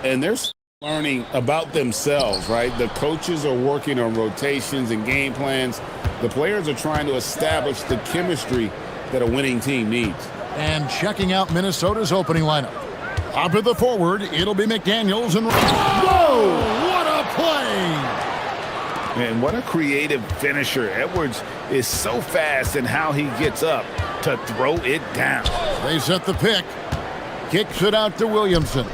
And they're learning about themselves, right? The coaches are working on rotations and game plans. The players are trying to establish the chemistry that a winning team needs. And checking out Minnesota's opening lineup. Up at the forward, it'll be McDaniels and... Whoa! What a play! And what a creative finisher. Edwards is so fast in how he gets up to throw it down. They set the pick. Kicks it out to Williamson.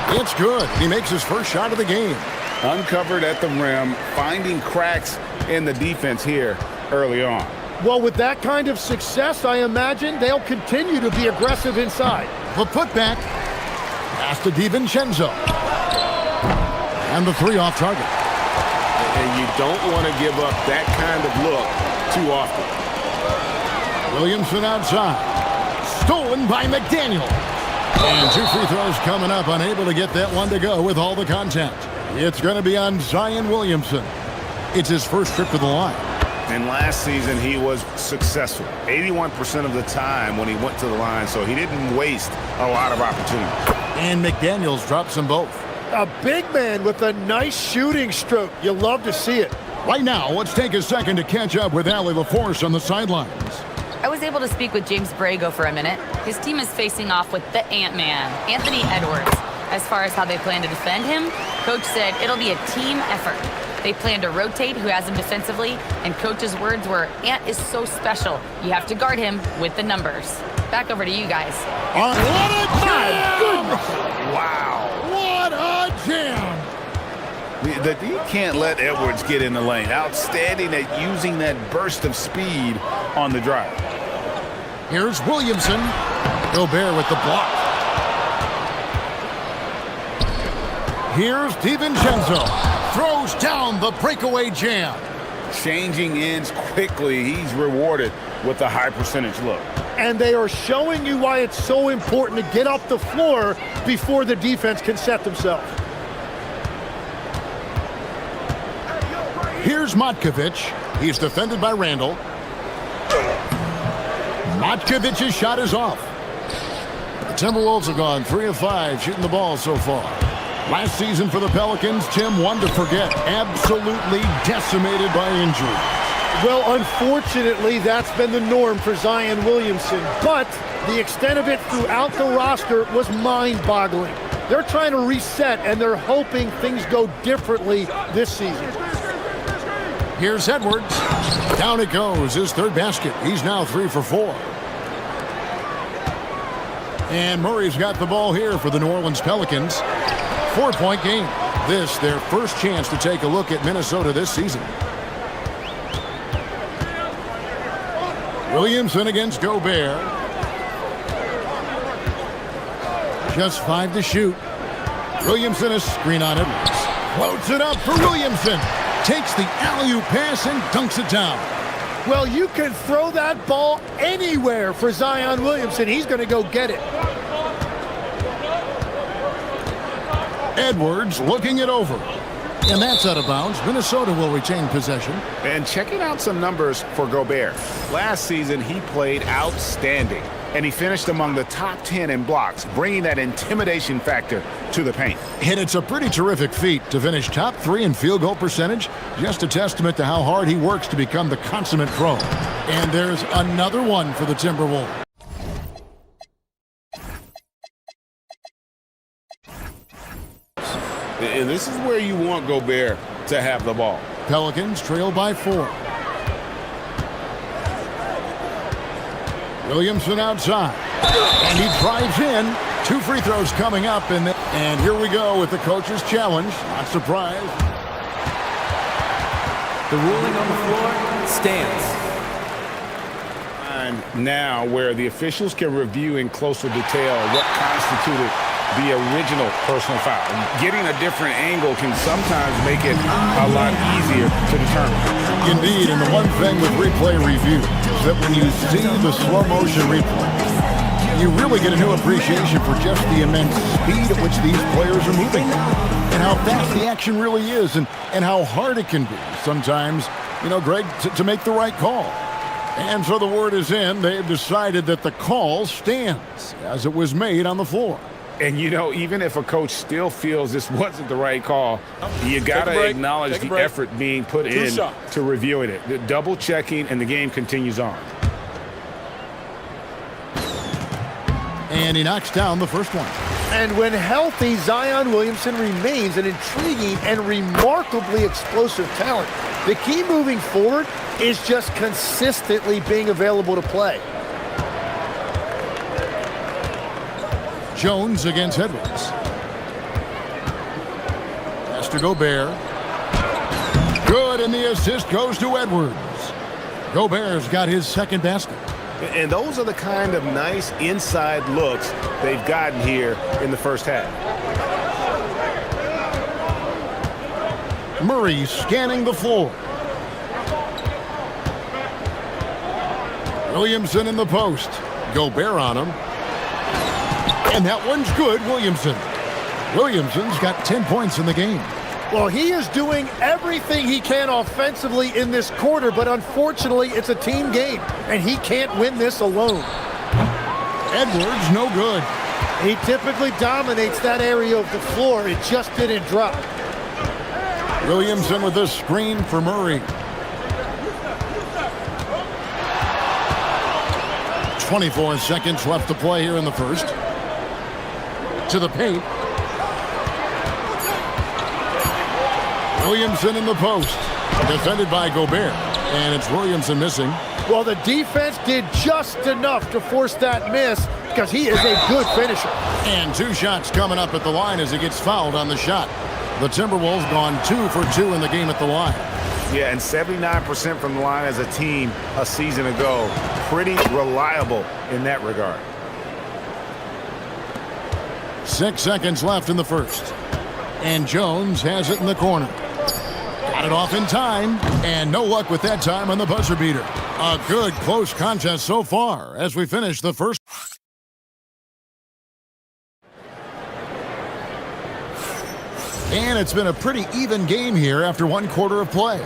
It's good. He makes his first shot of the game. Uncovered at the rim, finding cracks in the defense here early on. Well, with that kind of success, I imagine they'll continue to be aggressive inside. The putback. Pass to DiVincenzo. And the three off target. And you don't want to give up that kind of look too often. Williamson outside. Stolen by McDaniel. And two free throws coming up. Unable to get that one to go with all the contact. It's going to be on Zion Williamson. It's his first trip to the line. And last season, he was successful 81% of the time when he went to the line, so he didn't waste a lot of opportunity. And McDaniels drops them both. A big man with a nice shooting stroke. You love to see it. Right now, let's take a second to catch up with Allie LaForce on the sidelines. I was able to speak with James Borrego for a minute. His team is facing off with the Ant-Man, Anthony Edwards. As far as how they plan to defend him, Coach said it'll be a team effort. They plan to rotate who has him defensively, and Coach's words were, Ant is so special. You have to guard him with the numbers. Back over to you guys. What a jam! Wow. What a jam! You can't let Edwards get in the lane. Outstanding at using that burst of speed on the drive. Here's Williamson. Gobert with the block. Here's DiVincenzo. Throws down the breakaway jam. Changing ends quickly. He's rewarded with a high percentage look. And they are showing you why it's so important to get up the floor before the defense can set themselves. Here's Matkovic. He's defended by Randall. Matkovic's shot is off. The Timberwolves have gone 3 of 5 shooting the ball so far. Last season for the Pelicans, Tim, one to forget. Absolutely decimated by injury. Well, unfortunately, that's been the norm for Zion Williamson. But the extent of it throughout the roster was mind-boggling. They're trying to reset, and they're hoping things go differently this season. Here's Edwards. Down it goes, his third basket. He's now 3 for 4. And Murray's got the ball here for the New Orleans Pelicans. 4-point game. This, their first chance to take a look at Minnesota this season. Williamson against Gobert. Just 5 to shoot. Williamson a screen on Edwards. Floats it up for Williamson. Takes the alley-oop pass and dunks it down. Well, you can throw that ball anywhere for Zion Williamson. He's going to go get it. Edwards looking it over. And that's out of bounds. Minnesota will retain possession. And checking out some numbers for Gobert. Last season, he played outstanding. And he finished among the top 10 in blocks, bringing that intimidation factor to the paint. And it's a pretty terrific feat to finish top 3 in field goal percentage. Just a testament to how hard he works to become the consummate pro. And there's another one for the Timberwolves. And this is where you want Gobert to have the ball. Pelicans trail by 4. Williamson outside. And he drives in. 2 free throws coming up. And here we go with the coach's challenge. Not surprised. The ruling on the floor stands. And now where the officials can review in closer detail what constituted the original personal foul. Getting a different angle can sometimes make it a lot easier to determine. Indeed, and the one thing with replay review is that when you see the slow motion replay, you really get a new appreciation for just the immense speed at which these players are moving and how fast the action really is and how hard it can be sometimes, you know, Greg, to make the right call. And so the word is in. They've decided that the call stands as it was made on the floor. And, you know, even if a coach still feels this wasn't the right call, you got to acknowledge the effort being put in to reviewing it. The double checking, and the game continues on. And he knocks down the first one. And when healthy, Zion Williamson remains an intriguing and remarkably explosive talent. The key moving forward is just consistently being available to play. Jones against Edwards. Pass to Gobert. Good, and the assist goes to Edwards. Gobert's got his second basket. And those are the kind of nice inside looks they've gotten here in the first half. Murray scanning the floor. Williamson in the post. Gobert on him. And that one's good, Williamson. Williamson's got 10 points in the game. Well, he is doing everything he can offensively in this quarter, but unfortunately, it's a team game, and he can't win this alone. Edwards, no good. He typically dominates that area of the floor. It just didn't drop. Williamson with the screen for Murray. 24 seconds left to play here in the first. To the paint. Williamson in the post. Defended by Gobert. And it's Williamson missing. Well, the defense did just enough to force that miss because he is a good finisher. And 2 shots coming up at the line as he gets fouled on the shot. The Timberwolves gone 2 for 2 in the game at the line. Yeah, and 79% from the line as a team a season ago. Pretty reliable in that regard. 6 seconds left in the first. And Jones has it in the corner. Got it off in time. And no luck with that time on the buzzer beater. A good close contest so far as we finish the first. And it's been a pretty even game here after 1 quarter of play.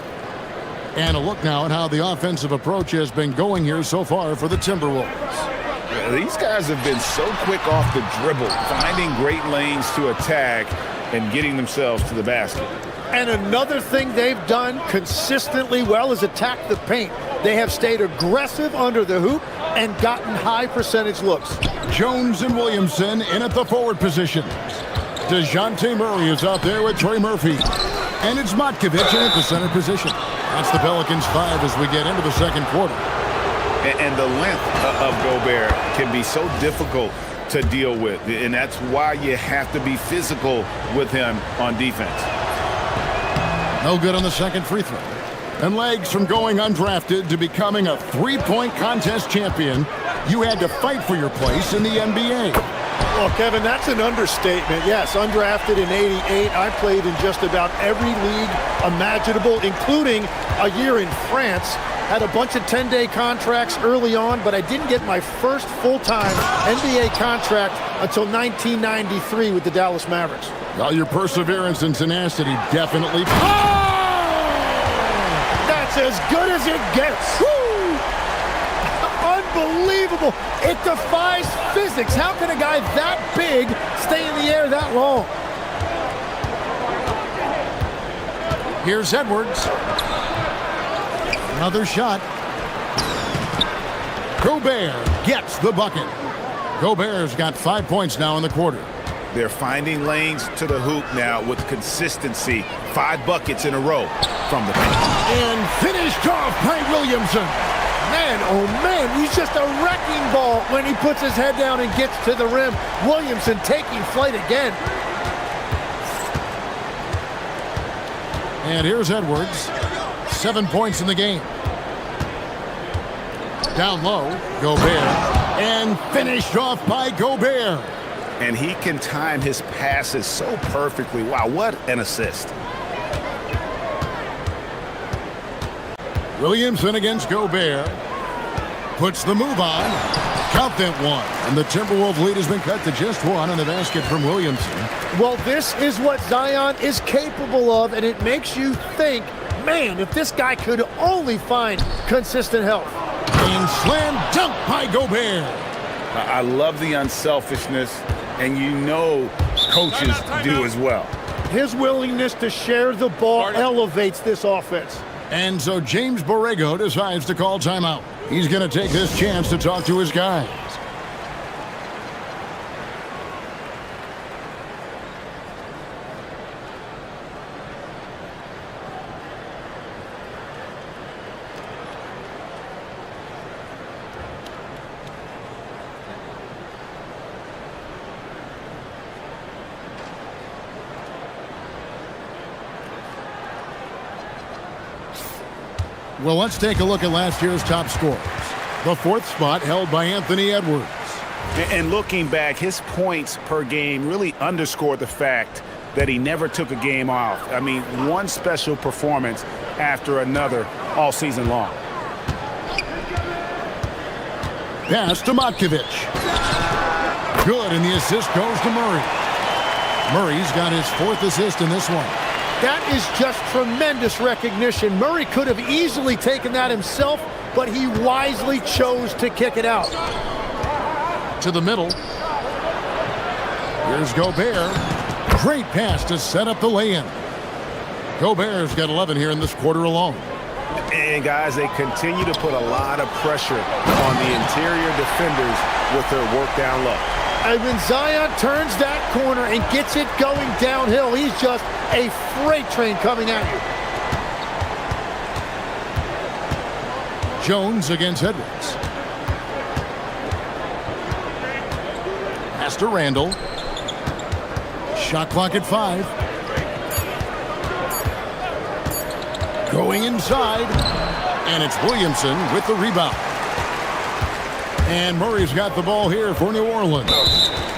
And a look now at how the offensive approach has been going here so far for the Timberwolves. These guys have been so quick off the dribble, finding great lanes to attack and getting themselves to the basket. And another thing they've done consistently well is attack the paint. They have stayed aggressive under the hoop and gotten high percentage looks. Jones and Williamson in at the forward position. DeJounte Murray is out there with Trey Murphy. And it's Matkovic in at the center position. That's the Pelicans 5 as we get into the second quarter. And the length of Gobert can be so difficult to deal with. And that's why you have to be physical with him on defense. No good on the second free throw. And legs from going undrafted to becoming a 3-point contest champion, you had to fight for your place in the NBA. Well, Kevin, that's an understatement. Yes, undrafted in '88. I played in just about every league imaginable, including a year in France. Had a bunch of 10-day contracts early on, but I didn't get my first full-time NBA contract until 1993 with the Dallas Mavericks. Well, your perseverance and tenacity definitely... That's as good as it gets. Woo! Unbelievable. It defies physics. How can a guy that big stay in the air that long? Here's Edwards. Another shot. Gobert gets the bucket. Gobert's got 5 points now in the quarter. They're finding lanes to the hoop now with consistency. 5 buckets in a row from the paint. And finished off by Williamson. Man, oh man, he's just a wrecking ball when he puts his head down and gets to the rim. Williamson taking flight again. And here's Edwards. 7 points in the game. Down low, Gobert. And finished off by Gobert. And he can time his passes so perfectly. Wow, what an assist. Williamson against Gobert. Puts the move on. Count that one. And the Timberwolves lead has been cut to just 1 on the basket from Williamson. Well, this is what Zion is capable of, and it makes you think, man, if this guy could only find consistent help. And slam dunk by Gobert. I love the unselfishness. and you know coaches do as well. His willingness to share the ball elevates this offense. And so James Borrego decides to call timeout. He's going to take this chance to talk to his guys. Well, let's take a look at last year's top scorers. The 4th spot held by Anthony Edwards. And looking back, his points per game really underscored the fact that he never took a game off. I mean, one special performance after another all season long. Pass to Matkovic. Good, and the assist goes to Murray. Murray's got his 4th assist in this one. That is just tremendous recognition. Murray could have easily taken that himself, but he wisely chose to kick it out. To the middle. Here's Gobert. Great pass to set up the lay-in. Gobert's got 11 here in this quarter alone. And guys, they continue to put a lot of pressure on the interior defenders with their work down low. And when Zion turns that corner and gets it going downhill, he's just a freight train coming at you. Jones against Edwards. Pass to Randall. Shot clock at 5. Going inside. And it's Williamson with the rebound. And Murray's got the ball here for New Orleans.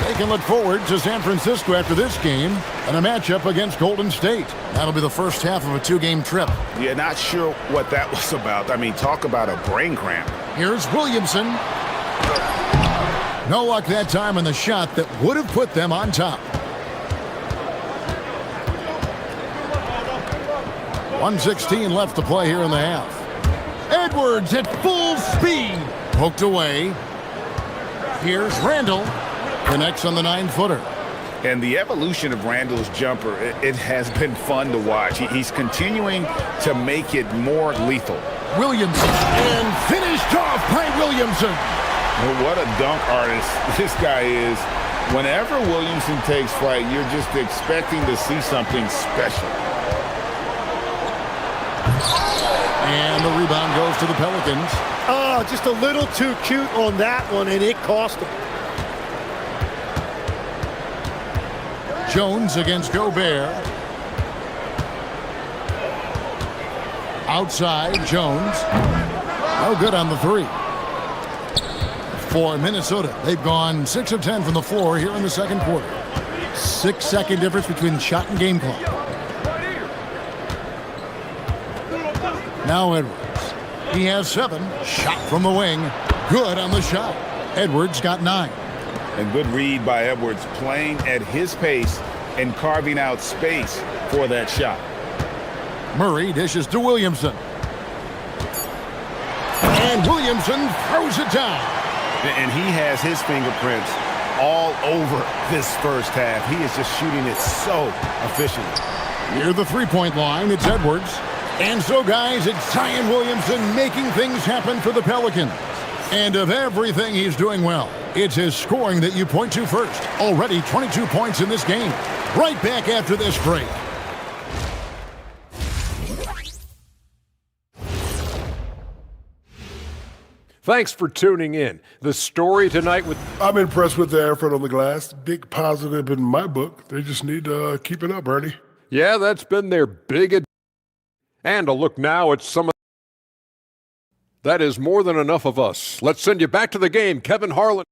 They can look forward to San Francisco after this game and a matchup against Golden State. That'll be the first half of a 2-game trip. Yeah, not sure what that was about. I mean, talk about a brain cramp. Here's Williamson. No luck that time on the shot that would have put them on top. 1:16 left to play here in the half. Edwards at full speed. Poked away. Here's Randall. Connects on the 9-footer. And the evolution of Randall's jumper, it has been fun to watch. He's continuing to make it more lethal. Williamson. And finished off by Williamson. Well, what a dunk artist this guy is. Whenever Williamson takes flight, you're just expecting to see something special. And the rebound goes to the Pelicans. Oh, just a little too cute on that one, and it cost him. Jones against Gobert. Outside, Jones. No good on the 3. For Minnesota, they've gone 6 of 10 from the floor here in the second quarter. 6-second difference between shot and game clock. Now Edwards. He has 7. Shot from the wing. Good on the shot. Edwards got 9. And good read by Edwards, playing at his pace and carving out space for that shot. Murray dishes to Williamson. And Williamson throws it down. And he has his fingerprints all over this first half. He is just shooting it so efficiently. Near the 3-point line, it's Edwards. And so, guys, it's Zion Williamson making things happen for the Pelicans. And of everything he's doing well, it's his scoring that you point to first. Already 22 points in this game. Right back after this break. Thanks for tuning in. The story tonight with... I'm impressed with the effort on the glass. Big positive in my book. They just need to keep it up, Ernie. Yeah, that's been their big... And a look now at some of... That is more than enough of us. Let's send you back to the game, Kevin Harlan.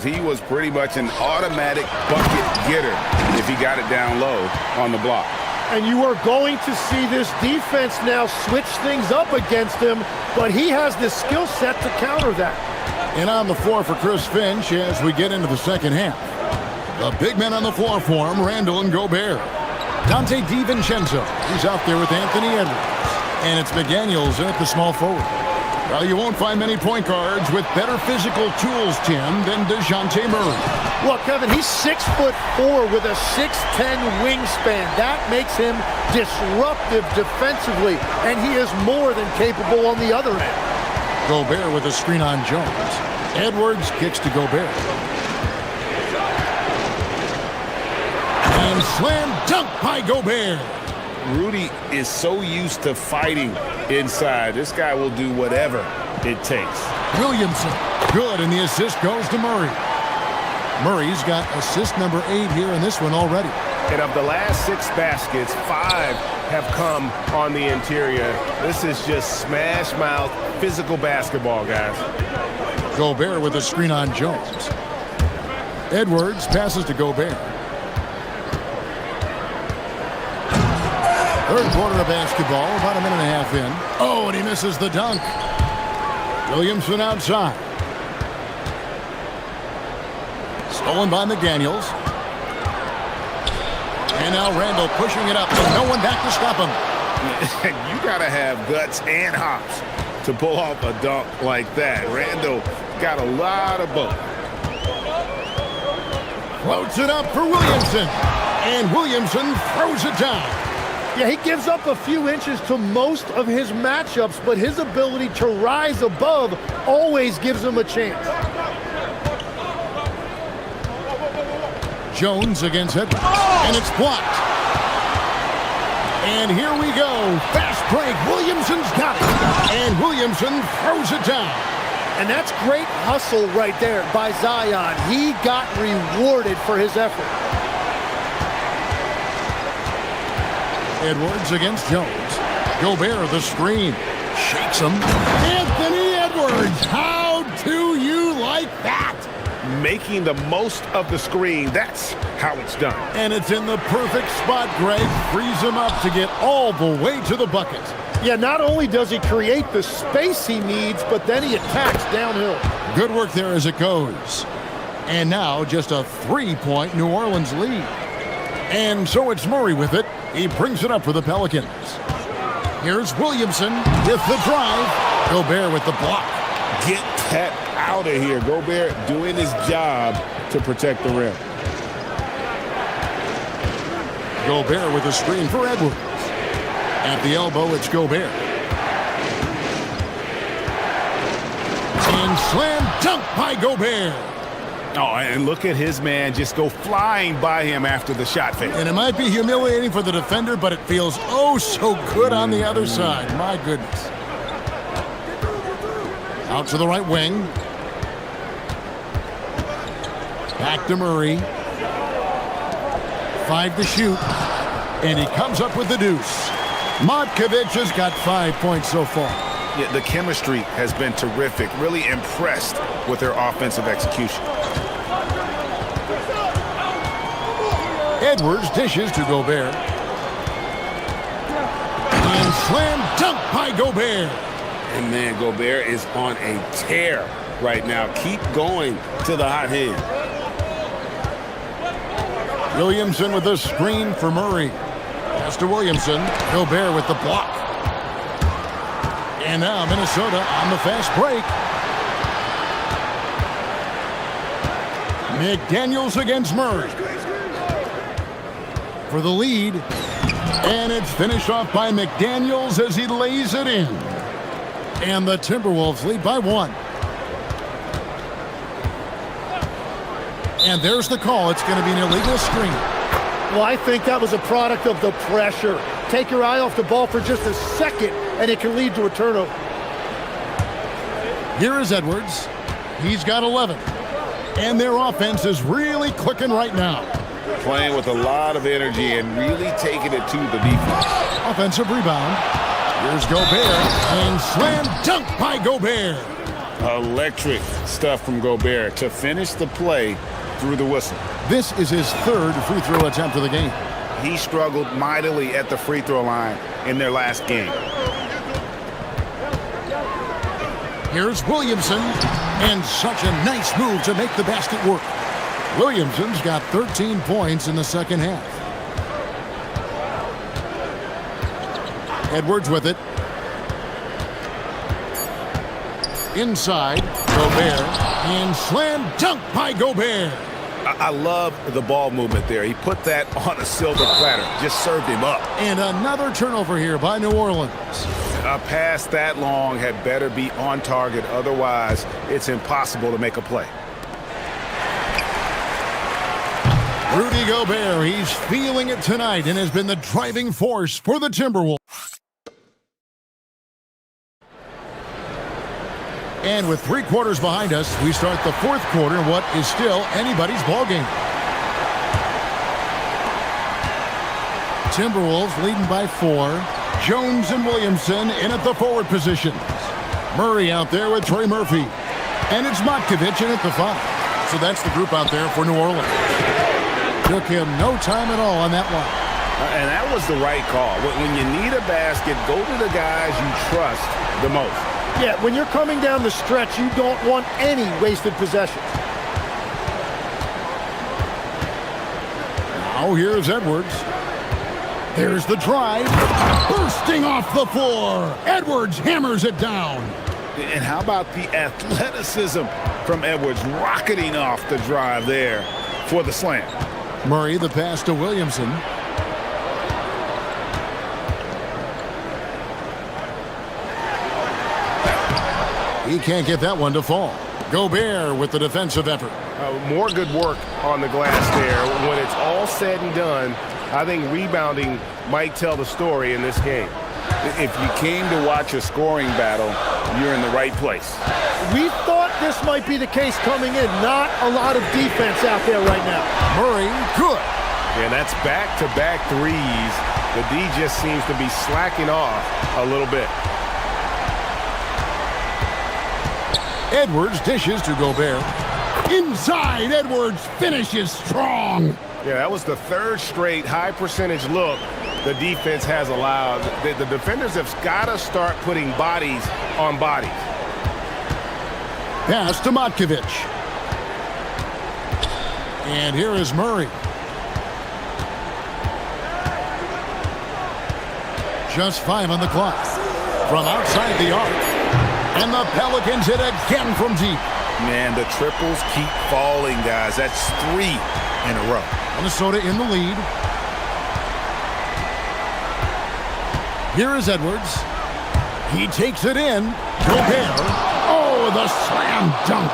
He was pretty much an automatic bucket getter if he got it down low on the block. And you are going to see this defense now switch things up against him, but he has the skill set to counter that. And on the floor for Chris Finch as we get into the second half. The big men on the floor for him, Randall and Gobert. Dante DiVincenzo, he's out there with Anthony Edwards. And it's McDaniels at the small forward. Well, you won't find many point guards with better physical tools, Tim, than DeJounte Murray. Look, Kevin, he's 6'4" with a 6'10" wingspan. That makes him disruptive defensively, and he is more than capable on the other end. Gobert with a screen on Jones. Edwards kicks to Gobert. And slam dunk by Gobert. Rudy is so used to fighting inside. This guy will do whatever it takes. Williamson, good, and the assist goes to Murray. Murray's got assist number 8 here in this one already. And of the last 6 baskets, 5 have come on the interior. This is just smash mouth, physical basketball, guys. Gobert with a screen on Jones. Edwards passes to Gobert. Third quarter of basketball, about a minute and a half in. Oh, and he misses the dunk. Williamson outside. Stolen by McDaniels. And now Randall pushing it up, and no one back to stop him. You gotta have guts and hops to pull off a dunk like that. Randall got a lot of both. Floats it up for Williamson. And Williamson throws it down. Yeah, he gives up a few inches to most of his matchups, but his ability to rise above always gives him a chance. Jones against Edwards, and it's blocked. And here we go. Fast break. Williamson's got it. And Williamson throws it down. And that's great hustle right there by Zion. He got rewarded for his effort. Edwards against Jones. Gobert the screen. Shakes him. Anthony Edwards. How do you like that? Making the most of the screen. That's how it's done. And it's in the perfect spot, Greg. Frees him up to get all the way to the bucket. Yeah, not only does he create the space he needs, but then he attacks downhill. Good work there as it goes. And now just a 3-point New Orleans lead. And so it's Murray with it. He brings it up for the Pelicans. Here's Williamson with the drive. Gobert with the block. Get that out of here. Gobert doing his job to protect the rim. Gobert with a screen for Edwards. At the elbow, it's Gobert. And slam dunk by Gobert. Oh, and look at his man just go flying by him after the shot fake. And it might be humiliating for the defender, but it feels oh so good on the other side. My goodness. Out to the right wing. Back to Murray. 5 to shoot. And he comes up with the deuce. Matkovic has got 5 points so far. Yeah, the chemistry has been terrific. Really impressed with their offensive execution. Edwards dishes to Gobert. And slam dunk by Gobert. And man, Gobert is on a tear right now. Keep going to the hot hand. Williamson with a screen for Murray. Pass to Williamson. Gobert with the block. And now Minnesota on the fast break. McDaniels against Murray. For the lead. And it's finished off by McDaniels as he lays it in. And the Timberwolves lead by 1. And there's the call. It's going to be an illegal screen. Well, I think that was a product of the pressure. Take your eye off the ball for just a second, and it can lead to a turnover. Here is Edwards. He's got 11. And their offense is really clicking right now. Playing with a lot of energy and really taking it to the defense. Offensive rebound. Here's Gobert. And slam dunk by Gobert. Electric stuff from Gobert to finish the play through the whistle. This is his third free throw attempt of the game. He struggled mightily at the free throw line in their last game. Here's Williamson, and such a nice move to make the basket work. Williamson's got 13 points in the second half. Edwards with it. Inside, Gobert, and slam dunk by Gobert. I love the ball movement there. He put that on a silver platter, just served him up. And another turnover here by New Orleans. A pass that long had better be on target, otherwise it's impossible to make a play. Rudy Gobert, he's feeling it tonight and has been the driving force for the Timberwolves. And with 3 quarters behind us, we start the fourth quarter in what is still anybody's ballgame. Timberwolves leading by 4. Jones and Williamson in at the forward positions. Murray out there with Trey Murphy. And it's Matkovic in at the 5. So that's the group out there for New Orleans. Took him no time at all on that one. And that was the right call. When you need a basket, go to the guys you trust the most. Yeah, when you're coming down the stretch, you don't want any wasted possessions. Now here's Edwards. There's the drive. Bursting off the floor. Edwards hammers it down. And how about the athleticism from Edwards rocketing off the drive there for the slam? Murray the pass to Williamson. He can't get that one to fall. Gobert with the defensive effort. More good work on the glass there. When it's all said and done, I think rebounding might tell the story in this game. If you came to watch a scoring battle, you're in the right place. We thought this might be the case coming in. Not a lot of defense out there right now. Murray, good. And that's back-to-back threes. The D just seems to be slacking off a little bit. Edwards dishes to Gobert. Inside, Edwards finishes strong. Yeah, that was the third straight high-percentage look the defense has allowed. The defenders have got to start putting bodies on bodies. Pass to Matkovic. And here is Murray. Just 5 on the clock. From outside the arc. And the Pelicans hit again from deep. Man, the triples keep falling, guys. That's 3 in a row. Minnesota in the lead. Here is Edwards. He takes it in. Gobert. Oh, the slam dunk.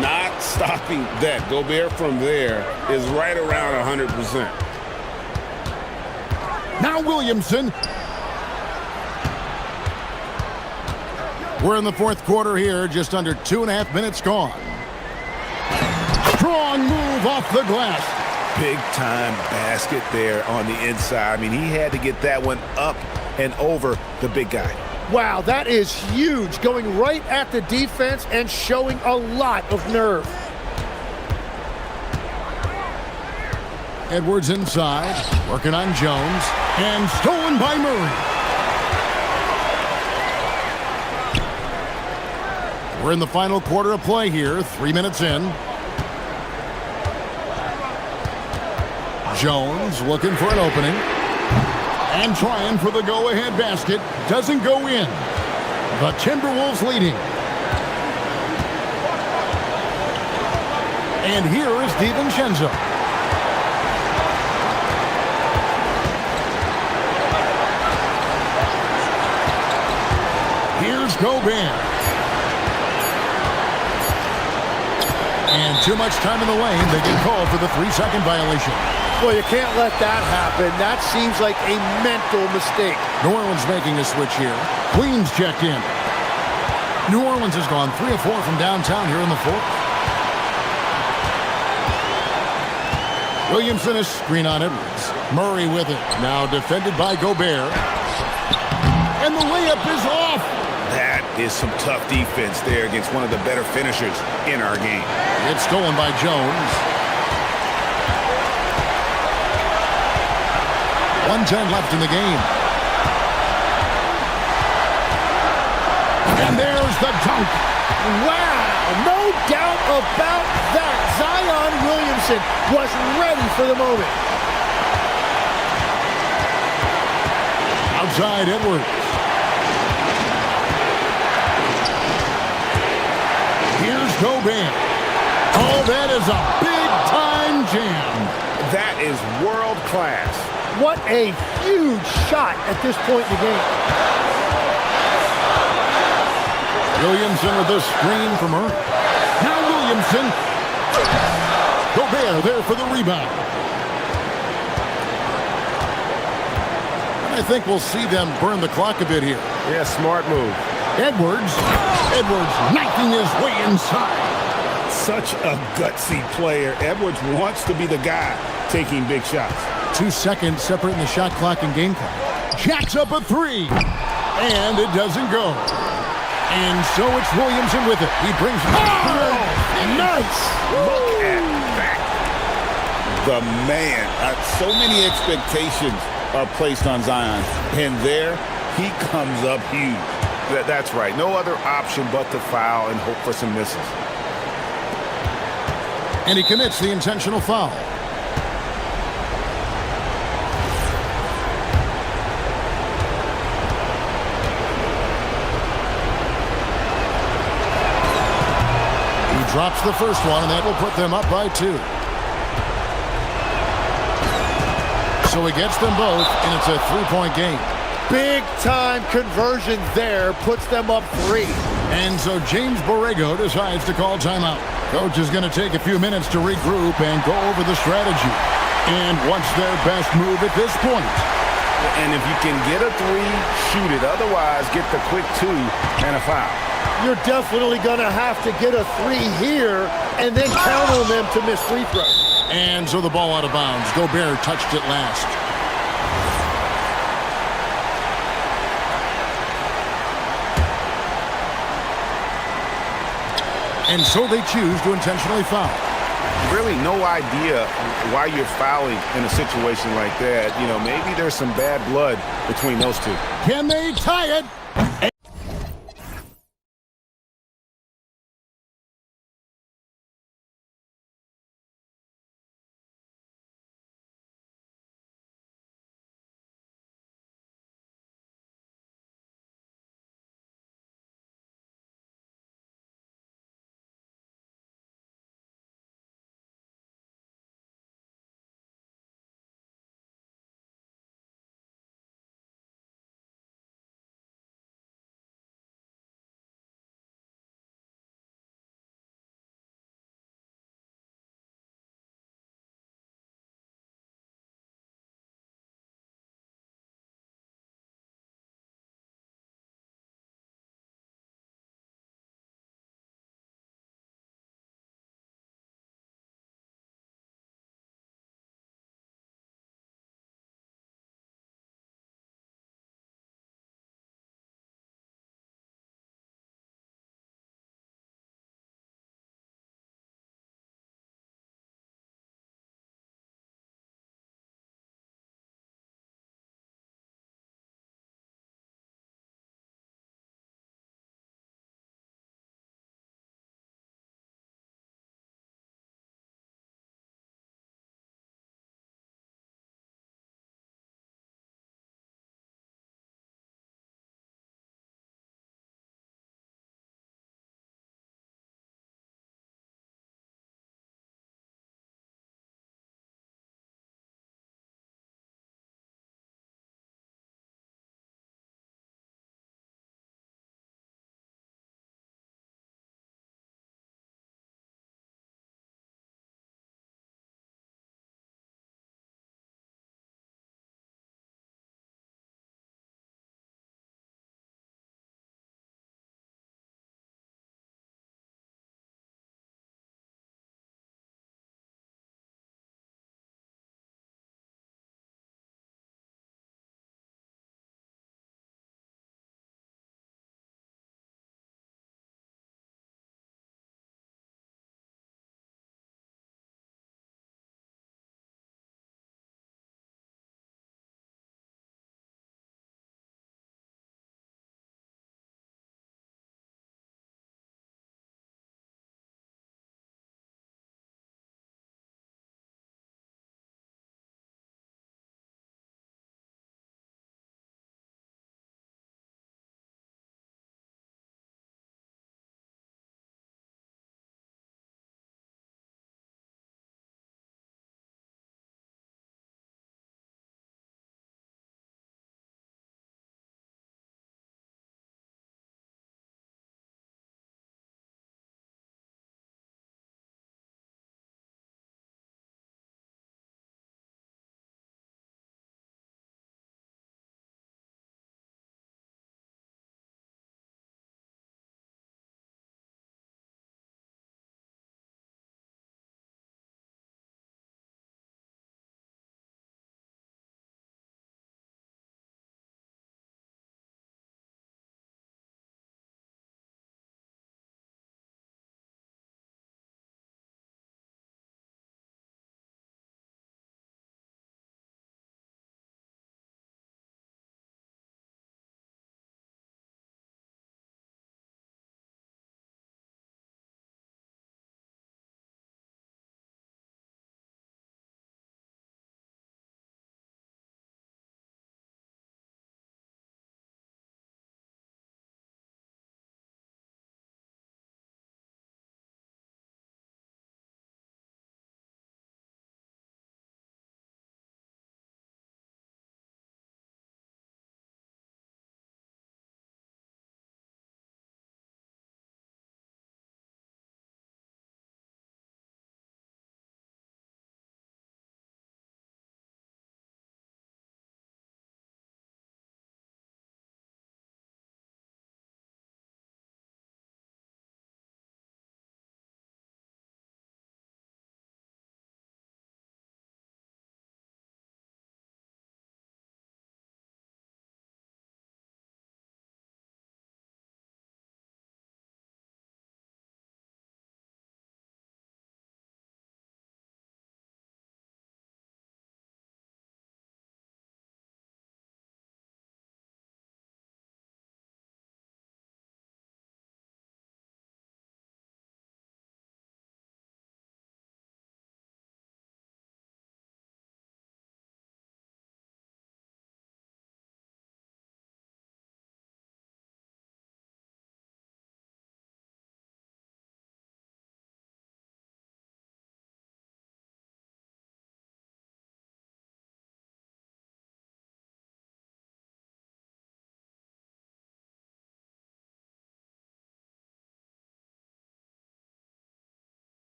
Not stopping that. Gobert from there is right around 100%. Now Williamson. We're in the fourth quarter here, just under 2.5 minutes gone. Strong move off the glass. Big time basket there on the inside. I mean, he had to get that one up and over the big guy. Wow, that is huge. Going right at the defense and showing a lot of nerve. Edwards inside, working on Jones, and stolen by Murray. We're in the final quarter of play here, 3 minutes in. Jones looking for an opening. And trying for the go-ahead basket. Doesn't go in. The Timberwolves leading. And here is DiVincenzo. Here's Gobert. And too much time in the lane. They get called for the 3-second violation. Well, you can't let that happen. That seems like a mental mistake. New Orleans making a switch here. Queens checked in. New Orleans has gone 3 of 4 from downtown here in the fourth. Williamson is screen on Edwards. Murray with it. Now defended by Gobert. And the layup is off. That is some tough defense there against one of the better finishers in our game. It's stolen by Jones. 1:10 left in the game. And there's the dunk. Wow, no doubt about that. Zion Williamson was ready for the moment. Outside Edwards. Here's Gobert. Oh, that is a big-time jam. That is world class. What a huge shot at this point in the game. Williamson with a screen from her. Now Williamson. Gobert there for the rebound. I think we'll see them burn the clock a bit here. Yeah, smart move. Edwards. Edwards knocking his way inside. Such a gutsy player. Edwards wants to be the guy taking big shots. 2 seconds separating the shot clock and game clock. Jacks up a three. And it doesn't go. And so it's Williamson with it. He brings it. Oh, nice. Look at that. The man. So many expectations are placed on Zion. And there, he comes up huge. That's right. No other option but to foul and hope for some misses. And he commits the intentional foul. Drops the first one, and that will put them up by 2. So he gets them both, and it's a 3-point game. Big-time conversion there puts them up 3. And so James Borrego decides to call timeout. Coach is going to take a few minutes to regroup and go over the strategy. And what's their best move at this point? And if you can get a 3, shoot it. Otherwise, get the quick 2 and a foul. You're definitely going to have to get a 3 here and then count on them to miss free throws. And so the ball out of bounds. Gobert touched it last. And so they choose to intentionally foul. Really no idea why you're fouling in a situation like that. You know, maybe there's some bad blood between those two. Can they tie it?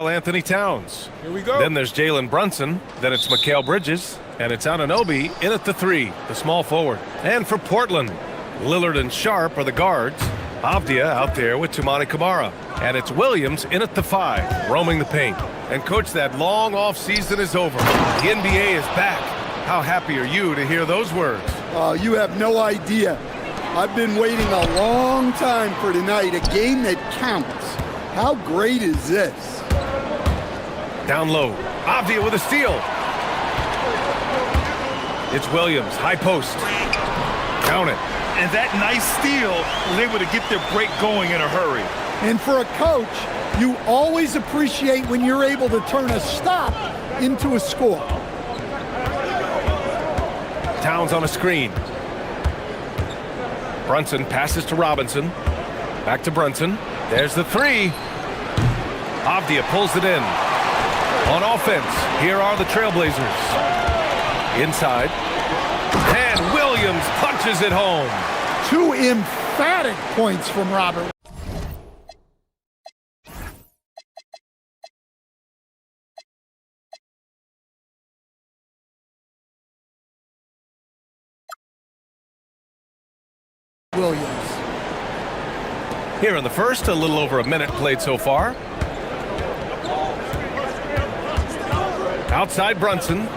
Anthony Towns. Here we go. Then there's Jalen Brunson. Then it's Mikal Bridges. And it's Anunoby in at the 3, the small forward. And for Portland, Lillard and Sharp are the guards. Avdia out there with Tumani Kamara. And it's Williams in at the 5, roaming the paint. And coach, that long off season is over. The NBA is back. How happy are you to hear those words? You have no idea. I've been waiting a long time for tonight, a game that counts. How great is this? Down low, Avdia with a steal. It's Williams, high post. Count it. And that nice steal was able to get their break going in a hurry. And for a coach, you always appreciate when you're able to turn a stop into a score. Towns on a screen. Brunson passes to Robinson. Back to Brunson. There's the 3. Avdia pulls it in. On offense, here are the Trailblazers. Inside. And Williams punches it home. 2 emphatic points from Robert. Williams. Here in the first, a little over a minute played so far. Outside Brunson.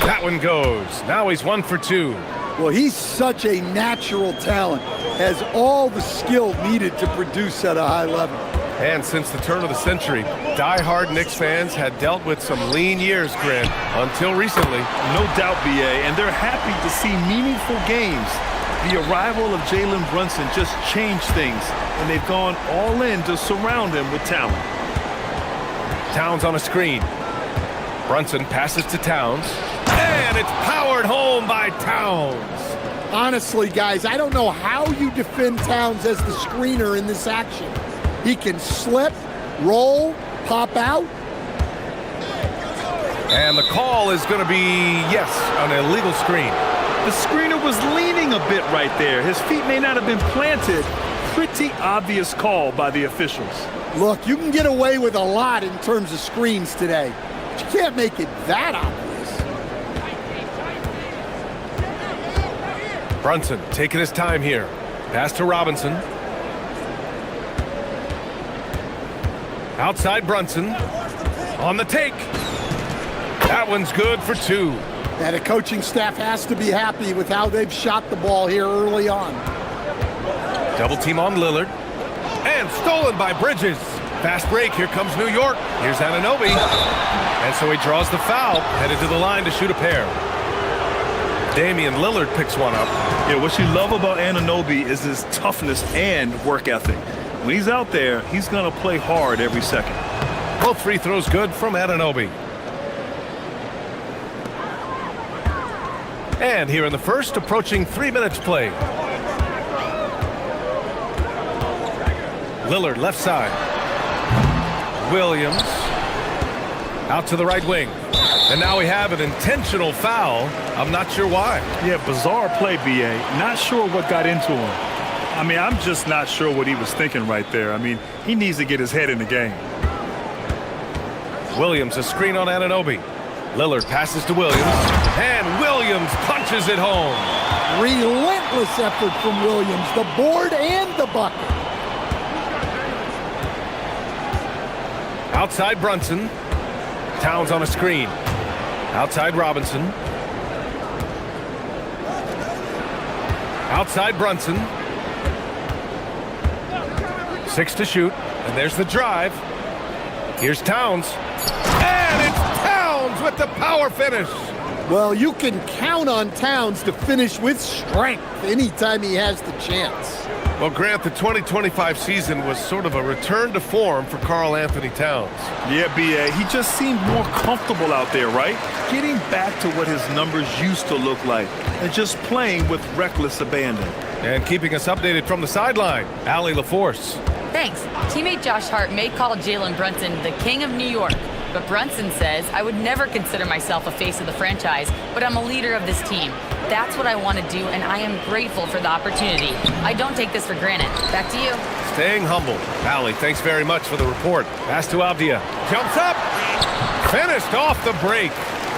That one goes. Now he's 1 for 2. Well, he's such a natural talent, has all the skill needed to produce at a high level. And since the turn of the century, die-hard Knicks fans had dealt with some lean years, Grant, until recently. No doubt, BA, and they're happy to see meaningful games. The arrival of Jalen Brunson just changed things, and they've gone all in to surround him with talent. Towns on a screen. Brunson passes to Towns, and it's powered home by Towns. Honestly, guys, I don't know how you defend Towns as the screener in this action. He can slip, roll, pop out. And the call is going to be, yes, an illegal screen. The screener was leaning a bit right there. His feet may not have been planted. Pretty obvious call by the officials. Look, you can get away with a lot in terms of screens today. But you can't make it that obvious. Brunson taking his time here. Pass to Robinson. Outside Brunson. On the take. That one's good for 2. And the coaching staff has to be happy with how they've shot the ball here early on. Double team on Lillard. And stolen by Bridges. Fast break. Here comes New York. Here's Anunoby. And so he draws the foul. Headed to the line to shoot a pair. Damian Lillard picks one up. Yeah, what you love about Anunoby is his toughness and work ethic. When he's out there, he's going to play hard every second. Both free throws good from Anunoby. And here in the first, approaching 3 minutes played. Lillard left side. Williams out to the right wing. And now we have an intentional foul. I'm not sure why. Yeah, bizarre play, BA. Not sure what got into him. I mean, I'm just not sure what he was thinking right there. I mean, he needs to get his head in the game. Williams, a screen on Anunoby. Lillard passes to Williams, and Williams punches it home. Relentless effort from Williams, the board and the bucket. Outside Brunson. Towns on a screen. Outside Robinson. Outside Brunson. 6 to shoot, and there's the drive. Here's Towns, and it's Towns with the power finish. Well, you can count on Towns to finish with strength anytime he has the chance. Well, Grant, the 2025 season was sort of a return to form for Karl Anthony Towns. Yeah, BA, he just seemed more comfortable out there, right? Getting back to what his numbers used to look like and just playing with reckless abandon. And keeping us updated from the sideline, Allie LaForce. Thanks. Teammate Josh Hart may call Jalen Brunson the king of New York, But Brunson says, I would never consider myself a face of the franchise, but I'm a leader of this team. That's what I want to do, and I am grateful for the opportunity. I don't take this for granted. Back to you. Staying humble. Allie, thanks very much for the report. Pass to Avdia. Jumps up. Finished off the break.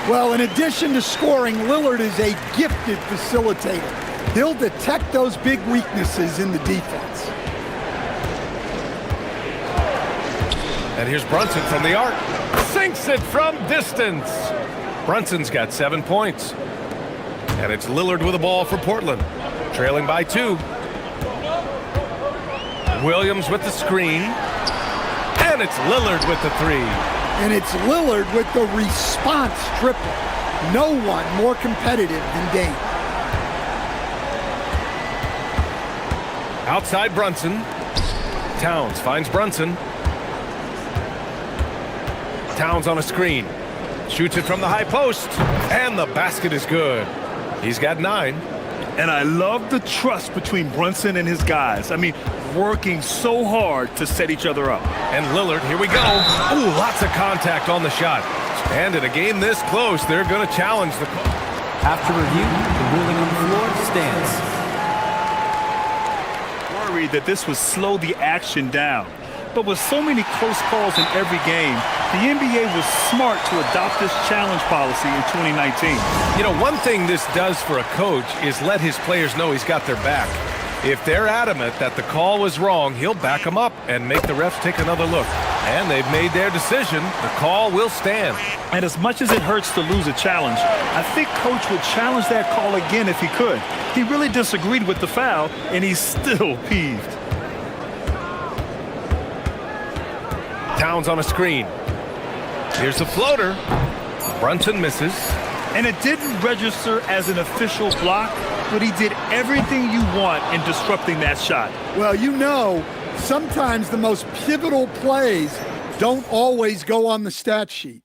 Well, in addition to scoring, Lillard is a gifted facilitator. He'll detect those big weaknesses in the defense. And here's Brunson from the arc. Sinks it from distance. Brunson's got 7 points. And it's Lillard with the ball for Portland. Trailing by 2. Williams with the screen. And it's Lillard with the 3. And it's Lillard with the response triple. No one more competitive than Dame. Outside Brunson. Towns finds Brunson. Towns on a screen. Shoots it from the high post. And the basket is good. He's got 9. And I love the trust between Brunson and his guys. I mean, working so hard to set each other up. And Lillard, here we go. Ooh, lots of contact on the shot. And in a game this close, they're going to challenge the call. After review, the ruling on the floor stands. Worried that this would slow the action down. But with so many close calls in every game, the NBA was smart to adopt this challenge policy in 2019. You know, one thing this does for a coach is let his players know he's got their back. If they're adamant that the call was wrong, he'll back them up and make the refs take another look. And they've made their decision. The call will stand. And as much as it hurts to lose a challenge, I think Coach would challenge that call again if he could. He really disagreed with the foul, and he's still peeved. Towns on a screen. Here's a floater. Brunson misses. And it didn't register as an official block, but he did everything you want in disrupting that shot. Well, you know, sometimes the most pivotal plays don't always go on the stat sheet.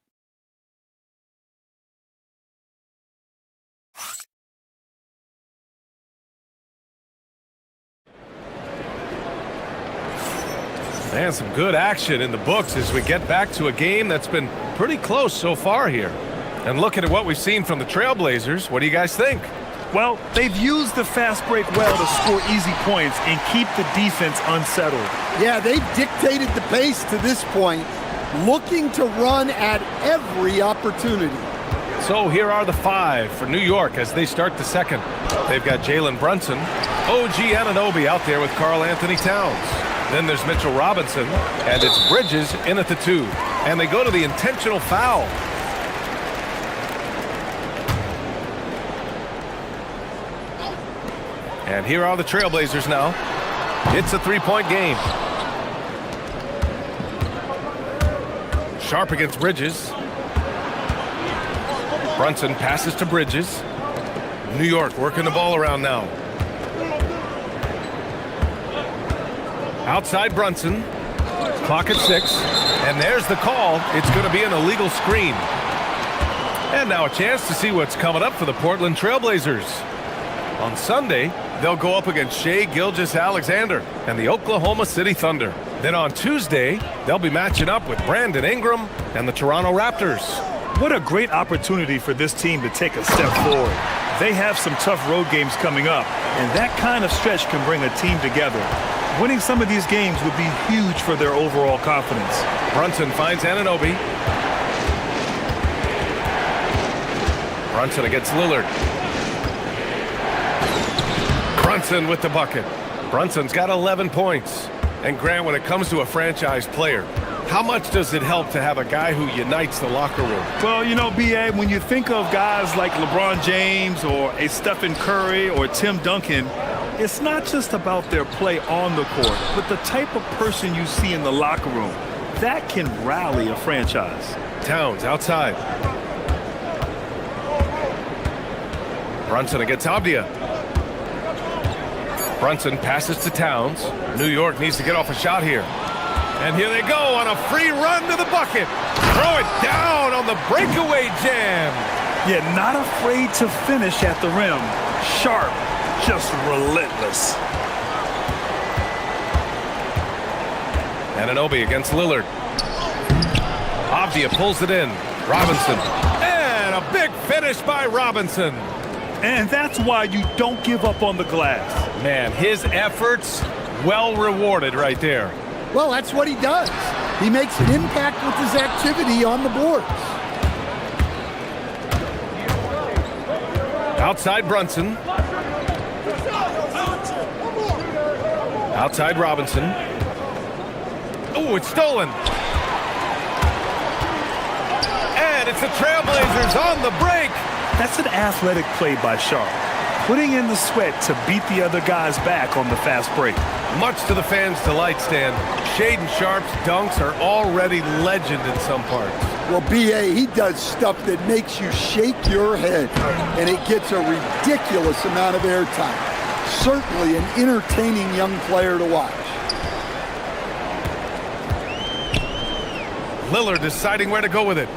And some good action in the books as we get back to a game that's been pretty close so far here. And looking at what we've seen from the Trailblazers, what do you guys think? Well, they've used the fast break well to score easy points and keep the defense unsettled. Yeah, they've dictated the pace to this point, looking to run at every opportunity. So here are the 5 for New York as they start the second. They've got Jalen Brunson, OG Anunoby out there with Karl Anthony Towns. Then there's Mitchell Robinson, and it's Bridges in at the 2. And they go to the intentional foul. And here are the Trailblazers now. It's a 3-point game. Sharp against Bridges. Brunson passes to Bridges. New York working the ball around now. Outside Brunson. Clock at 6. And there's the call. It's going to be an illegal screen. And now a chance to see what's coming up for the Portland Trailblazers. On Sunday, they'll go up against Shai Gilgeous-Alexander and the Oklahoma City Thunder. Then on Tuesday, they'll be matching up with Brandon Ingram and the Toronto Raptors. What a great opportunity for this team to take a step forward. They have some tough road games coming up, and that kind of stretch can bring a team together. Winning some of these games would be huge for their overall confidence. Brunson finds Anunoby. Brunson against Lillard. Brunson with the bucket. Brunson's got 11 points. And Grant, when it comes to a franchise player, how much does it help to have a guy who unites the locker room? Well, you know, B.A., when you think of guys like LeBron James or a Stephen Curry or Tim Duncan, it's not just about their play on the court, but the type of person you see in the locker room. That can rally a franchise. Towns outside. Brunson against Avdia. Brunson passes to Towns. New York needs to get off a shot here. And here they go on a free run to the bucket. Throw it down on the breakaway jam. Yeah, not afraid to finish at the rim. Sharp, just relentless. Anunoby against Lillard. Avdia pulls it in. Robinson. And a big finish by Robinson. And that's why you don't give up on the glass. Man, his efforts well rewarded right there. Well, that's what he does. He makes an impact with his activity on the boards. Outside Brunson. Outside Robinson. Oh, it's stolen. And it's the Trailblazers on the break. That's an athletic play by Sharp, putting in the sweat to beat the other guys back on the fast break. Much to the fans' delight, Stan. Shaden Sharp's dunks are already legend in some parts. Well, B.A., he does stuff that makes you shake your head, and it gets a ridiculous amount of airtime. Certainly an entertaining young player to watch. Lillard deciding where to go with it.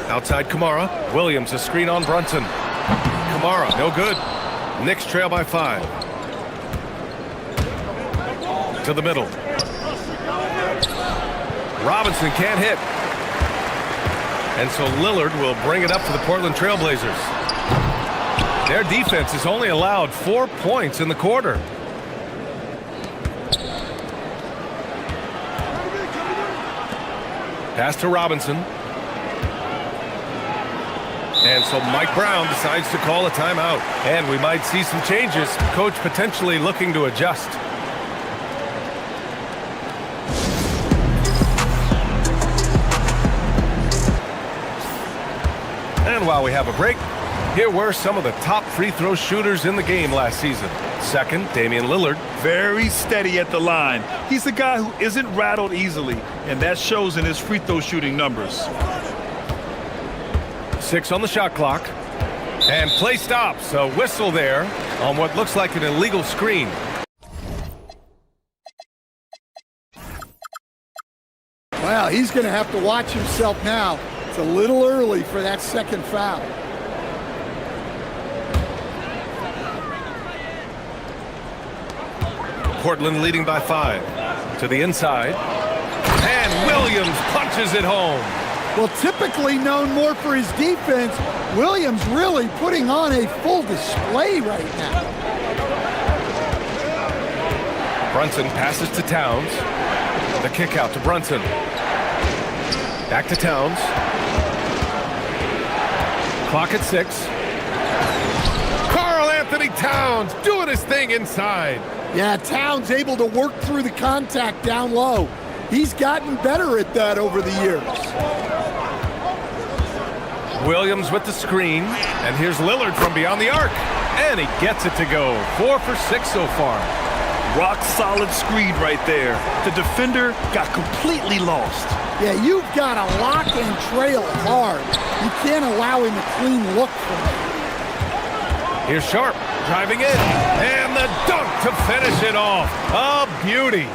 Outside Kamara. Williams a screen on Brunson. Kamara, no good. Knicks trail by 5. To the middle. Robinson can't hit. And so Lillard will bring it up for the Portland Trailblazers. Their defense has only allowed 4 points in the quarter. Pass to Robinson. And so Mike Brown decides to call a timeout. And we might see some changes. Coach potentially looking to adjust. And while we have a break, here were some of the top free throw shooters in the game last season. Second, Damian Lillard. Very steady at the line. He's a guy who isn't rattled easily, and that shows in his free throw shooting numbers. 6 on the shot clock. And play stops. A whistle there on what looks like an illegal screen. Well, he's going to have to watch himself now. It's a little early for that second foul. Portland leading by 5. To the inside. And Williams punches it home. Well, typically known more for his defense, Williams really putting on a full display right now. Brunson passes to Towns. The kick out to Brunson. Back to Towns. Clock at 6. Karl Anthony Towns doing his thing inside. Yeah, Towns able to work through the contact down low. He's gotten better at that over the years. Williams with the screen, and here's Lillard from beyond the arc, and he gets it to go. 4 for 6 so far. Rock solid screen right there. The defender got completely lost. Yeah, you've got to lock and trail hard. You can't allow him a clean look from it. Here's Sharp driving in, and the dunk to finish it off. A beauty.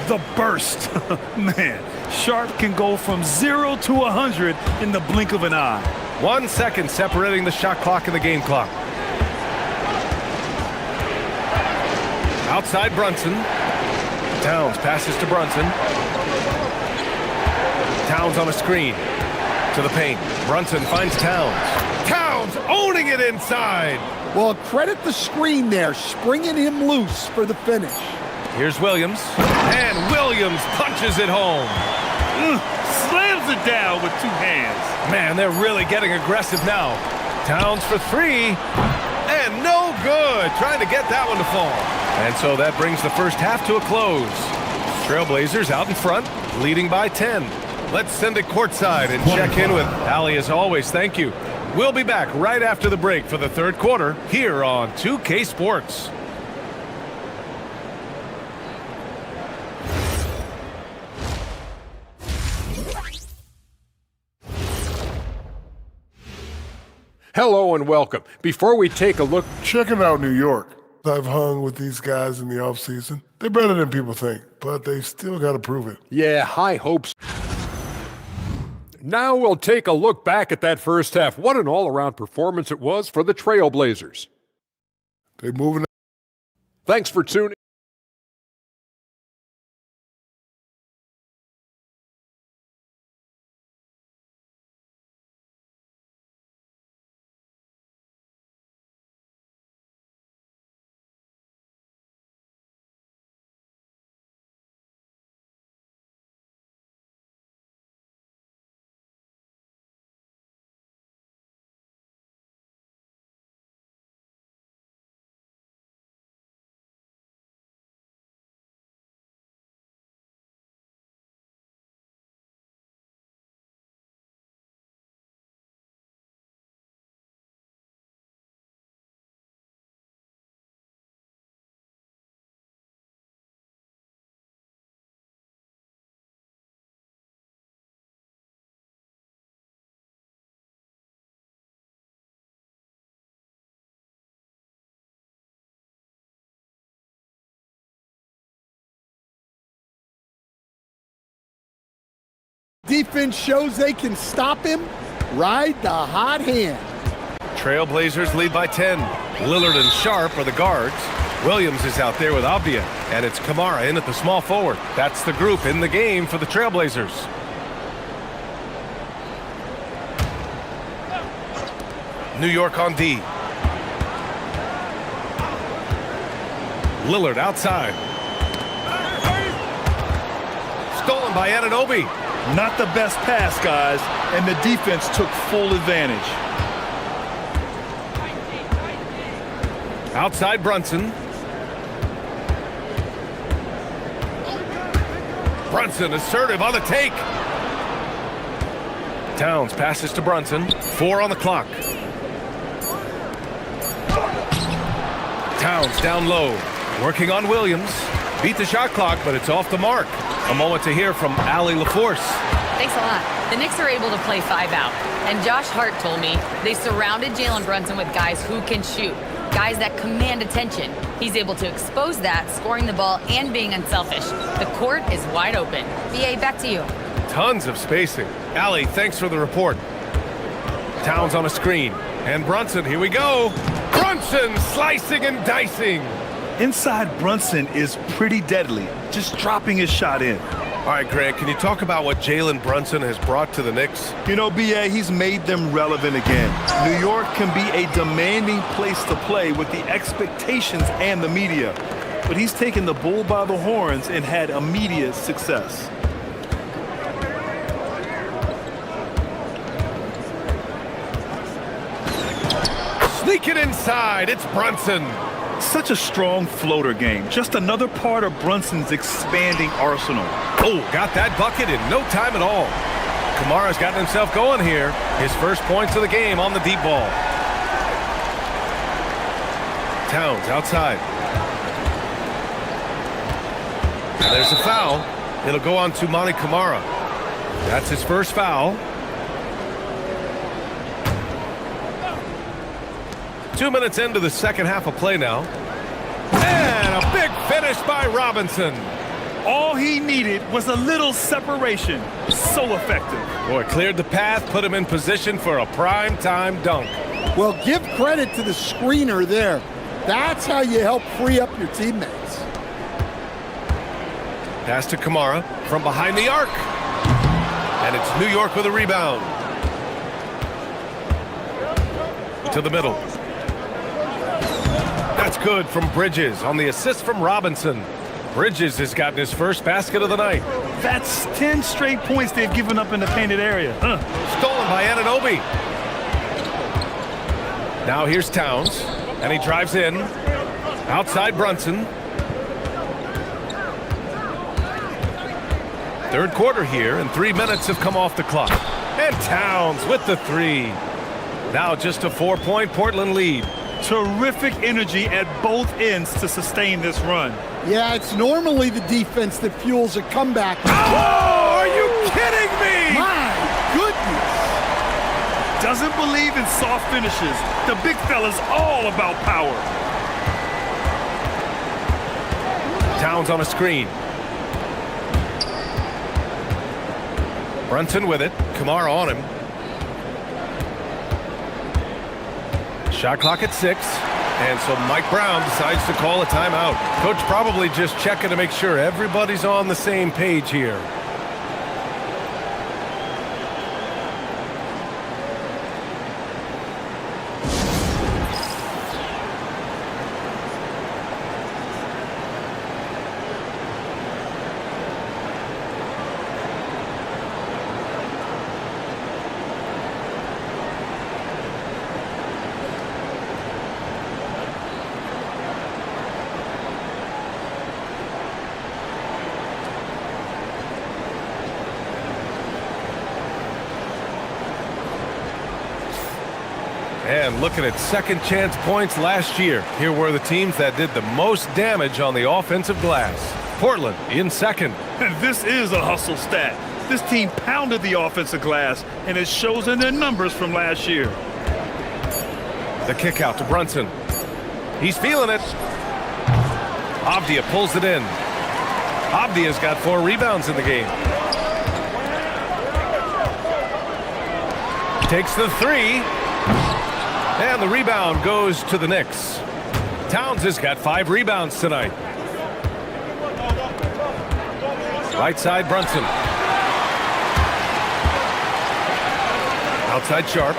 The burst. Man, Sharp can go from 0 to 100 in the blink of an eye. 1 second separating the shot clock and the game clock. Outside Brunson. Towns passes to Brunson. Towns on a screen. To the paint. Brunson finds Towns. Towns owning it inside. Well, credit the screen there, springing him loose for the finish. Here's Williams. And Williams punches it home. Slams it down with 2 hands. Man, they're really getting aggressive now. Towns for 3. And no good. Trying to get that one to fall. And so that brings the first half to a close. Trailblazers out in front, leading by 10. Let's send it courtside and check in with Allie as always. Thank you. We'll be back right after the break for the third quarter here on 2K Sports. Hello and welcome. Before we take a look... Checking out New York. I've hung with these guys in the offseason. They're better than people think, but they still got to prove it. Yeah, high hopes. Now we'll take a look back at that first half. What an all-around performance it was for the Trailblazers. They're moving. Thanks for tuning defense shows they can stop him, ride the hot hand. Trailblazers lead by 10. Lillard and Sharp are the guards. Williams is out there with Avdia, and it's Kamara in at the small forward. That's the group in the game for the Trailblazers. New York on D. Lillard outside. Stolen by Anunoby. Not the best pass, guys, and the defense took full advantage. Outside Brunson. Brunson assertive on the take. Towns passes to Brunson. 4 on the clock. Towns down low. Working on Williams. Beat the shot clock, but it's off the mark. A moment to hear from Allie LaForce. Thanks a lot. The Knicks are able to play 5 out. And Josh Hart told me they surrounded Jalen Brunson with guys who can shoot. Guys that command attention. He's able to expose that, scoring the ball and being unselfish. The court is wide open. BA, back to you. Tons of spacing. Allie, thanks for the report. Towns on a screen. And Brunson, here we go. Brunson slicing and dicing. Inside Brunson is pretty deadly, just dropping his shot in. All right, Grant, can you talk about what Jalen Brunson has brought to the Knicks? You know, BA, he's made them relevant again. New York can be a demanding place to play with the expectations and the media. But he's taken the bull by the horns and had immediate success. Sneak it inside, it's Brunson. Such a strong floater game. Just another part of Brunson's expanding arsenal. Oh, got that bucket in no time at all. Kamara's gotten himself going here. His first points of the game on the deep ball. Towns outside. And there's a foul. It'll go on to Monty Kamara. That's his first foul. 2 minutes into the second half of play now. And a big finish by Robinson. All he needed was a little separation. So effective. Boy, cleared the path, put him in position for a prime-time dunk. Well, give credit to the screener there. That's how you help free up your teammates. Pass to Kamara from behind the arc. And it's New York with a rebound. To the middle. That's good from Bridges on the assist from Robinson. Bridges has gotten his first basket of the night. That's 10 straight points they've given up in the painted area. Stolen by Anunoby. Now here's Towns, and he drives in. Outside Brunson. Third quarter here, and 3 minutes have come off the clock. And Towns with the three. Now just a 4-point Portland lead. Terrific energy at both ends to sustain this run. Yeah, it's normally the defense that fuels a comeback. Oh, are you kidding me? My goodness. Doesn't believe in soft finishes. The big fella's all about power. Towns on a screen. Brunson with it. Kamara on him. Shot clock at 6. And so Mike Brown decides to call a timeout. Coach probably just checking to make sure everybody's on the same page here. And looking at second chance points last year, here were the teams that did the most damage on the offensive glass. Portland in second. This is a hustle stat. This team pounded the offensive glass, and it shows in their numbers from last year. The kick out to Brunson. He's feeling it. Avdia pulls it in. Avdia's got 4 rebounds in the game. Takes the three. And the rebound goes to the Knicks. Towns has got 5 rebounds tonight. Right side, Brunson. Outside, Sharp.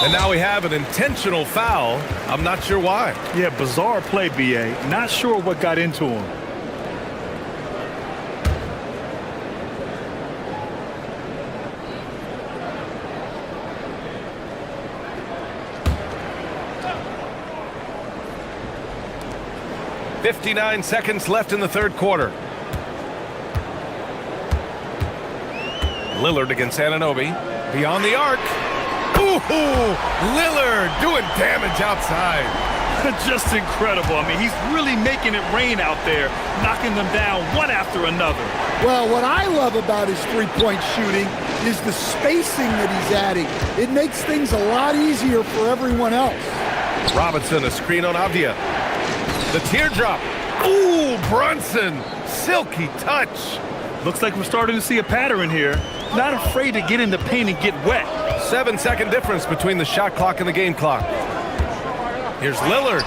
And now we have an intentional foul. I'm not sure why. Yeah, bizarre play, B.A. Not sure what got into him. .59 seconds left in the third quarter. Lillard against Anunoby. Beyond the arc. Ooh, Lillard doing damage outside. Just incredible. I mean, he's really making it rain out there, knocking them down one after another. Well, what I love about his three-point shooting is the spacing that he's adding. It makes things a lot easier for everyone else. Robinson, a screen on Avdia. The teardrop. Ooh, Brunson. Silky touch. Looks like we're starting to see a pattern here. Not afraid to get in the paint and get wet. 7-second difference between the shot clock and the game clock. Here's Lillard.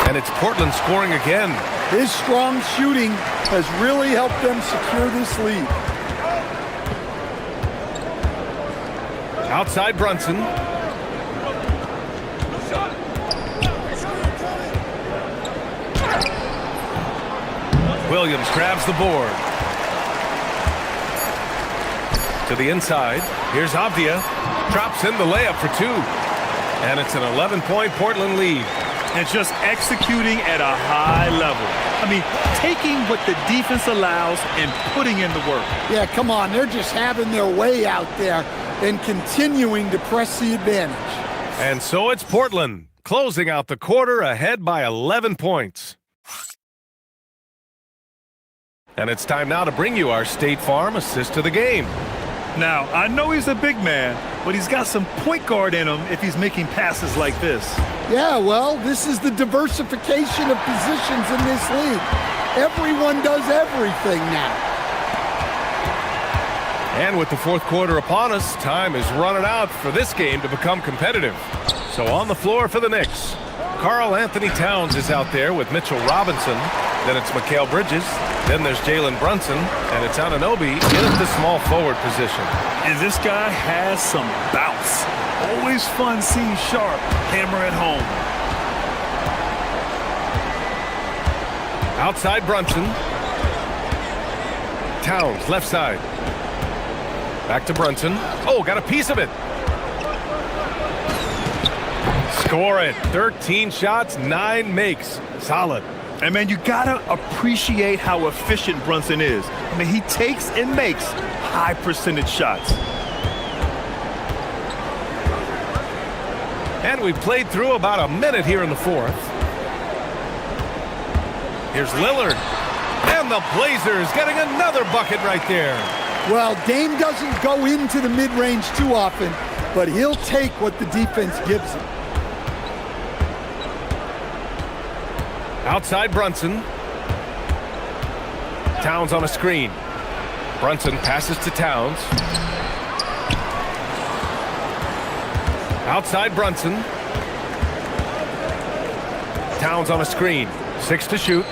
And it's Portland scoring again. His strong shooting has really helped them secure this lead. Outside Brunson. Williams grabs the board. To the inside. Here's Avdia. Drops in the layup for 2. And it's an 11-point Portland lead. And just executing at a high level. I mean, taking what the defense allows and putting in the work. Yeah, come on. They're just having their way out there and continuing to press the advantage. And so it's Portland, closing out the quarter ahead by 11 points. And it's time now to bring you our State Farm assist of the game. Now, I know he's a big man, but he's got some point guard in him if he's making passes like this. Yeah, well, this is the diversification of positions in this league. Everyone does everything now. And with the fourth quarter upon us, time is running out for this game to become competitive. So on the floor for the Knicks, Karl Anthony Towns is out there with Mitchell Robinson. Then it's Mikal Bridges. Then there's Jalen Brunson. And it's Anunoby in at the small forward position. And this guy has some bounce. Always fun seeing Sharp hammer at home. Outside Brunson. Towns, left side. Back to Brunson. Oh, got a piece of it. Score it. 13 shots, 9 makes. Solid. And, man, you got to appreciate how efficient Brunson is. I mean, he takes and makes high percentage shots. And we've played through about a minute here in the fourth. Here's Lillard. And the Blazers getting another bucket right there. Well, Dame doesn't go into the mid-range too often, but he'll take what the defense gives him. Outside Brunson. Towns on a screen. Brunson passes to Towns. Outside Brunson. Towns on a screen. 6 to shoot.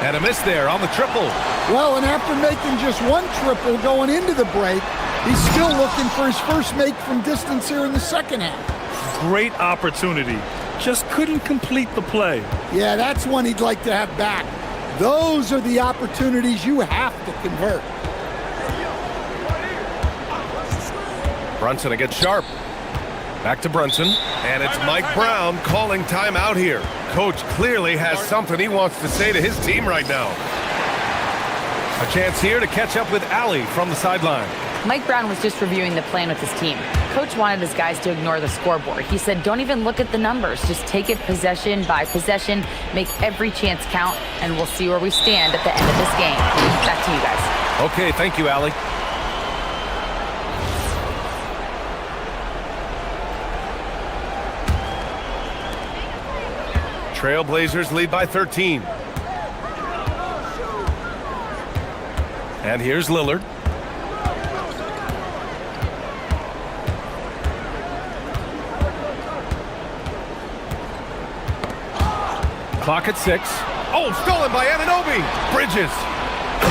And a miss there on the triple. Well, and after making just one triple going into the break, he's still looking for his first make from distance here in the second half. Great opportunity. Just couldn't complete the play. Yeah, that's one he'd like to have back. Those are the opportunities you have to convert. Brunson against Sharp. Back to Brunson. And it's Mike Brown calling timeout here. Coach clearly has something he wants to say to his team right now. A chance here to catch up with Allie from the sideline. Mike Brown was just reviewing the plan with his team. Coach wanted his guys to ignore the scoreboard. He said, don't even look at the numbers. Just take it possession by possession, make every chance count, and we'll see where we stand at the end of this game. Back to you guys. Okay, thank you, Allie. Trailblazers lead by 13. And here's Lillard. Clock at 6. Oh, stolen by Anunoby. Bridges.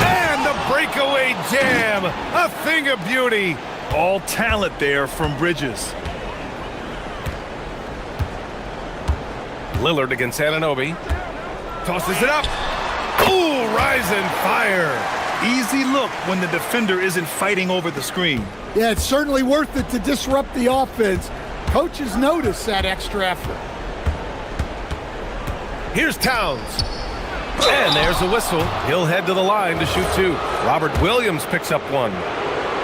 And the breakaway jam. A thing of beauty. All talent there from Bridges. Lillard against Anunoby. Tosses it up. Ooh, rising fire. Easy look when the defender isn't fighting over the screen. Yeah, it's certainly worth it to disrupt the offense. Coaches notice that extra effort. Here's Towns. And there's a whistle. He'll head to the line to shoot 2. Robert Williams picks up 1.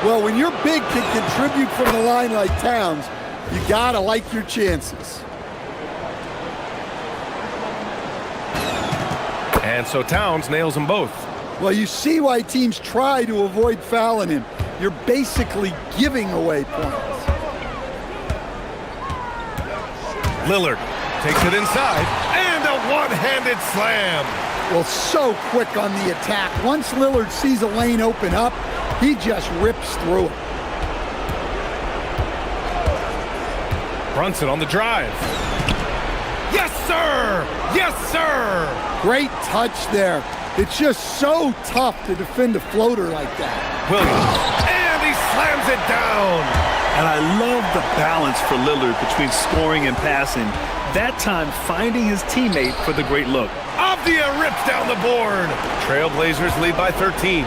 Well, when your big can contribute from the line like Towns, you gotta like your chances. And so Towns nails them both. Well, you see why teams try to avoid fouling him. You're basically giving away points. Lillard takes it inside, and a one-handed slam. Well, so quick on the attack. Once Lillard sees a lane open up, he just rips through it. Brunson on the drive. Yes, sir! Yes, sir! Great touch there. It's just so tough to defend a floater like that. Williams, and he slams it down. And I love the balance for Lillard between scoring and passing. That time finding his teammate for the great look. Avdia rips down the board. Trailblazers lead by 13.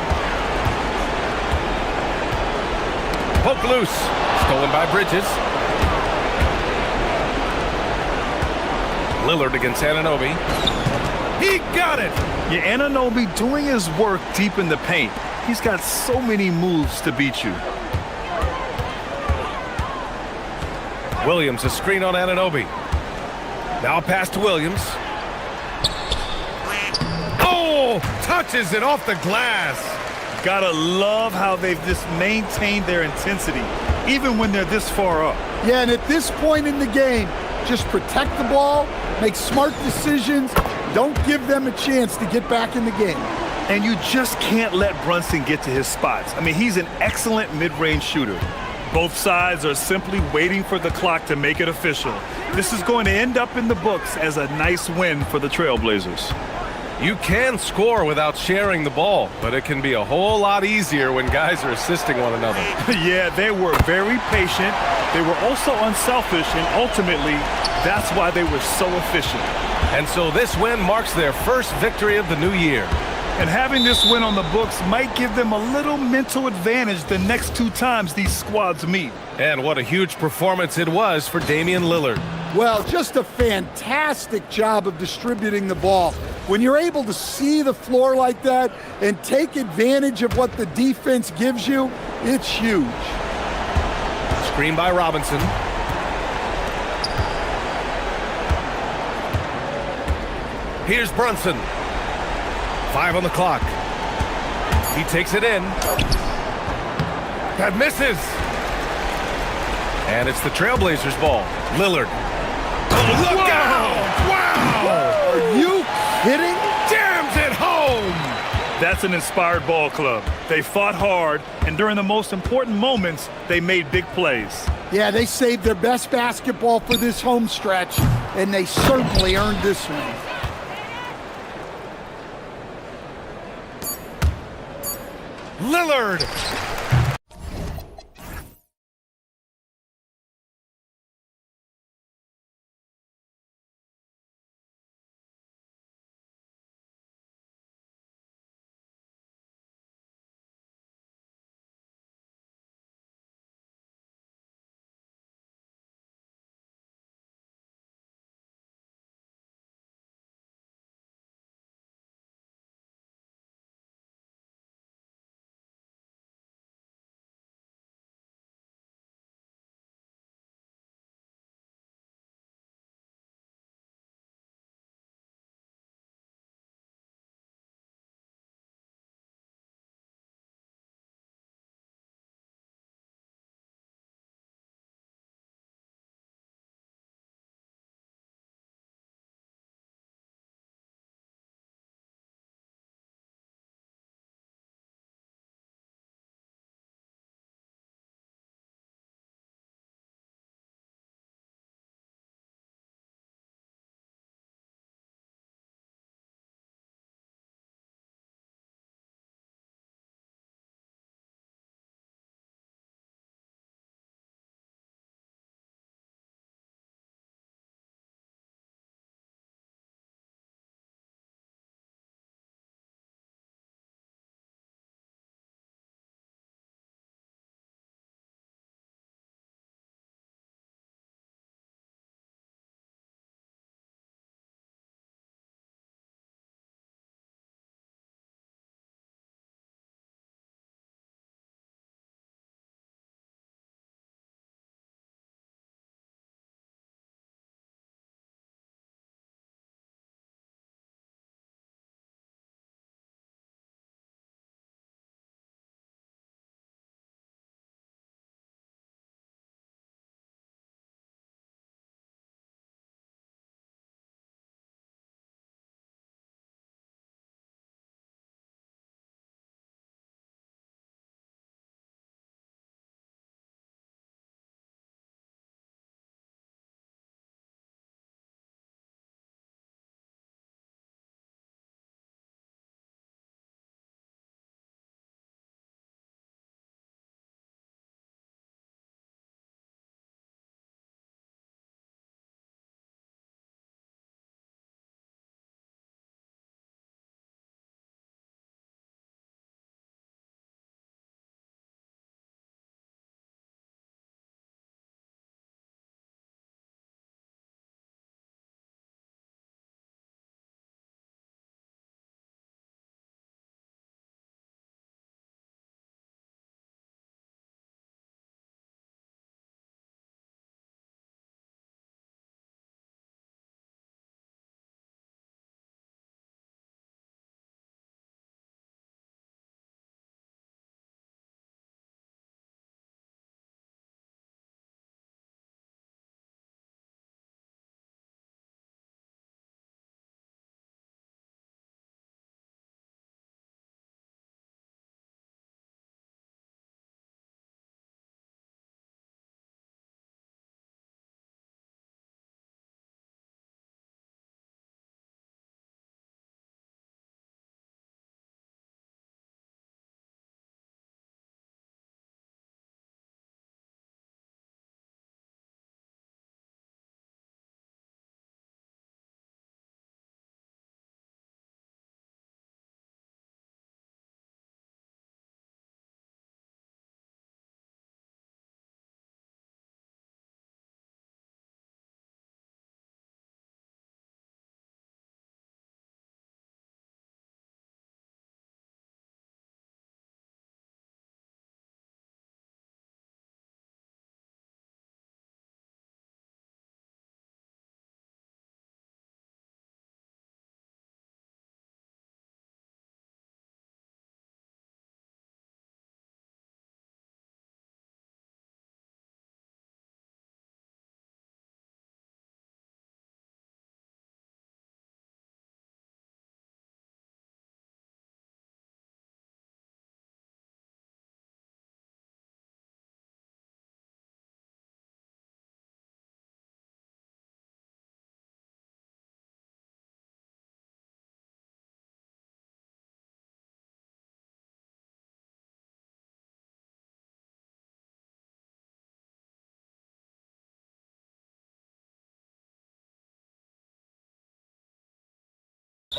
Poke loose. Stolen by Bridges. Lillard against Anunoby. He got it. Yeah, Anunoby doing his work deep in the paint. He's got so many moves to beat you. Williams, a screen on Anunoby. Now a pass to Williams. Oh, touches it off the glass. Gotta love how they've just maintained their intensity, even when they're this far up. Yeah, and at this point in the game, just protect the ball, make smart decisions, don't give them a chance to get back in the game. And you just can't let Brunson get to his spots. I mean, he's an excellent mid-range shooter. Both sides are simply waiting for the clock to make it official. This is going to end up in the books as a nice win for the Trailblazers. You can score without sharing the ball, but it can be a whole lot easier when guys are assisting one another. Yeah, they were very patient. They were also unselfish, and ultimately, that's why they were so efficient. And so this win marks their first victory of the new year. And having this win on the books might give them a little mental advantage the next 2 times these squads meet. And what a huge performance it was for Damian Lillard. Well, just a fantastic job of distributing the ball. When you're able to see the floor like that and take advantage of what the defense gives you, it's huge. Screen by Robinson. Here's Brunson. 5 on the clock. He takes it in. That misses. And it's the Trailblazers' ball. Lillard. Oh, look out! Wow! Are you kidding? Jams it home! That's an inspired ball club. They fought hard, and during the most important moments, they made big plays. Yeah, they saved their best basketball for this home stretch, and they certainly earned this one. Lillard!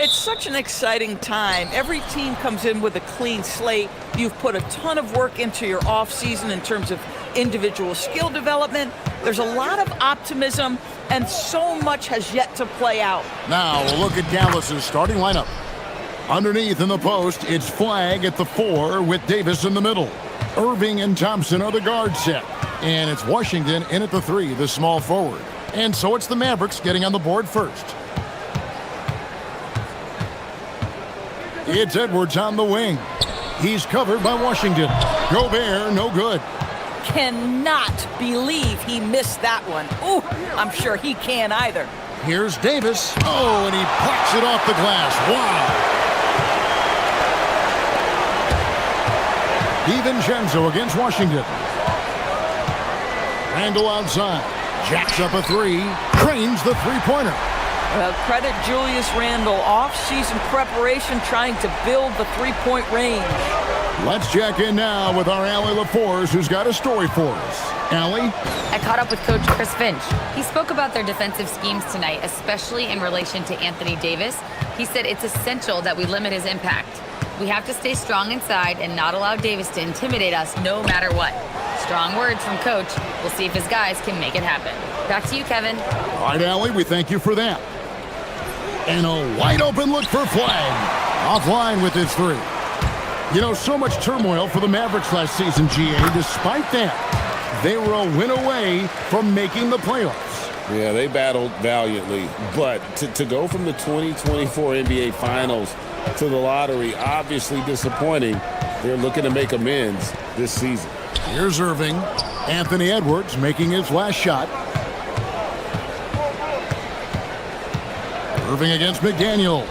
It's such an exciting time. Every team comes in with a clean slate. You've put a ton of work into your offseason in terms of individual skill development. There's a lot of optimism, and so much has yet to play out. Now we'll look at Dallas's starting lineup. Underneath in the post, it's Flagg at the 4 with Davis in the middle. Irving and Thompson are the guard set. And it's Washington in at the 3, the small forward. And so it's the Mavericks getting on the board first. It's Edwards on the wing. He's covered by Washington. Gobert, no good. Cannot believe he missed that one. Ooh, I'm sure he can't either. Here's Davis. Oh, and he plucks it off the glass. Wow. DiVincenzo against Washington. Randall outside. Jacks up a 3. Cranes the three-pointer. Well, credit Julius Randle. Off-season preparation trying to build the three-point range. Let's check in now with our Allie LaForce, who's got a story for us. Allie? I caught up with Coach Chris Finch. He spoke about their defensive schemes tonight, especially in relation to Anthony Davis. He said it's essential that we limit his impact. We have to stay strong inside and not allow Davis to intimidate us no matter what. Strong words from Coach. We'll see if his guys can make it happen. Back to you, Kevin. All right, Allie, we thank you for that. And a wide open look for Flagg. Offline with his 3. You know, so much turmoil for the Mavericks last season, GA. Despite that, they were a win away from making the playoffs. Yeah, they battled valiantly. But to go from the 2024 NBA Finals to the lottery, obviously disappointing. They're looking to make amends this season. Here's Irving. Anthony Edwards making his last shot. Irving against McDaniel.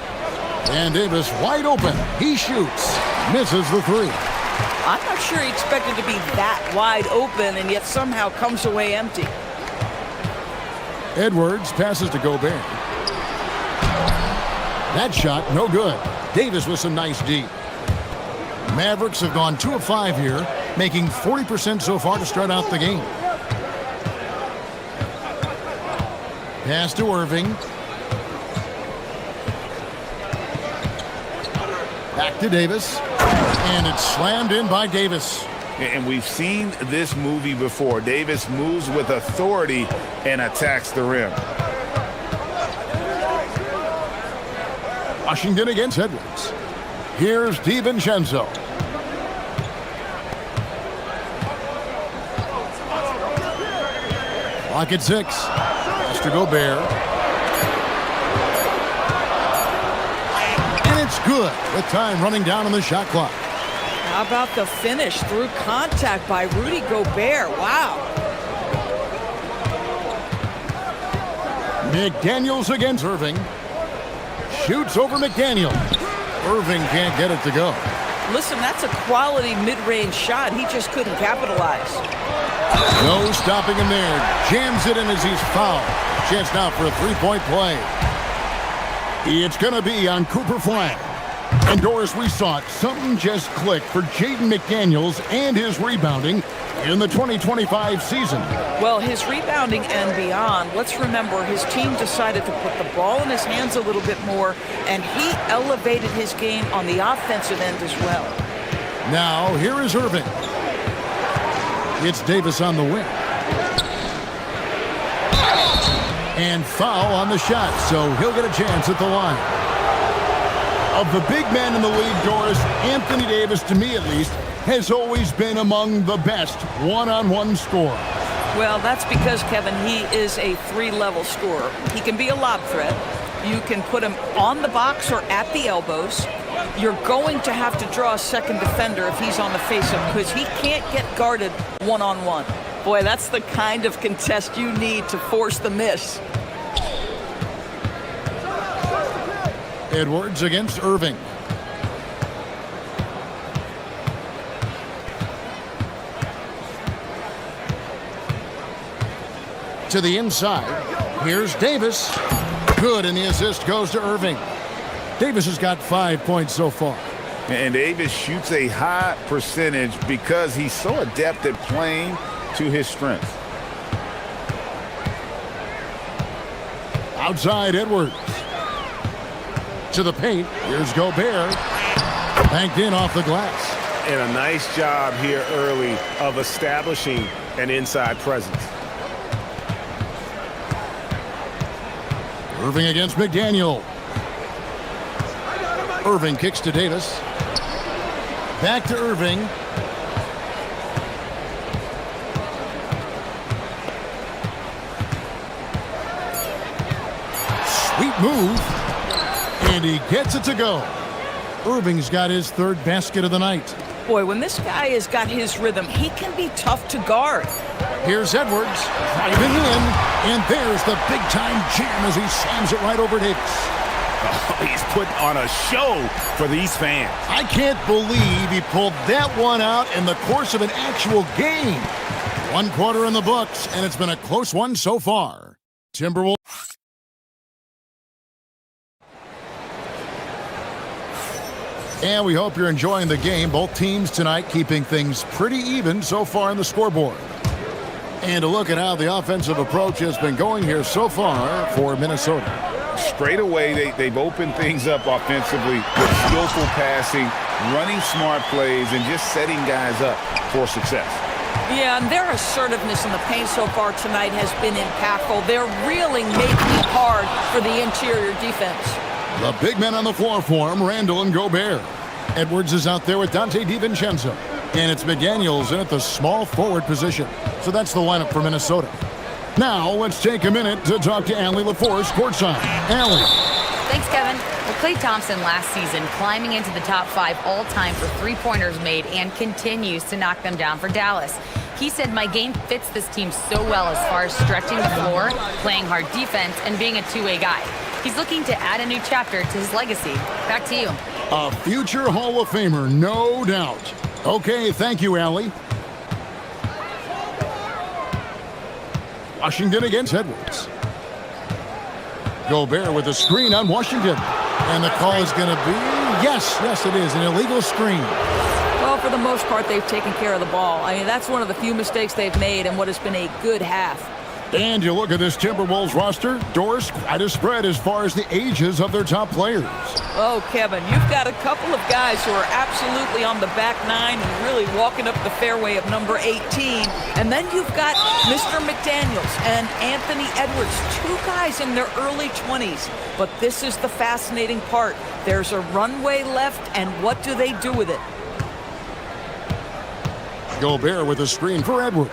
And Davis wide open. He shoots. Misses the 3. I'm not sure he expected to be that wide open and yet somehow comes away empty. Edwards passes to Gobert. That shot, no good. Davis with some nice D. Mavericks have gone 2 of 5 here, making 40% so far to start out the game. Pass to Irving. Back to Davis. And it's slammed in by Davis. And we've seen this movie before. Davis moves with authority and attacks the rim. Washington against Edwards. Here's DiVincenzo. Clock at 6. Pass to Gobert. And it's good with time running down on the shot clock. How about the finish through contact by Rudy Gobert? Wow. McDaniels against Irving. Shoots over McDaniel. Irving can't get it to go. Listen, that's a quality mid-range shot. He just couldn't capitalize. No stopping him there. Jams it in as he's fouled. Chance now for a three-point play. It's going to be on Cooper Flagg. And Doris, we saw it. Something just clicked for Jaden McDaniels and his rebounding in the 2025 season. Well, his rebounding and beyond, let's remember his team decided to put the ball in his hands a little bit more, and he elevated his game on the offensive end as well. Now, here is Irving. It's Davis on the wing. And foul on the shot, so he'll get a chance at the line. Of the big men in the league, Doris, Anthony Davis, to me at least, has always been among the best one-on-one scorers. Well, that's because, Kevin, he is a three-level scorer. He can be a lob threat. You can put him on the box or at the elbows. You're going to have to draw a second defender if he's on the face-up because he can't get guarded one-on-one. Boy, that's the kind of contest you need to force the miss. Edwards against Irving. To the inside. Here's Davis. Good, and the assist goes to Irving. Davis has got 5 points so far. And Davis shoots a high percentage because he's so adept at playing to his strengths. Outside Edwards. To the paint. Here's Gobert. Banked in off the glass. And a nice job here early of establishing an inside presence. Irving against McDaniel. Irving kicks to Davis. Back to Irving. Sweet move. And he gets it to go. Irving's got his third basket of the night. Boy, when this guy has got his rhythm, he can be tough to guard. Here's Edwards driving in, and there's the big-time jam as he slams it right over Davis. Oh, he's putting on a show for these fans. I can't believe he pulled that one out in the course of an actual game. 1 quarter in the books, and it's been a close one so far. Timberwolves. And we hope you're enjoying the game. Both teams tonight keeping things pretty even so far on the scoreboard. And a look at how the offensive approach has been going here so far for Minnesota. Straight away, they've opened things up offensively with skillful passing, running smart plays, and just setting guys up for success. Yeah, and their assertiveness in the paint so far tonight has been impactful. They're really making it hard for the interior defense. The big men on the floor for him, Randall and Gobert. Edwards is out there with Dante DiVincenzo. And it's McDaniels in at the small forward position. So that's the lineup for Minnesota. Now, let's take a minute to talk to Allie LaForce courtside. Allie. Thanks, Kevin. Well, Klay Thompson last season climbing into the top 5 all-time for three-pointers made and continues to knock them down for Dallas. He said, my game fits this team so well as far as stretching the floor, playing hard defense, and being a two-way guy. He's looking to add a new chapter to his legacy. Back to you. A future Hall of Famer, no doubt. Okay, thank you, Allie. Washington against Edwards. Gobert with a screen on Washington. And the call is going to be, yes, it is, an illegal screen. Well, for the most part, they've taken care of the ball. I mean, that's one of the few mistakes they've made in what has been a good half. And you look at this Timberwolves roster, Doris, quite a spread as far as the ages of their top players. Oh, Kevin, you've got a couple of guys who are absolutely on the back nine and really walking up the fairway of number 18. And then you've got Mr. McDaniels and Anthony Edwards, 2 guys in their early 20s. But this is the fascinating part. There's a runway left, and what do they do with it? Gobert with a screen for Edwards.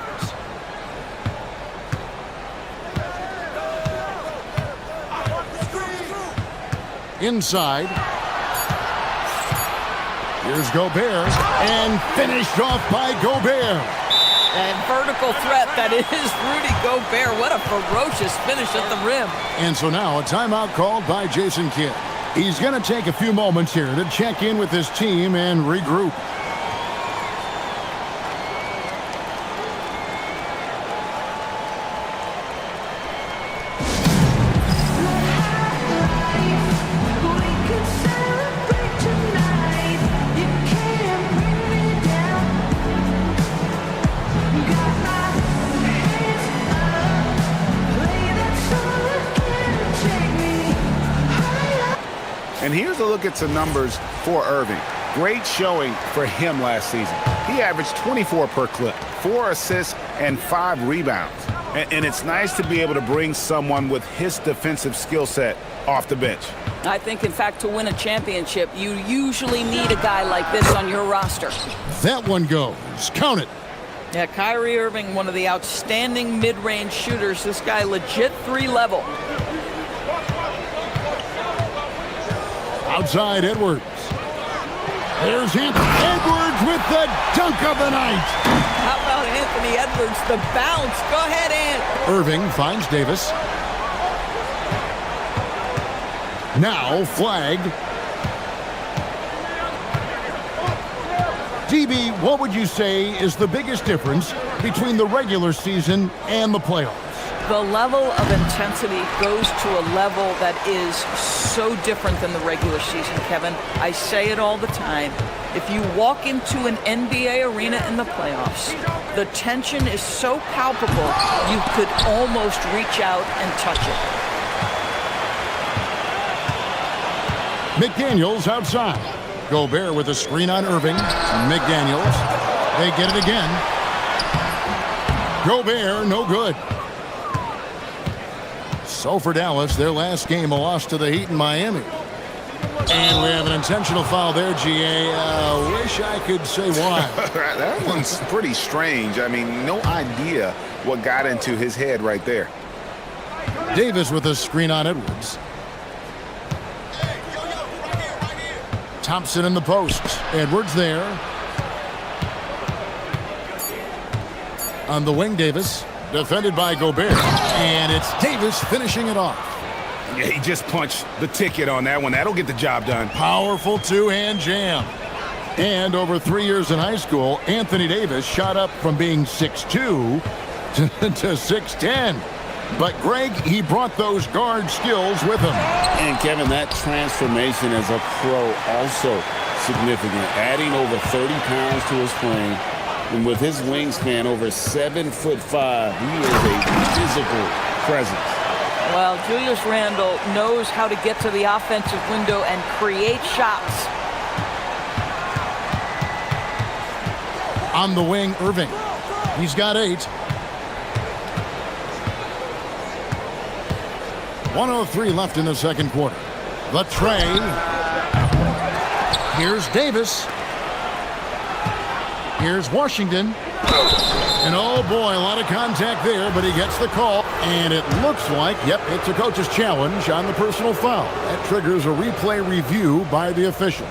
Inside. Here's Gobert. And finished off by Gobert. And vertical threat, that is Rudy Gobert. What a ferocious finish at the rim. And so now a timeout called by Jason Kidd. He's going to take a few moments here to check in with his team and regroup. And here's a look at some numbers for Irving. Great showing for him last season. He averaged 24 per clip, 4 assists, and 5 rebounds. And it's nice to be able to bring someone with his defensive skill set off the bench. I think, in fact, to win a championship, you usually need a guy like this on your roster. That one goes. Count it. Yeah, Kyrie Irving, one of the outstanding mid-range shooters. This guy legit 3-level. Outside Edwards. There's Edwards with the dunk of the night. How about Anthony Edwards, the bounce? Go ahead, Ant. Irving finds Davis. Now flagged. DB, what would you say is the biggest difference between the regular season and the playoffs? The level of intensity goes to a level that is so different than the regular season, Kevin. I say it all the time. If you walk into an NBA arena in the playoffs, the tension is so palpable, you could almost reach out and touch it. McDaniels outside. Gobert with a screen on Irving. McDaniels. They get it again. Gobert, no good. So for Dallas, their last game, a loss to the Heat in Miami. And we have an intentional foul there, GA. Wish I could say why. That one's pretty strange. I mean, no idea what got into his head right there. Davis with a screen on Edwards. Thompson in the post. Edwards there. On the wing, Davis. Defended by Gobert. And it's Davis finishing it off. Yeah, he just punched the ticket on that one. That'll get the job done. Powerful two-hand jam. And over 3 years in high school, Anthony Davis shot up from being 6'2" to 6'10". But Greg, he brought those guard skills with him. And Kevin, that transformation as a pro also significant. Adding over 30 pounds to his frame. And with his wingspan over 7'5", he is a physical presence. Well, Julius Randle knows how to get to the offensive window and create shots. On the wing, Irving. He's got 8. 1:03 left in the second quarter. The tray. Here's Davis. Here's Washington. And oh boy, a lot of contact there, but he gets the call. And it looks like, yep, it's a coach's challenge on the personal foul. That triggers a replay review by the officials.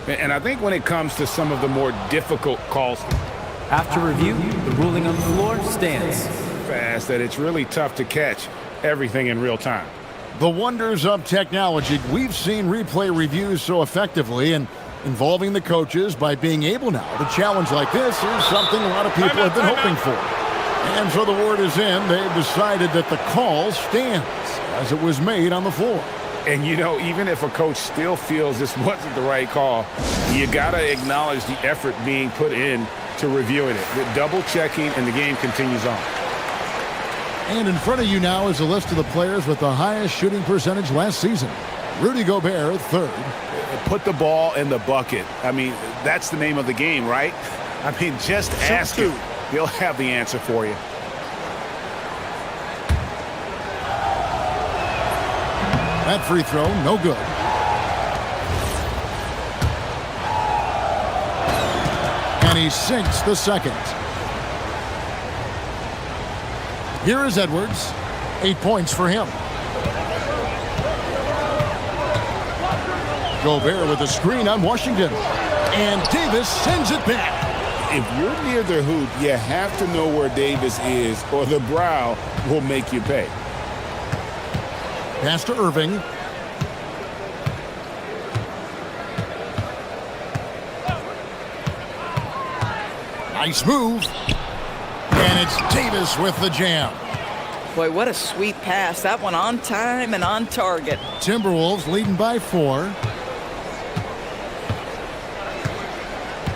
And I think when it comes to some of the more difficult calls, After review, the ruling on the floor stands. fast, that it's really tough to catch everything in real time. The wonders of technology. We've seen replay reviews so effectively, and involving the coaches by being able now to challenge like this is something a lot of people have been hoping for. And so the word is in. They've decided that the call stands as it was made on the floor. And, you know, even if a coach still feels this wasn't the right call, you got to acknowledge the effort being put in to reviewing it. The double checking, and the game continues on. And in front of you now is a list of the players with the highest shooting percentage last season. Rudy Gobert, 3rd. Put the ball in the bucket. I mean, that's the name of the game, right? I mean, just ask him. He'll have the answer for you. That free throw, no good. And he sinks the second. Here is Edwards. 8 points for him. Gobert with a screen on Washington. And Davis sends it back. If you're near the hoop, you have to know where Davis is, or the brow will make you pay. Pass to Irving. Nice move. And it's Davis with the jam. Boy, what a sweet pass. That one on time and on target. Timberwolves leading by 4.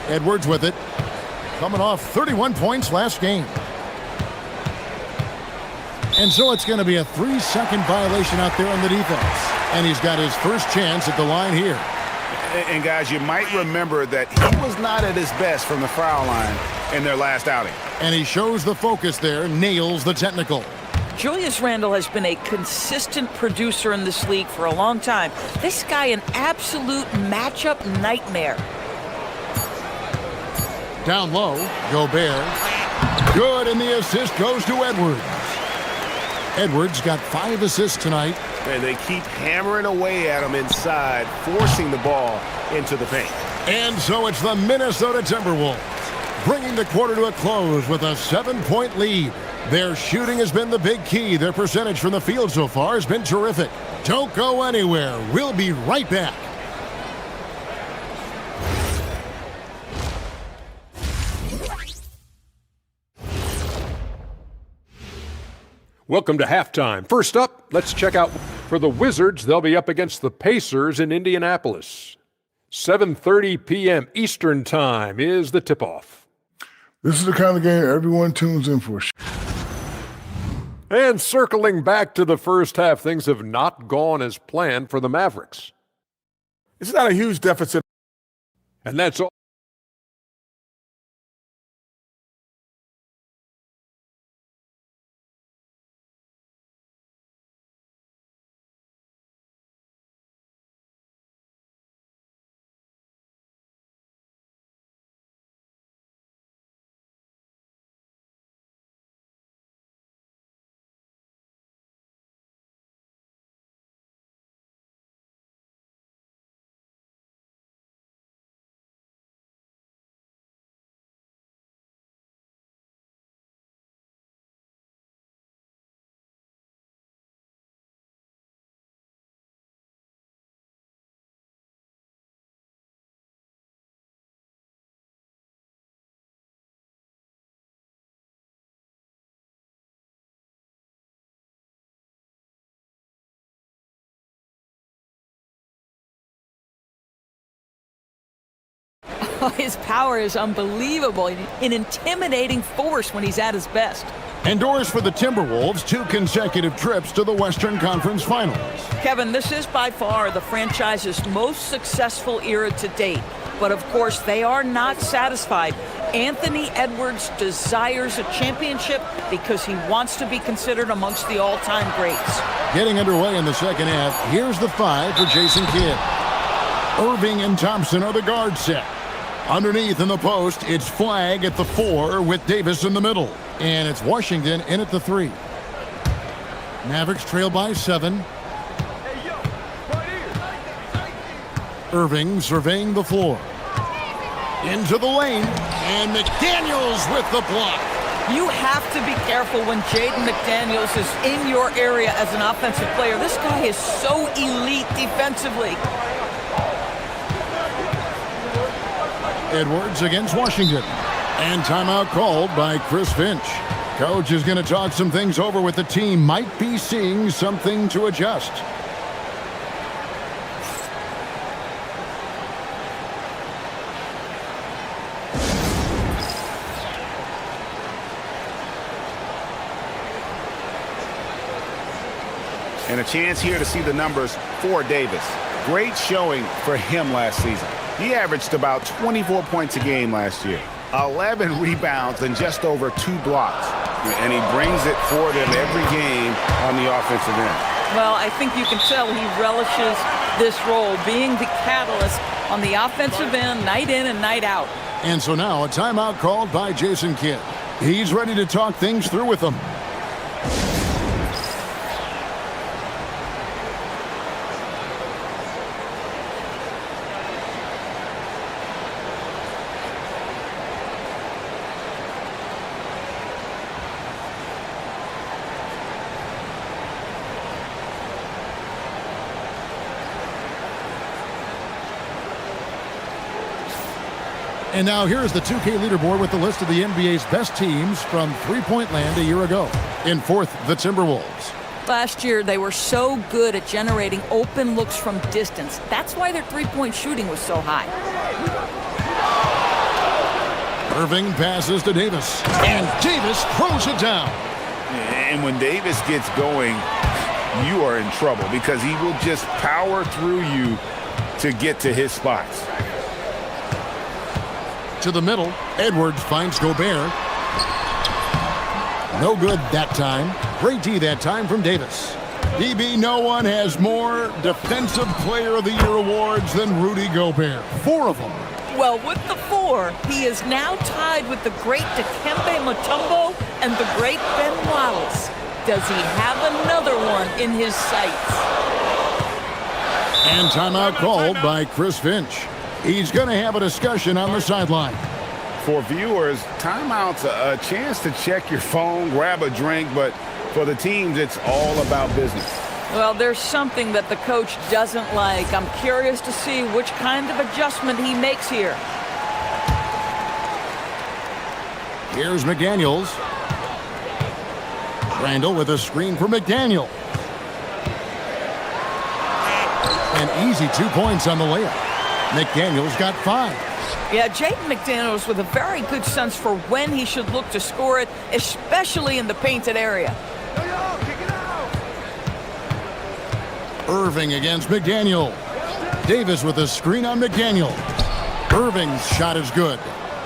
Edwards with it. Coming off 31 points last game. And so it's going to be a 3-second violation out there on the defense. And he's got his first chance at the line here. And guys, you might remember that he was not at his best from the foul line in their last outing. And he shows the focus there, nails the technical. Julius Randle has been a consistent producer in this league for a long time. This guy, an absolute matchup nightmare. Down low, Gobert. Good, and the assist goes to Edwards. Edwards got 5 assists tonight. And they keep hammering away at him inside, forcing the ball into the paint. And so it's the Minnesota Timberwolves bringing the quarter to a close with a 7-point lead. Their shooting has been the big key. Their percentage from the field so far has been terrific. Don't go anywhere. We'll be right back. Welcome to halftime. First up, let's check out for the Wizards. They'll be up against the Pacers in Indianapolis. 7:30 p.m. Eastern Time is the tip-off. This is the kind of game everyone tunes in for. And circling back to the first half, things have not gone as planned for the Mavericks. It's not a huge deficit. And that's all. His power is unbelievable, an intimidating force when he's at his best. Endures for the Timberwolves 2 consecutive trips to the Western Conference Finals. Kevin, this is by far the franchise's most successful era to date. But of course, they are not satisfied. Anthony Edwards desires a championship because he wants to be considered amongst the all-time greats. Getting underway in the second half, here's the 5 for Jason Kidd. Irving and Thompson are the guard set. Underneath in the post, it's Flag at the 4 with Davis in the middle. And it's Washington in at the 3. Mavericks trail by 7. Irving surveying the floor. Into the lane, and McDaniels with the block. You have to be careful when Jaden McDaniels is in your area as an offensive player. This guy is so elite defensively. Edwards against Washington. And timeout called by Chris Finch. Coach is going to talk some things over with the team. Might be seeing something to adjust. And a chance here to see the numbers for Davis. Great showing for him last season. He averaged about 24 points a game last year, 11 rebounds, and just over 2 blocks. And he brings it for them every game on the offensive end. Well, I think you can tell he relishes this role, being the catalyst on the offensive end, night in and night out. And so now a timeout called by Jason Kidd. He's ready to talk things through with them. And now here's the 2K leaderboard with the list of the NBA's best teams from three-point land a year ago. In 4th, the Timberwolves. Last year, they were so good at generating open looks from distance. That's why their three-point shooting was so high. Irving passes to Davis. And Davis throws it down. And when Davis gets going, you are in trouble because he will just power through you to get to his spots. To the middle, Edwards finds Gobert. No good that time. Great D that time from Davis. DB, no one has more Defensive Player of the Year awards than Rudy Gobert. 4 of them. Well, with the 4, he is now tied with the great Dikembe Mutombo and the great Ben Wallace. Does he have another one in his sights? And timeout called by Chris Finch. He's going to have a discussion on the sideline. For viewers, timeout's a chance to check your phone, grab a drink, but for the teams, it's all about business. Well, there's something that the coach doesn't like. I'm curious to see which kind of adjustment he makes here. Here's McDaniels. Randall with a screen for McDaniel. An easy 2 points on the layup. McDaniels got 5. Yeah, Jaden McDaniels with a very good sense for when he should look to score it, especially in the painted area. Irving against McDaniel. Davis with a screen on McDaniel. Irving's shot is good.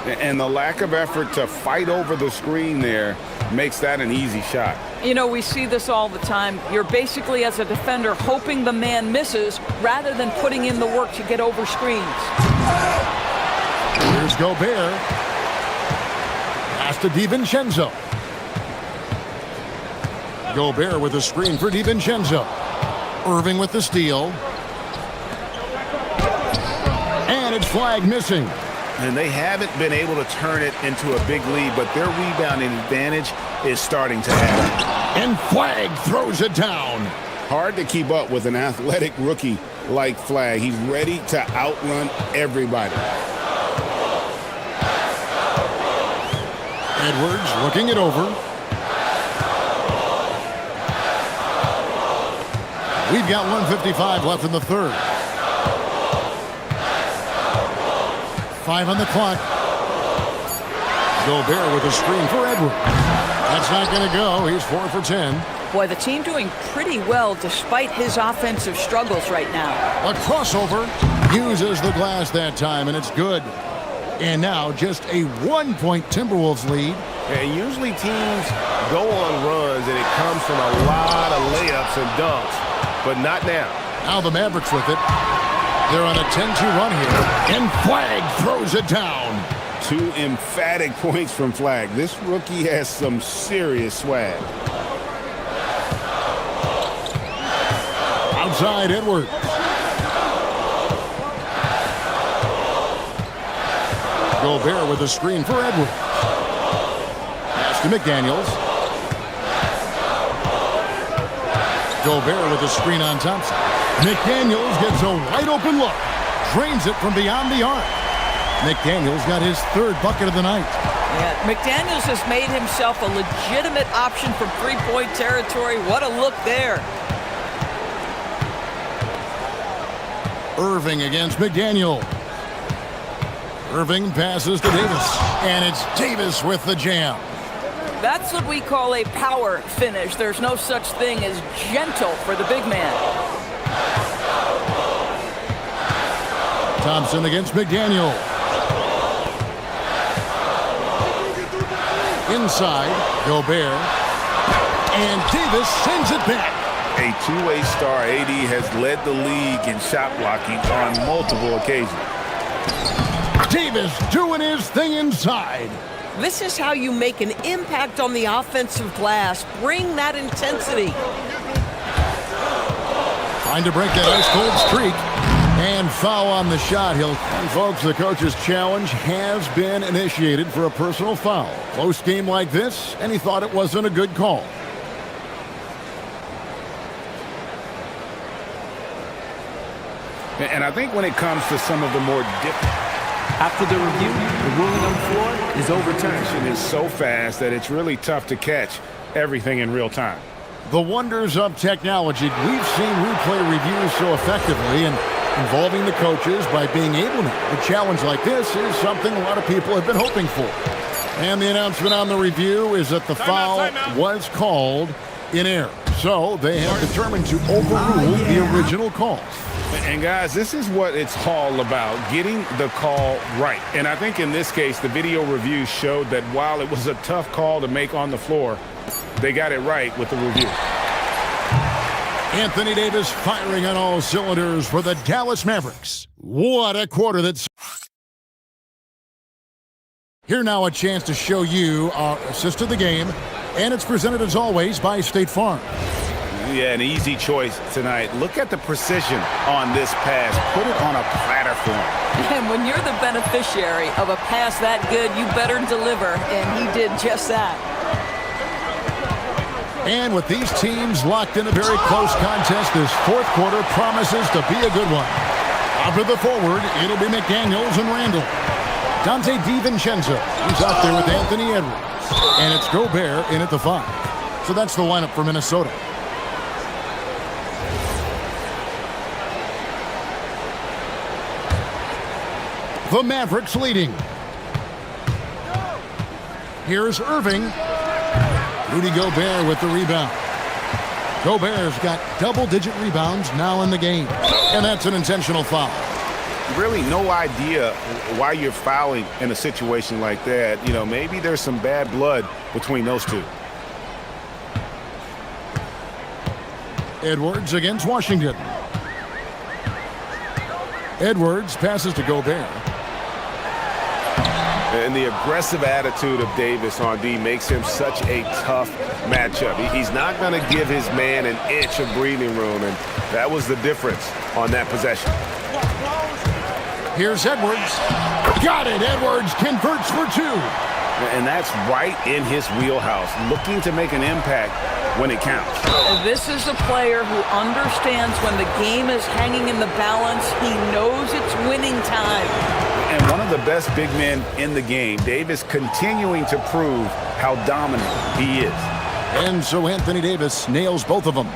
And the lack of effort to fight over the screen there makes that an easy shot. You know, we see this all the time. You're basically, as a defender, hoping the man misses rather than putting in the work to get over screens. Here's Gobert. Pass to DiVincenzo. Gobert with a screen for DiVincenzo. Irving with the steal. And it's flag missing. And they haven't been able to turn it into a big lead, but their rebounding advantage is starting to happen. And Flag throws it down. Hard to keep up with an athletic rookie like Flag. He's ready to outrun everybody. Edwards looking it over. We've got 1:55 left in the third. 5 on the clock. Gobert with a screen for Edwards. That's not going to go. He's 4 for 10. Boy, the team doing pretty well despite his offensive struggles right now. A crossover. Uses the glass that time, and it's good. And now just a 1-point Timberwolves lead. And usually teams go on runs, and it comes from a lot of layups and dunks, but not now. Now the Mavericks with it. They're on a 10-2 run here, and Flag throws it down. 2 emphatic points from Flag. This rookie has some serious swag. Outside Edwards. Gobert with a screen for Edwards. Pass to McDaniels. Gobert with a screen on Thompson. McDaniels gets a wide open look. Drains it from beyond the arc. McDaniels got his 3rd bucket of the night. Yeah, McDaniels has made himself a legitimate option from three-point territory. What a look there. Irving against McDaniel. Irving passes to Davis. And it's Davis with the jam. That's what we call a power finish. There's no such thing as gentle for the big man. Thompson against McDaniel. Inside, Gobert. And Davis sends it back. A two-way star, AD has led the league in shot blocking on multiple occasions. Davis doing his thing inside. This is how you make an impact on the offensive glass. Bring that intensity. Trying to break that ice-cold streak. And foul on the shot. And folks, the coach's challenge has been initiated for a personal foul. Close game like this, and he thought it wasn't a good call. And I think when it comes to some of the more different... After the review, the ruling on the floor is overturned. It is so fast that it's really tough to catch everything in real time. The wonders of technology. We've seen replay reviews so effectively and involving the coaches by being able to. A challenge like this is something a lot of people have been hoping for. And the announcement on the review is that the foul was called in error. So they have determined to overrule the original call. And guys, this is what it's all about, getting the call right. And I think in this case, the video review showed that while it was a tough call to make on the floor, they got it right with the review. Anthony Davis firing on all cylinders for the Dallas Mavericks. What a quarter that's... Here now a chance to show you our assist of the game. And it's presented as always by State Farm. Yeah, an easy choice tonight. Look at the precision on this pass. Put it on a platter for him. And when you're the beneficiary of a pass that good, you better deliver. And he did just that. And with these teams locked in a very close contest, this 4th quarter promises to be a good one. Out of the forward, it'll be McDaniels and Randall. Dante DiVincenzo, he's out there with Anthony Edwards. And it's Gobert in at the 5. So that's the lineup for Minnesota. The Mavericks leading. Here's Irving. Rudy Gobert with the rebound. Gobert's got double-digit rebounds now in the game. And that's an intentional foul. Really no idea why you're fouling in a situation like that. You know, maybe there's some bad blood between those two. Edwards against Washington. Edwards passes to Gobert. And the aggressive attitude of Davis on D makes him such a tough matchup. He's not going to give his man an inch of breathing room, and that was the difference on that possession. Here's Edwards. Got it. Edwards converts for two. And that's right in his wheelhouse, looking to make an impact when it counts. This is a player who understands when the game is hanging in the balance. He knows it's winning time. And one of the best big men in the game, Davis continuing to prove how dominant he is. And so Anthony Davis nails both of them.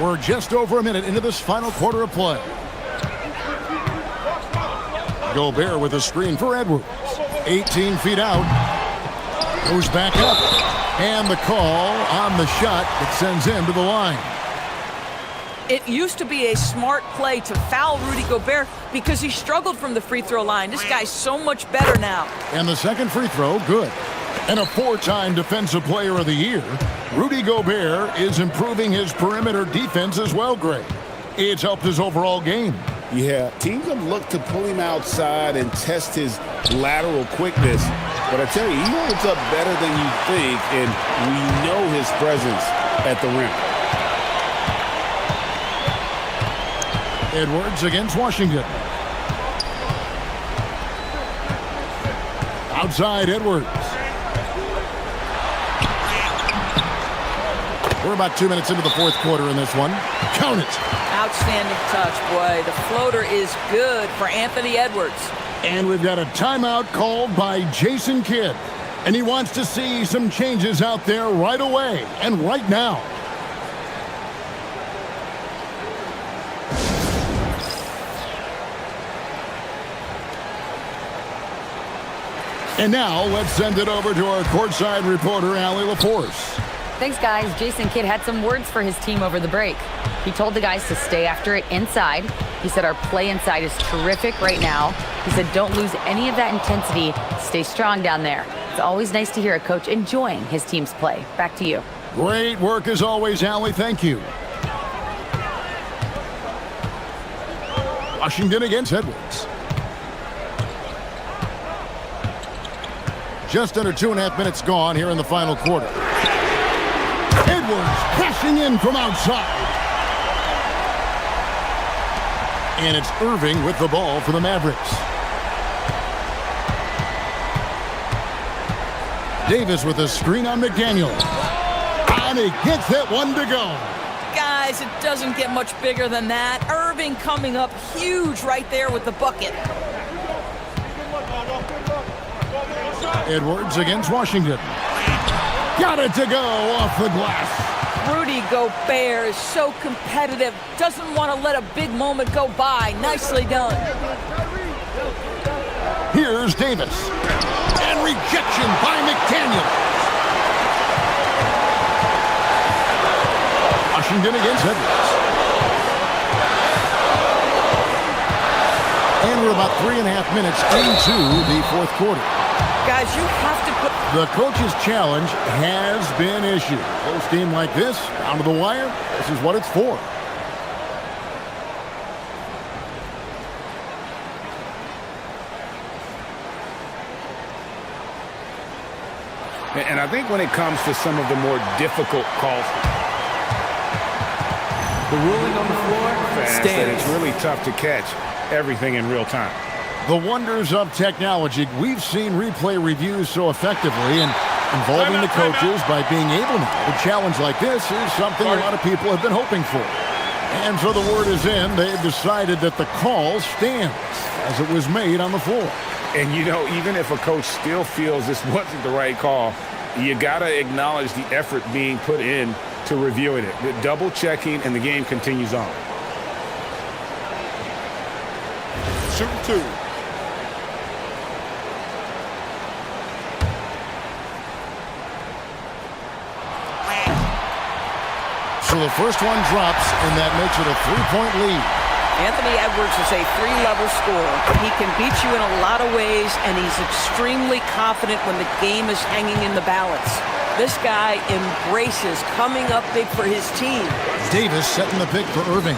We're just over a minute into this final quarter of play. Gobert with a screen for Edwards. 18 feet out. Goes back up. And the call on the shot that sends him to the line. It used to be a smart play to foul Rudy Gobert because he struggled from the free throw line. This guy's so much better now. And the second free throw, good. And a four-time Defensive Player of the Year, Rudy Gobert is improving his perimeter defense as well, Greg. It's helped his overall game. Yeah, teams have looked to pull him outside and test his lateral quickness. But I tell you, he holds up better than you think, and we know his presence at the rim. Edwards against Washington. Outside Edwards. We're about 2 minutes into the fourth quarter in this one. Count it. Outstanding touch, boy. The floater is good for Anthony Edwards. And we've got a timeout called by Jason Kidd. And he wants to see some changes out there right away and right now. And now let's send it over to our courtside reporter, Allie LaForce. Thanks, guys. Jason Kidd had some words for his team over the break. He told the guys to stay after it inside. He said our play inside is terrific right now. He said don't lose any of that intensity. Stay strong down there. It's always nice to hear a coach enjoying his team's play. Back to you. Great work as always, Allie. Thank you. Washington against Edwards. Just under 2.5 minutes gone here in the final quarter. Edwards crashing in from outside. And it's Irving with the ball for the Mavericks. Davis with a screen on McDaniel. And he gets that one to go. Guys, it doesn't get much bigger than that. Irving coming up huge right there with the bucket. Edwards against Washington. Got it to go off the glass. Rudy Gobert is so competitive. Doesn't want to let a big moment go by. Nicely done. Here's Davis. And rejection by McDaniel. Washington against Edwards. And we're about 3.5 minutes into the fourth quarter. Guys, you have to put... The coach's challenge has been issued. Close game like this, down to the wire, this is what it's for. And I think when it comes to some of the more difficult calls, the ruling on the floor stands. It's really tough to catch everything in real time. The wonders of technology. We've seen replay reviews so effectively and involving the coaches by being able to challenge like this is something a lot of people have been hoping for. And so the word is in. They've decided that the call stands as it was made on the floor. And, you know, even if a coach still feels this wasn't the right call, you got to acknowledge the effort being put in to reviewing it. The double checking, and the game continues on. shooting two. So the first one drops, and that makes it a 3-point lead. Anthony Edwards is a 3-level scorer. He can beat you in a lot of ways, and he's extremely confident when the game is hanging in the balance. This guy embraces coming up big for his team. Davis setting the pick for Irving.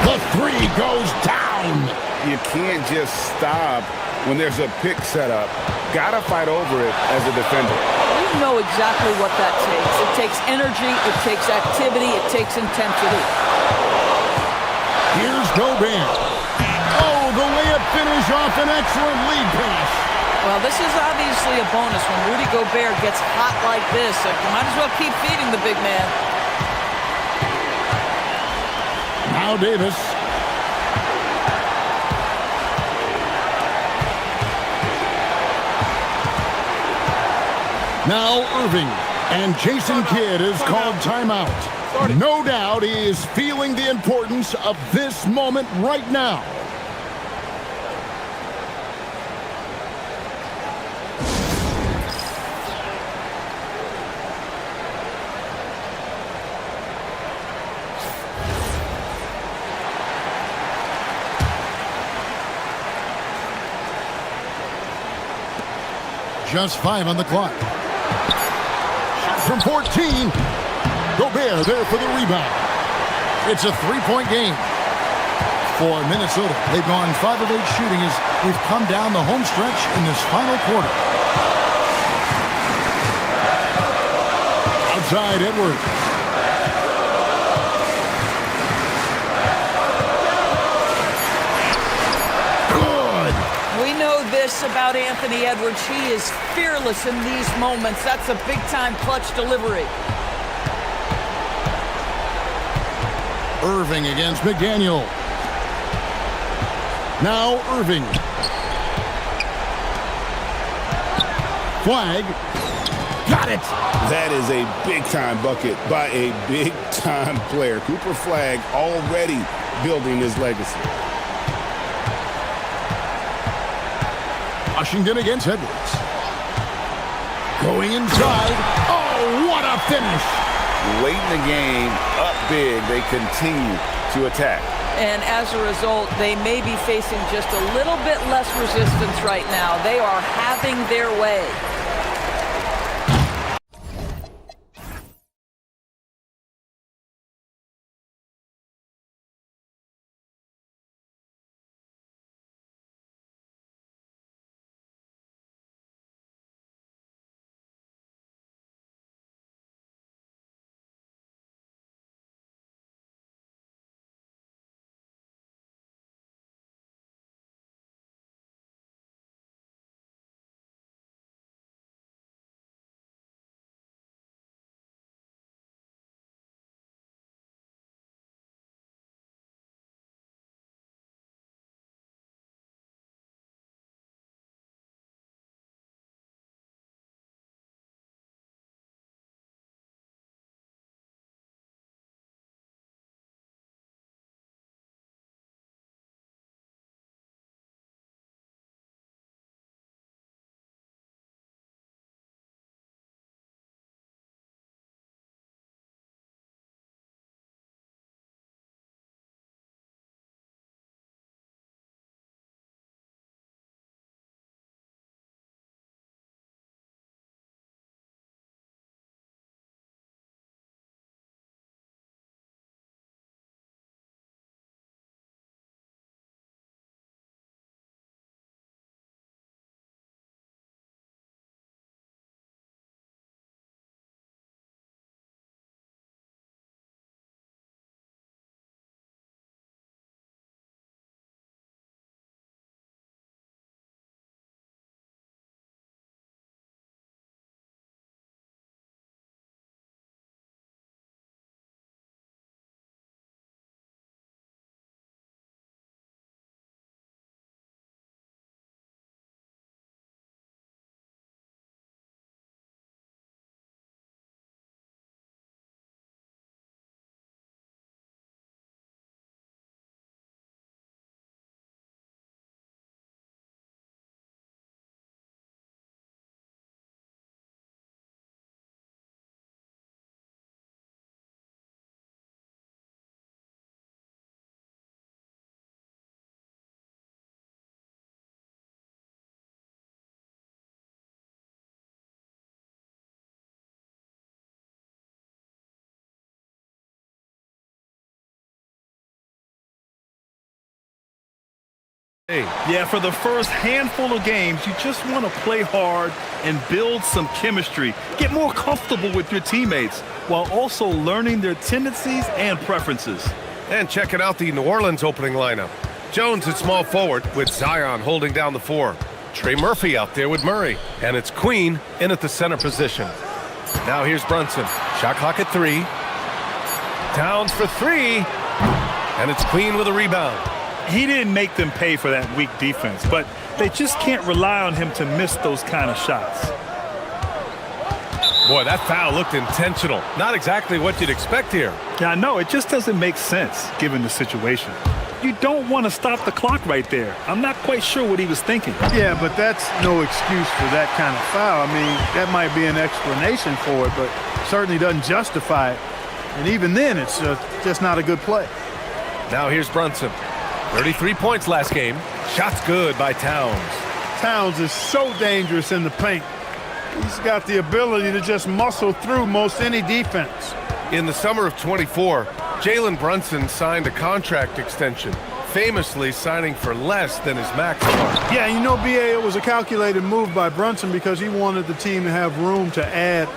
The three goes down. You can't just stop when there's a pick set up. Gotta fight over it as a defender. You know exactly what that takes. It takes energy, it takes activity, it takes intensity. Here's Gobert. Oh, the layup finish off an excellent lead pass. Well, this is obviously a bonus when Rudy Gobert gets hot like this. So you might as well keep feeding the big man. Now Davis. Now Irving. And Jason Kidd is called timeout. No doubt he is feeling the importance of this moment right now. Just 5 on the clock. From 14, Gobert there for the rebound. It's a 3-point game for Minnesota. They've gone 5 of 8 shooting as we've come down the home stretch in this final quarter. Outside Edwards. We know this about Anthony Edwards. He is fearless in these moments. That's a big-time clutch delivery. Irving against McDaniel. Now Irving. Flag. Got it. That is a big-time bucket by a big-time player. Cooper Flag already building his legacy. Washington against Edwards. Going inside. Oh, what a finish. Late in the game, up big, they continue to attack. And as a result, they may be facing just a little bit less resistance right now. They are having their way. Yeah, for the first handful of games, you just want to play hard and build some chemistry. Get more comfortable with your teammates while also learning their tendencies and preferences. And checking out the New Orleans opening lineup. Jones at small forward with Zion holding down the 4. Trey Murphy out there with Murray. And it's Queen in at the center position. Now here's Brunson. Shot clock at 3. Towns for 3. And it's Queen with a rebound. He didn't make them pay for that weak defense, but they just can't rely on him to miss those kind of shots. Boy, that foul looked intentional. Not exactly what you'd expect here. Yeah, I know. It just doesn't make sense given the situation. You don't want to stop the clock right there. I'm not quite sure what he was thinking. Yeah, but that's no excuse for that kind of foul. I mean, that might be an explanation for it, but certainly doesn't justify it. And even then, it's just not a good play. Now here's Brunson. 33 points last game. Shots good by Towns. Towns is so dangerous in the paint. He's got the ability to just muscle through most any defense. In the summer of 24, Jalen Brunson signed a contract extension, famously signing for less than his max mark. Yeah, you know, BA, it was a calculated move by Brunson because he wanted the team to have room to add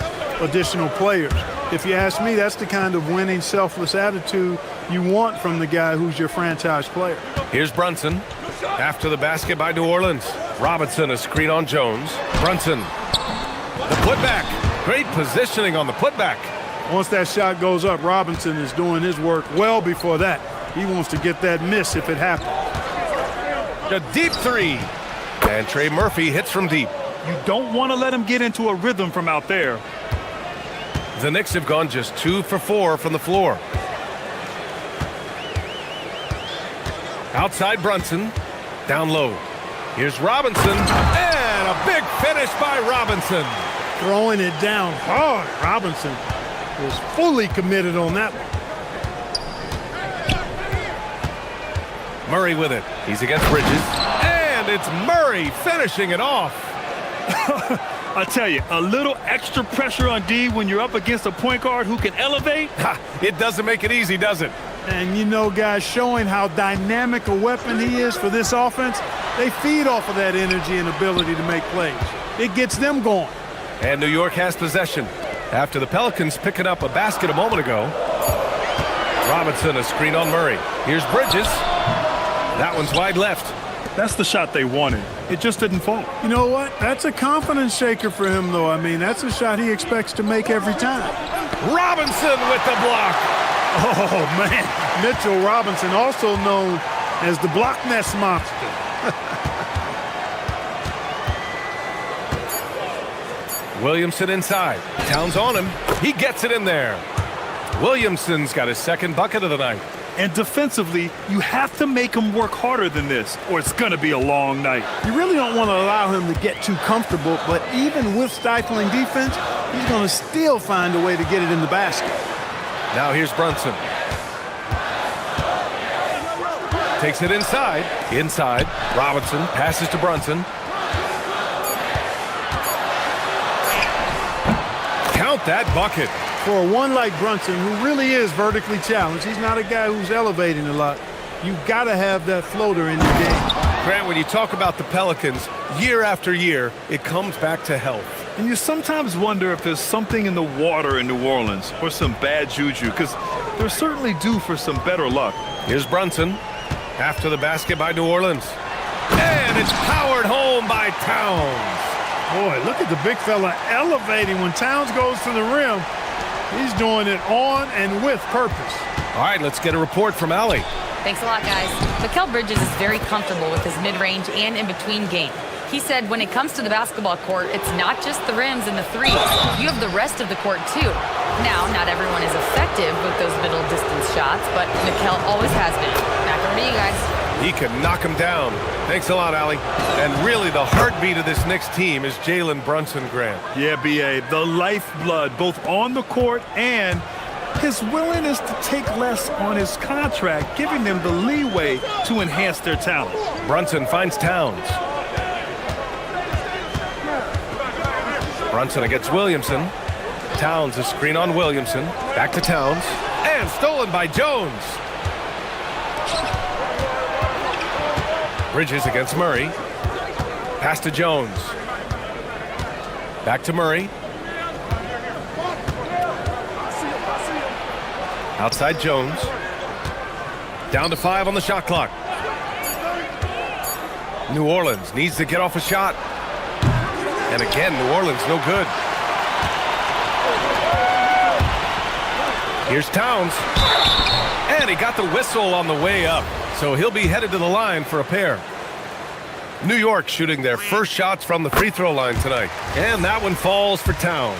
additional players. If you ask me, that's the kind of winning, selfless attitude you want from the guy who's your franchise player. Here's Brunson. After the basket by New Orleans. Robinson a screen on Jones. Brunson. The putback. Great positioning on the putback. Once that shot goes up, Robinson is doing his work well before that. He wants to get that miss if it happens. A deep 3. And Trey Murphy hits from deep. You don't want to let him get into a rhythm from out there. The Knicks have gone just 2 for 4 from the floor. Outside Brunson. Down low. Here's Robinson. And a big finish by Robinson. Throwing it down hard. Robinson was fully committed on that one. Murray with it. He's against Bridges. And it's Murray finishing it off. I tell you, a little extra pressure on D when you're up against a point guard who can elevate. It doesn't make it easy, does it? And you know, guys, showing how dynamic a weapon he is for this offense, they feed off of that energy and ability to make plays. It gets them going. And New York has possession. After the Pelicans picking up a basket a moment ago. Robinson a screen on Murray. Here's Bridges. That one's wide left. That's the shot they wanted. It just didn't fall. You know what? That's a confidence shaker for him, though. I mean, that's a shot he expects to make every time. Robinson with the block. Oh, man. Mitchell Robinson, also known as the block nest monster. Williamson inside. Towns on him. He gets it in there. Williamson's got his second bucket of the night. And defensively, you have to make him work harder than this, or it's going to be a long night. You really don't want to allow him to get too comfortable, but even with stifling defense, he's going to still find a way to get it in the basket. Now here's Brunson. Takes it inside. Inside. Robinson passes to Brunson. Count that bucket. For one like Brunson, who really is vertically challenged, he's not a guy who's elevating a lot. You've got to have that floater in your game. Grant, when you talk about the Pelicans, year after year, it comes back to health. And you sometimes wonder if there's something in the water in New Orleans or some bad juju, because they're certainly due for some better luck. Here's Brunson. After the basket by New Orleans. And it's powered home by Towns. Boy, look at the big fella elevating when Towns goes to the rim. He's doing it on and with purpose. All right, let's get a report from Allie. Thanks a lot, guys. Mikal Bridges is very comfortable with his mid-range and in-between game. He said when it comes to the basketball court, it's not just the rims and the threes. You have the rest of the court, too. Now, not everyone is effective with those middle-distance shots, but Mikal always has been. Back over to you guys. He can knock him down. Thanks a lot, Allie. And really, the heartbeat of this Knicks team is Jalen Brunson, Grant. Yeah, B.A., the lifeblood, both on the court and his willingness to take less on his contract, giving them the leeway to enhance their talent. Brunson finds Towns. Brunson against Williamson. Towns a screen on Williamson. Back to Towns. And stolen by Jones. Bridges against Murray. Pass to Jones. Back to Murray. Outside Jones. Down to 5 on the shot clock. New Orleans needs to get off a shot. And again, New Orleans no good. Here's Towns. And he got the whistle on the way up. So he'll be headed to the line for a pair. New York shooting their first shots from the free throw line tonight. And that one falls for Towns.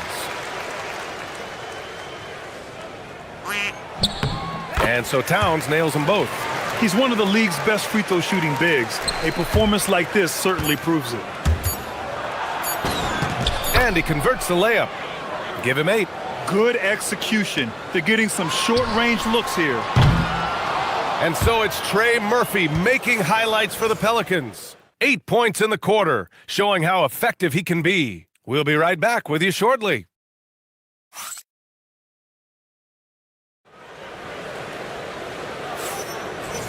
And so Towns nails them both. He's one of the league's best free throw shooting bigs. A performance like this certainly proves it. And he converts the layup. Give him 8. Good execution. They're getting some short-range looks here. And so it's Trey Murphy making highlights for the Pelicans. 8 points in the quarter, showing how effective he can be. We'll be right back with you shortly.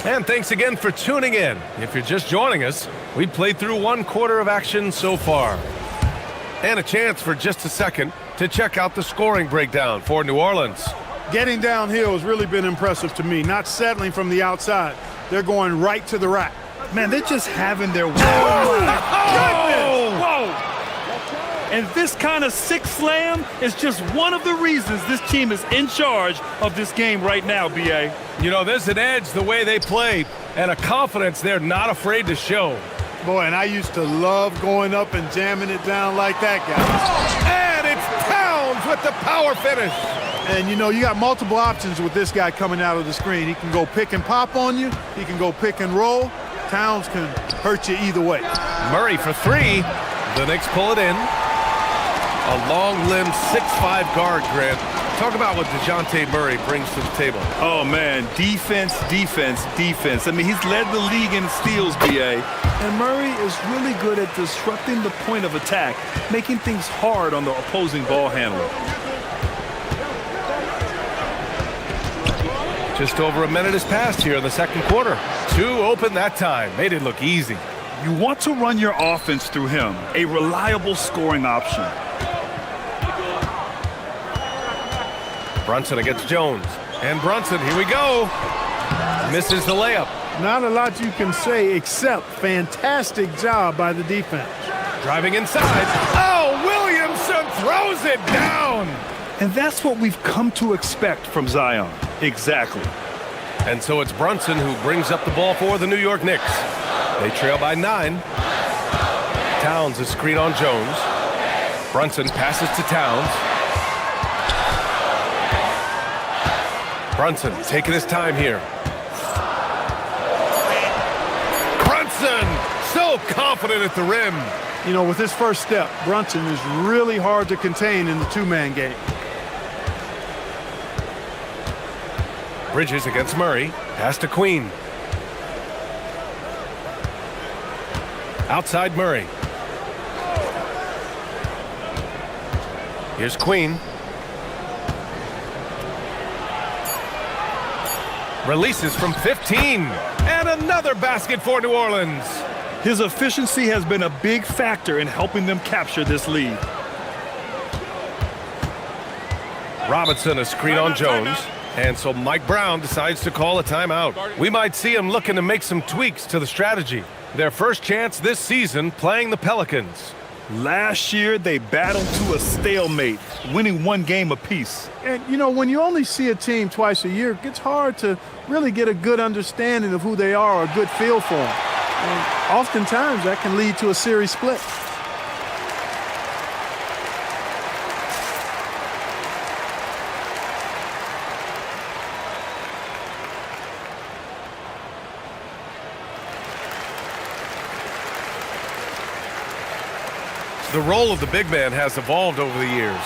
And thanks again for tuning in. If you're just joining us, we played through 1 quarter of action so far. And a chance for just a second to check out the scoring breakdown for New Orleans. Getting downhill has really been impressive to me, not settling from the outside. They're going right to the rack. Man, they're just having their way. Oh! Whoa! And this kind of sick slam is just one of the reasons this team is in charge of this game right now, B.A. You know, there's an edge the way they play and a confidence they're not afraid to show. Boy, and I used to love going up and jamming it down like that, guys. And it's Towns with the power finish. And, you know, you got multiple options with this guy coming out of the screen. He can go pick and pop on you. He can go pick and roll. Towns can hurt you either way. Murray for 3. The Knicks pull it in. A long-limbed 6'5" guard, Grant. Talk about what DeJounte Murray brings to the table. Oh, man, defense, defense, defense. I mean, he's led the league in steals, B.A. And Murray is really good at disrupting the point of attack, making things hard on the opposing ball handler. Just over a minute has passed here in the second quarter. 2 open that time. Made it look easy. You want to run your offense through him, a reliable scoring option. Brunson against Jones. And Brunson, here we go. Misses the layup. Not a lot you can say except fantastic job by the defense. Driving inside. Oh, Williamson throws it down. And that's what we've come to expect from Zion. Exactly. And so it's Brunson who brings up the ball for the New York Knicks. They trail by 9. Towns is screen on Jones. Brunson passes to Towns. Brunson taking his time here. Brunson so confident at the rim. You know, with his first step, Brunson is really hard to contain in the two-man game. Bridges against Murray. Pass to Queen. Outside Murray. Here's Queen. Releases from 15. And another basket for New Orleans. His efficiency has been a big factor in helping them capture this lead. Robinson a screen on Jones. And so Mike Brown decides to call a timeout. We might see him looking to make some tweaks to the strategy. Their first chance this season playing the Pelicans. Last year, they battled to a stalemate, winning 1 game apiece. And, you know, when you only see a team twice a year, it gets hard to really get a good understanding of who they are or a good feel for them. And oftentimes, that can lead to a series split. The role of the big man has evolved over the years.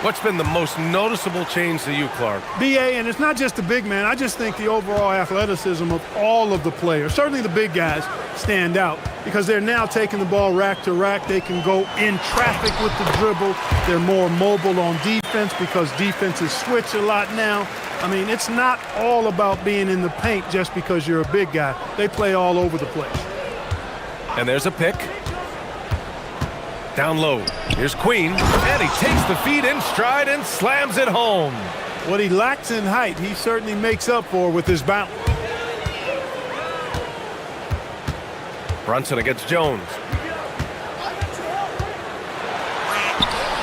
What's been the most noticeable change to you, Clark? B.A., and it's not just the big man. I just think the overall athleticism of all of the players, certainly the big guys, stand out because they're now taking the ball rack to rack. They can go in traffic with the dribble. They're more mobile on defense because defenses switch a lot now. I mean, it's not all about being in the paint just because you're a big guy. They play all over the place. And there's a pick. Down low. Here's Queen. And he takes the feed in stride and slams it home. What he lacks in height, he certainly makes up for with his bounce. Brunson against Jones.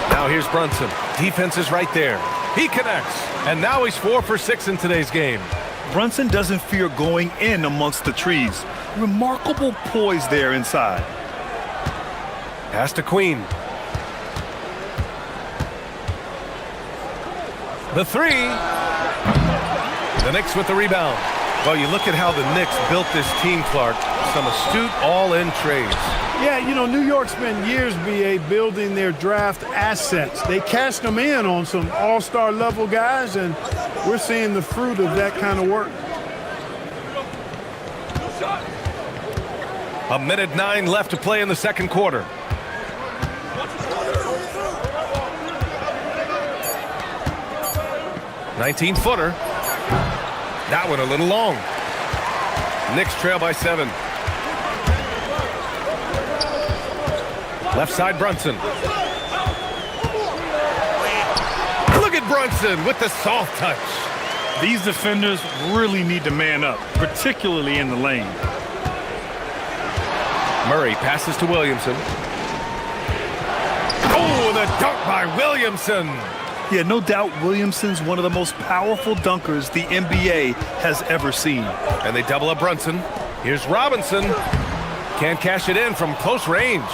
Now here's Brunson. Defense is right there. He connects. And now he's 4 for 6 in today's game. Brunson doesn't fear going in amongst the trees. Remarkable poise there inside. Pass to Queen. The three. The Knicks with the rebound. Well, you look at how the Knicks built this team, Clark. Some astute all-in trades. Yeah, you know, New York spent years, BA, building their draft assets. They cashed them in on some all-star level guys, and we're seeing the fruit of that kind of work. 1:09 left to play in the second quarter. "19-footer. That one a little long. Knicks trail by 7. Left side, Brunson. Look at Brunson with the soft touch. These defenders really need to man up, particularly in the lane. Murray passes to Williamson. Oh, the dunk by Williamson. Yeah, no doubt Williamson's one of the most powerful dunkers the NBA has ever seen. And they double up Brunson. Here's Robinson. Can't cash it in from close range.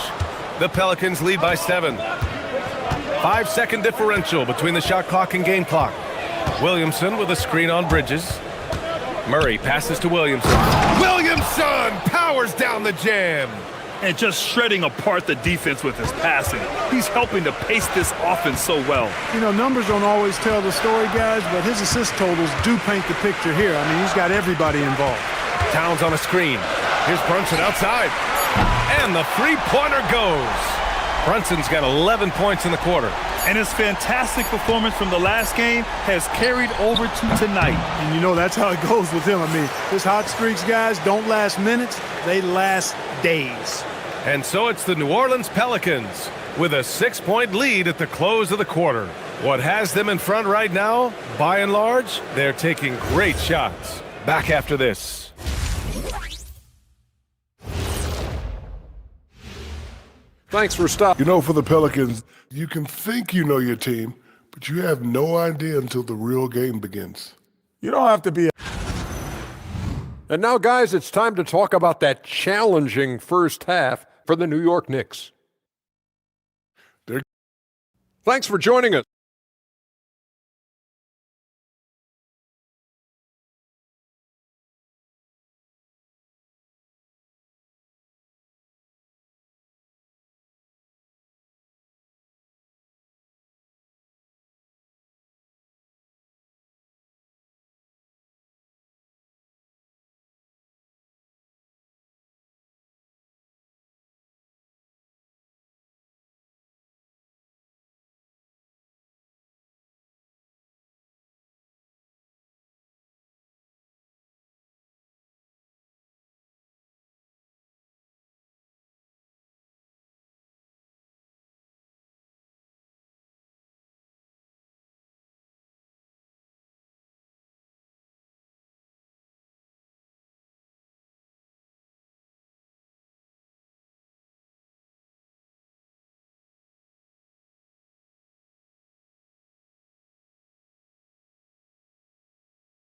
The Pelicans lead by 7. 5-second differential between the shot clock and game clock. Williamson with a screen on Bridges. Murray passes to Williamson. Williamson powers down the jam. And just shredding apart the defense with his passing. He's helping to pace this offense so well. You know, numbers don't always tell the story, guys, but his assist totals do paint the picture here. I mean, he's got everybody involved. Towns on a screen. Here's Brunson outside. And the three-pointer goes. Brunson's got 11 points in the quarter. And his fantastic performance from the last game has carried over to tonight. And you know, that's how it goes with him. I mean, his hot streaks, guys, don't last minutes. They last days. And so it's the New Orleans Pelicans with a 6-point lead at the close of the quarter. What has them in front right now, by and large, they're taking great shots. Back after this. Thanks for stopping. You know, for the Pelicans, you can think you know your team, but you have no idea until the real game begins. You don't have to be And now, guys, it's time to talk about that challenging first half for the New York Knicks. Thanks for joining us.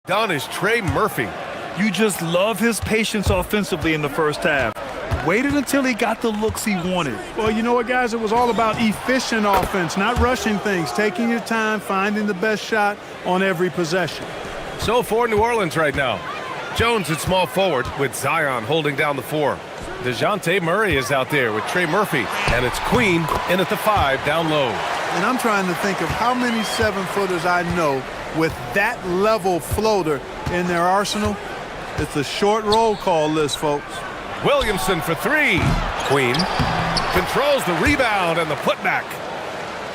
Done is Trey Murphy. You just love his patience offensively in the first half. Waited until he got the looks he wanted. Well, you know what, guys? It was all about efficient offense, not rushing things, taking your time, finding the best shot on every possession. So for New Orleans right now, Jones at small forward with Zion holding down the 4. DeJounte Murray is out there with Trey Murphy, and it's Queen in at the 5 down low. And I'm trying to think of how many 7-footers I know with that level floater in their arsenal. It's a short roll call list, folks. Williamson for 3. Queen controls the rebound and the putback.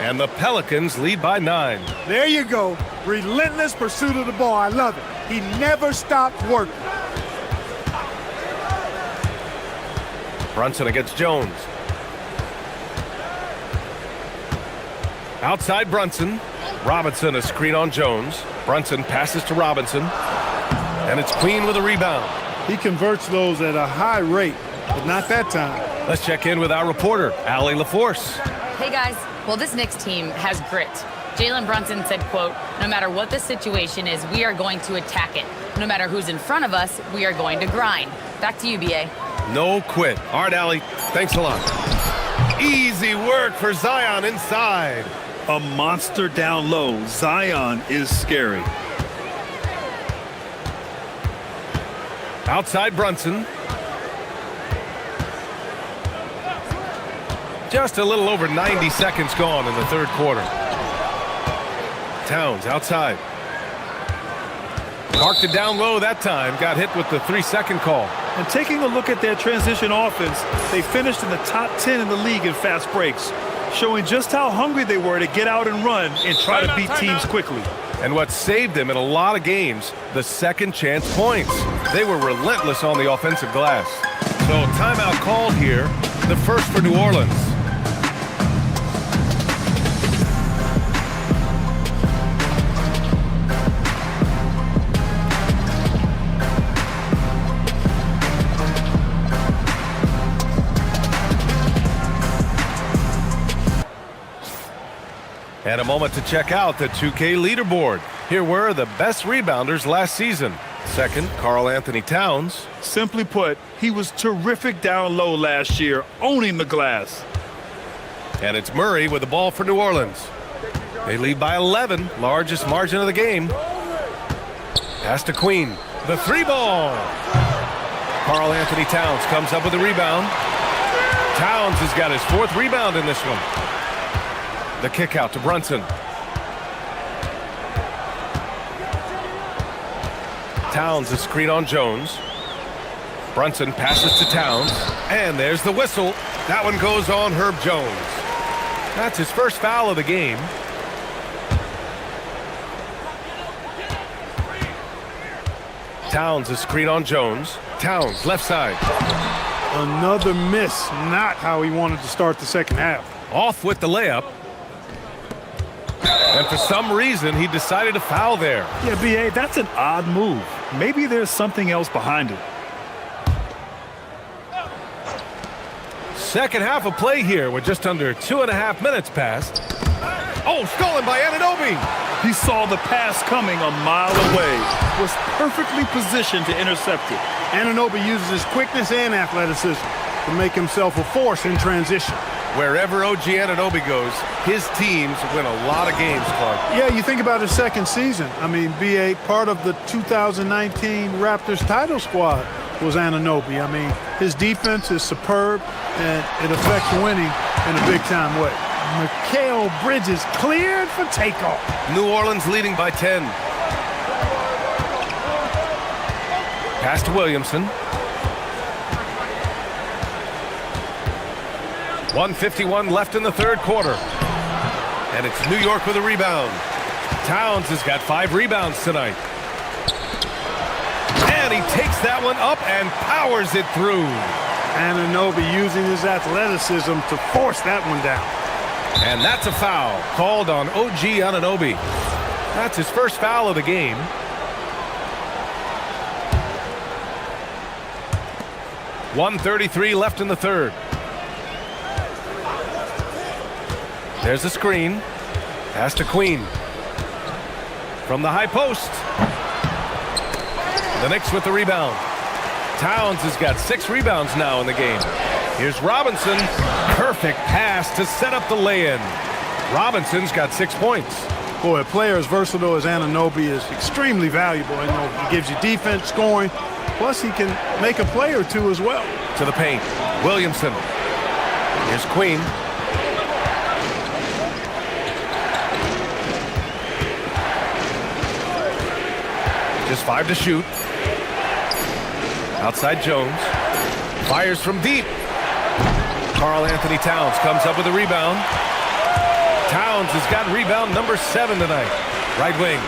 And the Pelicans lead by 9. There you go. Relentless pursuit of the ball. I love it. He never stopped working. Brunson against Jones. Outside Brunson. Robinson, a screen on Jones. Brunson passes to Robinson. And it's Queen with a rebound. He converts those at a high rate, but not that time. Let's check in with our reporter, Allie LaForce. Hey guys, well this Knicks team has grit. Jalen Brunson said, quote, "No matter what the situation is, we are going to attack it. No matter who's in front of us, we are going to grind." Back to you, BA. No quit. All right, Allie, thanks a lot. Easy work for Zion inside. A monster down low. Zion is scary. Outside Brunson. Just a little over 90 seconds gone in the third quarter. Towns outside. Marked it down low that time. Got hit with the 3-second call. And taking a look at their transition offense, they finished in the top 10 in the league in fast breaks, showing just how hungry they were to get out and run and try to beat teams quickly. And what saved them in a lot of games, the second chance points. They were relentless on the offensive glass. So timeout called here, the first for New Orleans. And a moment to check out the 2K leaderboard. Here were the best rebounders last season. Second, Karl Anthony Towns. Simply put, he was terrific down low last year, owning the glass. And it's Murray with the ball for New Orleans. They lead by 11, largest margin of the game. Pass to Queen. The three ball. Karl Anthony Towns comes up with a rebound. Towns has got his fourth rebound in this one. The kick out to Brunson. Towns a screen on Jones. Brunson passes to Towns. And there's the whistle. That one goes on Herb Jones. That's his first foul of the game. Towns a screen on Jones. Towns left side. Another miss. Not how he wanted to start the second half. Off with the layup. And for some reason, he decided to foul there. Yeah, B.A., that's an odd move. Maybe there's something else behind it. Second half of play here with just under 2.5 minutes passed. Oh, stolen by Anunoby. He saw the pass coming a mile away. Was perfectly positioned to intercept it. Anunoby uses his quickness and athleticism to make himself a force in transition. Wherever OG Anunoby goes, his teams win a lot of games, Clark. Yeah, you think about his second season. I mean, BA, part of the 2019 Raptors title squad was Anunoby. I mean, his defense is superb, and it affects winning in a big-time way. Mikal Bridges cleared for takeoff. New Orleans leading by 10. Pass to Williamson. 1:51 left in the third quarter. And it's New York with a rebound. Towns has got 5 rebounds tonight. And he takes that one up and powers it through. Anunoby using his athleticism to force that one down. And that's a foul called on OG Anunoby. That's his first foul of the game. .133 left in the third. There's a screen. Pass to Queen. From the high post. The Knicks with the rebound. Towns has got 6 rebounds now in the game. Here's Robinson. Perfect pass to set up the lay-in. Robinson's got 6 points. Boy, a player as versatile as Anunoby is extremely valuable. You know, he gives you defense, scoring, plus he can make a play or two as well. To the paint. Williamson. Here's Queen. Just 5 to shoot. Outside Jones. Fires from deep. Karl Anthony Towns comes up with a rebound. Towns has got rebound number 7 tonight. Right wing.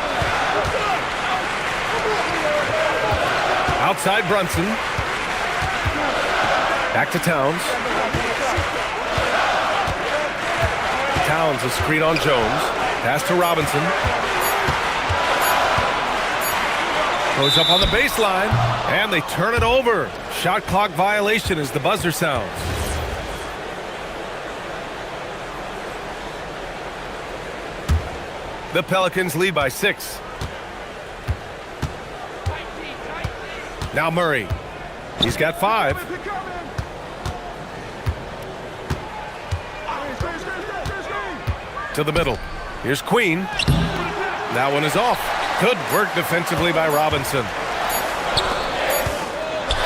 Outside Brunson. Back to Towns. Towns, a screen on Jones. Pass to Robinson. Goes up on the baseline, and they turn it over. Shot clock violation as the buzzer sounds. The Pelicans lead by 6. Now Murray. He's got 5. To the middle. Here's Queen. That one is off. Good work defensively by Robinson.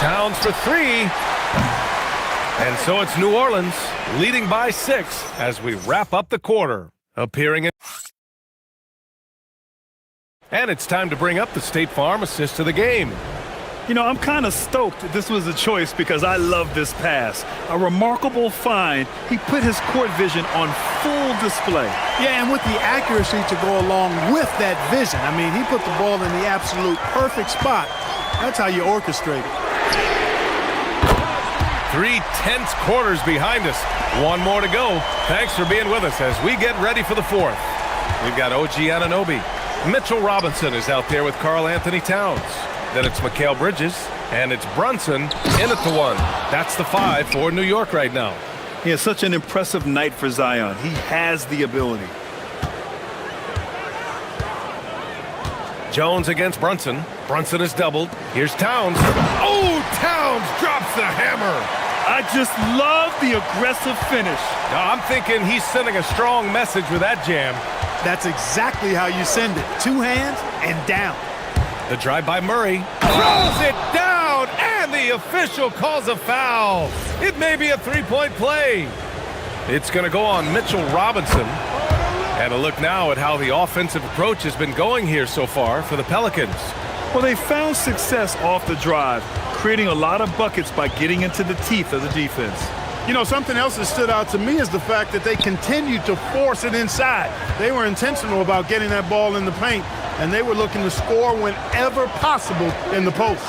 Towns for 3. And so it's New Orleans leading by 6 as we wrap up the quarter. Appearing in... And it's time to bring up the State Farm assist of the game. You know, I'm kind of stoked this was a choice because I love this pass. A remarkable find. He put his court vision on full display. Yeah, and with the accuracy to go along with that vision. I mean, he put the ball in the absolute perfect spot. That's how you orchestrate it. 3 tense quarters behind us. One more to go. Thanks for being with us as we get ready for the 4th. We've got OG Anunoby. Mitchell Robinson is out there with Karl Anthony Towns. Then it's Mikal Bridges, and it's Brunson in at the 1. That's the 5 for New York right now. He has such an impressive night for Zion. He has the ability. Jones against Brunson. Brunson is doubled. Here's Towns. Oh, Towns drops the hammer. I just love the aggressive finish. Now, I'm thinking he's sending a strong message with that jam. That's exactly how you send it. 2 hands and down. The drive by Murray. Throws it down, and the official calls a foul. It may be a 3-point play. It's going to go on Mitchell Robinson. And a look now at how the offensive approach has been going here so far for the Pelicans. Well, they found success off the drive, creating a lot of buckets by getting into the teeth of the defense. You know, something else that stood out to me is the fact that they continued to force it inside. They were intentional about getting that ball in the paint, and they were looking to score whenever possible in the post.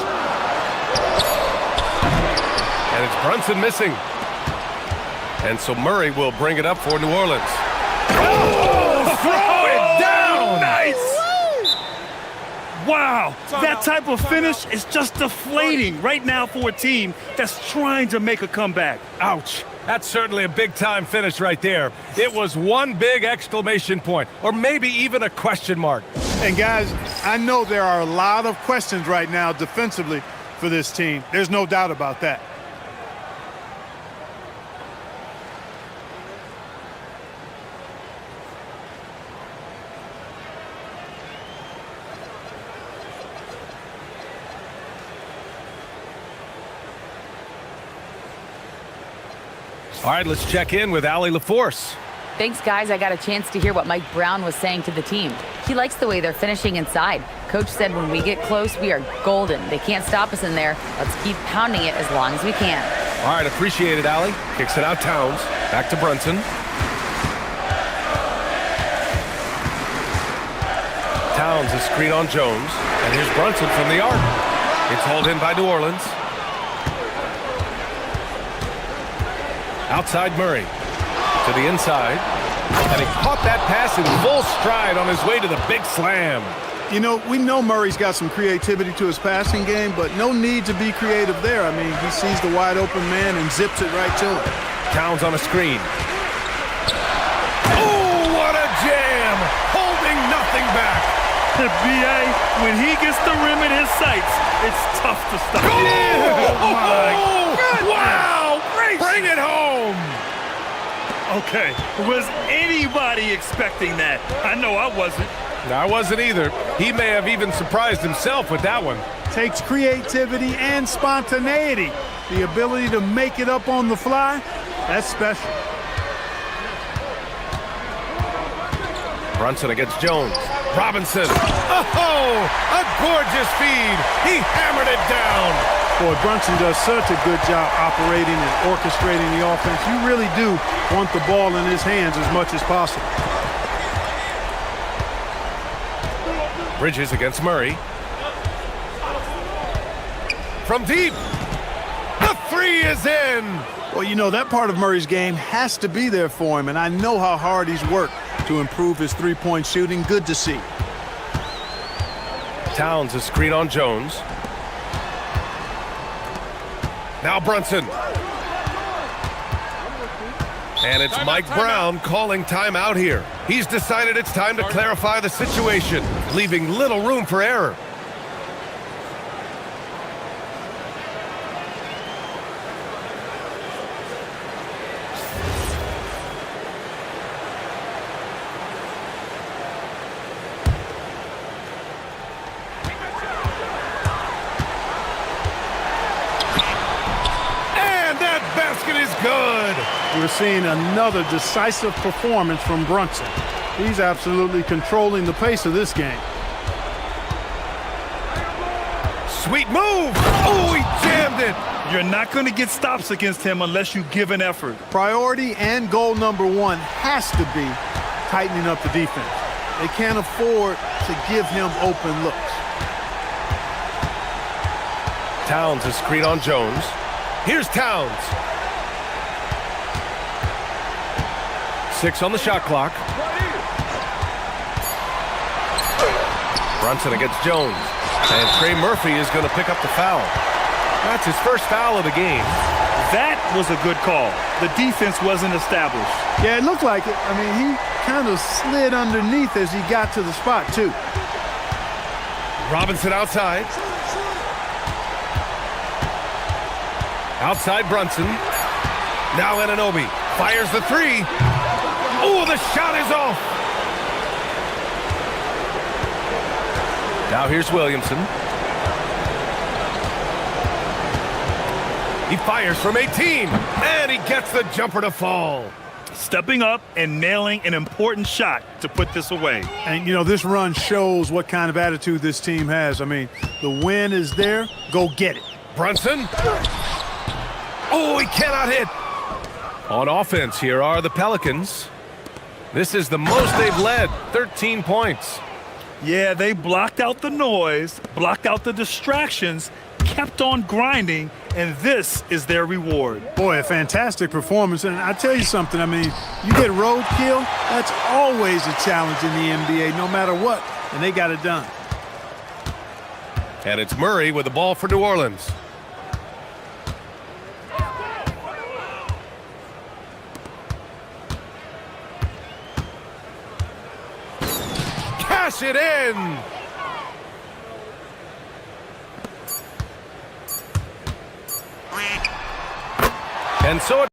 And it's Brunson missing. And so Murray will bring it up for New Orleans. Oh, throw it down! Nice! Wow, that type of finish is just deflating right now for a team that's trying to make a comeback. Ouch. That's certainly a big-time finish right there. It was one big exclamation point, or maybe even a question mark. And guys, I know there are a lot of questions right now defensively for this team. There's no doubt about that. All right, let's check in with Allie LaForce. Thanks, guys. I got a chance to hear what Mike Brown was saying to the team. He likes the way they're finishing inside. Coach said when we get close, we are golden. They can't stop us in there. Let's keep pounding it as long as we can. All right, appreciate it, Allie. Kicks it out Towns. Back to Brunson. Towns, a screen on Jones. And here's Brunson from the arc. It's hauled in by New Orleans. Outside Murray. To the inside. And he caught that pass in full stride on his way to the big slam. You know, we know Murray's got some creativity to his passing game, but no need to be creative there. I mean, he sees the wide open man and zips it right to him. Towns on a screen. Oh, what a jam! Holding nothing back. B.A., when he gets the rim in his sights, it's tough to stop. Oh, my God! Wow! Bring it home! Okay, was anybody expecting that? I know I wasn't. No, I wasn't either. He may have even surprised himself with that one. Takes creativity and spontaneity. The ability to make it up on the fly, that's special. Brunson against Jones. Robinson. Oh, a gorgeous feed. He hammered it down. Boy, Brunson does such a good job operating and orchestrating the offense. You really do want the ball in his hands as much as possible. Bridges against Murray. From deep. The three three is in. Well, you know, that part of Murray's game has to be there for him, and I know how hard he's worked to improve his three-point shooting. Good to see. Towns a screen on Jones. Now Brunson. And it's Mike Brown calling timeout here. He's decided it's time to clarify the situation, leaving little room for error. Good. We're seeing another decisive performance from Brunson. He's absolutely controlling the pace of this game. Sweet move. Oh, he jammed it. You're not going to get stops against him unless you give an effort. Priority and goal number one has to be tightening up the defense. They can't afford to give him open looks. Towns a screen on Jones. Here's Towns. 6 on the shot clock. Brunson against Jones. And Trey Murphy is going to pick up the foul. That's his first foul of the game. That was a good call. The defense wasn't established. Yeah, it looked like it. I mean, he kind of slid underneath as he got to the spot, too. Robinson outside. Outside Brunson. Now Anunoby fires the three. Oh, the shot is off. Now here's Williamson. He fires from 18, and he gets the jumper to fall. Stepping up and nailing an important shot to put this away. And, you know, this run shows what kind of attitude this team has. I mean, the win is there. Go get it. Brunson. Oh, he cannot hit. On offense, here are the Pelicans. This is the most they've led, 13 points. Yeah, they blocked out the noise, blocked out the distractions, kept on grinding, and this is their reward. Boy, a fantastic performance. And I tell you something, I mean, you get roadkill, that's always a challenge in the NBA, no matter what, and they got it done. And it's Murray with the ball for New Orleans. Cash it in! And so it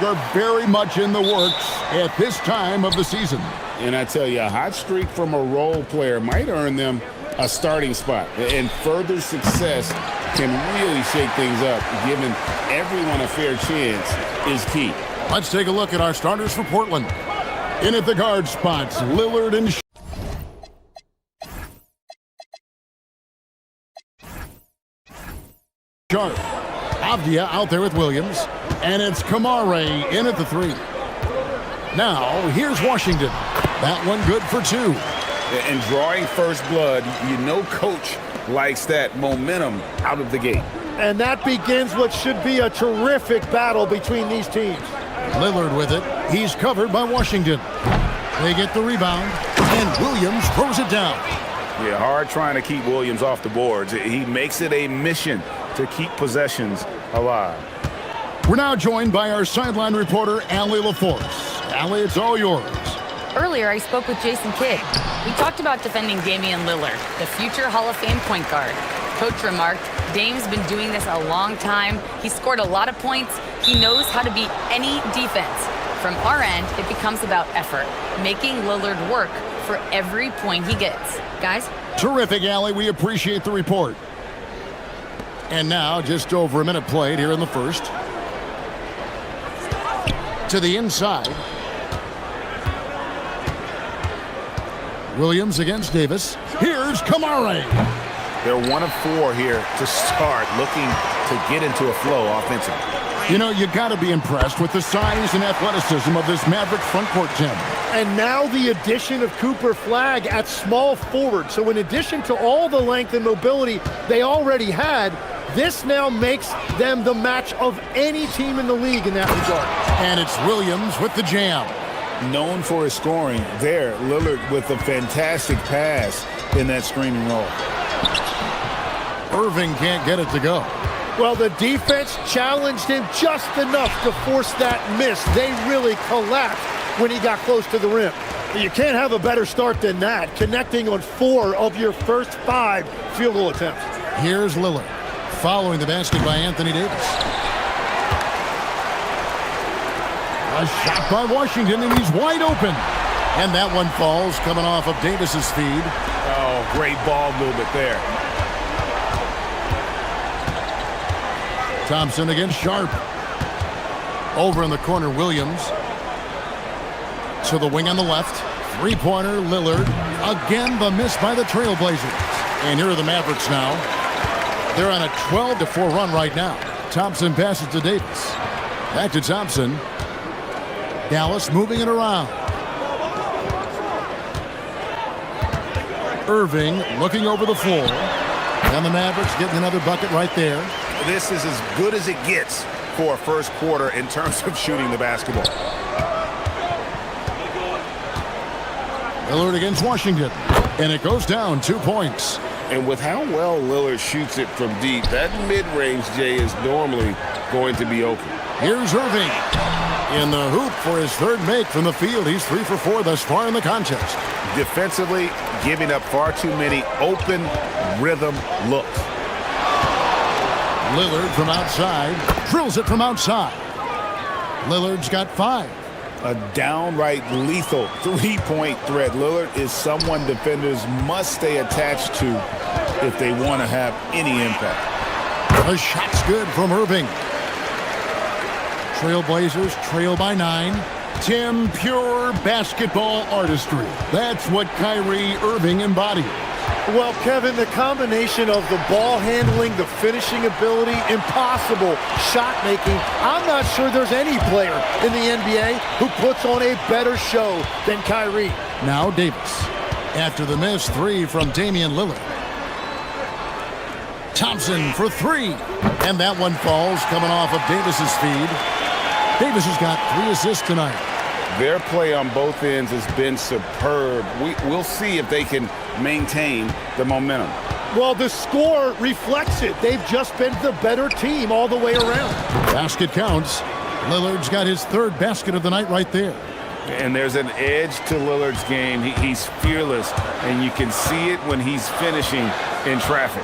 are very much in the works at this time of the season. And I tell you, a hot streak from a role player might earn them a starting spot. And further success can really shake things up. Giving everyone a fair chance is key. Let's take a look at our starters for Portland. In at the guard spots, Lillard and Sharp. Avdia out there with Williams. And it's Kamare in at the 3. Now, here's Washington. That one good for 2. And drawing first blood, you know coach likes that momentum out of the gate. And that begins what should be a terrific battle between these teams. Lillard with it. He's covered by Washington. They get the rebound, and Williams throws it down. Yeah, hard trying to keep Williams off the boards. He makes it a mission to keep possessions alive. We're now joined by our sideline reporter, Allie LaForce. Allie, it's all yours. Earlier, I spoke with Jason Kidd. We talked about defending Damian Lillard, the future Hall of Fame point guard. Coach remarked, Dame's been doing this a long time. He scored a lot of points. He knows how to beat any defense. From our end, it becomes about effort, making Lillard work for every point he gets. Guys? Terrific, Allie. We appreciate the report. And now, just over a minute played here in the first. To the inside. Williams against Davis. Here's Kamare. They're 1 of 4 here to start, looking to get into a flow offensively. You know, you got to be impressed with the size and athleticism of this Maverick frontcourt, Tim. And now the addition of Cooper Flagg at small forward. So in addition to all the length and mobility they already had, this now makes them the match of any team in the league in that regard. And it's Williams with the jam. Known for his scoring, there, Lillard with a fantastic pass in that screening role. Irving can't get it to go. Well, the defense challenged him just enough to force that miss. They really collapsed when he got close to the rim. You can't have a better start than that, connecting on 4 of your first 5 field goal attempts. Here's Lillard, following the basket by Anthony Davis. A shot by Washington, and he's wide open. And that one falls, coming off of Davis's feed. Oh, great ball movement there. Thompson against Sharp. Over in the corner, Williams. To the wing on the left. Three-pointer, Lillard. Again, the miss by the Trailblazers. And here are the Mavericks now. They're on a 12-4 run right now. Thompson passes to Davis. Back to Thompson. Dallas moving it around. Irving looking over the floor. And the Mavericks getting another bucket right there. This is as good as it gets for a first quarter in terms of shooting the basketball. Lillard against Washington. And it goes down 2 points. And with how well Lillard shoots it from deep, that mid-range, Jay, is normally going to be open. Here's Irving. In the hoop for his 3rd make from the field. He's 3 for 4 thus far in the contest. Defensively, giving up far too many open rhythm looks. Lillard from outside. Drills it from outside. Lillard's got 5. A downright lethal 3-point threat. Lillard is someone defenders must stay attached to if they want to have any impact. The shot's good from Irving. Trailblazers trail by 9. Tim, pure basketball artistry. That's what Kyrie Irving embodied. Well, Kevin, the combination of the ball handling, the finishing ability, impossible shot making. I'm not sure there's any player in the NBA who puts on a better show than Kyrie. Now Davis. After the miss, 3 from Damian Lillard. Thompson for 3. And that one falls, coming off of Davis's feed. Davis has got 3 assists tonight. Their play on both ends has been superb. We'll see if they can maintain the momentum. Well, the score reflects it. They've just been the better team all the way around. Basket counts. Lillard's got his 3rd basket of the night right there. And there's an edge to Lillard's game. He's fearless, and you can see it when he's finishing in traffic.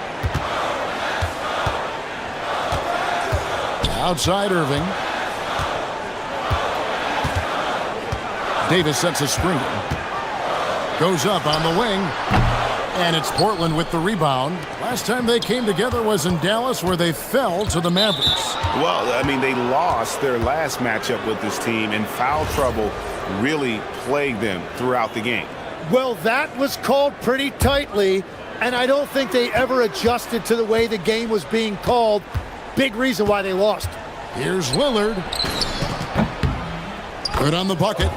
Outside Irving. Davis sets a screen. Goes up on the wing. And it's Portland with the rebound. Last time they came together was in Dallas, where they fell to the Mavericks. Well, I mean, they lost their last matchup with this team, and foul trouble really plagued them throughout the game. Well, that was called pretty tightly, and I don't think they ever adjusted to the way the game was being called. Big reason why they lost. Here's Lillard. Good on the bucket.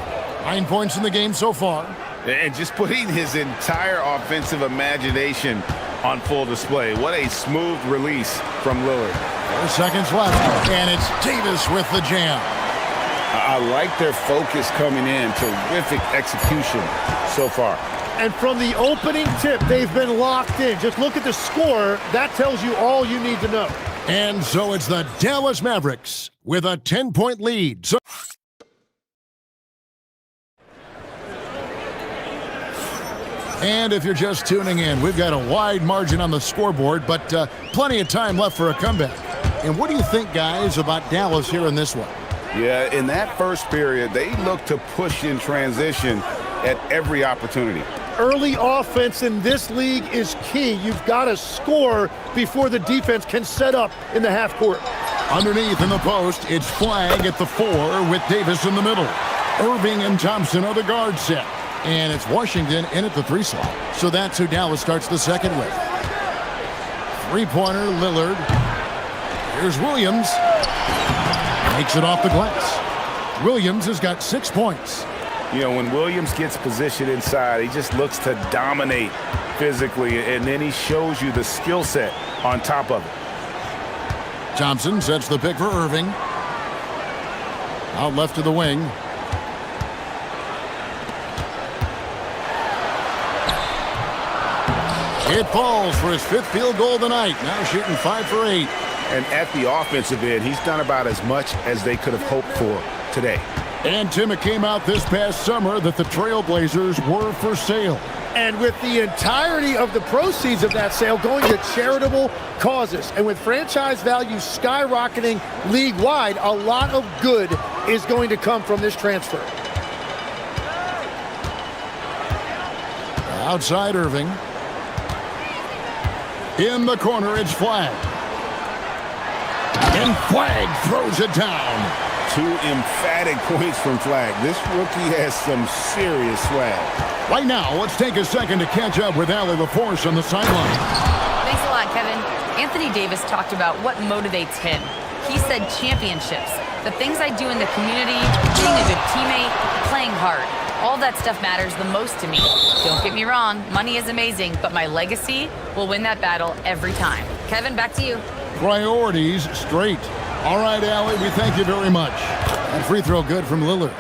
9 points in the game so far. And just putting his entire offensive imagination on full display. What a smooth release from Lillard. 4 seconds left, and it's Davis with the jam. I like their focus coming in. Terrific execution so far. And from the opening tip, they've been locked in. Just look at the score. That tells you all you need to know. And so it's the Dallas Mavericks with a 10-point lead. So and if you're just tuning in, we've got a wide margin on the scoreboard, but plenty of time left for a comeback. And what do you think, guys, about Dallas here in this one? Yeah, in that first period, they looked to push in transition at every opportunity. Early offense in this league is key. You've got to score before the defense can set up in the half court. Underneath in the post, it's Flag at the 4 with Davis in the middle. Irving and Thompson are the guard set. And it's Washington in at the 3 slot. So that's who Dallas starts the second with. 3-pointer, Lillard. Here's Williams. Makes it off the glass. Williams has got 6 points. You know, when Williams gets positioned inside, he just looks to dominate physically, and then he shows you the skill set on top of it. Thompson sets the pick for Irving. Out left to the wing. It falls for his 5th field goal tonight. Now shooting 5 for 8. And at the offensive end, he's done about as much as they could have hoped for today. And Tim, it came out this past summer that the Trailblazers were for sale. And with the entirety of the proceeds of that sale going to charitable causes, and with franchise value skyrocketing league-wide, a lot of good is going to come from this transfer. Outside Irving. In the corner, it's Flag. And Flag throws it down. 2 emphatic points from Flag. This rookie has some serious swag. Right now, let's take a second to catch up with Allie LaForce on the sideline. Thanks a lot, Kevin. Anthony Davis talked about what motivates him. He said championships, the things I do in the community, being a good teammate, playing hard. All that stuff matters the most to me. Don't get me wrong, money is amazing, but my legacy will win that battle every time. Kevin, back to you. Priorities straight. All right, Allie, we thank you very much. And free throw good from Lillard.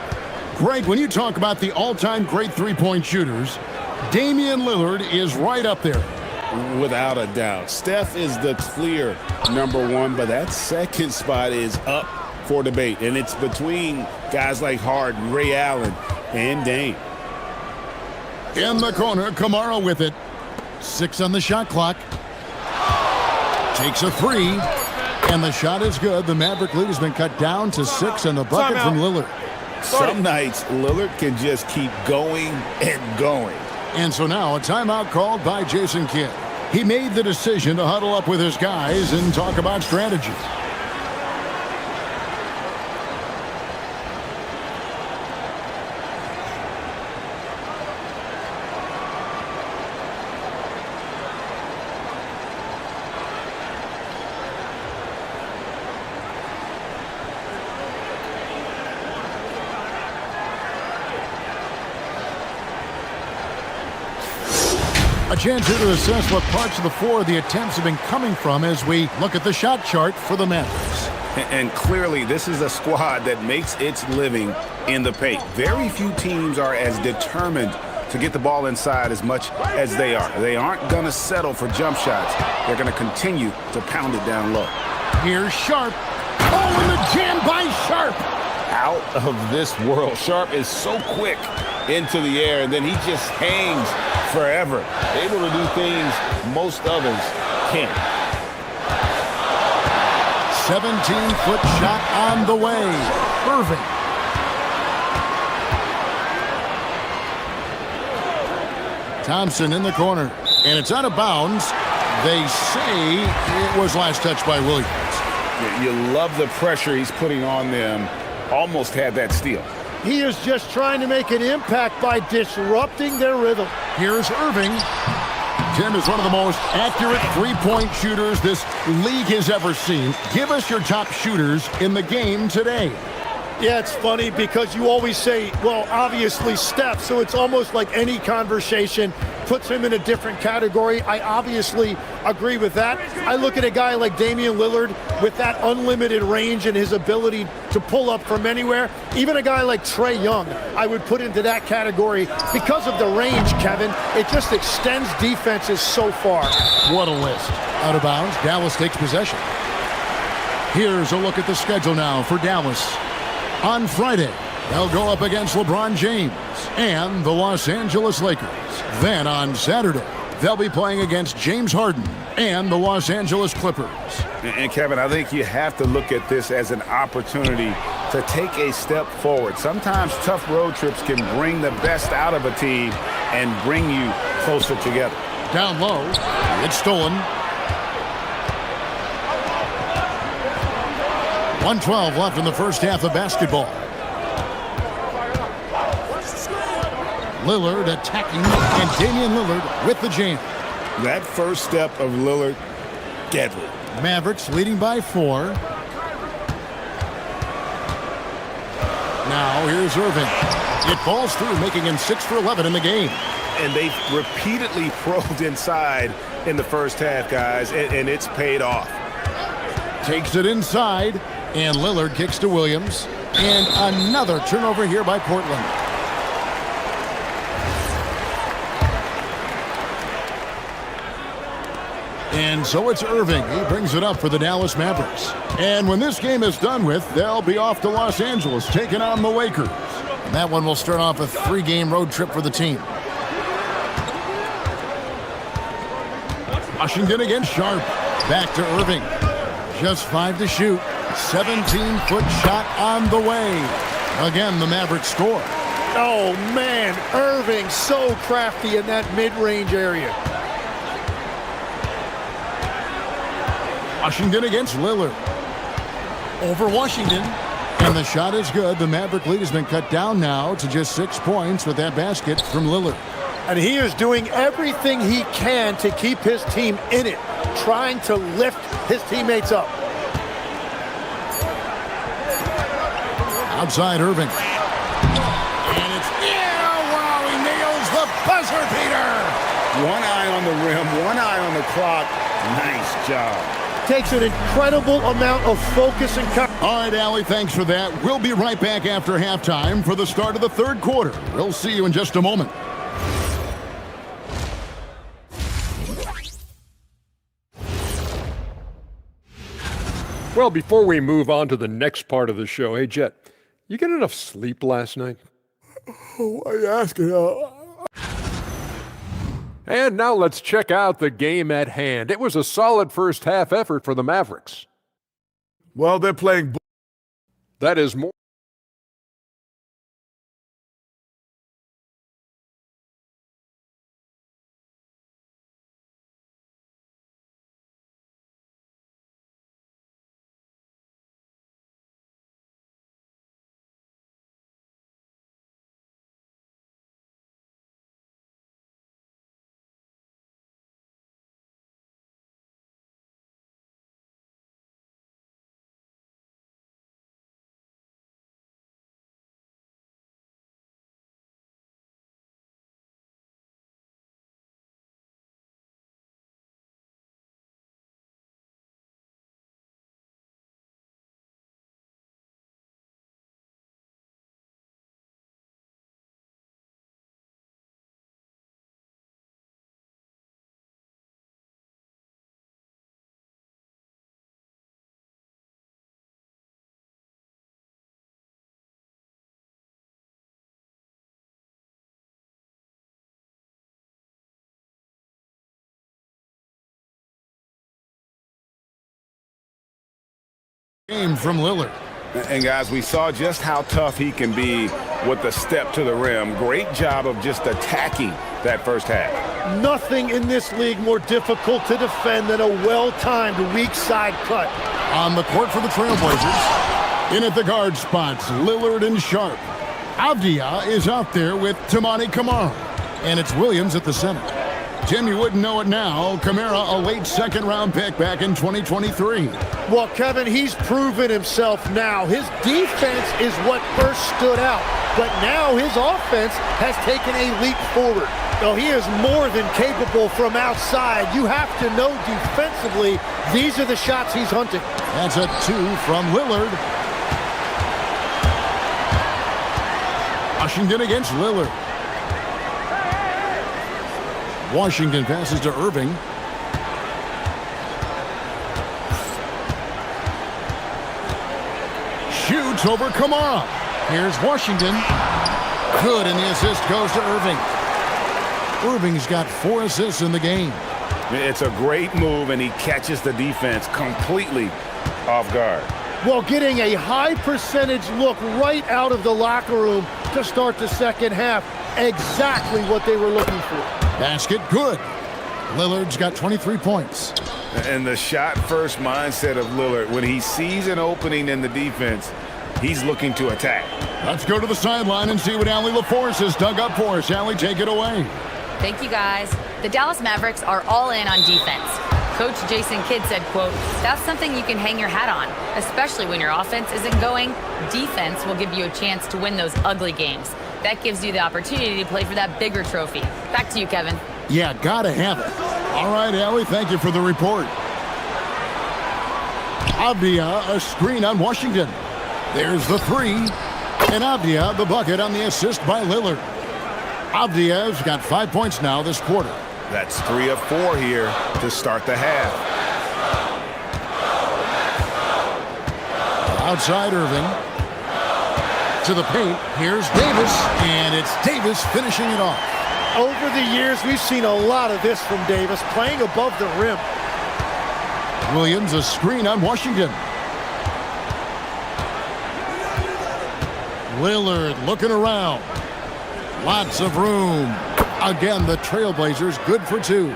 Greg, when you talk about the all-time great three-point shooters, Damian Lillard is right up there. Without a doubt. Steph is the clear #1, but that second spot is up for debate. And it's between guys like Harden, Ray Allen, and Dame. In the corner, Kamara with it. 6 on the shot clock. Takes a 3. And the shot is good. The Maverick lead has been cut down to 6 and the bucket from Lillard. Some nights, Lillard can just keep going and going. And so now a timeout called by Jason Kidd. He made the decision to huddle up with his guys and talk about strategy. A chance here to assess what parts of the floor the attempts have been coming from as we look at the shot chart for the Mavericks. And clearly, this is a squad that makes its living in the paint. Very few teams are as determined to get the ball inside as much as they are. They aren't going to settle for jump shots. They're going to continue to pound it down low. Here's Sharp. Oh, and the jam by Sharp. Out of this world. Sharp is so quick into the air, and then he just hangs forever. Able to do things most others can't. 17-foot shot on the way. Irving. Thompson in the corner, and it's out of bounds. They say it was last touched by Williams. You love the pressure he's putting on them. Almost had that steal. He is just trying to make an impact by disrupting their rhythm. Here's Irving. Tim is one of the most accurate three-point shooters this league has ever seen. Give us your top shooters in the game today. Yeah, it's funny because you always say, well, obviously Steph, so it's almost like any conversation puts him in a different category. I obviously agree with that. I look at a guy like Damian Lillard with that unlimited range and his ability to pull up from anywhere. Even a guy like Trae Young, I would put into that category because of the range, Kevin. It just extends defenses so far. What a list. Out of bounds, Dallas takes possession. Here's a look at the schedule now for Dallas. On Friday, they'll go up against LeBron James and the Los Angeles Lakers. Then on Saturday, they'll be playing against James Harden and the Los Angeles Clippers. And Kevin, I think you have to look at this as an opportunity to take a step forward. Sometimes tough road trips can bring the best out of a team and bring you closer together. Down low, it's stolen. 1:12 left in the first half of basketball. Lillard attacking, and Damian Lillard with the jam. That first step of Lillard, deadly. Mavericks leading by 4. Now here's Irving. It falls through, making him 6 for 11 in the game. And they've repeatedly probed inside in the first half, guys, and it's paid off. Takes it inside, and Lillard kicks to Williams. And another turnover here by Portland. And so it's Irving. He brings it up for the Dallas Mavericks. And when this game is done with, they'll be off to Los Angeles, taking on the Lakers. And that one will start off a 3-game road trip for the team. Washington against Sharp. Back to Irving. Just 5 to shoot. 17-foot shot on the way. Again, the Mavericks score. Oh, man. Irving so crafty in that mid-range area. Washington against Lillard. Over Washington. And the shot is good. The Maverick lead has been cut down now to just 6 points with that basket from Lillard. And he is doing everything he can to keep his team in it, trying to lift his teammates up. Outside Irving. And it's, wow, he nails the buzzer beater. One eye on the rim, one eye on the clock. Nice job. Takes an incredible amount of focus and All right, Allie, thanks for that. We'll be right back after halftime for the start of the third quarter. We'll see you in just a moment. Well, before we move on to the next part of the show, hey, Jet, you get enough sleep last night? Oh, I ask it. And now let's check out the game at hand. It was a solid first half effort for the Mavericks. Well, they're playing. That is more. Game from Lillard. And guys, we saw just how tough he can be with the step to the rim. Great job of just attacking that first half. Nothing in this league more difficult to defend than a well-timed weak side cut. On the court for the Trailblazers. In at the guard spots, Lillard and Sharp. Avdia is out there with Tamani Kamara. And it's Williams at the center. Tim, you wouldn't know it now. Kamara, a late second-round pick back in 2023. Well, Kevin, he's proven himself now. His defense is what first stood out, but now his offense has taken a leap forward. So he is more than capable from outside. You have to know defensively, these are the shots he's hunting. That's a 2 from Lillard. Washington against Lillard. Washington passes to Irving. Shoots over Kamara. Here's Washington. Good, and the assist goes to Irving. Irving's got 4 assists in the game. It's a great move, and he catches the defense completely off guard. Well, getting a high percentage look right out of the locker room to start the second half. Exactly what they were looking for. Basket good. Lillard's got 23 points. And the shot-first mindset of Lillard, when he sees an opening in the defense, he's looking to attack. Let's go to the sideline and see what Allie LaForce has dug up for us. Allie, take it away. Thank you, guys. The Dallas Mavericks are all in on defense. Coach Jason Kidd said, quote, "That's something you can hang your hat on, especially when your offense isn't going. Defense will give you a chance to win those ugly games. That gives you the opportunity to play for that bigger trophy." Back to you, Kevin. Yeah, gotta have it. All right, Allie, thank you for the report. Avdia, a screen on Washington. There's the 3. And Avdia, the bucket on the assist by Lillard. Avdia's got 5 points now this quarter. That's 3 of 4 here to start the half. Outside Irving. To the paint, here's Davis, and it's Davis finishing it off. Over the years, we've seen a lot of this from Davis, playing above the rim. Williams, a screen on Washington. Lillard looking around. Lots of room. Again, the Trailblazers good for 2.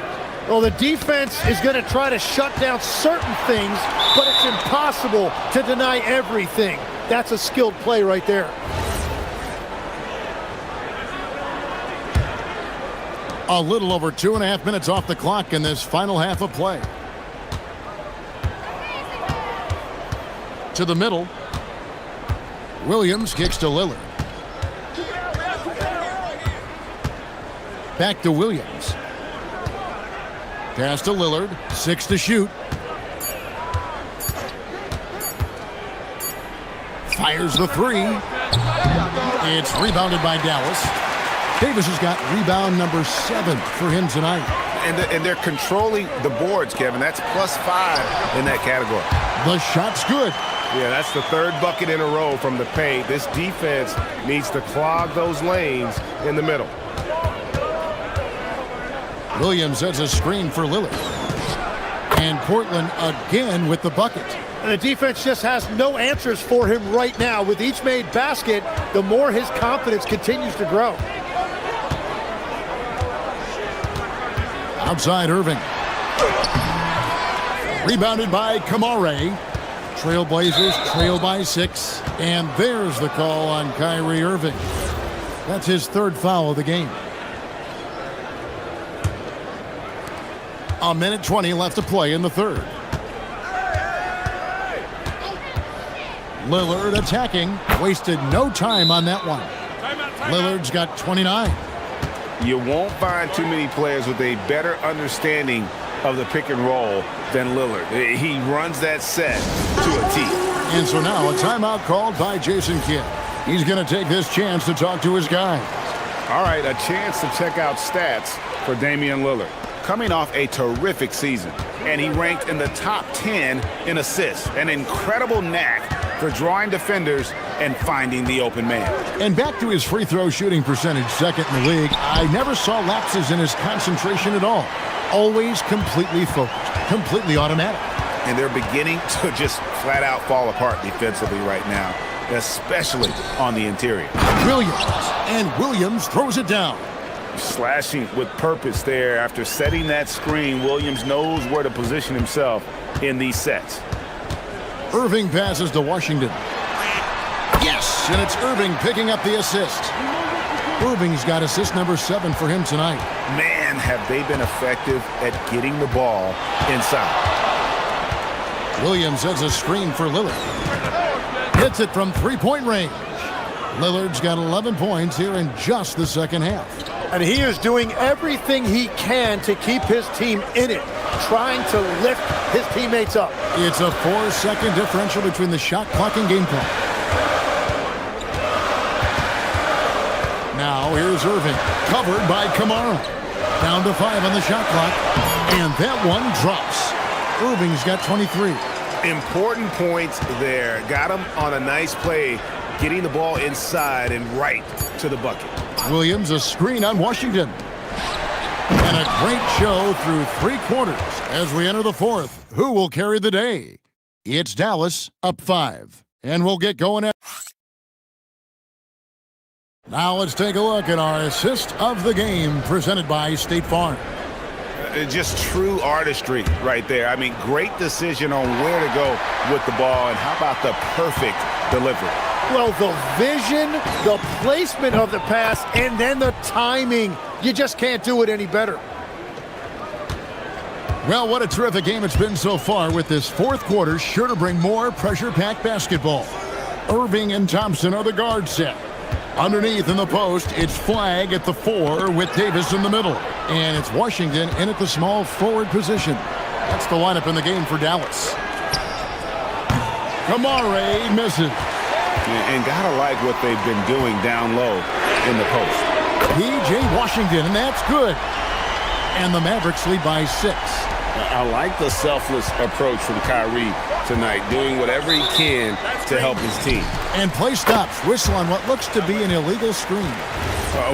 Well, the defense is going to try to shut down certain things, but it's impossible to deny everything. That's a skilled play right there. A little over 2.5 minutes off the clock in this final half of play. To the middle. Williams kicks to Lillard. Back to Williams. Pass to Lillard. 6 to shoot. Fires the 3. It's rebounded by Dallas. Davis has got rebound number 7 for him tonight. And they're controlling the boards, Kevin. That's +5 in that category. The shot's good. Yeah, that's the 3rd bucket in a row from the paint. This defense needs to clog those lanes in the middle. Williams has a screen for Lillard. And Portland again with the bucket. And the defense just has no answers for him right now. With each made basket, the more his confidence continues to grow. Outside Irving. Rebounded by Kamara. Trailblazers trail by 6. And there's the call on Kyrie Irving. That's his 3rd foul of the game. 1:20 left to play in the 3rd. Lillard attacking. Wasted no time on that one. Lillard's got 29. You won't find too many players with a better understanding of the pick and roll than Lillard. He runs that set to a T. And so now a timeout called by Jason Kidd. He's going to take this chance to talk to his guys. All right, a chance to check out stats for Damian Lillard. Coming off a terrific season, and he ranked in the top 10 in assists. An incredible knack for drawing defenders and finding the open man. And back to his free throw shooting percentage, 2nd in the league. I never saw lapses in his concentration at all. Always completely focused, completely automatic. And they're beginning to just flat out fall apart defensively right now, especially on the interior. Williams throws it down. Slashing with purpose there. After setting that screen, Williams knows where to position himself in these sets. Irving passes to Washington. Yes, and it's Irving picking up the assist. Irving's got assist number 7 for him tonight. Man, have they been effective at getting the ball inside. Williams sets a screen for Lillard. Hits it from three-point range. Lillard's got 11 points here in just the second half. And he is doing everything he can to keep his team in it, trying to lift his teammates up. It's a 4-second differential between the shot clock and game clock. Now here's Irving, covered by Kamara. Down to 5 on the shot clock, and that one drops. Irving's got 23. Important points there. Got him on a nice play, getting the ball inside and right to the bucket. Williams a screen on Washington. And a great show through 3 quarters. As we enter the fourth, who will carry the day? It's Dallas up 5. And we'll get going at... Now let's take a look at our assist of the game presented by State Farm. Just true artistry right there. I mean, great decision on where to go with the ball, and how about the perfect delivery? Well, the vision, the placement of the pass, and then the timing. You just can't do it any better. Well, what a terrific game it's been so far, with this fourth quarter sure to bring more pressure-packed basketball. Irving and Thompson are the guard set. Underneath in the post, it's Flag at the 4 with Davis in the middle. And it's Washington in at the small forward position. That's the lineup in the game for Dallas. Kamara misses. And gotta like what they've been doing down low in the post. P.J. Washington, and that's good. And the Mavericks lead by 6. I like the selfless approach from Kyrie tonight, doing whatever he can to help his team. And play stops. Whistle on what looks to be an illegal screen.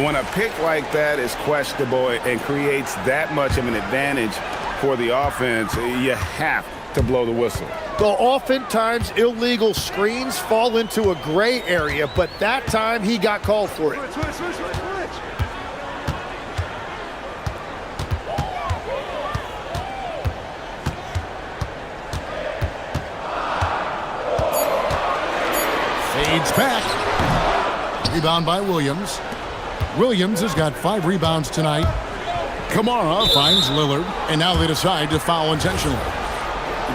When a pick like that is questionable and creates that much of an advantage for the offense, you have to blow the whistle. Well, oftentimes illegal screens fall into a gray area, but that time he got called for it. Fades back. Rebound by Williams. Williams has got 5 rebounds tonight. Kamara finds Lillard, and now they decide to foul intentionally.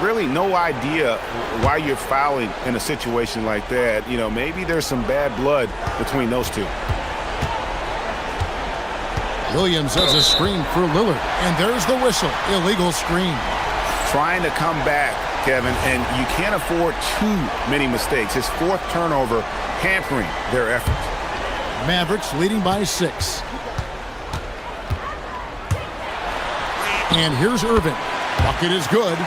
Really no idea why you're fouling in a situation like that. You know, maybe there's some bad blood between those two. Williams has a screen for Lillard, and there's the whistle. Illegal screen. Trying to come back, Kevin, and you can't afford too many mistakes. His 4th turnover hampering their efforts. Mavericks leading by 6. And here's Irving. Bucket is good.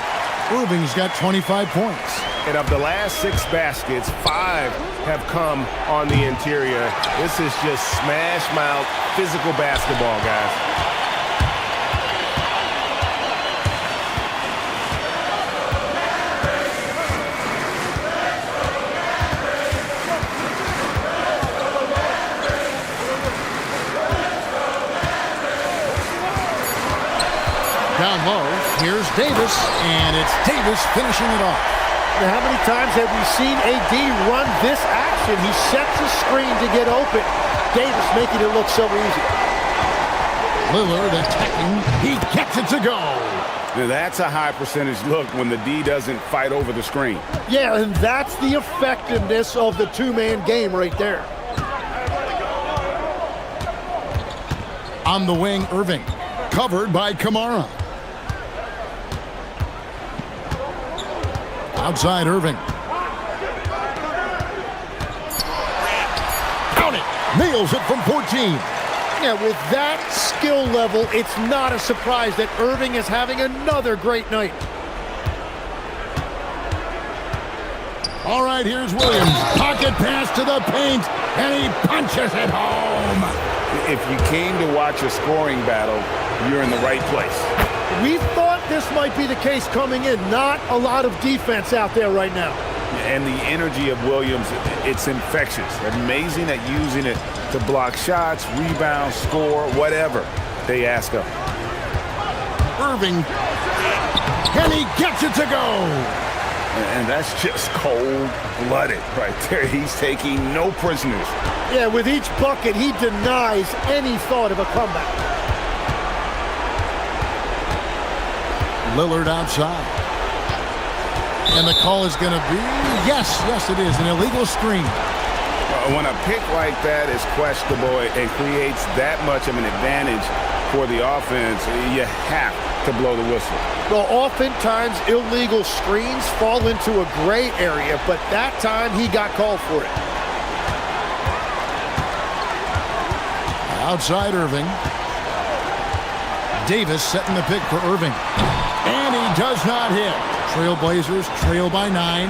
Irving's got 25 points. And of the last 6 baskets, 5 have come on the interior. This is just smash mouth physical basketball, guys. Down low, here's Davis, and it's Davis finishing it off. Now, how many times have we seen AD run this action? He sets a screen to get open. Davis making it look so easy. Lillard attacking. He gets it to go. Now that's a high percentage look when the D doesn't fight over the screen. Yeah, and that's the effectiveness of the two-man game right there. On the wing, Irving. Covered by Kamara. Outside Irving. Count it. Nails it from 14. Yeah, with that skill level, it's not a surprise that Irving is having another great night. All right, here's Williams. Pocket pass to the paint, and he punches it home. If you came to watch a scoring battle, you're in the right place. We thought this might be the case coming in. Not a lot of defense out there right now. And the energy of Williams, it's infectious. Amazing at using it to block shots, rebound, score, whatever they ask of him. Irving, and he gets it to go. And that's just cold-blooded right there. He's taking no prisoners. Yeah, with each bucket, he denies any thought of a comeback. Lillard outside. And the call is going to be, yes, it is, an illegal screen. When a pick like that is questionable, it creates that much of an advantage for the offense. You have to blow the whistle. Well, oftentimes illegal screens fall into a gray area, but that time he got called for it. Outside Irving. Davis setting the pick for Irving. And he does not hit. Trailblazers trail by 9.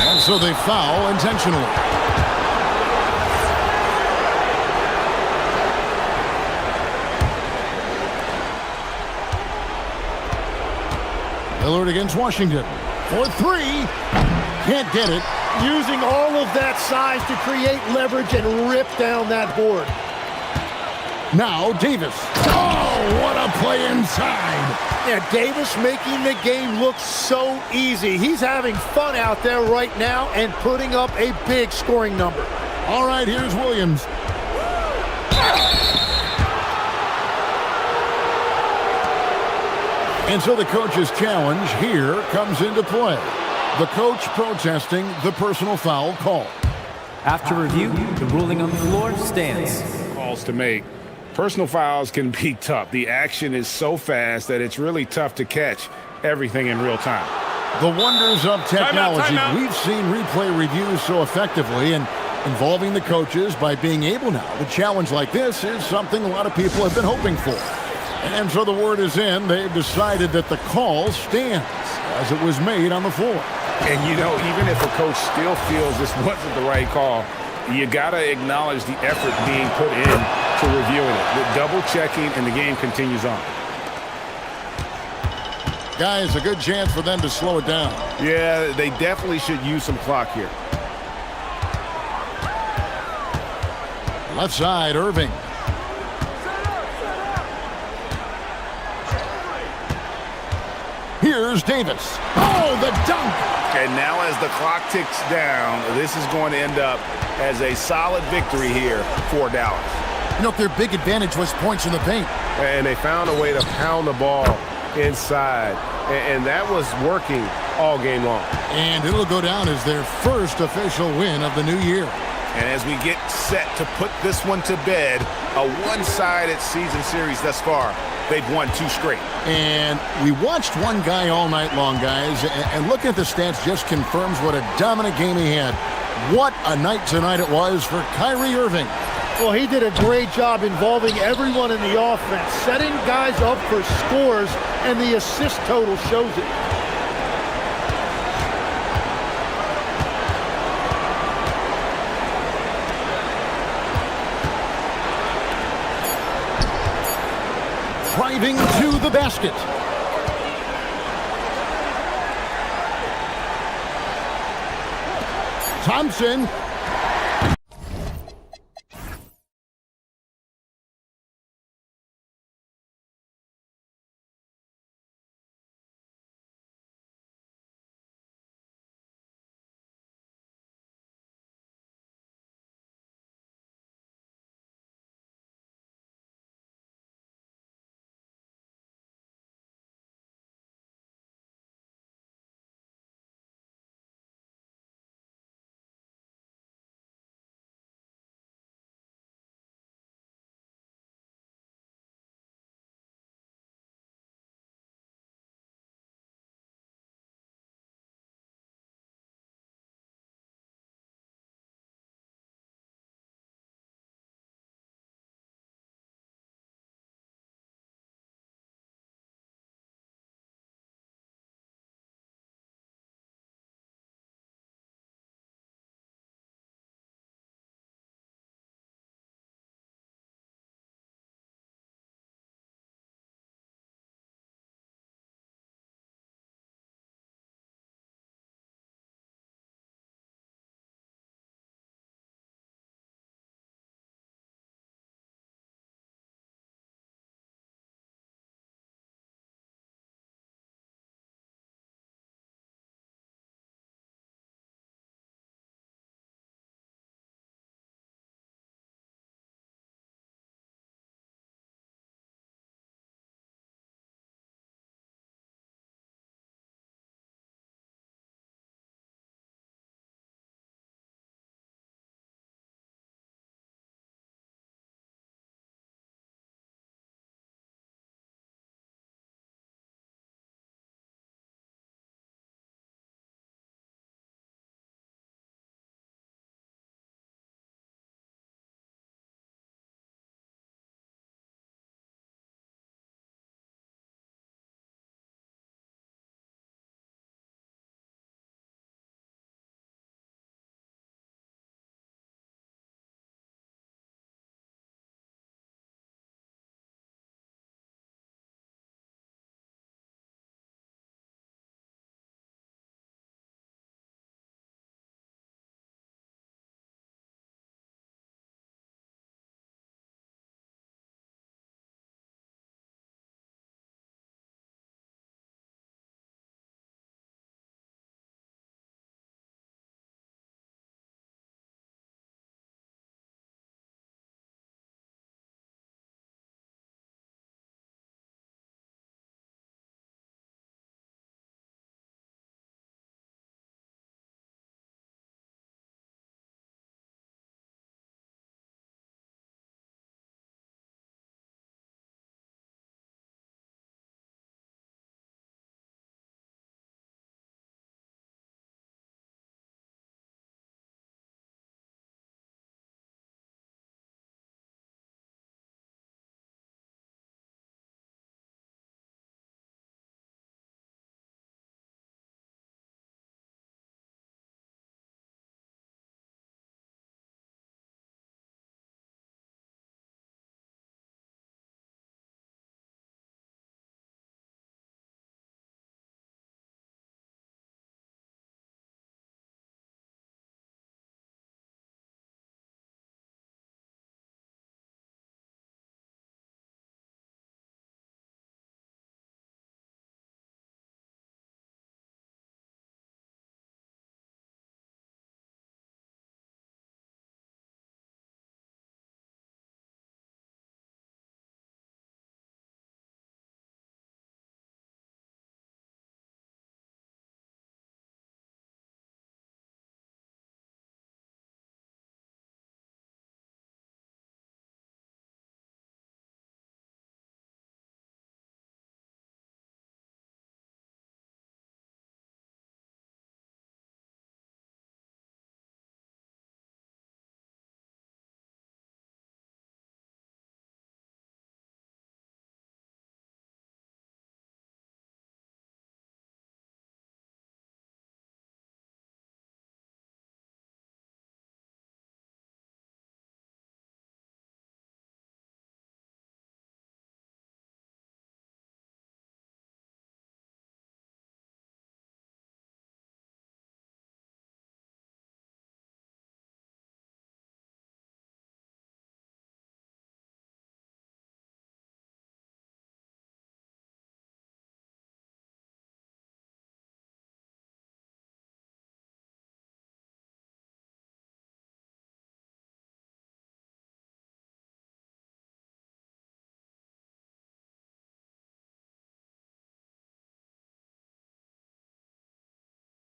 And so they foul intentionally. Lillard against Washington. For 3. Can't get it. Using all of that size to create leverage and rip down that board. Now Davis. Oh, what a play inside. Yeah, Davis making the game look so easy. He's having fun out there right now and putting up a big scoring number. All right, here's Williams. And so the coach's challenge here comes into play. The coach protesting the personal foul call. After review, the ruling on the floor stands. Calls to make. Personal fouls can be tough. The action is so fast that it's really tough to catch everything in real time. The wonders of technology. Timeout. We've seen replay reviews so effectively, and involving the coaches by being able now to challenge like this is something a lot of people have been hoping for. And so the word is in. They've decided that the call stands as it was made on the floor. And, you know, even if a coach still feels this wasn't the right call, you got to acknowledge the effort being put in to reviewing it. The double checking, and the game continues on. Guys, a good chance for them to slow it down. Yeah, they definitely should use some clock here. Left side, Irving. Here's Davis. Oh, the dunk! And now as the clock ticks down, this is going to end up as a solid victory here for Dallas. You know, their big advantage was points in the paint. And they found a way to pound the ball inside. And that was working all game long. And it'll go down as their first official win of the new year. And as we get set to put this one to bed, a one-sided season series thus far, they've won 2 straight. And we watched one guy all night long, guys, and looking at the stats just confirms what a dominant game he had. What a night tonight it was for Kyrie Irving. Well, he did a great job involving everyone in the offense, setting guys up for scores, and the assist total shows it. Driving to the basket. Thompson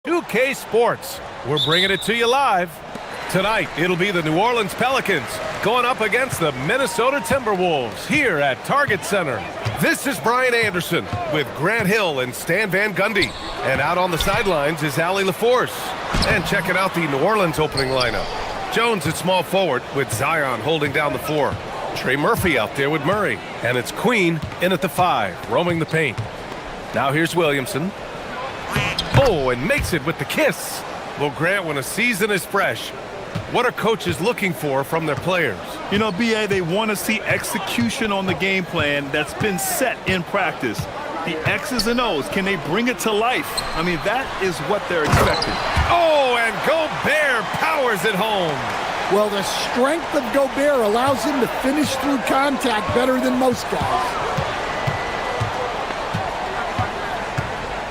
2K Sports. We're bringing it to you live. Tonight, it'll be the New Orleans Pelicans going up against the Minnesota Timberwolves here at Target Center. This is Brian Anderson with Grant Hill and Stan Van Gundy. And out on the sidelines is Allie LaForce. And checking out the New Orleans opening lineup. Jones at small forward with Zion holding down the 4. Trey Murphy out there with Murray. And it's Queen in at the 5, roaming the paint. Now here's Williamson. Oh, and makes it with the kiss. Well, Grant, when a season is fresh, what are coaches looking for from their players? You know, BA, they want to see execution on the game plan that's been set in practice. The X's and O's, can they bring it to life? I mean, that is what they're expecting. Oh, and Gobert powers it home. Well, the strength of Gobert allows him to finish through contact better than most guys.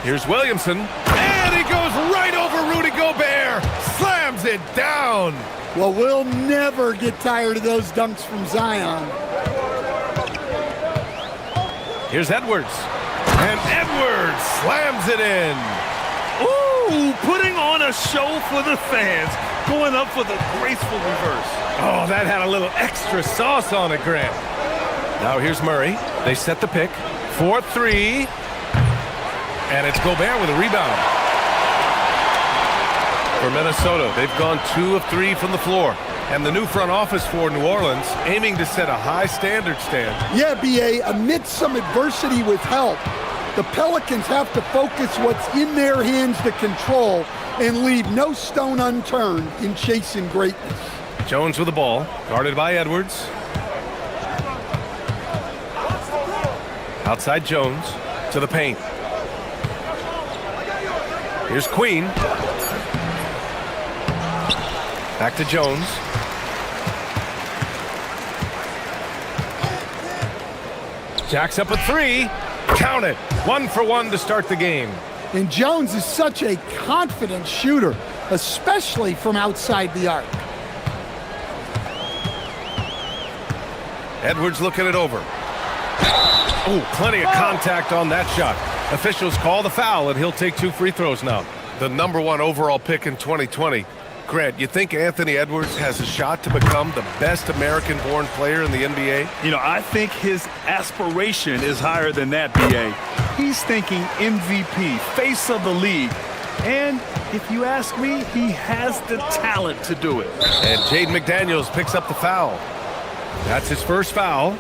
Here's Williamson, and he goes right over Rudy Gobert, slams it down. Well, we'll never get tired of those dunks from Zion. Here's Edwards, and Edwards slams it in. Ooh, putting on a show for the fans, going up for the graceful reverse. Oh, that had a little extra sauce on it, Grant. Now here's Murray. They set the pick. 4-3. And it's Gobert with a rebound. For Minnesota, they've gone 2 of 3 from the floor. And the new front office for New Orleans aiming to set a high standard, Stan. Yeah, BA, amidst some adversity with help, the Pelicans have to focus what's in their hands to control and leave no stone unturned in chasing greatness. Jones with the ball, guarded by Edwards. Outside Jones to the paint. Here's Queen. Back to Jones. Jacks up a 3. Count it. 1 for 1 to start the game. And Jones is such a confident shooter, especially from outside the arc. Edwards looking it over. Oh, plenty of contact on that shot. Officials call the foul, and he'll take 2 free throws now. The #1 overall pick in 2020. Grant, you think Anthony Edwards has a shot to become the best American-born player in the NBA? You know, I think his aspiration is higher than that, BA. He's thinking MVP, face of the league. And if you ask me, he has the talent to do it. And Jaden McDaniels picks up the foul. That's his first foul.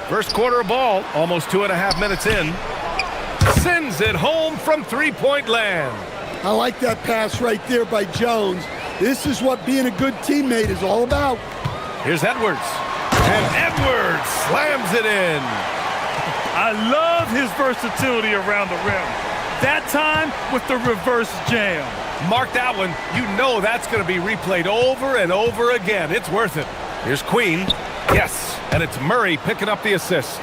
First quarter of ball, almost 2.5 minutes in. Sends it home from three-point land. I like that pass right there by Jones. This is what being a good teammate is all about. Here's Edwards. And Edwards slams it in. I love his versatility around the rim. That time with the reverse jam. Mark that one. You know that's going to be replayed over and over again. It's worth it. Here's Queen. Yes, and it's Murray picking up the assist.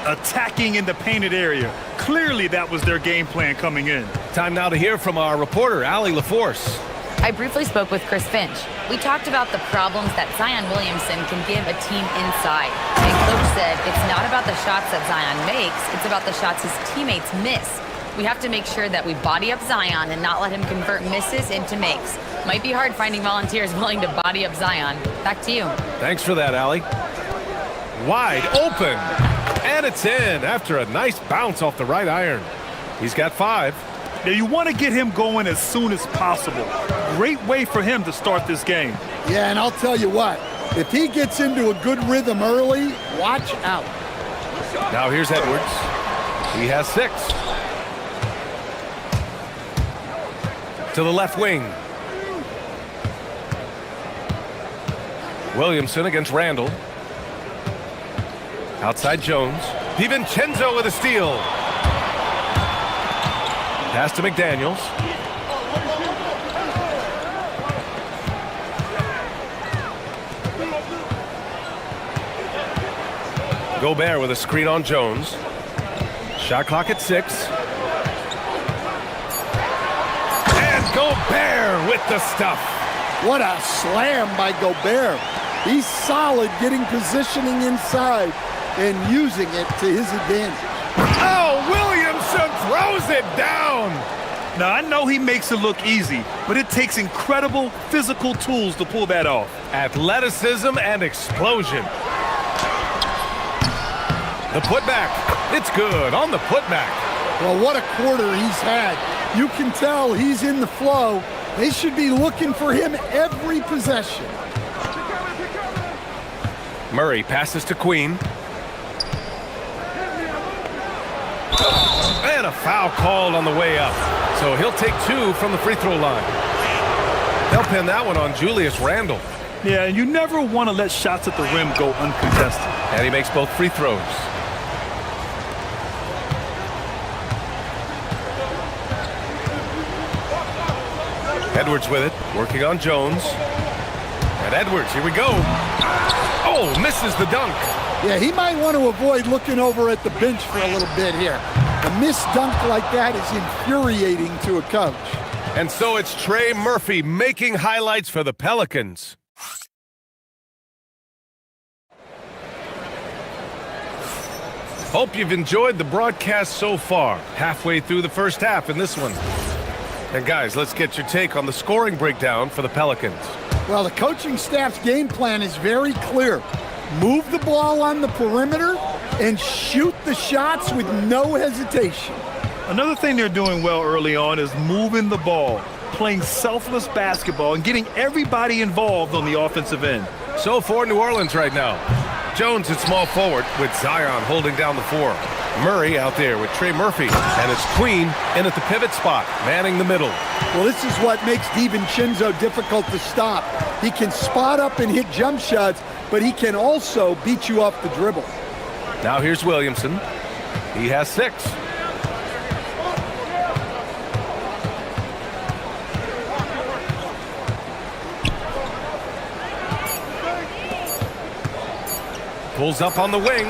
Attacking in the painted area. Clearly that was their game plan coming in. Time now to hear from our reporter, Allie LaForce. I briefly spoke with Chris Finch. We talked about the problems that Zion Williamson can give a team inside. And Coach said it's not about the shots that Zion makes, it's about the shots his teammates miss. We have to make sure that we body up Zion and not let him convert misses into makes. Might be hard finding volunteers willing to body up Zion. Back to you. Thanks for that, Allie. Wide open. And it's in after a nice bounce off the right iron. He's got 5. Now you want to get him going as soon as possible. Great way for him to start this game. Yeah, and I'll tell you what, if he gets into a good rhythm early, watch out. Now here's Edwards. He has 6. To the left wing. Williamson against Randall. Outside Jones. DiVincenzo with a steal. Pass to McDaniels. Gobert with a screen on Jones. Shot clock at 6. And Gobert with the stuff. What a slam by Gobert. He's solid getting positioning inside. and using it to his advantage. Oh, Williamson throws it down. Now, I know he makes it look easy, but it takes incredible physical tools to pull that off. Athleticism and explosion. The putback. It's good on the putback. Well, what a quarter he's had. You can tell he's in the flow. They should be looking for him every possession. Murray passes to Queen. And a foul called on the way up. So he'll take 2 from the free throw line. They'll pin that one on Julius Randle. Yeah, and you never want to let shots at the rim go uncontested. And he makes both free throws. Edwards with it, working on Jones. And Edwards, here we go. Oh, misses the dunk. Yeah, he might want to avoid looking over at the bench for a little bit here. A missed dunk like that is infuriating to a coach. And so it's Trey Murphy making highlights for the Pelicans. Hope you've enjoyed the broadcast so far. Halfway through the first half in this one. And guys, let's get your take on the scoring breakdown for the Pelicans. Well, the coaching staff's game plan is very clear. Move the ball on the perimeter and shoot the shots with no hesitation. Another thing they're doing well early on is moving the ball, playing selfless basketball, and getting everybody involved on the offensive end. So for New Orleans right now. Jones at small forward with Zion holding down the 4. Murray out there with Trey Murphy. And it's Queen in at the pivot spot, manning the middle. Well, this is what makes DiVincenzo difficult to stop. He can spot up and hit jump shots, but he can also beat you off the dribble. Now here's Williamson. He has 6. Pulls up on the wing.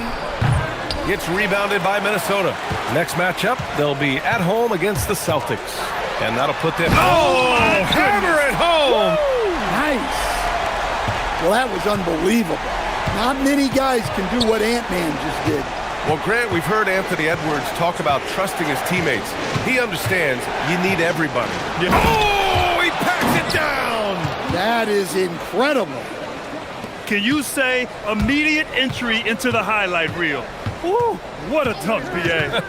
Gets rebounded by Minnesota. Next matchup, they'll be at home against the Celtics. And that'll put them... Oh, hammer at home! Woo! Nice. Well, that was unbelievable. Not many guys can do what Ant-Man just did. Well, Grant, we've heard Anthony Edwards talk about trusting his teammates. He understands you need everybody. Yeah. Oh, he packs it down! That is incredible. Can you say immediate entry into the highlight reel? Woo, what a dunk, PA.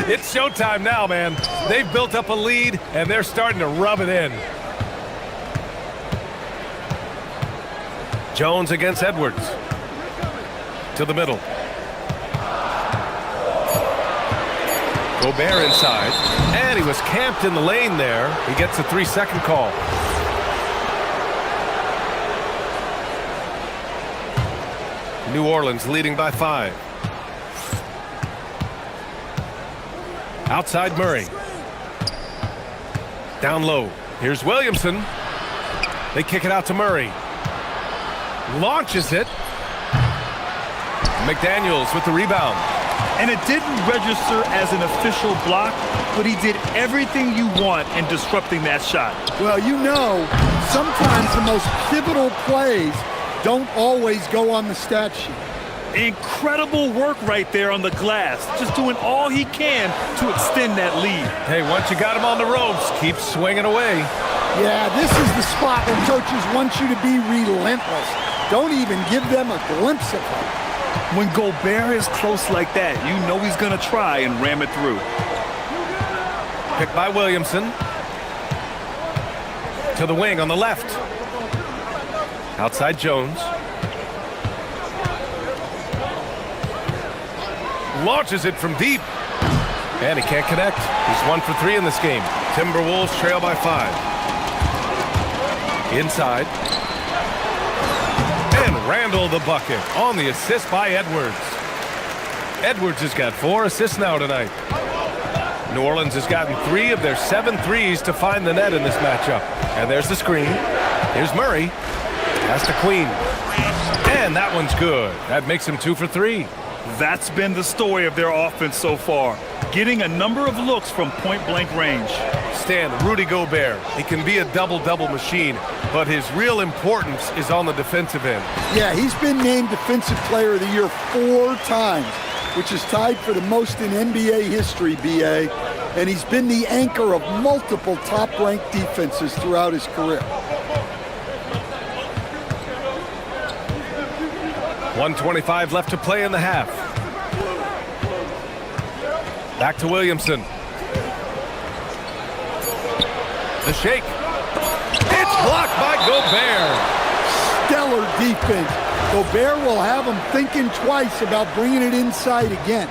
It's showtime now, man. They've built up a lead, and they're starting to rub it in. Jones against Edwards. To the middle. Gobert inside. And he was camped in the lane there. He gets a 3-second call. New Orleans leading by 5. Outside Murray. Down low. Here's Williamson. They kick it out to Murray. Launches it. McDaniels with the rebound. And it didn't register as an official block, but he did everything you want in disrupting that shot. Well, you know, sometimes the most pivotal plays don't always go on the stat sheet. Incredible work right there on the glass. Just doing all he can to extend that lead. Hey, once you got him on the ropes, keep swinging away. Yeah, this is the spot where coaches want you to be relentless. Don't even give them a glimpse of it. When Gobert is close like that, you know he's going to try and ram it through. Picked by Williamson. To the wing on the left. Outside Jones. Launches it from deep. And he can't connect. He's 1 for 3 in this game. Timberwolves trail by 5. Inside. And Randle the bucket on the assist by Edwards. Edwards has got 4 assists now tonight. New Orleans has gotten 3 of their 7 threes to find the net in this matchup. And there's the screen. Here's Murray. Pass to Queen. And that one's good. That makes him 2 for 3. That's been the story of their offense so far. getting a number of looks from point-blank range. Stan, Rudy Gobert, he can be a double-double machine, but his real importance is on the defensive end. Yeah, he's been named Defensive Player of the Year 4 times, which is tied for the most in NBA history, BA, and he's been the anchor of multiple top-ranked defenses throughout his career. 1:25 left to play in the half. Back to Williamson. The shake. It's blocked by Gobert. Stellar defense. Gobert will have him thinking twice about bringing it inside again.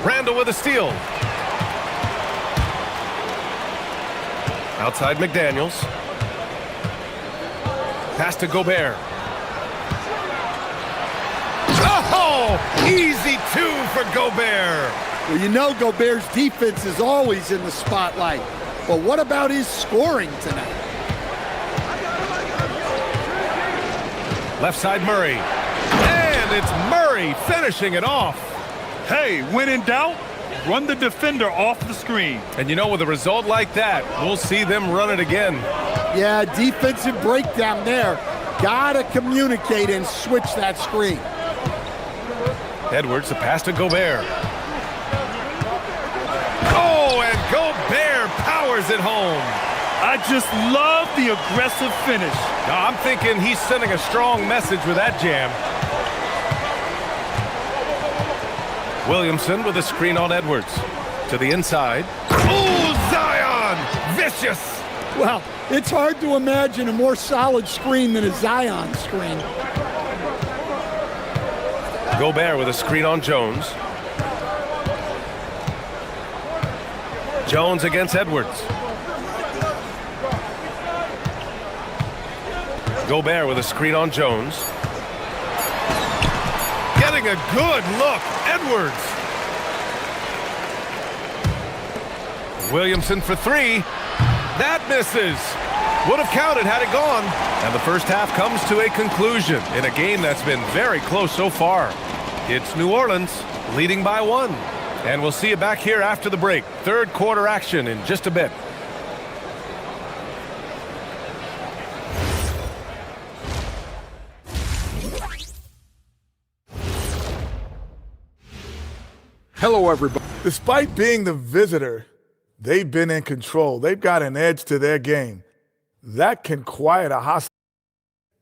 Randall with a steal. Outside McDaniels. Pass to Gobert. Oh, easy two for Gobert. Well, you know Gobert's defense is always in the spotlight. But what about his scoring tonight? Left side Murray. And it's Murray finishing it off. Hey, when in doubt, run the defender off the screen. And you know, with a result like that, we'll see them run it again. Yeah, defensive breakdown there. Gotta communicate and switch that screen. Edwards, the pass to Gobert. Oh, and Gobert powers it home. I just love the aggressive finish. Now, I'm thinking he's sending a strong message with that jam. Williamson with a screen on Edwards. To the inside. Oh, Zion! Vicious! Well, it's hard to imagine a more solid screen than a Zion screen. Gobert with a screen on Jones. Jones against Edwards. Gobert with a screen on Jones. Getting a good look. Edwards. Williamson for three. That misses. Would have counted had it gone. And the first half comes to a conclusion in a game that's been very close so far. It's New Orleans leading by 1. And we'll see you back here after the break. Third quarter action in just a bit. Hello, everybody. Despite being the visitor, they've been in control. They've got an edge to their game. That can quiet a hostile.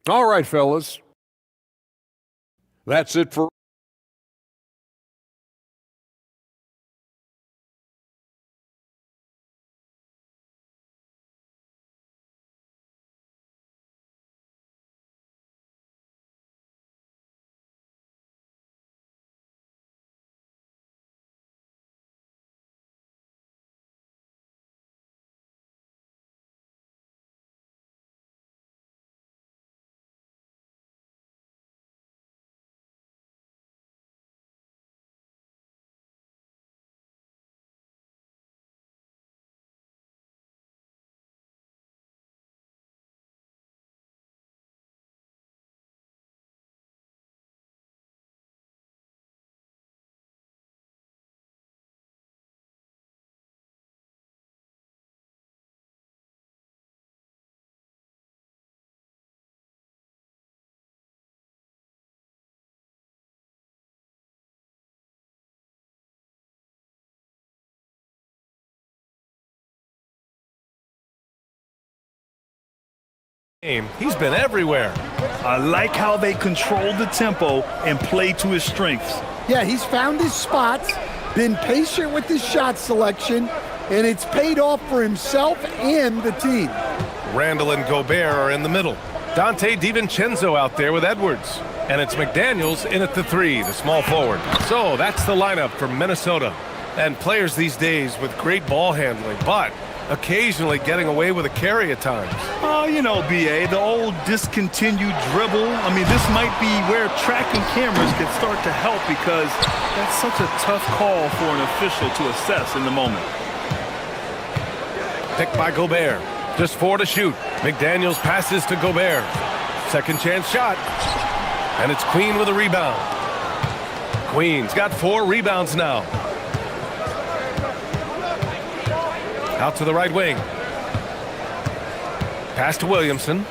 All right, fellas. That's it for He's been everywhere. I like how they control the tempo and play to his strengths. Yeah, he's found his spots, been patient with his shot selection, and it's paid off for himself and the team. Randall and Gobert are in the middle. Dante DiVincenzo out there with Edwards. And it's McDaniels in at the 3, the small forward. So that's the lineup for Minnesota. And players these days with great ball handling, but occasionally getting away with a carry at times. Oh, you know, BA, the old discontinued dribble. I mean, this might be where tracking cameras can start to help because that's such a tough call for an official to assess in the moment. Picked by Gobert. Just 4 to shoot. McDaniels passes to Gobert. Second chance shot. And it's Queen with a rebound. Queen's got 4 rebounds now. Out to the right wing. Pass to Williamson.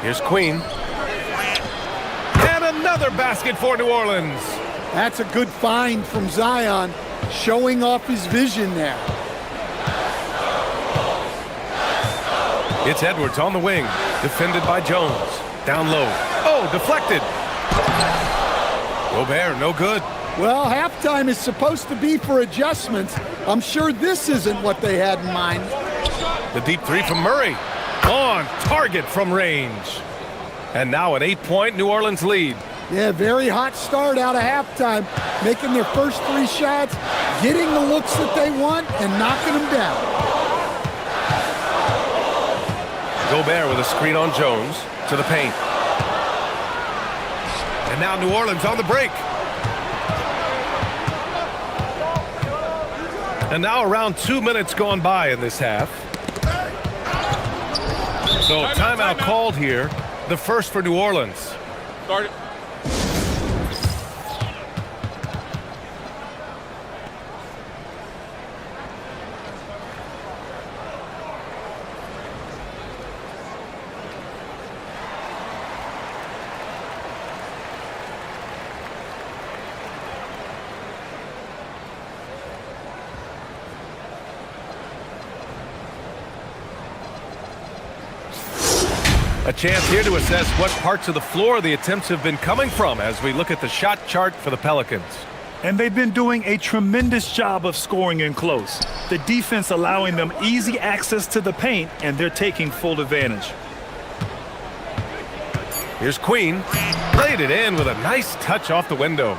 Here's Queen. And another basket for New Orleans. That's a good find from Zion, showing off his vision there. It's Edwards on the wing, defended by Jones. Down low. Oh, deflected. Gobert, no good. Well, halftime is supposed to be for adjustments. I'm sure this isn't what they had in mind. The deep 3 from Murray. On target from range. And now an 8-point New Orleans lead. Yeah, very hot start out of halftime, making their first 3 shots, getting the looks that they want, and knocking them down. Gobert with a screen on Jones to the paint. And now New Orleans on the break. And now around 2 minutes gone by in this half. So timeout called here, the first for New Orleans. Start it. A chance here to assess what parts of the floor the attempts have been coming from as we look at the shot chart for the Pelicans. And they've been doing a tremendous job of scoring in close. The defense allowing them easy access to the paint, and they're taking full advantage. Here's Queen. Played it in with a nice touch off the window.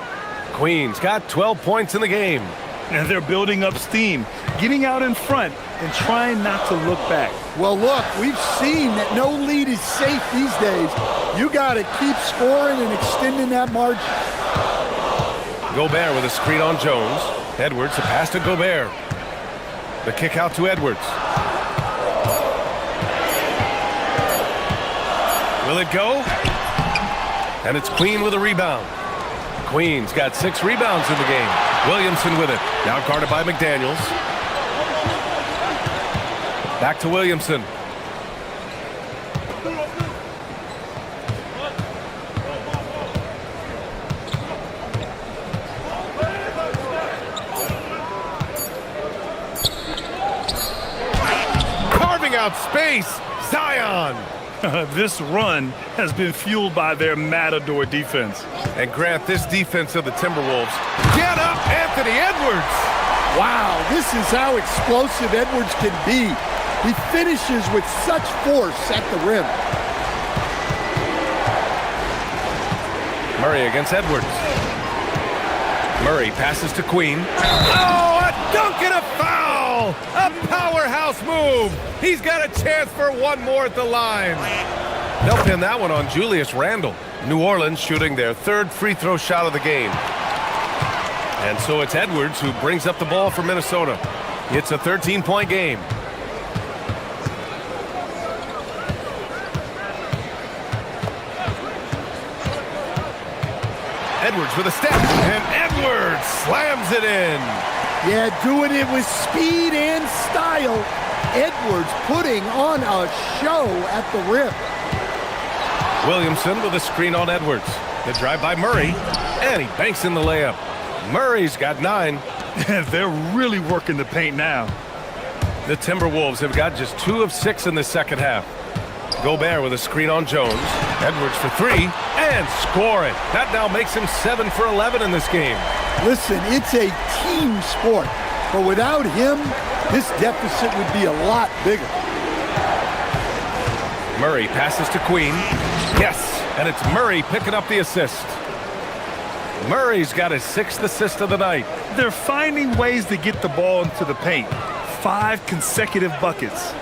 Queen's got 12 points in the game. And they're building up steam, getting out in front and trying not to look back. Well, look, we've seen that no lead is safe these days. You got to keep scoring and extending that margin. Gobert with a screen on Jones. Edwards, a pass to Gobert. The kick out to Edwards. Will it go? And it's Queen with a rebound. Queen's got 6 rebounds in the game. Williamson with it. Now guarded by McDaniels. Back to Williamson. Carving out space. Zion. This run has been fueled by their matador defense. And Grant, this defense of the Timberwolves. Get up, Anthony Edwards! Wow, this is how explosive Edwards can be. He finishes with such force at the rim. Murray against Edwards. Murray passes to Queen. Oh, a dunk and a foul! A powerhouse move! He's got a chance for one more at the line. They'll pin that one on Julius Randle. New Orleans shooting their 3rd free throw shot of the game. And so it's Edwards who brings up the ball for Minnesota. It's a 13-point game. Edwards with a step, and Edwards slams it in. Yeah, doing it with speed and style. Edwards putting on a show at the rim. Williamson with a screen on Edwards. The drive by Murray, and he banks in the layup. Murray's got 9. They're really working the paint now. The Timberwolves have got just 2 of 6 in the second half. Gobert with a screen on Jones. Edwards for 3, and score it. That now makes him 7 for 11 in this game. Listen, it's a team sport, but without him, this deficit would be a lot bigger. Murray passes to Queen. Yes, and it's Murray picking up the assist. Murray's got his 6th assist of the night. They're finding ways to get the ball into the paint. 5 consecutive buckets.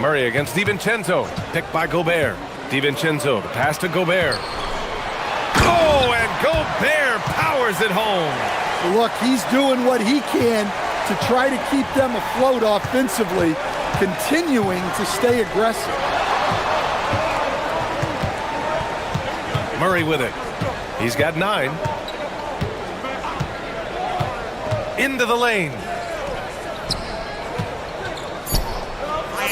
Murray against DiVincenzo. Picked by Gobert. DiVincenzo, the pass to Gobert. Oh, and Gobert powers it home. Look, he's doing what he can to try to keep them afloat offensively. continuing to stay aggressive. Murray with it. He's got 9. Into the lane.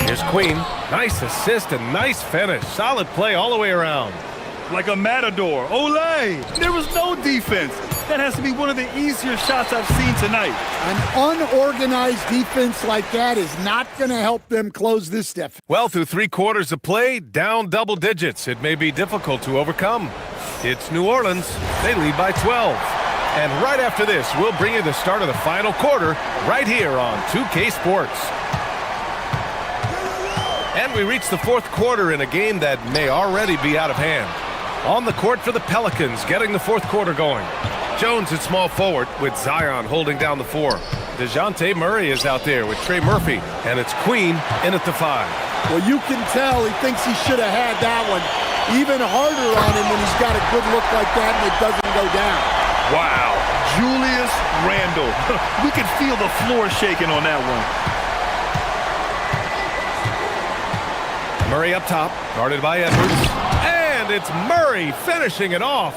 Here's Queen. Nice assist and nice finish. Solid play all the way around. Like a matador. Olay! There was no defense. That has to be one of the easier shots I've seen tonight. An unorganized defense like that is not going to help them close this deficit. Well, through 3 quarters of play, down double digits. It may be difficult to overcome. It's New Orleans. They lead by 12. And right after this, we'll bring you the start of the final quarter right here on 2K Sports. And we reach the 4th quarter in a game that may already be out of hand. On the court for the Pelicans, getting the 4th quarter going. Jones at small forward with Zion holding down the 4. DeJounte Murray is out there with Trey Murphy, and it's Queen in at the 5. Well, you can tell he thinks he should have had that one even harder on him when he's got a good look like that and it doesn't go down. Wow. Julius Randle. We could feel the floor shaking on that one. Murray up top, guarded by Edwards. And it's Murray finishing it off.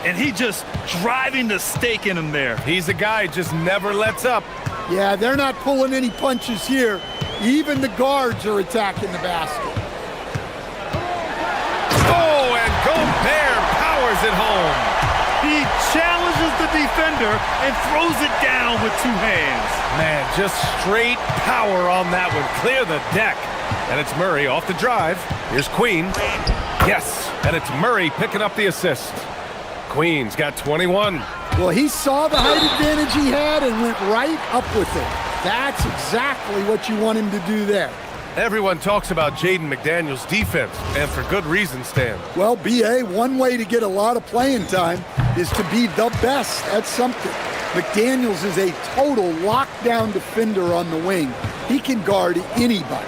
And he just driving the stake in him there. He's a guy just never lets up. Yeah, they're not pulling any punches here. Even the guards are attacking the basket. Oh, and Gobert powers it home. He challenges the defender and throws it down with 2 hands. Man, just straight power on that one. Clear the deck. And it's Murray off the drive. Here's Queen. Yes, and it's Murray picking up the assist. Queen's got 21. Well, he saw the height advantage he had and went right up with it. That's exactly what you want him to do there. Everyone talks about Jaden McDaniels' defense, and for good reason, Stan. Well, B.A., one way to get a lot of playing time is to be the best at something. McDaniels is a total lockdown defender on the wing. He can guard anybody.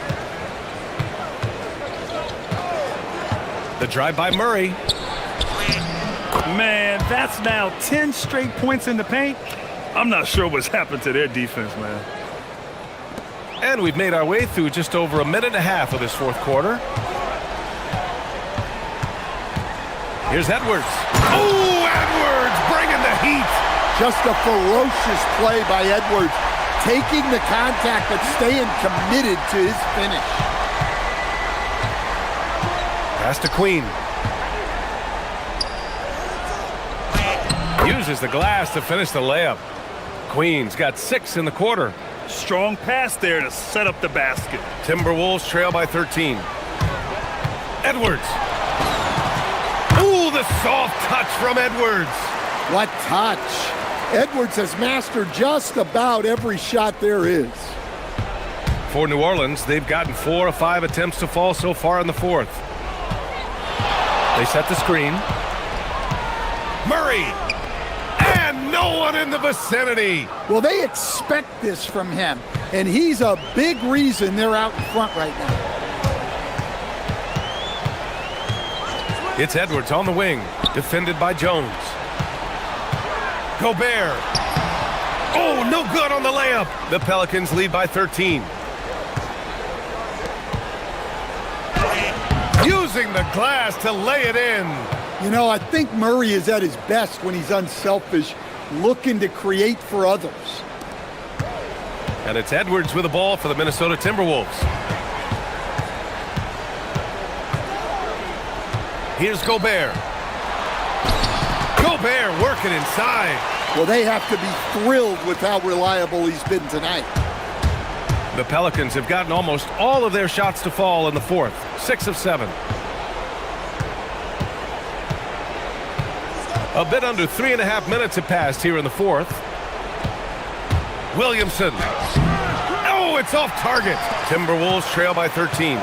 The drive by Murray. Man, that's now 10 straight points in the paint. I'm not sure what's happened to their defense, man. And we've made our way through just over a minute and a half of this 4th quarter. Here's Edwards. Oh, Edwards bringing the heat. Just a ferocious play by Edwards, taking the contact but staying committed to his finish. Pass to Queen. Uses the glass to finish the layup. Queen's got 6 in the quarter. Strong pass there to set up the basket. Timberwolves trail by 13. Edwards. Ooh, the soft touch from Edwards. What touch. Edwards has mastered just about every shot there is. For New Orleans, they've gotten 4 of 5 attempts to fall so far in the 4th. They set the screen. Murray. And no one in the vicinity. Well, they expect this from him, and he's a big reason they're out in front right now. It's Edwards on the wing, defended by Jones. Gobert. Oh, no good on the layup. The Pelicans lead by 13. Using the glass to lay it in. You know, I think Murray is at his best when he's unselfish, looking to create for others. And it's Edwards with the ball for the Minnesota Timberwolves. Here's Gobert. Gobert working inside. Well, they have to be thrilled with how reliable he's been tonight. The Pelicans have gotten almost all of their shots to fall in the 4th. 6 of 7. A bit under 3.5 minutes have passed here in the 4th. Williamson. Oh, it's off target. Timberwolves trail by 13.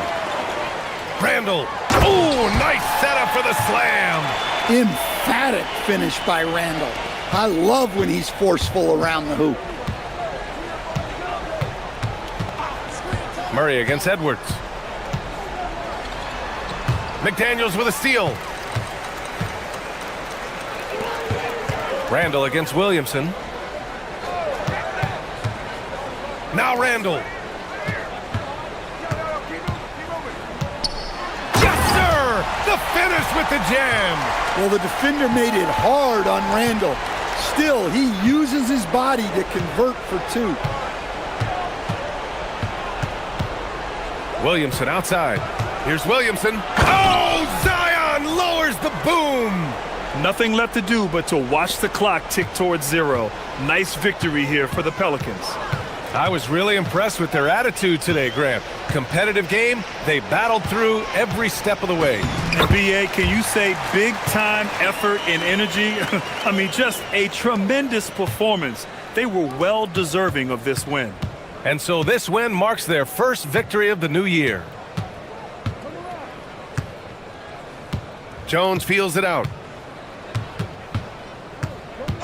Randle. Oh, nice setup for the slam. Emphatic finish by Randle. I love when he's forceful around the hoop. Murray against Edwards. McDaniels with a steal. Randle against Williamson. Now Randle. finish with the jam. Well, the defender made it hard on Randall. Still, he uses his body to convert for two. Williamson outside. Here's Williamson. Oh, Zion lowers the boom. Nothing left to do but to watch the clock tick towards zero. Nice victory here for the Pelicans. I was really impressed with their attitude today, Grant. Competitive game, they battled through every step of the way. And BA, can you say big time effort and energy? I mean, just a tremendous performance. They were well deserving of this win. And so this win marks their first victory of the new year. Jones feels it out.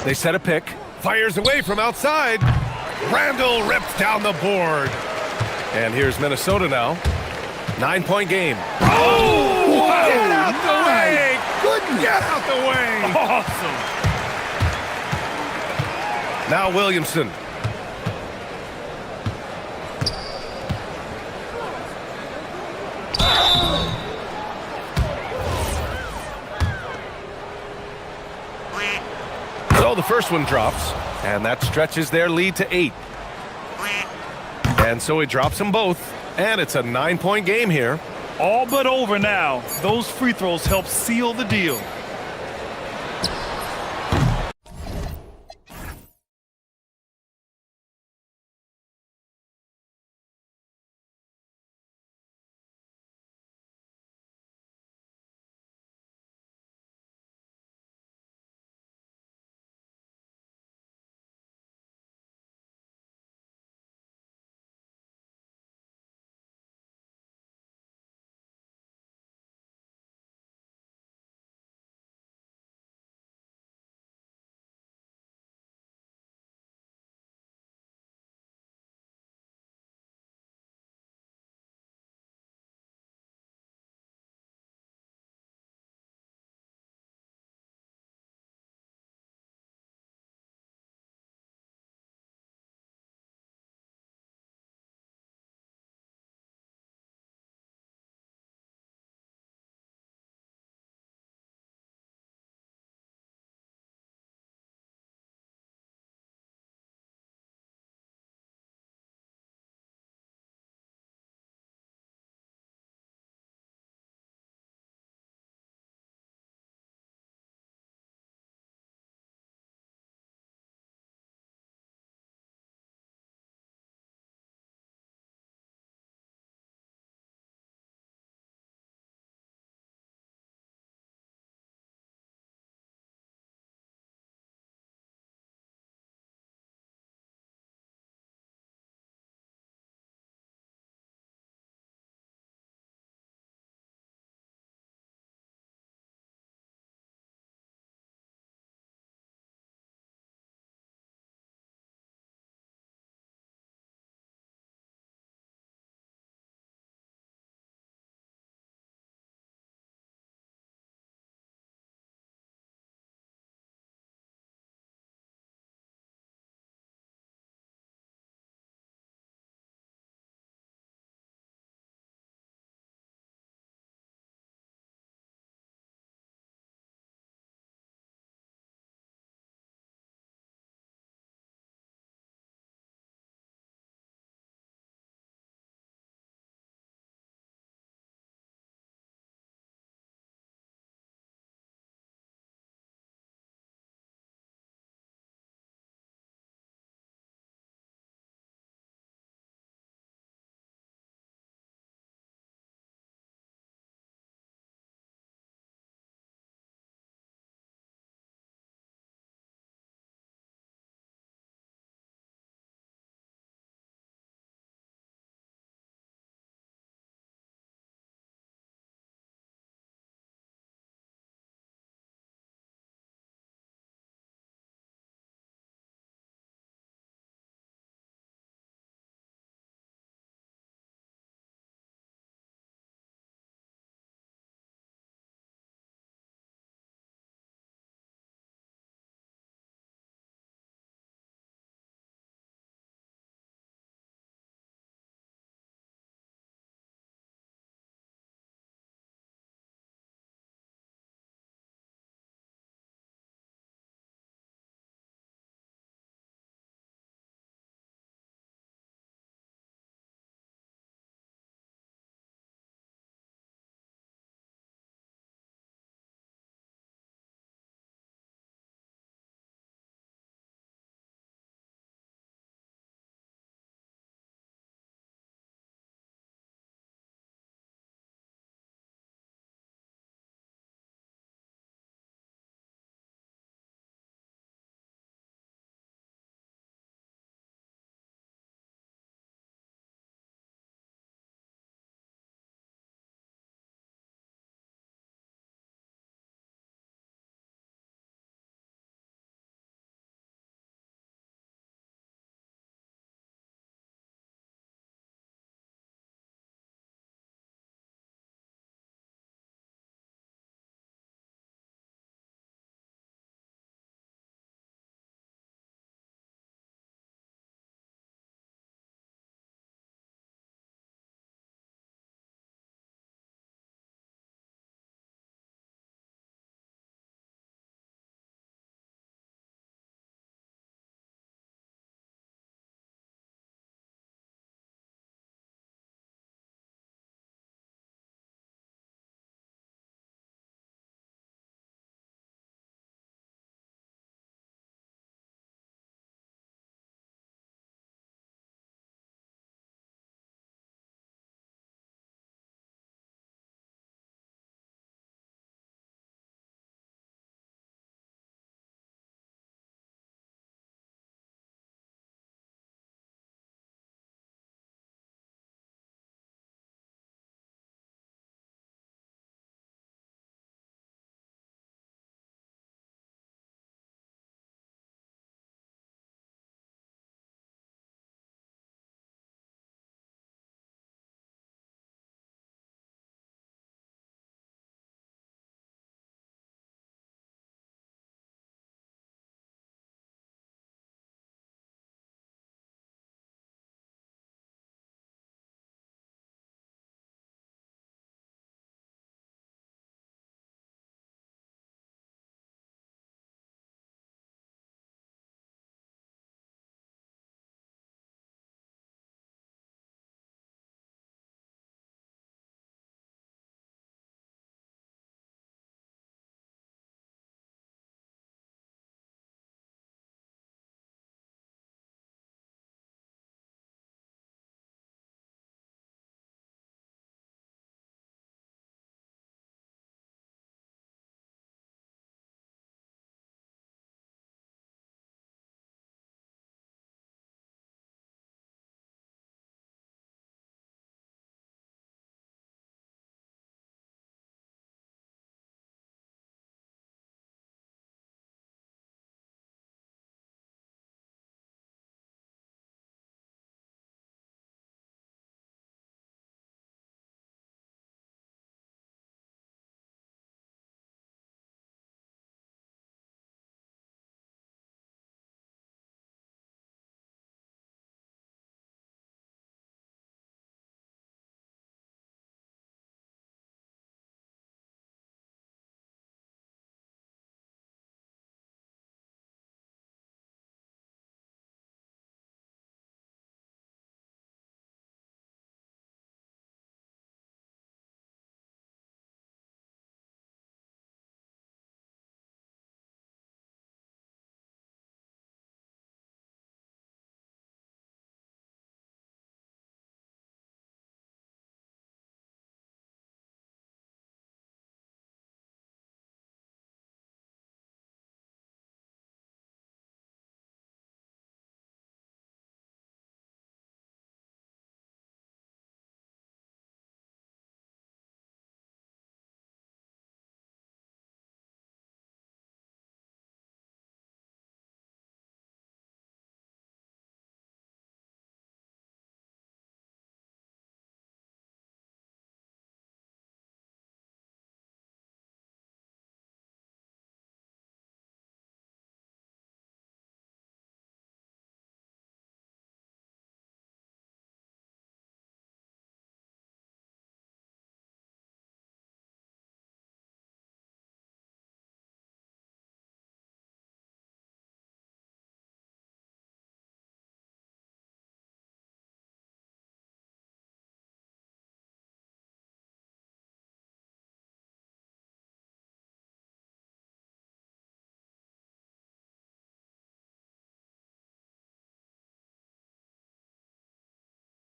They set a pick. Fires away from outside. Randall rips down the board. And here's Minnesota now. 9-point game. Oh! Get out the way! Goodness! Get out the way! Awesome. Now Williamson. So the first one drops, and that stretches their lead to 8. And so he drops them both, and it's a 9-point game here. All but over now. Those free throws help seal the deal.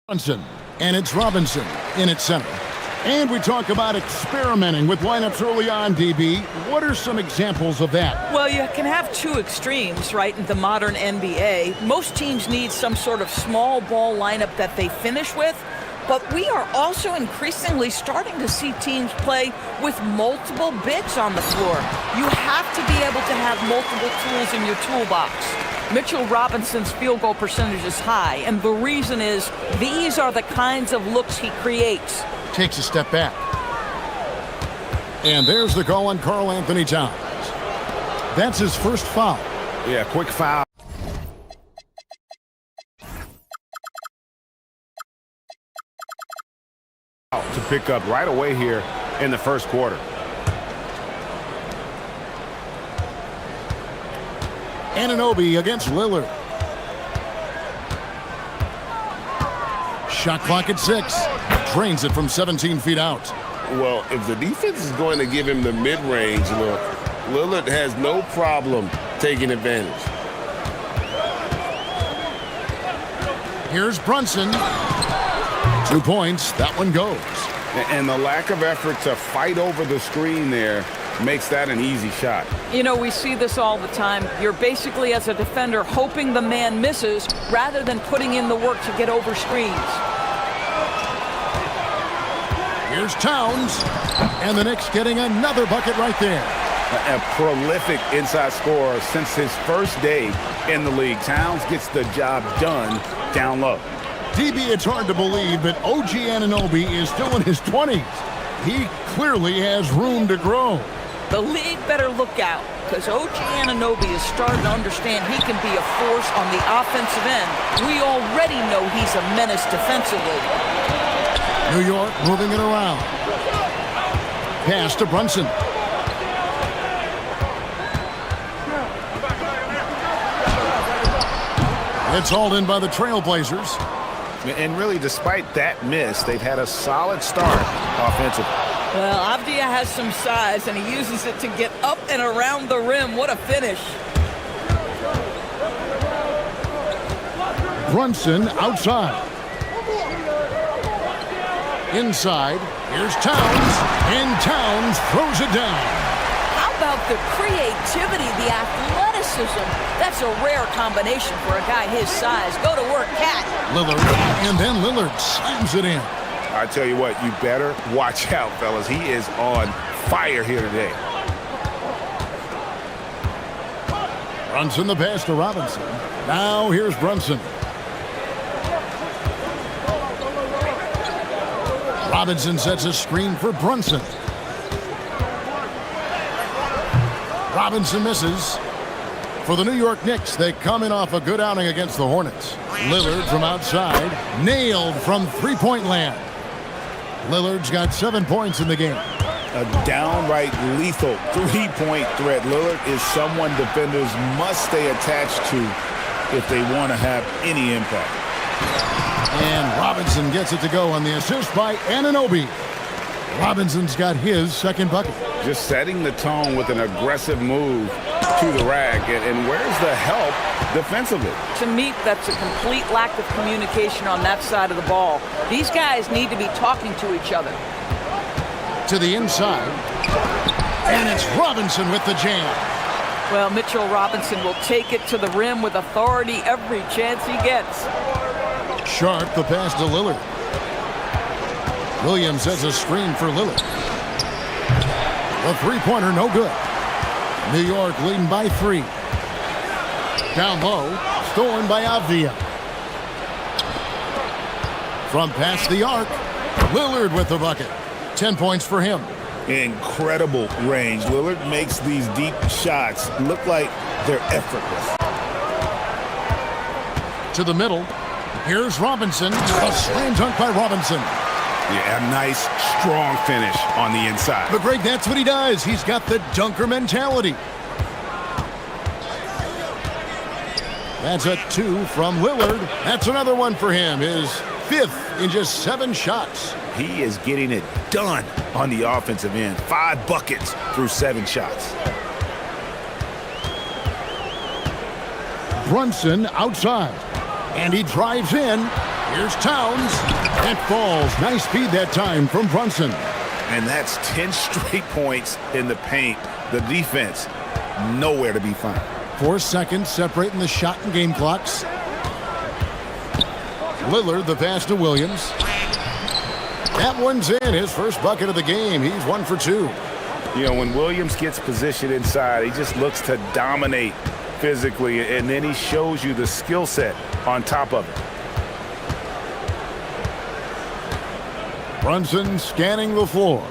Robinson, and it's Robinson in its center. And we talk about experimenting with lineups early on, DB. What are some examples of that? Well, you can have two extremes, right, in the modern NBA. Most teams need some sort of small ball lineup that they finish with, but we are also increasingly starting to see teams play with multiple bigs on the floor. You have to be able to have multiple tools in your toolbox. Mitchell Robinson's field goal percentage is high, and the reason is these are the kinds of looks he creates. Takes a step back. And there's the call on Karl Anthony Towns. That's his first foul. Yeah, quick foul. To pick up right away here in the first quarter. Anunoby against Lillard. Shot clock at 6. Drains it from 17 feet out. Well, if the defense is going to give him the mid-range look, Lillard has no problem taking advantage. Here's Brunson. 2 points. That one goes. And the lack of effort to fight over the screen there makes that an easy shot. You know, we see this all the time. You're basically, as a defender, hoping the man misses rather than putting in the work to get over screens. Here's Towns, and the Knicks getting another bucket right there. A prolific inside scorer since his first day in the league. Towns gets the job done down low. DB, it's hard to believe, but OG Anunoby is still in his 20s. He clearly has room to grow. The league better look out, because OG Anunoby is starting to understand he can be a force on the offensive end. We already know he's a menace defensively. New York moving it around. Pass to Brunson. It's hauled in by the Trailblazers. And really, despite that miss, they've had a solid start offensively. Well, Avdia has some size, and he uses it to get up and around the rim. What a finish. Brunson outside. Inside, here's Towns, and Towns throws it down. How about the creativity, the athleticism? That's a rare combination for a guy his size. Go to work, Cat. Lillard, and then Lillard slams it in. I tell you what, you better watch out, fellas. He is on fire here today. Brunson the pass to Robinson. Now here's Brunson. Robinson sets a screen for Brunson. Robinson misses. For the New York Knicks, they come in off a good outing against the Hornets. Lillard from outside, nailed from three-point land. Lillard's got 7 points in the game. A downright lethal three-point threat. Lillard is someone defenders must stay attached to if they want to have any impact. And Robinson gets it to go on the assist by Anunoby. Robinson's got his second bucket. Just setting the tone with an aggressive move to the rack. And where's the help defensively? To me, that's a complete lack of communication on that side of the ball. These guys need to be talking to each other. To the inside. And it's Robinson with the jam. Well, Mitchell Robinson will take it to the rim with authority every chance he gets. Sharp the pass to Lillard. Williams has a screen for Lillard. The three-pointer no good. New York leading by 3. Down low, stolen by Avdia. From past the arc, Lillard with the bucket. 10 points for him. Incredible range. Lillard makes these deep shots look like they're effortless. To the middle. Here's Robinson. A slam dunk by Robinson. Yeah, a nice, strong finish on the inside. But Greg, that's what he does. He's got the dunker mentality. That's a 2 from Lillard. That's another one for him. His 5th in just 7 shots. He is getting it done on the offensive end. 5 buckets through 7 shots. Brunson outside. And he drives in. Here's Towns. It falls. Nice speed that time from Brunson. And that's 10 straight points in the paint. The defense, nowhere to be found. 4 seconds separating the shot and game clocks. Lillard, the pass to Williams. That one's in. His first bucket of the game. He's 1 for 2. You know, when Williams gets positioned inside, he just looks to dominate physically, and then he shows you the skill set on top of it. Brunson scanning the floor.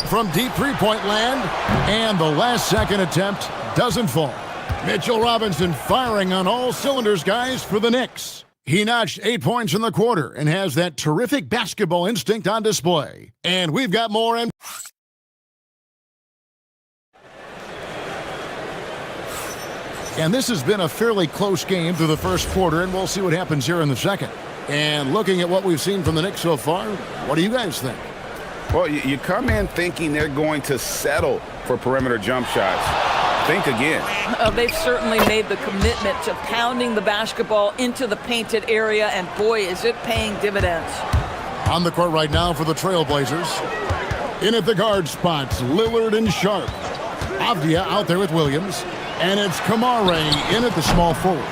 From deep three-point land, and the last second attempt doesn't fall. Mitchell Robinson firing on all cylinders, guys, for the Knicks. He notched 8 points in the quarter and has that terrific basketball instinct on display. And we've got more. And this has been a fairly close game through the first quarter, and we'll see what happens here in the second. And looking at what we've seen from the Knicks so far, what do you guys think? Well, you come in thinking they're going to settle for perimeter jump shots. Think again. They've certainly made the commitment to pounding the basketball into the painted area, and boy, is it paying dividends. On the court right now for the Trailblazers. In at the guard spots, Lillard and Sharp. Avdia out there with Williams. And it's Kamare in at the small forward.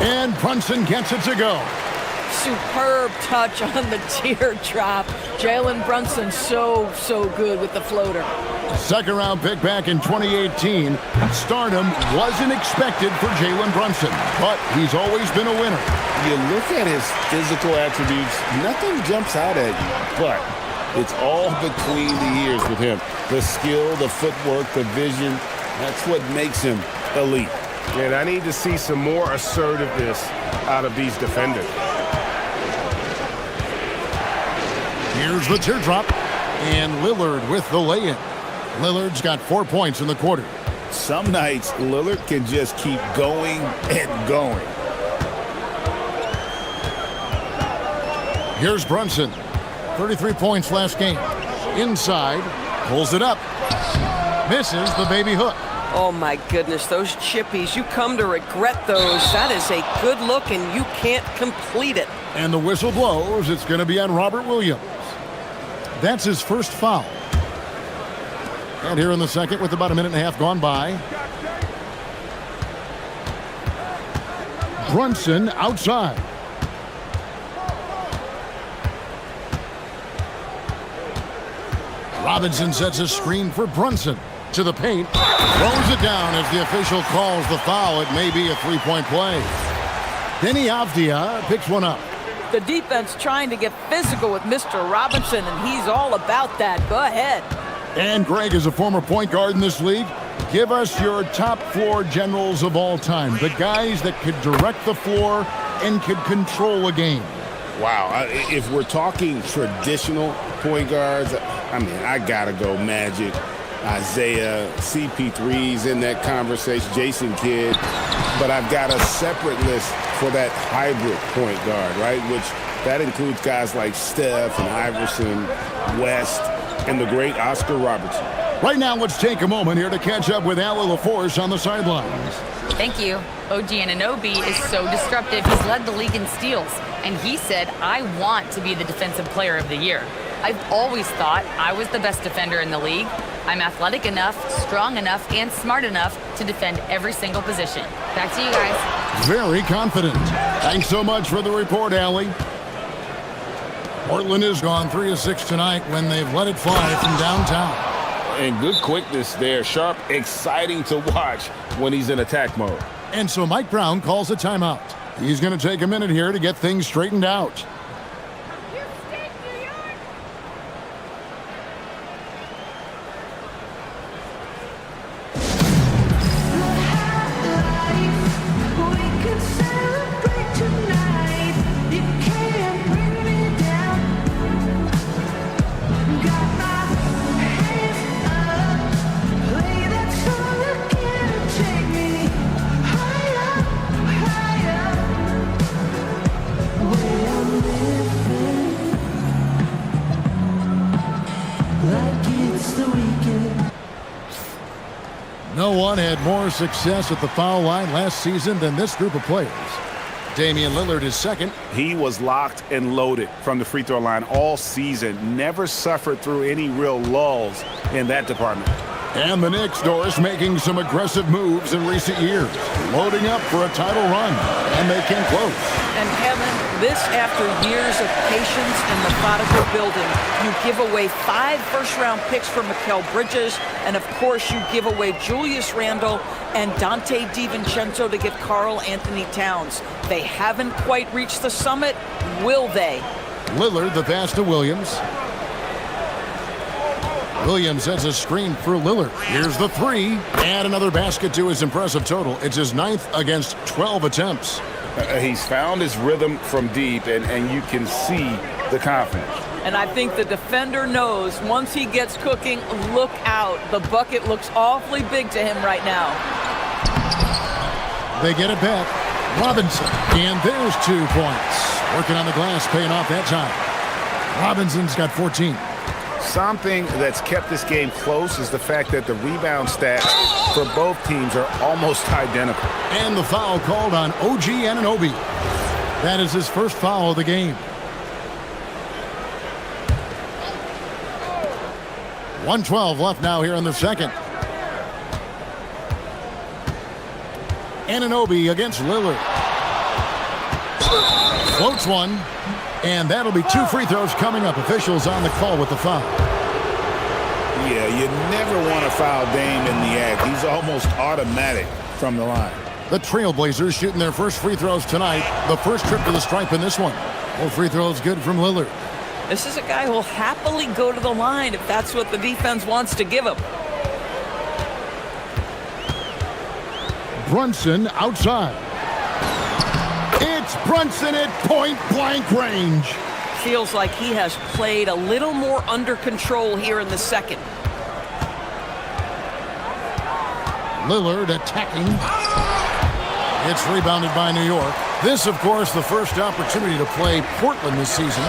And Brunson gets it to go. Superb touch on the teardrop. Jalen Brunson so good with the floater. Second round pick back in 2018. Stardom wasn't expected for Jalen Brunson, but he's always been a winner. You look at his physical attributes, nothing jumps out at you, but it's all between the ears with him. The skill, the footwork, the vision, that's what makes him elite. And I need to see some more assertiveness out of these defenders. Here's the teardrop, and Lillard with the lay-in. Lillard's got 4 points in the quarter. Some nights, Lillard can just keep going and going. Here's Brunson. 33 points last game. Inside, pulls it up. Misses the baby hook. Oh my goodness, those chippies, you come to regret those. That is a good look and you can't complete it. And the whistle blows. It's going to be on Robert Williams. That's his first foul. And here in the second with about a minute and a half gone by. Brunson outside. Robinson sets a screen for Brunson. To the paint. Throws it down as the official calls the foul. It may be a three-point play. Denny Avdia picks one up. The defense trying to get physical with Mr. Robinson, and he's all about that. Go ahead. And Greg is a former point guard in this league. Give us your top floor generals of all time. The guys that could direct the floor and could control a game. Wow, if we're talking traditional point guards, I mean, I gotta go Magic, Isaiah, CP3's in that conversation, Jason Kidd. But I've got a separate list for that hybrid point guard, right? Which that includes guys like Steph and Iverson, West, and the great Oscar Robertson. Right now, let's take a moment here to catch up with Allie LaForce on the sidelines. Thank you. OG Anunoby is so disruptive. He's led the league in steals. And he said, I want to be the defensive player of the year. I've always thought I was the best defender in the league. I'm athletic enough, strong enough, and smart enough to defend every single position. Back to you guys. Very confident. Thanks so much for the report, Allie. Portland has gone 3 of 6 tonight when they've let it fly from downtown. And good quickness there. Sharp, exciting to watch when he's in attack mode. And so Mike Brown calls a timeout. He's going to take a minute here to get things straightened out. one had more success at the foul line last season than this group of players. Damian Lillard is second. He was locked and loaded from the free throw line all season. Never suffered through any real lulls in that department. And the Knicks, Doris, making some aggressive moves in recent years, loading up for a title run, and they came close. And Kevin, this after years of patience and methodical building. You give away 5 first-round picks for Mikal Bridges, and of course you give away Julius Randle and Dante DiVincenzo to get Karl Anthony Towns. They haven't quite reached the summit, will they? Lillard, the pass to Williams. Williams has a screen for Lillard. Here's the three, and another basket to his impressive total. It's his 9th against 12 attempts. He's found his rhythm from deep, and you can see the confidence. And I think the defender knows once he gets cooking, look out. The bucket looks awfully big to him right now. They get it back. Robinson, and there's 2 points. Working on the glass, paying off that time. Robinson's got 14. Something that's kept this game close is the fact that the rebound stats for both teams are almost identical. And the foul called on OG Anunoby. That is his first foul of the game. 1:12 left now here in the second. Anunoby against Lillard. Floats one. And that'll be 2 free throws coming up. Officials on the call with the foul. Yeah, you never want to foul Dame in the act. He's almost automatic from the line. The Trailblazers shooting their first free throws tonight. The first trip to the stripe in this one. 4 free throws good from Lillard. This is a guy who'll happily go to the line if that's what the defense wants to give him. Brunson outside. It's Brunson at point-blank range. Feels like he has played a little more under control here in the second. Lillard attacking. It's rebounded by New York. This, of course, the first opportunity to play Portland this season.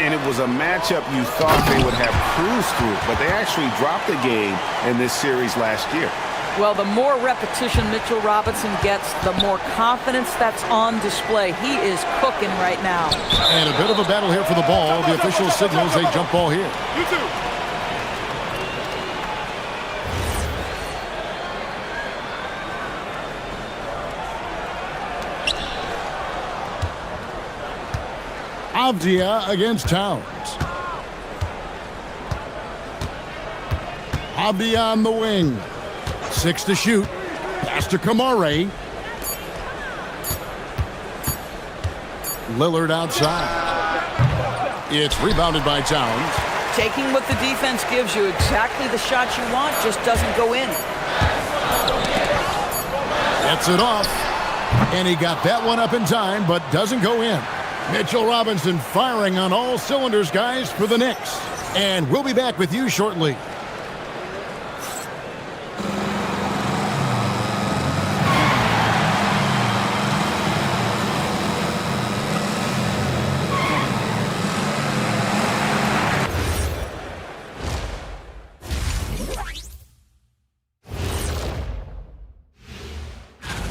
And it was a matchup you thought they would have cruised through, but they actually dropped the game in this series last year. Well, the more repetition Mitchell Robinson gets, the more confidence that's on display. He is cooking right now. And a bit of a battle here for the ball. The official signals a jump ball here. You too. Avdia against Towns. Avdia on the wing. 6 to shoot. Pass to Kamare. Lillard outside. It's rebounded by Towns. Taking what the defense gives you, exactly the shot you want, just doesn't go in. Gets it off. And he got that one up in time, but doesn't go in. Mitchell Robinson firing on all cylinders, guys, for the Knicks. And we'll be back with you shortly.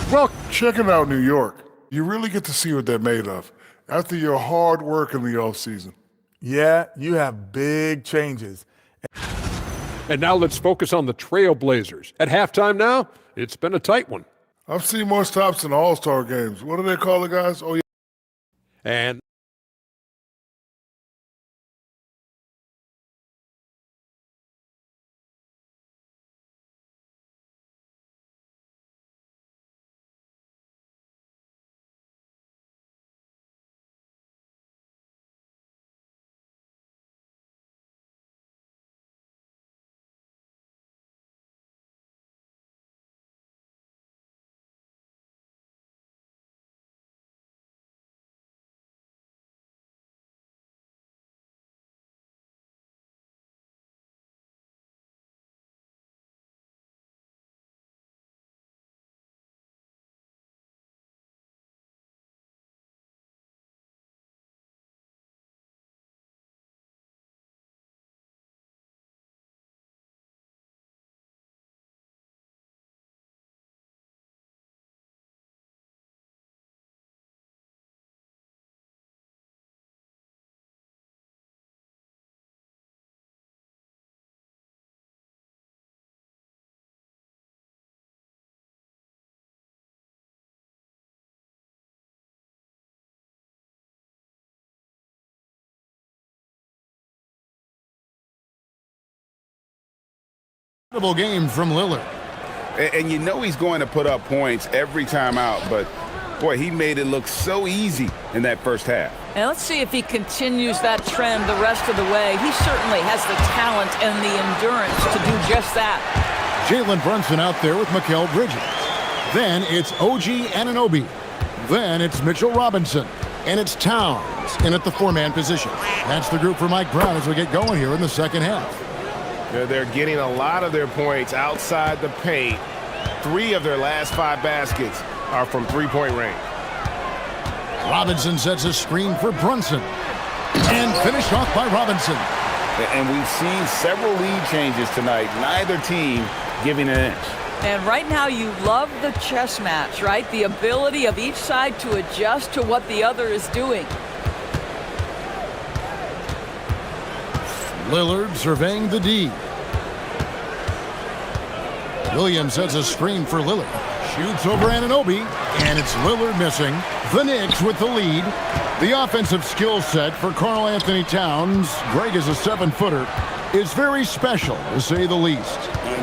Well, check it out, New York. You really get to see what they're made of after your hard work in the offseason. Yeah, you have big changes. And now let's focus on the Trailblazers. At halftime now, it's been a tight one. I've seen more stops in All-Star games. What do they call the guys? Oh, yeah. And Game from Lillard. And you know he's going to put up points every time out, but boy, he made it look so easy in that first half. And let's see if he continues that trend the rest of the way. He certainly has the talent and the endurance to do just that. Jalen Brunson out there with Mikal Bridges. Then it's OG Anunoby. Then it's Mitchell Robinson. And it's Towns in at the four-man position. That's the group for Mike Brown as we get going here in the second half. They're getting a lot of their points outside the paint. 3 of their last 5 baskets are from three-point range. Robinson sets a screen for Brunson. And finished off by Robinson. And we've seen several lead changes tonight. Neither team giving an inch. And right now you love the chess match, right? The ability of each side to adjust to what the other is doing. Lillard surveying the D. Williams sets a screen for Lillard. Shoots over Anunoby, and it's Lillard missing. The Knicks with the lead. The offensive skill set for Karl Anthony Towns, Greg is a 7-footer, is very special, to say the least.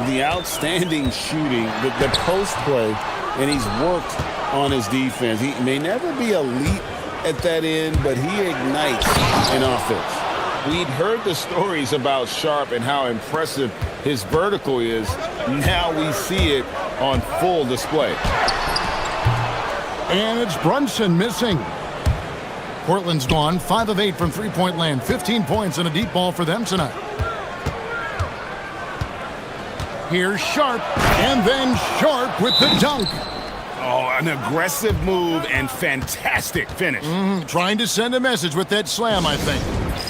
The outstanding shooting, the post play, and he's worked on his defense. He may never be elite at that end, but he ignites in offense. We'd heard the stories about Sharp and how impressive his vertical is. Now we see it on full display. And it's Brunson missing. Portland's gone 5 of 8 from three-point land. 15 points and a deep ball for them tonight. Here's Sharp, and then Sharp with the dunk. Oh, an aggressive move and fantastic finish. Trying to send a message with that slam, I think.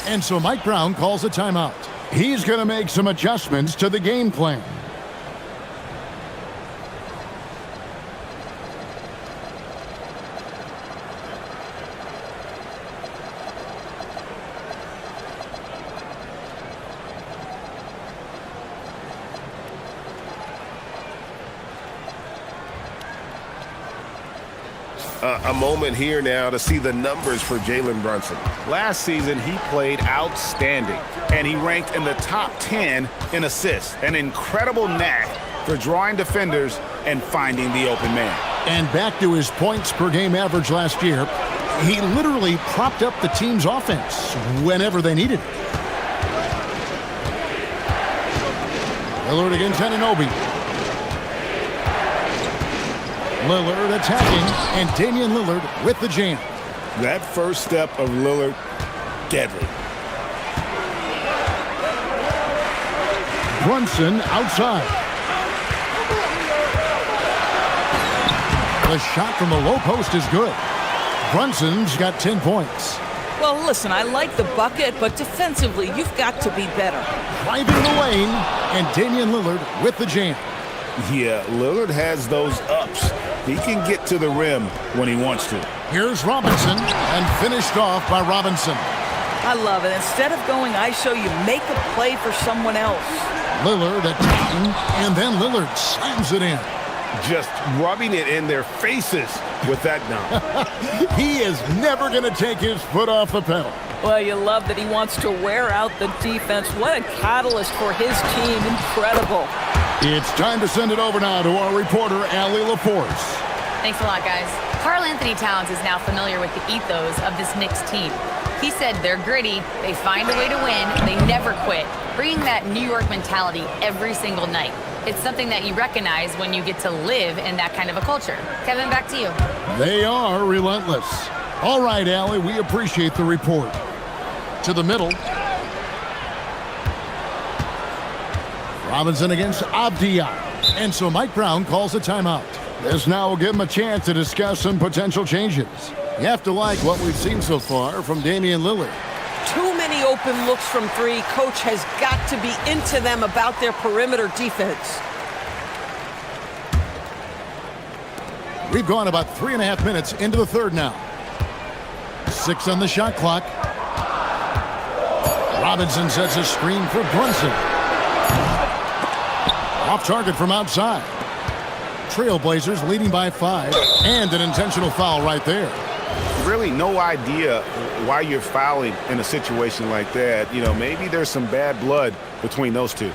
And so Mike Brown calls a timeout. He's going to make some adjustments to the game plan. A moment here now to see the numbers for Jalen Brunson. Last season, he played outstanding, and he ranked in the top 10 in assists. An incredible knack for drawing defenders and finding the open man. And back to his points per game average last year, he literally propped up the team's offense whenever they needed it. Lillard against Anunoby. Lillard attacking, and Damian Lillard with the jam. That first step of Lillard, deadly. Brunson outside. The shot from the low post is good. Brunson's got 10 points. Well, listen, I like the bucket, but defensively, you've got to be better. Driving the lane, and Damian Lillard with the jam. Yeah, Lillard has those ups. He can get to the rim when he wants to. Here's Robinson, and finished off by Robinson. I love it. Instead of going ISO, you make a play for someone else. Lillard attacking, and then Lillard slams it in. Just rubbing it in their faces with that dunk. He is never going to take his foot off the pedal. Well, you love that he wants to wear out the defense. What a catalyst for his team. Incredible. It's time to send it over now to our reporter, Allie LaForce. Thanks a lot, guys. Karl Anthony Towns is now familiar with the ethos of this Knicks team. He said they're gritty, they find a way to win, they never quit, bringing that New York mentality every single night. It's something that you recognize when you get to live in that kind of a culture. Kevin, back to you. They are relentless. All right, Allie, we appreciate the report. To the middle. Robinson against Avdia. And so Mike Brown calls a timeout. This now will give him a chance to discuss some potential changes. You have to like what we've seen so far from Damian Lillard. Too many open looks from three. Coach has got to be into them about their perimeter defense. We've gone about 3.5 minutes into the third now. 6 on the shot clock. Robinson sets a screen for Brunson. Off target from outside. Trailblazers leading by 5, and an intentional foul right there. Really no idea why you're fouling in a situation like that. You know, maybe there's some bad blood between those two.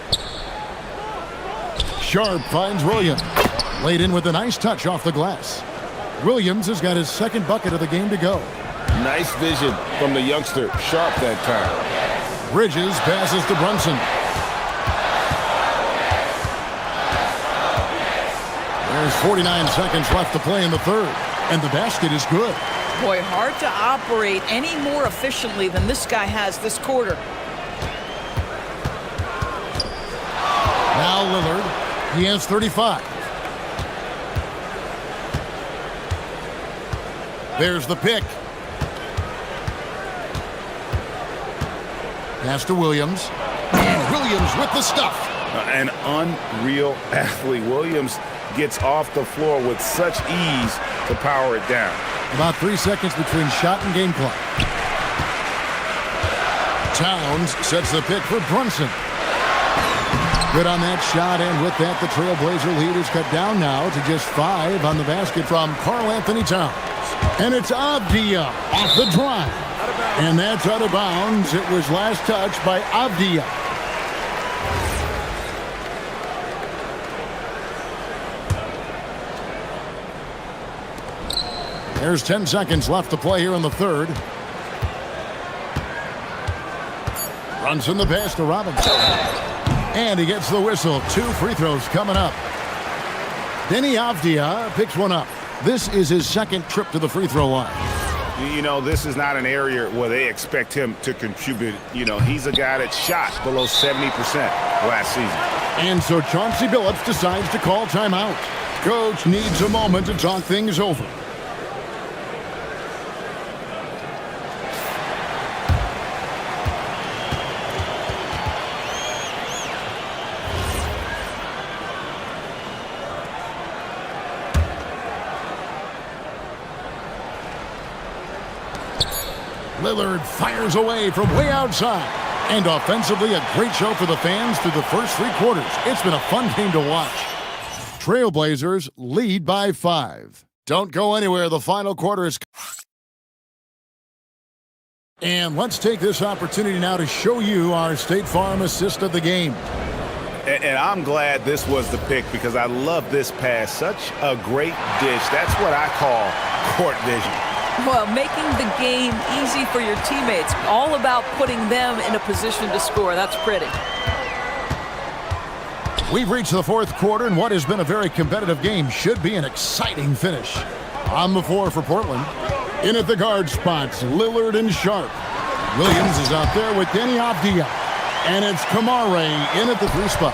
Sharp finds Williams. Laid in with a nice touch off the glass. Williams has got his second bucket of the game to go. Nice vision from the youngster. Sharp that time. Bridges passes to Brunson. There's 49 seconds left to play in the third, and the basket is good. Boy, hard to operate any more efficiently than this guy has this quarter. Now Lillard, he has 35. There's the pick. Pass to Williams. And Williams with the stuff. An unreal athlete. Williams gets off the floor with such ease to power it down. About 3 seconds between shot and game clock. Towns sets the pick for Brunson. Good on that shot, and with that, the Trailblazer lead is cut down now to just 5 on the basket from Karl Anthony Towns. And it's Avdia off the drive. And that's out of bounds. It was last touched by Avdia. There's 10 seconds left to play here in the third. Runs in the pass to Robinson. And he gets the whistle. 2 free throws coming up. Denny Avdia picks one up. This is his second trip to the free throw line. You know, this is not an area where they expect him to contribute. You know, he's a guy that shot below 70% last season. And so Chauncey Billups decides to call timeout. Coach needs a moment to talk things over. Lillard fires away from way outside. And offensively, a great show for the fans through the first 3 quarters. It's been a fun game to watch. Trailblazers lead by 5. Don't go anywhere. The final quarter is... And let's take this opportunity now to show you our State Farm assist of the game. And I'm glad this was the pick because I love this pass. Such a great dish. That's what I call court vision. Well, making the game easy for your teammates. All about putting them in a position to score. That's pretty. We've reached the fourth quarter, and what has been a very competitive game should be an exciting finish. On the floor for Portland. In at the guard spots, Lillard and Sharp. Williams is out there with Denny Avdia. And it's Kamare in at the 3 spot.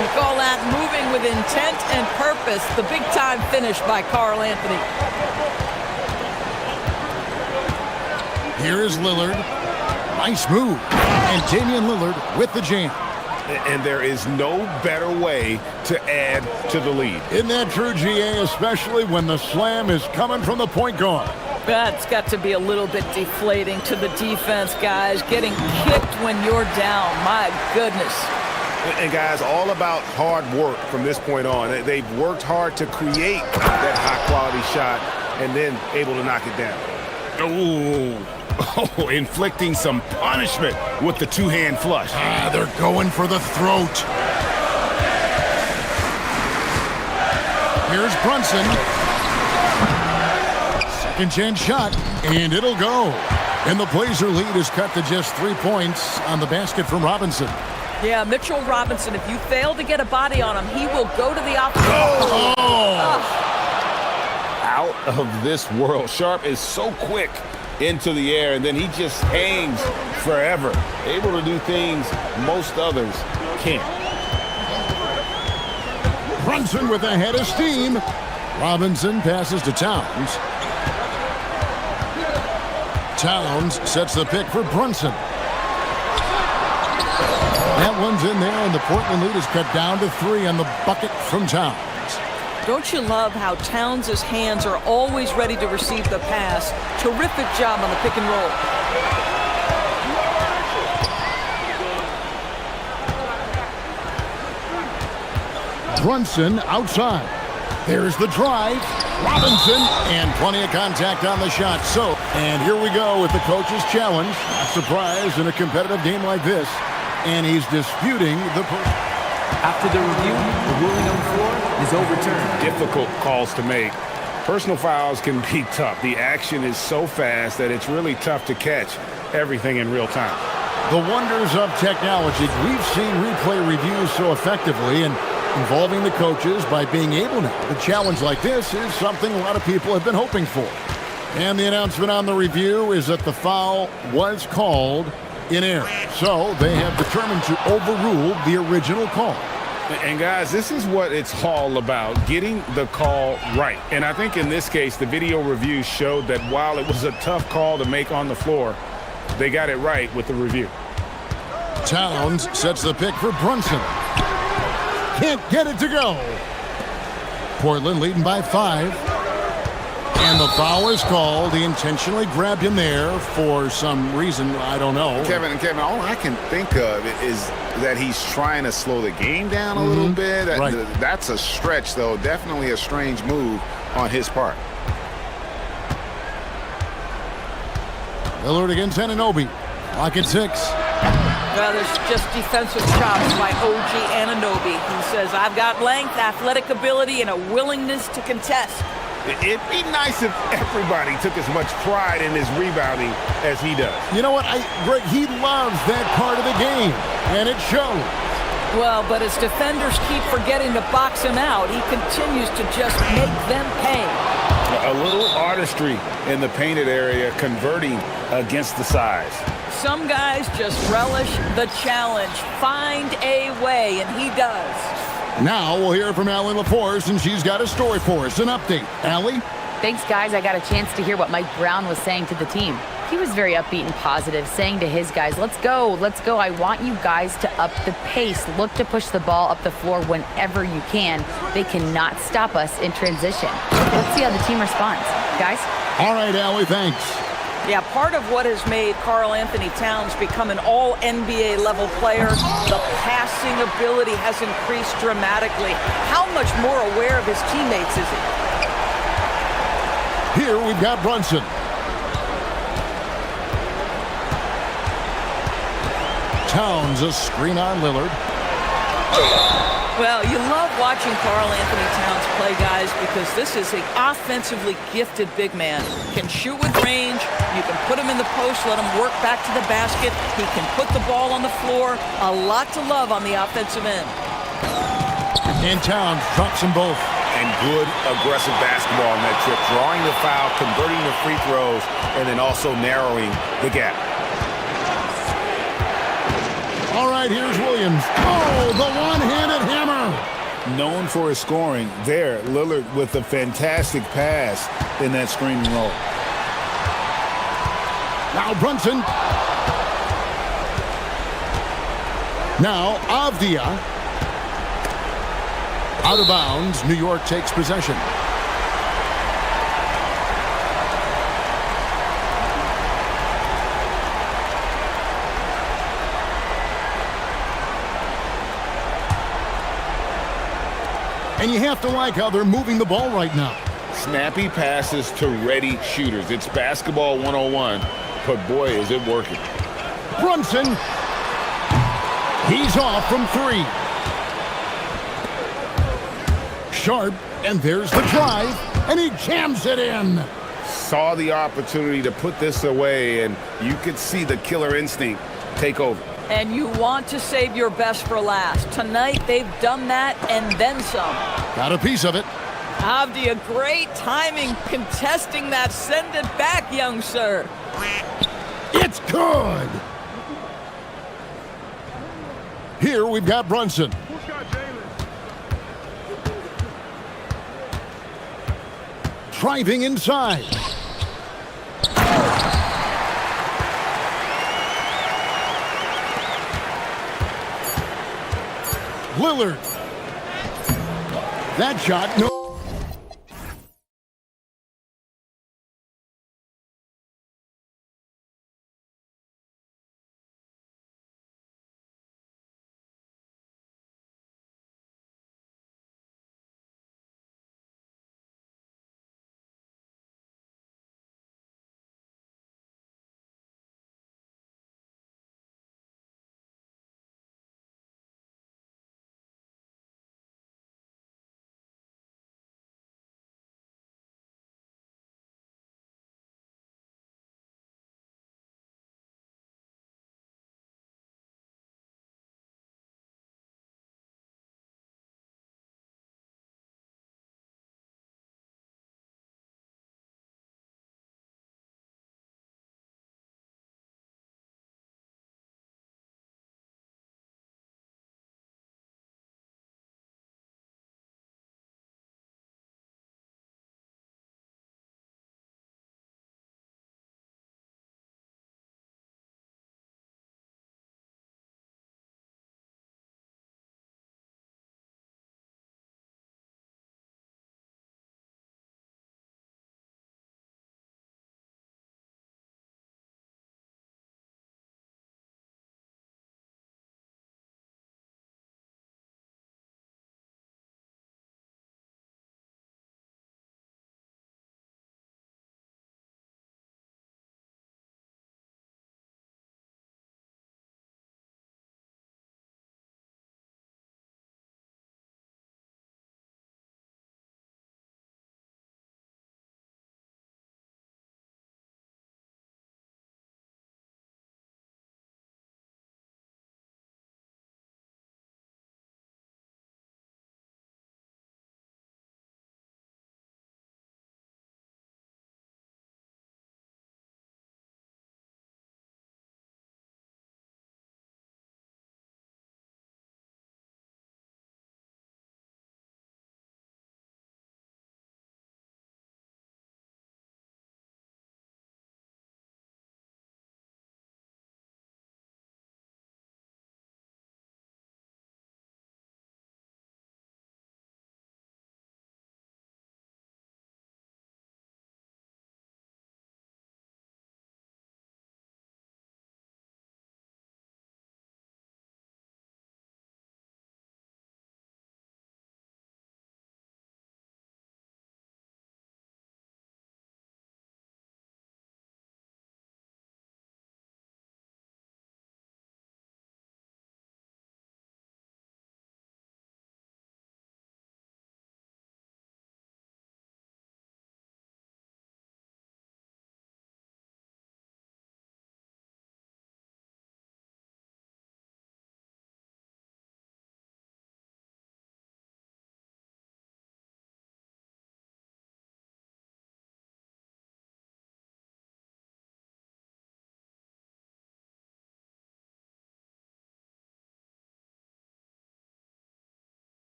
We call that moving with intent and purpose. The big-time finish by Karl Anthony. Here is Lillard. Nice move. And Damian Lillard with the jam. And there is no better way to add to the lead. Isn't that true, GA, especially when the slam is coming from the point guard? That's got to be a little bit deflating to the defense, guys. Getting kicked when you're down. My goodness. And guys, all about hard work from this point on. They've worked hard to create that high-quality shot and then able to knock it down. Oh, inflicting some punishment with the 2-hand flush. They're going for the throat. Here's Brunson. Second chance shot, and it'll go. And the Blazer lead is cut to just 3 points on the basket from Robinson. Yeah, Mitchell Robinson, if you fail to get a body on him, he will go to the opposite. Out of this world. Sharp is so quick into the air, and then he just hangs forever. Able to do things most others can't. Brunson with a head of steam. Robinson passes to Towns. Towns sets the pick for Brunson. That one's in there, and the Portland lead is cut down to 3 on the bucket from Towns. Don't you love how Towns' hands are always ready to receive the pass? Terrific job on the pick and roll. Brunson outside. There's the drive. Robinson, and plenty of contact on the shot. So, and here we go with the coach's challenge. A surprise in a competitive game like this. And he's disputing the... After the review, the ruling on the floor is overturned. Difficult calls to make. Personal fouls can be tough. The action is so fast that it's really tough to catch everything in real time. The wonders of technology. We've seen replay reviews so effectively and involving the coaches by being able to. A challenge like this is something a lot of people have been hoping for. And the announcement on the review is that the foul was called in error. So they have determined to overrule the original call. And guys, this is what it's all about, getting the call right. And I think in this case, the video review showed that while it was a tough call to make on the floor, they got it right with the review. Towns sets the pick for Brunson. Can't get it to go. Portland leading by 5. And the foul is called. He intentionally grabbed him there for some reason, I don't know. Kevin, all I can think of is that he's trying to slow the game down a little bit. Right. That's a stretch, though. Definitely a strange move on his part. Lillard against Anunoby. Lock at 6. Well, there's just defensive chops by OG Anunoby. He says, I've got length, athletic ability, and a willingness to contest. It'd be nice if everybody took as much pride in his rebounding as he does. You know what? Greg, he loves that part of the game, and it shows. Well, but as defenders keep forgetting to box him out, he continues to just make them pay. A little artistry in the painted area, converting against the size. Some guys just relish the challenge. Find a way, and he does. Now we'll hear from Allie LaForce, and she's got a story for us. An update. Allie? Thanks, guys. I got a chance to hear what Mike Brown was saying to the team. He was very upbeat and positive, saying to his guys, let's go. I want you guys to up the pace. Look to push the ball up the floor whenever you can. They cannot stop us in transition. Let's see how the team responds. Guys? All right, Allie, thanks. Yeah, part of what has made Karl Anthony Towns become an all-NBA level player, the passing ability has increased dramatically. How much more aware of his teammates is he? Here we've got Brunson. Towns, a screen on Lillard. Well, you love watching Karl Anthony Towns play, guys, because this is an offensively gifted big man. Can shoot with range. You can put him in the post, let him work back to the basket. He can put the ball on the floor. A lot to love on the offensive end. And Towns drops them both. And good aggressive basketball on that trip. Drawing the foul, converting the free throws, and then also narrowing the gap. All right, here's Williams. Oh, the one-handed hammer. Known for his scoring, there, Lillard with a fantastic pass in that screen and roll. Now Brunson. Now Avdia. Out of bounds, New York takes possession. And you have to like how they're moving the ball right now. Snappy passes to ready shooters. It's basketball 101, but boy, is it working. Brunson. He's off from 3. Sharp, and there's the drive, and he jams it in. Saw the opportunity to put this away, and you could see the killer instinct take over. And you want to save your best for last. Tonight, they've done that and then some. Got a piece of it. Avdia, great timing, contesting that. Send it back, young sir. It's good. Here we've got Brunson. Driving inside. Lillard. That shot, no.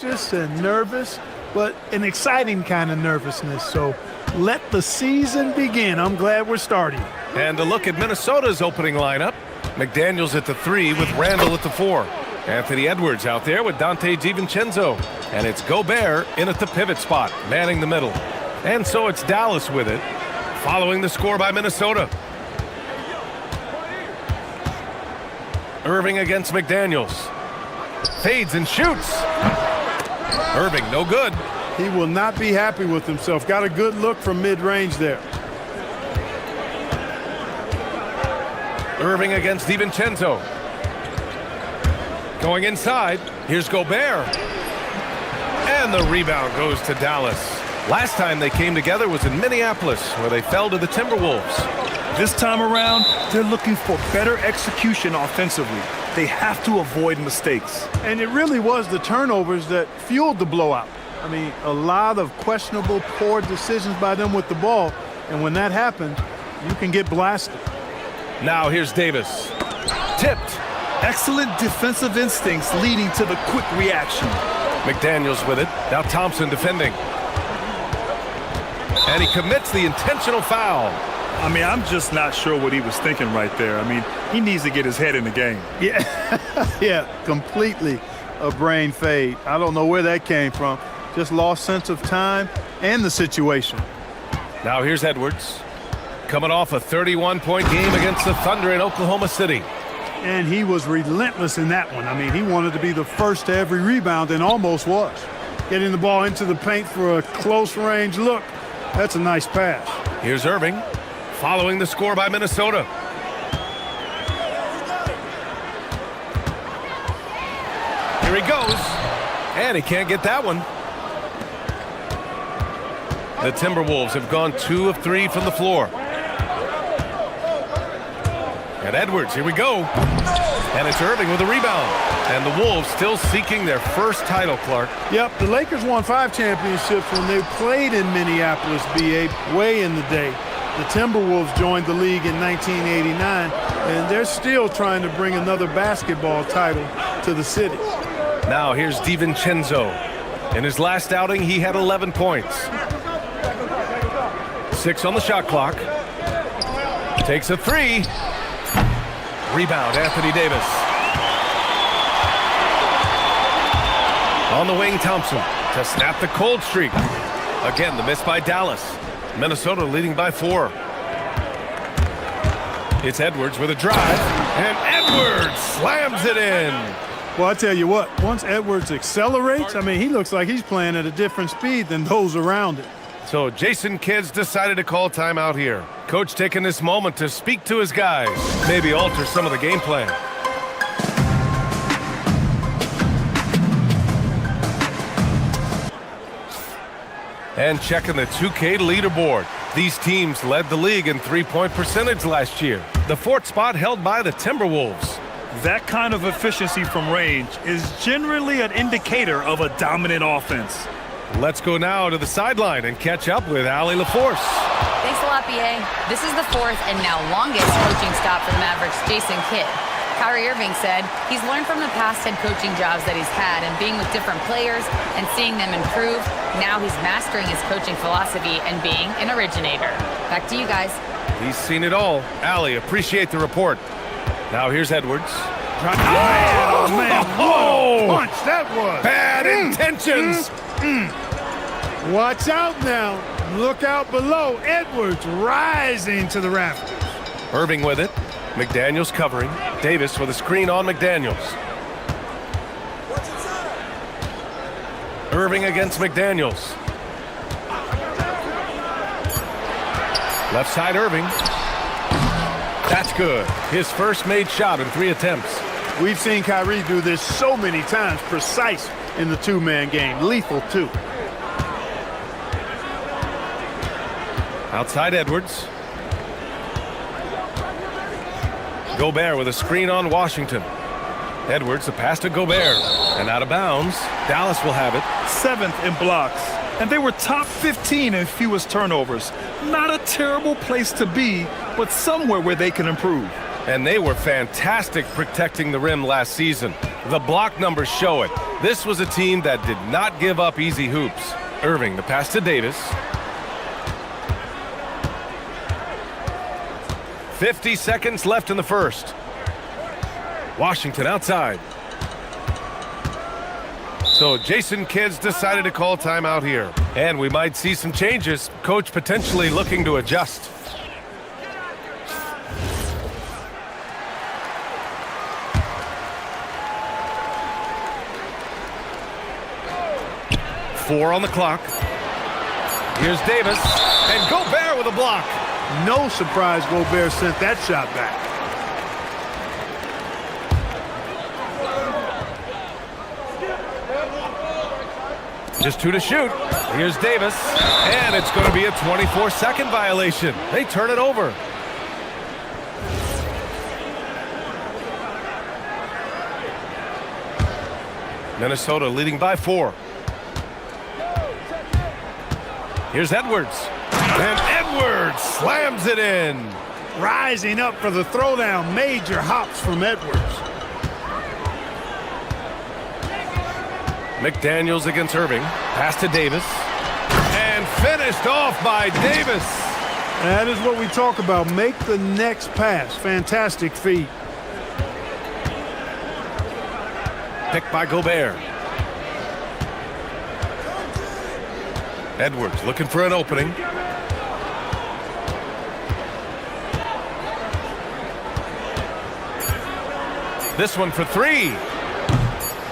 Just nervous, but an exciting kind of nervousness. So let the season begin. I'm glad we're starting. And a look at Minnesota's opening lineup. McDaniels at the 3 with Randall at the 4. Anthony Edwards out there with Dante DiVincenzo. And it's Gobert in at the pivot spot, manning the middle. And so it's Dallas with it, following the score by Minnesota. Irving against McDaniels. Fades and shoots. Irving, no good. He will not be happy with himself. Got a good look from mid-range there. Irving against DiVincenzo. Going inside. Here's Gobert. And the rebound goes to Dallas. Last time they came together was in Minneapolis, where they fell to the Timberwolves. This time around, they're looking for better execution offensively. They have to avoid mistakes. And it really was the turnovers that fueled the blowout. I mean, a lot of questionable, poor decisions by them with the ball. And when that happens, you can get blasted. Now here's Davis. Tipped. Excellent defensive instincts leading to the quick reaction. McDaniels with it. Now Thompson defending. And he commits the intentional foul. I mean, I'm just not sure what he was thinking right there. I mean, he needs to get his head in the game. Yeah, yeah, completely a brain fade. I don't know where that came from. Just lost sense of time and the situation. Now here's Edwards. Coming off a 31-point game against the Thunder in Oklahoma City. And he was relentless in that one. I mean, he wanted to be the first to every rebound and almost was. Getting the ball into the paint for a close range look. That's a nice pass. Here's Irving, following the score by Minnesota. Here he goes. And he can't get that one. The Timberwolves have gone 2 of 3 from the floor. And Edwards, here we go. And it's Irving with a rebound. And the Wolves still seeking their first title, Clark. Yep, the Lakers won 5 championships when they played in Minneapolis, BA, way in the day. The Timberwolves joined the league in 1989, and they're still trying to bring another basketball title to the city. Now here's DiVincenzo. In his last outing, he had 11 points. 6 on the shot clock. Takes a 3. Rebound, Anthony Davis. On the wing, Thompson to snap the cold streak. Again, the miss by Dallas. Minnesota leading by 4. It's Edwards with a drive, and Edwards slams it in. Well, I tell you what, once Edwards accelerates, I mean, he looks like he's playing at a different speed than those around him. So Jason Kidd's decided to call timeout here. Coach taking this moment to speak to his guys, maybe alter some of the game plan. And checking the 2K leaderboard. These teams led the league in three-point percentage last year. The 4th spot held by the Timberwolves. That kind of efficiency from range is generally an indicator of a dominant offense. Let's go now to the sideline and catch up with Allie LaForce. Thanks a lot, BA. This is the 4th and now longest coaching stop for the Mavericks' Jason Kidd. Kyrie Irving said he's learned from the past head coaching jobs that he's had and being with different players and seeing them improve. Now he's mastering his coaching philosophy and being an originator. Back to you guys. He's seen it all. Allie, appreciate the report. Now here's Edwards. Oh, man, what a punch that was. Bad intentions. Watch out now. Look out below. Edwards rising to the rafters. Irving with it. McDaniels covering. Davis with a screen on McDaniels. Irving against McDaniels. Left side Irving. That's good. His first made shot in 3 attempts. We've seen Kyrie do this so many times, precise in the 2-man game. Lethal, too. Outside Edwards. Gobert with a screen on Washington. Edwards, the pass to Gobert. And out of bounds. Dallas will have it. 7th in blocks. And they were top 15 in fewest turnovers. Not a terrible place to be, but somewhere where they can improve. And they were fantastic protecting the rim last season. The block numbers show it. This was a team that did not give up easy hoops. Irving, the pass to Davis. 50 seconds left in the first. Washington outside. So Jason Kidd's decided to call timeout here. And we might see some changes. Coach potentially looking to adjust. Four on the clock. Here's Davis. And Gobert with a block. No surprise Gobert sent that shot back. Just 2 to shoot. Here's Davis. And it's going to be a 24-second violation. They turn it over. Minnesota leading by 4. Here's Edwards. And Edwards slams it in. Rising up for the throwdown. Major hops from Edwards. McDaniels against Irving. Pass to Davis. And finished off by Davis. That is what we talk about. Make the next pass. Fantastic feat. Picked by Gobert. Edwards looking for an opening. This one for 3.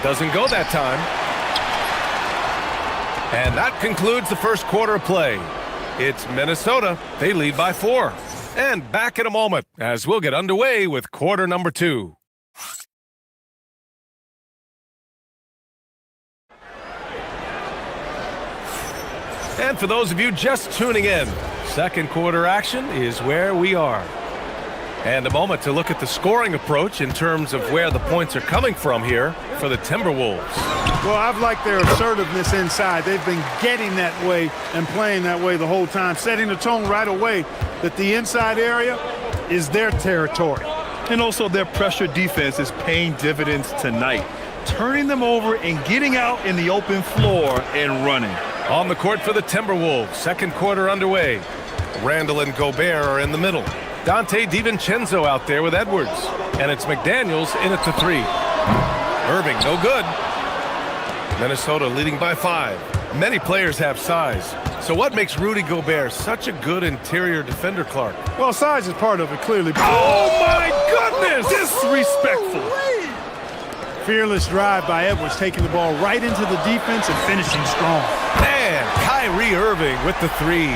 Doesn't go that time. And that concludes the first quarter of play. It's Minnesota. They lead by 4. And back in a moment as we'll get underway with quarter number 2. And for those of you just tuning in, second quarter action is where we are. And a moment to look at the scoring approach in terms of where the points are coming from here for the Timberwolves. Well, I've liked their assertiveness inside. They've been getting that way and playing that way the whole time, setting the tone right away that the inside area is their territory. And also their pressure defense is paying dividends tonight, turning them over and getting out in the open floor and running. On the court for the Timberwolves, second quarter underway. Randall and Gobert are in the middle. Dante DiVincenzo out there with Edwards. And it's McDaniels in at the 3. Irving, no good. Minnesota leading by 5. Many players have size. So what makes Rudy Gobert such a good interior defender, Clark? Well, size is part of it, clearly. Oh, my goodness! Disrespectful. Fearless drive by Edwards, taking the ball right into the defense and finishing strong. And Kyrie Irving with the 3.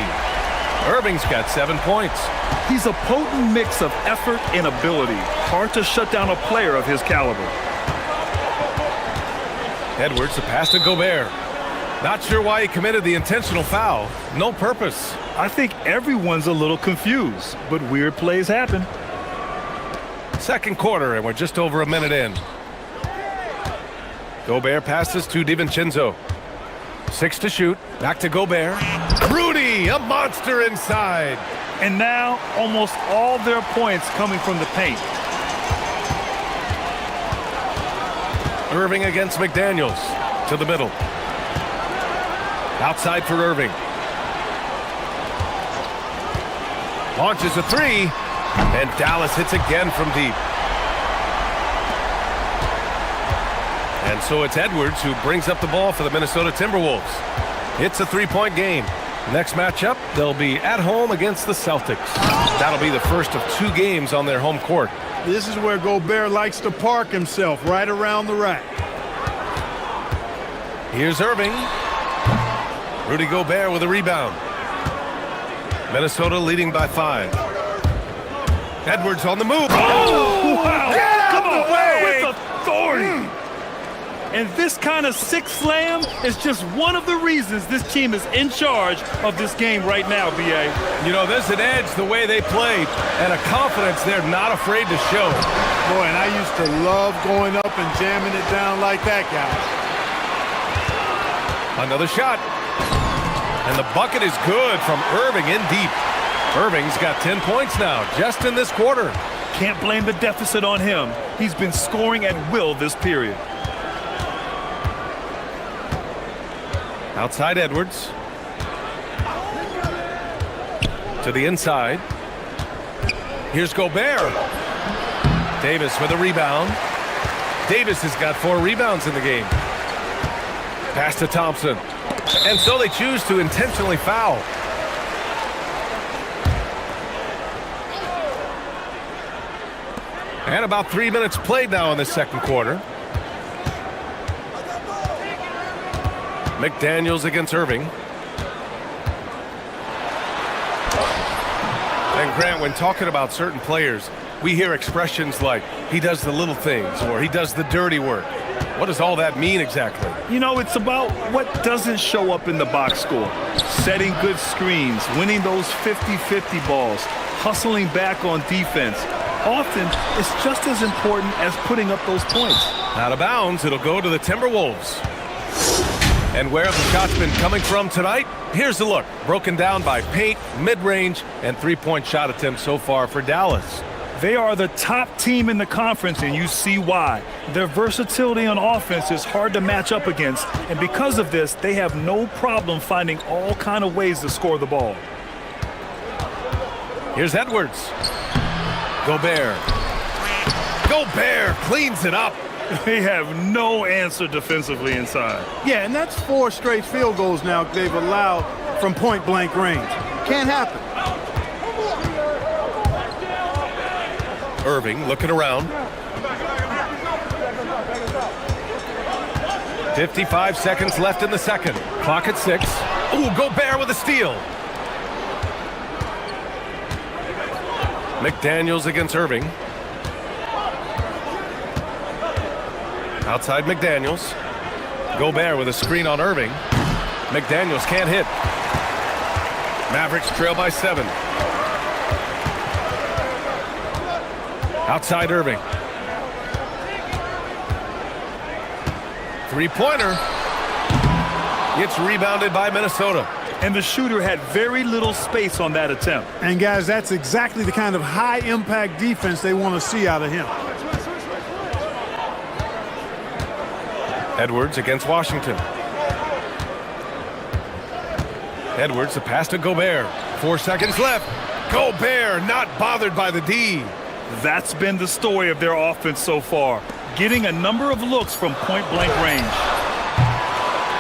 Irving's got 7 points. He's a potent mix of effort and ability. Hard to shut down a player of his caliber. Edwards, the pass to Gobert. Not sure why he committed the intentional foul. No purpose. I think everyone's a little confused, but weird plays happen. Second quarter, and we're just over a minute in. Gobert passes to DiVincenzo. 6 to shoot. Back to Gobert. Rudy, a monster inside. And now, almost all their points coming from the paint. Irving against McDaniels. To the middle. Outside for Irving. Launches a 3. And Dallas hits again from deep. And so it's Edwards who brings up the ball for the Minnesota Timberwolves. It's a 3-point game. Next matchup, they'll be at home against the Celtics. That'll be the first of 2 games on their home court. This is where Gobert likes to park himself, right around the rack. Here's Irving. Rudy Gobert with a rebound. Minnesota leading by 5. Edwards on the move. Oh, wow! Get out Come the on, way! with authority! And this kind of 6 slam is just one of the reasons this team is in charge of this game right now, B.A. You know, there's an edge the way they played and a confidence they're not afraid to show. Boy, and I used to love going up and jamming it down like that, guys. Another shot. And the bucket is good from Irving in deep. Irving's got 10 points now, just in this quarter. Can't blame the deficit on him. He's been scoring at will this period. Outside Edwards. To the inside. Here's Gobert. Davis with a rebound. Davis has got 4 rebounds in the game. Pass to Thompson. And so they choose to intentionally foul. And about 3 minutes played now in the second quarter. McDaniels against Irving. And Grant, when talking about certain players, we hear expressions like, he does the little things, or he does the dirty work. What does all that mean exactly? You know, it's about what doesn't show up in the box score. Setting good screens, winning those 50-50 balls, hustling back on defense. Often, it's just as important as putting up those points. Out of bounds, it'll go to the Timberwolves. And where have the shots been coming from tonight? Here's the look. Broken down by paint, mid-range, and three-point shot attempts so far for Dallas. They are the top team in the conference, and you see why. Their versatility on offense is hard to match up against, and because of this, they have no problem finding all kind of ways to score the ball. Here's Edwards. Gobert. Gobert cleans it up. They have no answer defensively inside. Yeah, and that's 4 straight field goals now they've allowed from point-blank range. Can't happen. Irving looking around. 55 seconds left in the second. Clock at 6. Ooh, Gobert with a steal. McDaniels against Irving. Outside McDaniels. Gobert with a screen on Irving. McDaniels can't hit. Mavericks trail by 7. Outside Irving. Three-pointer. It's rebounded by Minnesota. And the shooter had very little space on that attempt. And guys, that's exactly the kind of high-impact defense they want to see out of him. Edwards against Washington. Edwards, the pass to Gobert. 4 seconds left. Gobert not bothered by the D. That's been the story of their offense so far, getting a number of looks from point-blank range.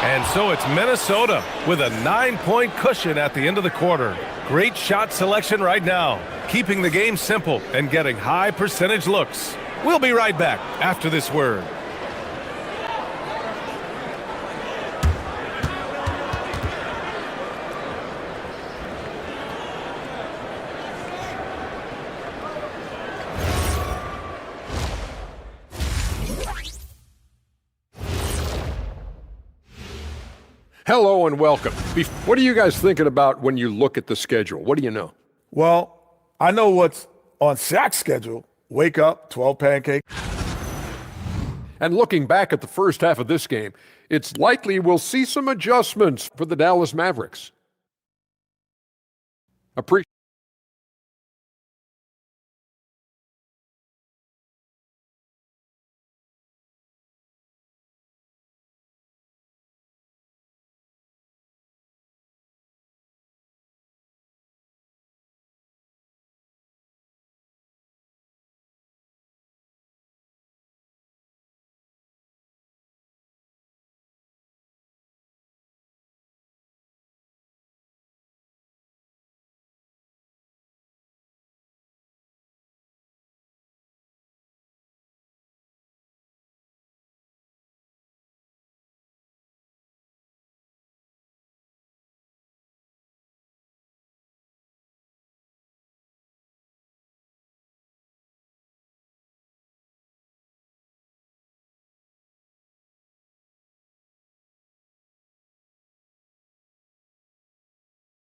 And so it's Minnesota with a 9-point cushion at the end of the quarter. Great shot selection right now, keeping the game simple and getting high percentage looks. We'll be right back after this word. Hello and welcome. What are you guys thinking about when you look at the schedule? What do you know? Well, I know what's on Shaq's schedule. Wake up, 12 pancakes. And looking back at the first half of this game, it's likely we'll see some adjustments for the Dallas Mavericks.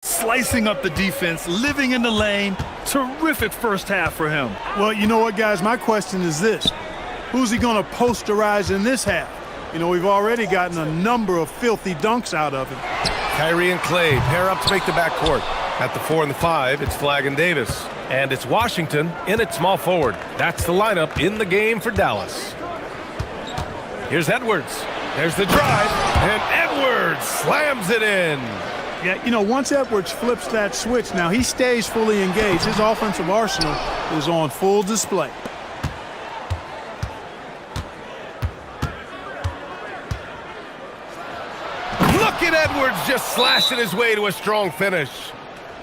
Slicing up the defense, living in the lane. Terrific first half for him. Well, you know what, guys? My question is this. Who's he going to posterize in this half? You know, we've already gotten a number of filthy dunks out of him. Kyrie and Clay pair up to make the backcourt. At the 4 and the 5, it's Flagg and Davis. And it's Washington in at small forward. That's the lineup in the game for Dallas. Here's Edwards. There's the drive, and Edwards slams it in. Yeah, you know, once Edwards flips that switch, now he stays fully engaged. His offensive arsenal is on full display. Look at Edwards just slashing his way to a strong finish.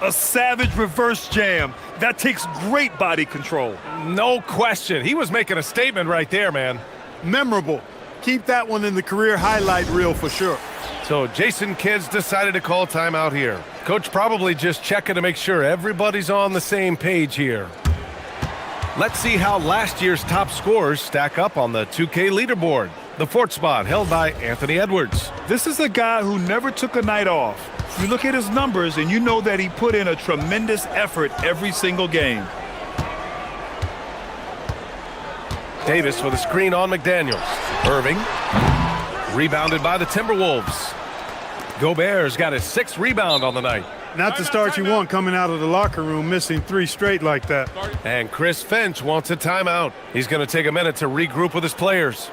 A savage reverse jam. That takes great body control. No question. He was making a statement right there, man. Memorable. Keep that one in the career highlight reel for sure. So Jason Kidd's decided to call timeout here. Coach probably just checking to make sure everybody's on the same page here. Let's see how last year's top scorers stack up on the 2K leaderboard. The 4th spot held by Anthony Edwards. This is a guy who never took a night off. You look at his numbers and you know that he put in a tremendous effort every single game. Davis with a screen on McDaniels. Irving. Rebounded by the Timberwolves. Gobert's got his 6th rebound on the night. Not the start you want coming out of the locker room, missing 3 straight like that. And Chris Finch wants a timeout. He's going to take a minute to regroup with his players.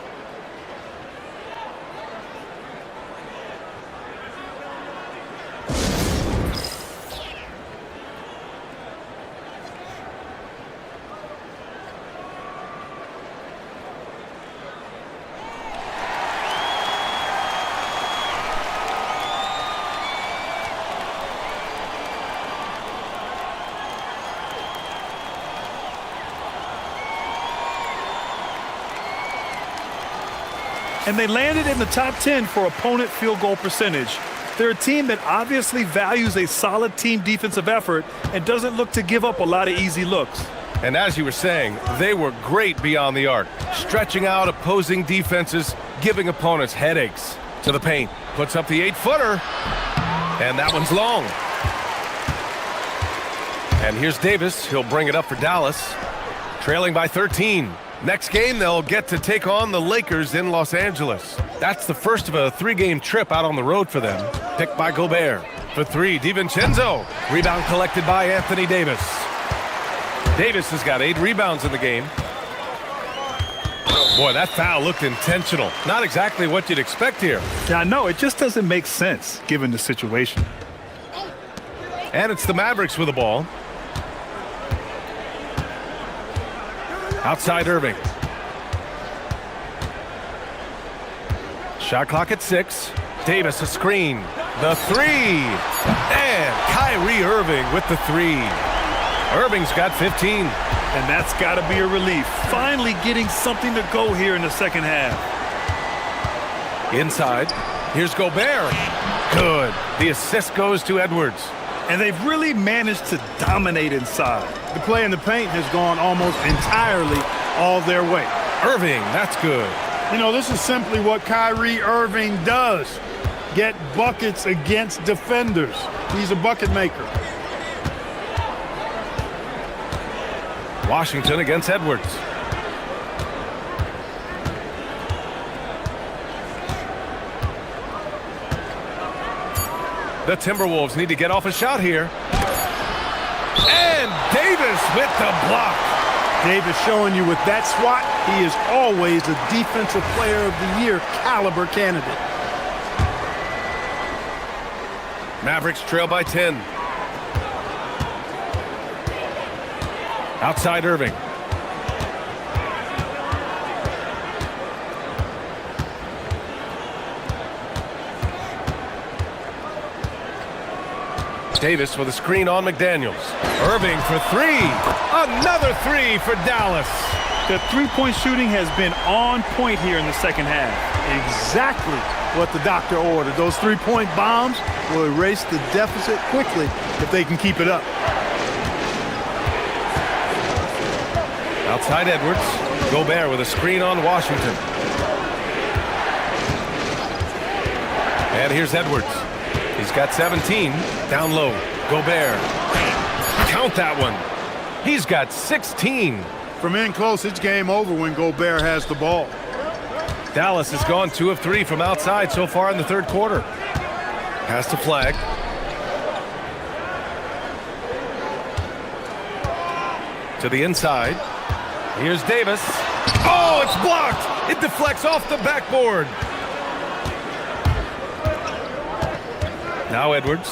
And they landed in the top 10 for opponent field goal percentage. They're a team that obviously values a solid team defensive effort and doesn't look to give up a lot of easy looks. And as you were saying, they were great beyond the arc, stretching out opposing defenses, giving opponents headaches. To the paint, puts up the 8-footer, and that one's long. And here's Davis. He'll bring it up for Dallas, trailing by 13. Next game, they'll get to take on the Lakers in Los Angeles. That's the first of a 3-game trip out on the road for them. Picked by Gobert. For 3, DiVincenzo. Rebound collected by Anthony Davis. Davis has got 8 rebounds in the game. Boy, that foul looked intentional. Not exactly what you'd expect here. Yeah, I know. It just doesn't make sense given the situation. And it's the Mavericks with the ball. Outside Irving. Shot clock at 6. Davis a screen. The 3. And Kyrie Irving with the 3. Irving's got 15. And that's got to be a relief. Finally getting something to go here in the second half. Inside. Here's Gobert. Good. The assist goes to Edwards. And they've really managed to dominate inside. The play in the paint has gone almost entirely all their way. Irving, that's good. You know, this is simply what Kyrie Irving does. Get buckets against defenders. He's a bucket maker. Washington against Edwards. The Timberwolves need to get off a shot here. And Davis with the block. Davis showing you with that swat, he is always a Defensive Player of the Year caliber candidate. Mavericks trail by 10. Outside Irving. Davis with a screen on McDaniels. Irving for 3. Another 3 for Dallas. The three-point shooting has been on point here in the second half. Exactly what the doctor ordered. Those 3-point bombs will erase the deficit quickly if they can keep it up. Outside Edwards. Gobert with a screen on Washington. And here's Edwards. He's got 17. Down low. Gobert. Count that one. He's got 16. From in close, it's game over when Gobert has the ball. Dallas has gone 2 of 3 from outside so far in the third quarter. Pass to Flagg. To the inside. Here's Davis. Oh, it's blocked. It deflects off the backboard. Now Edwards.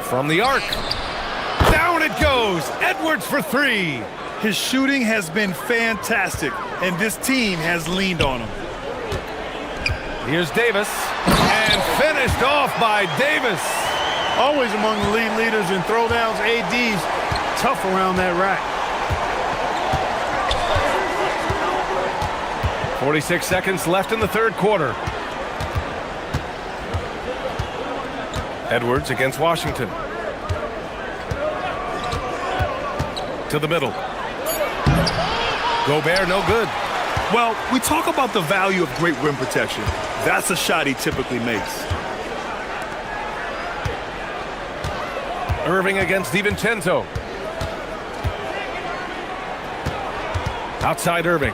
From the arc. Down it goes. Edwards for three. His shooting has been fantastic, and this team has leaned on him. Here's Davis. And finished off by Davis. Always among the league leaders in throwdowns. AD's tough around that rack. 46 seconds left in the third quarter. Edwards against Washington. To the middle. Gobert, no good. Well, we talk about the value of great rim protection. That's a shot he typically makes. Irving against DiVincenzo. Outside Irving.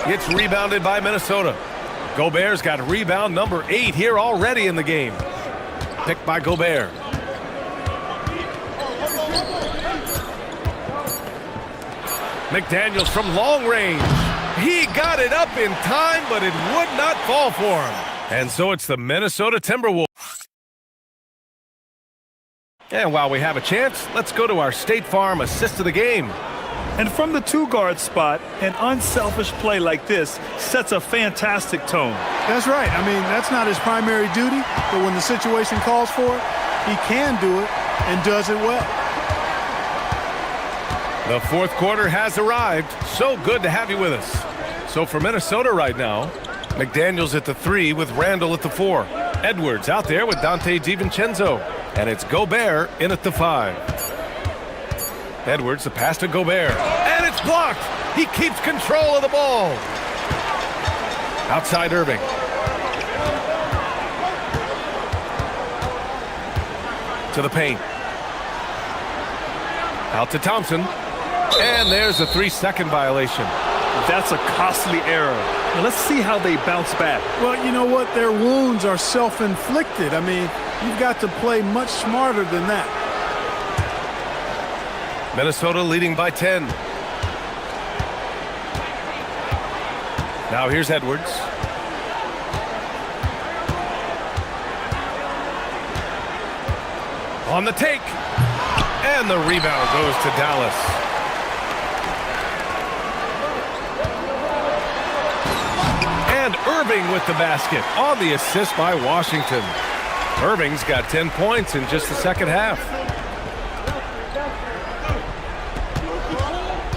It's rebounded by Minnesota. Gobert's got rebound number 8 here already in the game. Picked by Gobert. McDaniels from long range. He got it up in time, but it would not fall for him. And so it's the Minnesota Timberwolves. And while we have a chance, let's go to our State Farm assist of the game. And from the two-guard spot, an unselfish play like this sets a fantastic tone. That's right. I mean, that's not his primary duty, but when the situation calls for it, he can do it and does it well. The fourth quarter has arrived. So good to have you with us. So for Minnesota right now, McDaniels at the 3 with Randall at the 4. Edwards out there with Dante DiVincenzo. And it's Gobert in at the 5. Edwards, the pass to Gobert. And it's blocked. He keeps control of the ball. Outside Irving. To the paint. Out to Thompson. And there's a 3-second violation. That's a costly error. Now let's see how they bounce back. Well, you know what? Their wounds are self-inflicted. I mean, you've got to play much smarter than that. Minnesota leading by 10. Now here's Edwards. On the take. And the rebound goes to Dallas. And Irving with the basket on the assist by Washington. Irving's got 10 points in just the second half.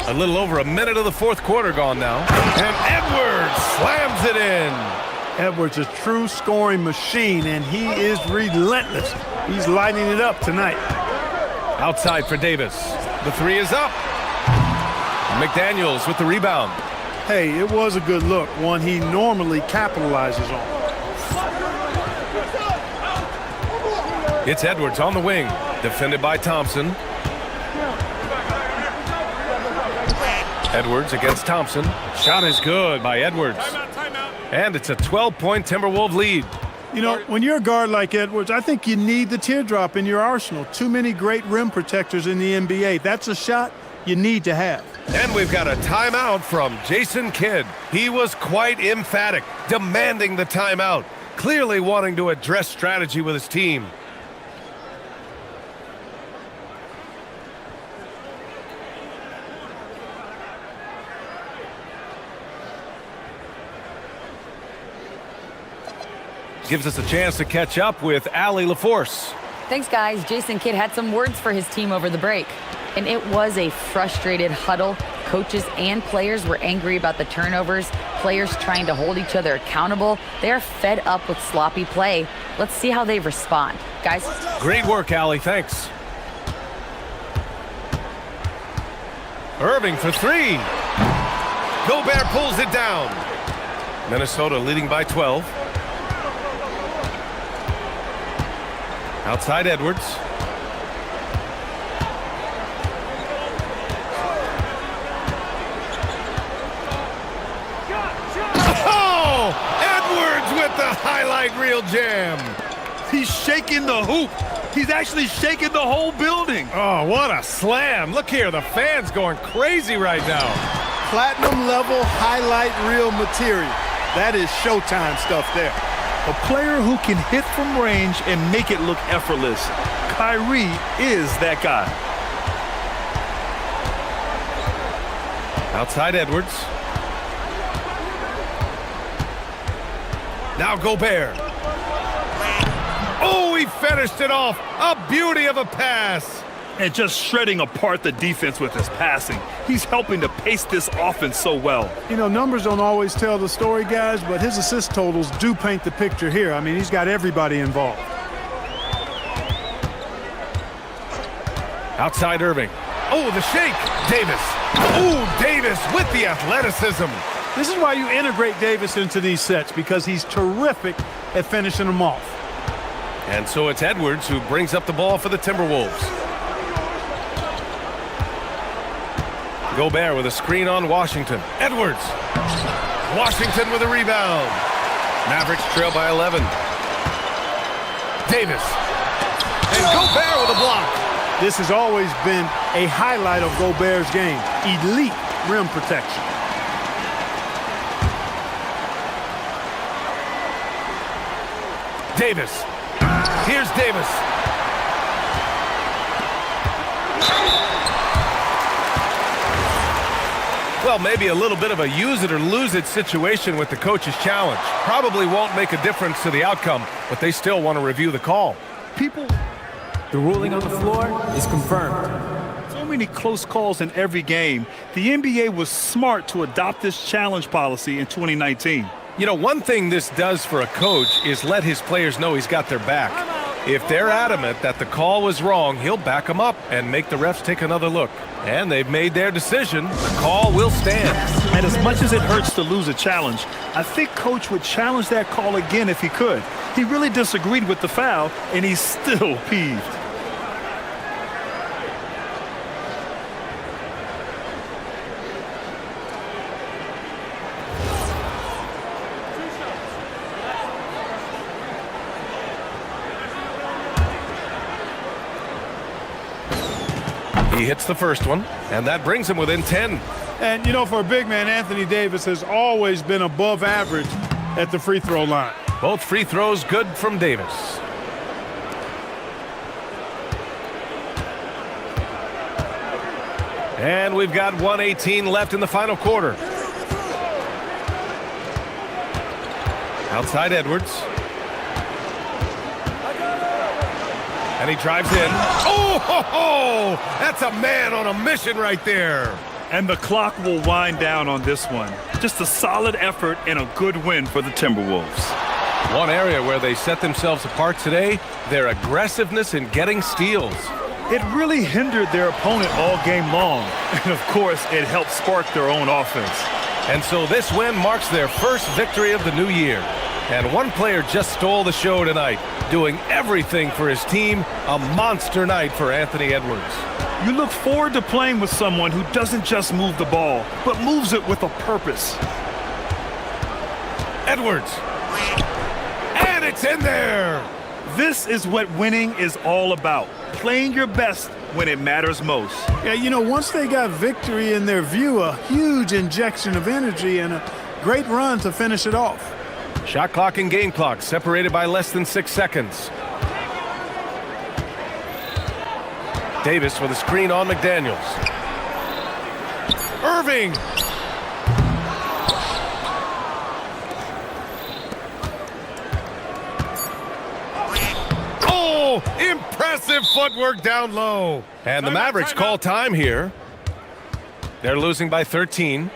A little over a minute of the fourth quarter gone now. And Edwards slams it in. Edwards, a true scoring machine, and he is relentless. He's lighting it up tonight. Outside for Davis. The 3 is up. McDaniels with the rebound. Hey, it was a good look, one he normally capitalizes on. It's Edwards on the wing, defended by Thompson. Edwards against Thompson. Shot is good by Edwards. And it's a 12-point Timberwolves lead. You know, when you're a guard like Edwards, I think you need the teardrop in your arsenal. Too many great rim protectors in the NBA. That's a shot you need to have. And we've got a timeout from Jason Kidd. He was quite emphatic, demanding the timeout, clearly wanting to address strategy with his team. Gives us a chance to catch up with Allie LaForce. Thanks, guys. Jason Kidd had some words for his team over the break. And it was a frustrated huddle. Coaches and players were angry about the turnovers. Players trying to hold each other accountable. They're fed up with sloppy play. Let's see how they respond. Guys? Great work, Allie. Thanks. Irving for 3. Gobert pulls it down. Minnesota leading by 12. Outside Edwards. Oh! Edwards with the highlight reel jam. He's shaking the hoop. He's actually shaking the whole building. Oh, what a slam. Look here, the fans going crazy right now. Platinum level highlight reel material. That is Showtime stuff there. A player who can hit from range and make it look effortless. Kyrie is that guy. Outside Edwards. Now Gobert. Oh, he finished it off. A beauty of a pass. And just shredding apart the defense with his passing. He's helping to pace this offense so well. You know, numbers don't always tell the story, guys, but his assist totals do paint the picture here. I mean, he's got everybody involved. Outside Irving. Oh, the shake. Davis. Oh, Davis with the athleticism. This is why you integrate Davis into these sets, because he's terrific at finishing them off. And so it's Edwards who brings up the ball for the Timberwolves. Gobert with a screen on Washington. Edwards. Washington with a rebound. Mavericks trail by 11. Davis. And Gobert with a block. This has always been a highlight of Gobert's game. Elite rim protection. Davis. Here's Davis. Well, maybe a little bit of a use it or lose it situation with the coach's challenge. Probably won't make a difference to the outcome, but they still want to review the call. The ruling on the floor is confirmed. So many close calls in every game. The NBA was smart to adopt this challenge policy in 2019. You know, one thing this does for a coach is let his players know he's got their back. If they're adamant that the call was wrong, he'll back them up and make the refs take another look. And they've made their decision. The call will stand. And as much as it hurts to lose a challenge, I think Coach would challenge that call again if he could. He really disagreed with the foul, and he's still peeved. He hits the first one, and that brings him within 10. And, you know, for a big man, Anthony Davis has always been above average at the free throw line. Both free throws good from Davis. And we've got 1:18 left in the final quarter. Outside Edwards. And he drives in. Oh, ho, ho! That's a man on a mission right there. And the clock will wind down on this one. Just a solid effort and a good win for the Timberwolves. One area where they set themselves apart today, their aggressiveness in getting steals. It really hindered their opponent all game long. And, of course, it helped spark their own offense. And so this win marks their first victory of the new year. And one player just stole the show tonight, doing everything for his team. A monster night for Anthony Edwards. You look forward to playing with someone who doesn't just move the ball, but moves it with a purpose. Edwards. And it's in there. This is what winning is all about. Playing your best when it matters most. Yeah, you know, once they got victory in their view, a huge injection of energy and a great run to finish it off. Shot clock and game clock separated by less than 6 seconds. Davis with a screen on McDaniels. Irving. Oh, impressive footwork down low. And the Mavericks call time here. They're losing by 13.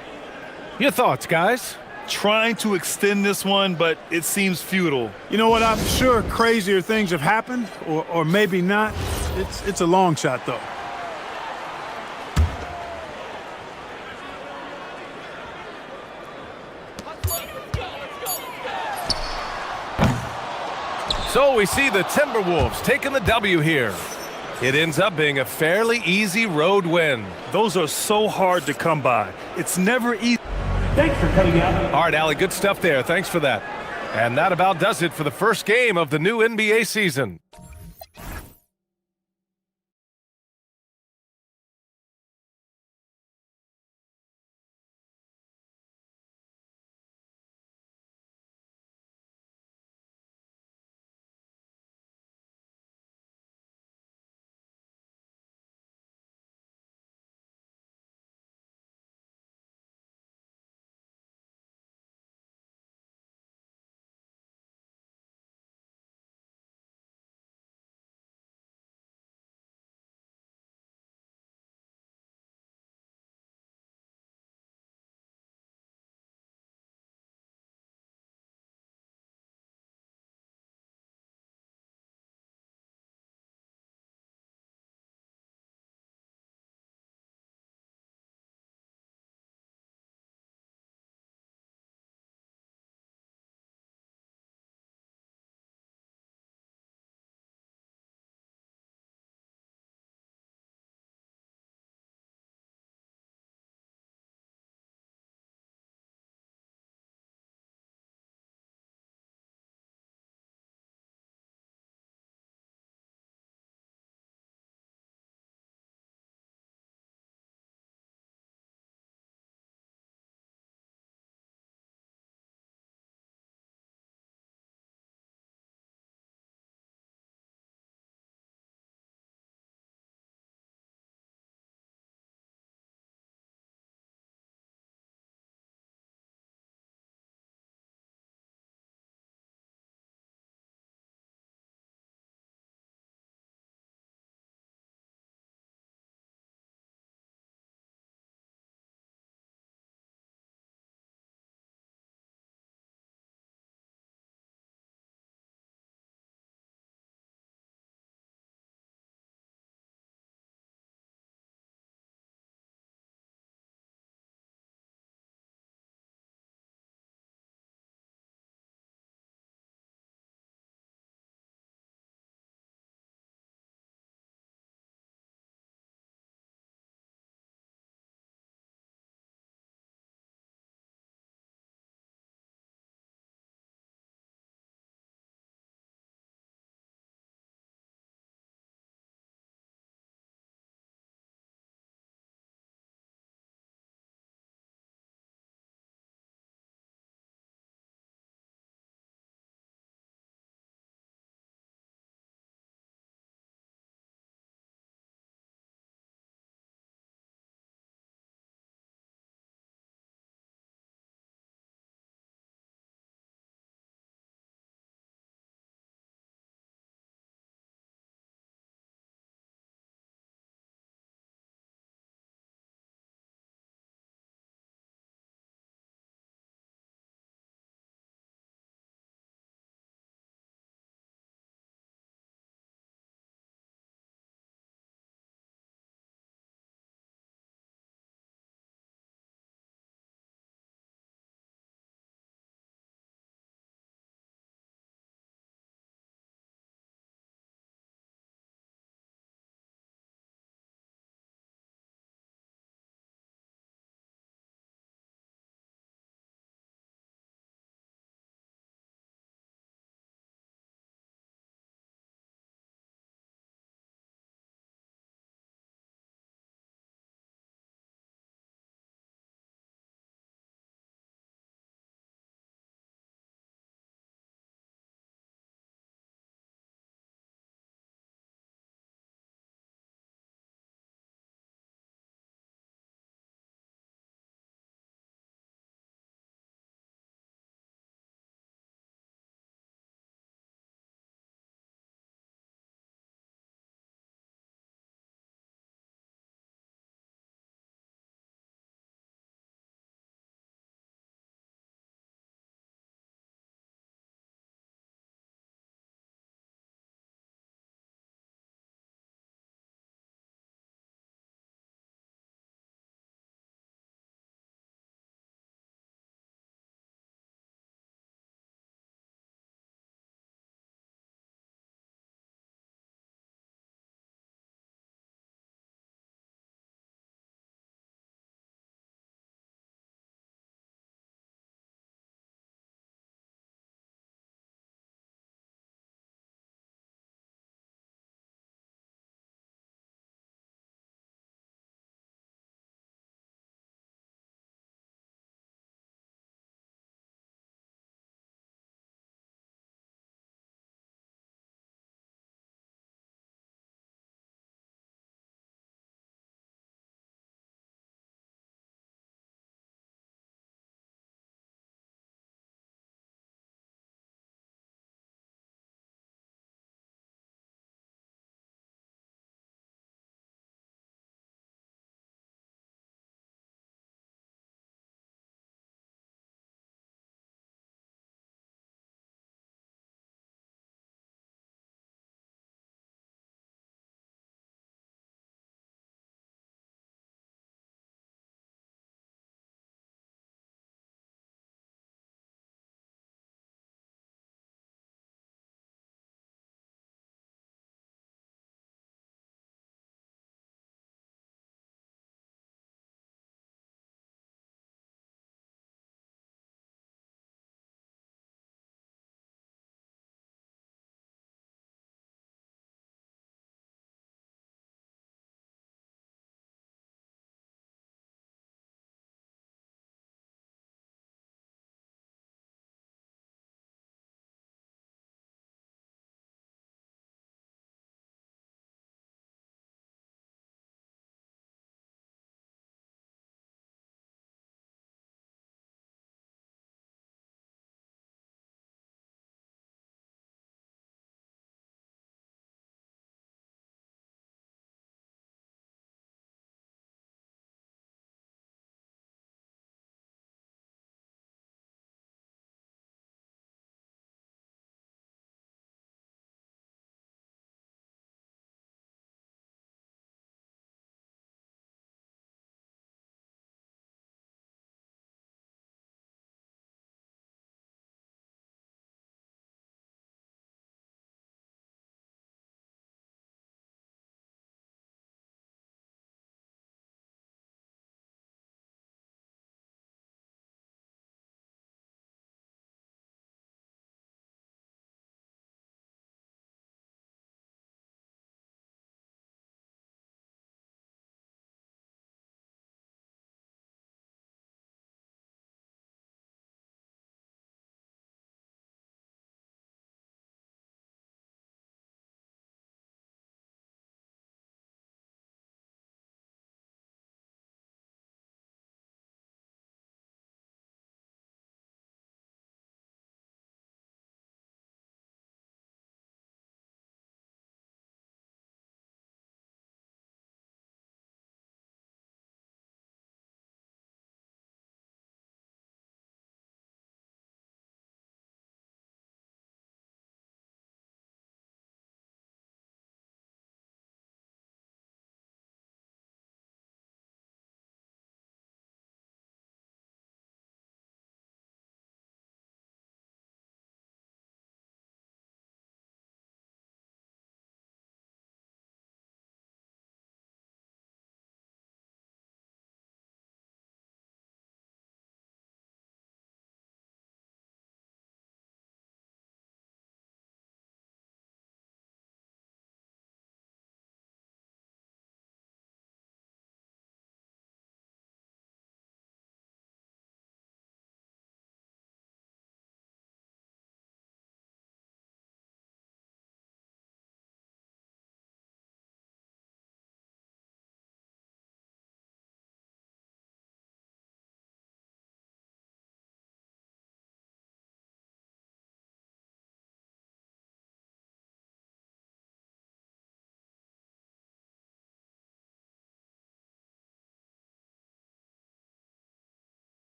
Your thoughts, guys? Trying to extend this one, but it seems futile. You know what? I'm sure crazier things have happened, or maybe not. It's a long shot, though. So we see the Timberwolves taking the W here. It ends up being a fairly easy road win. Those are so hard to come by. It's never easy. Thanks for coming out. All right, Allie, good stuff there. Thanks for that. And that about does it for the first game of the new NBA season.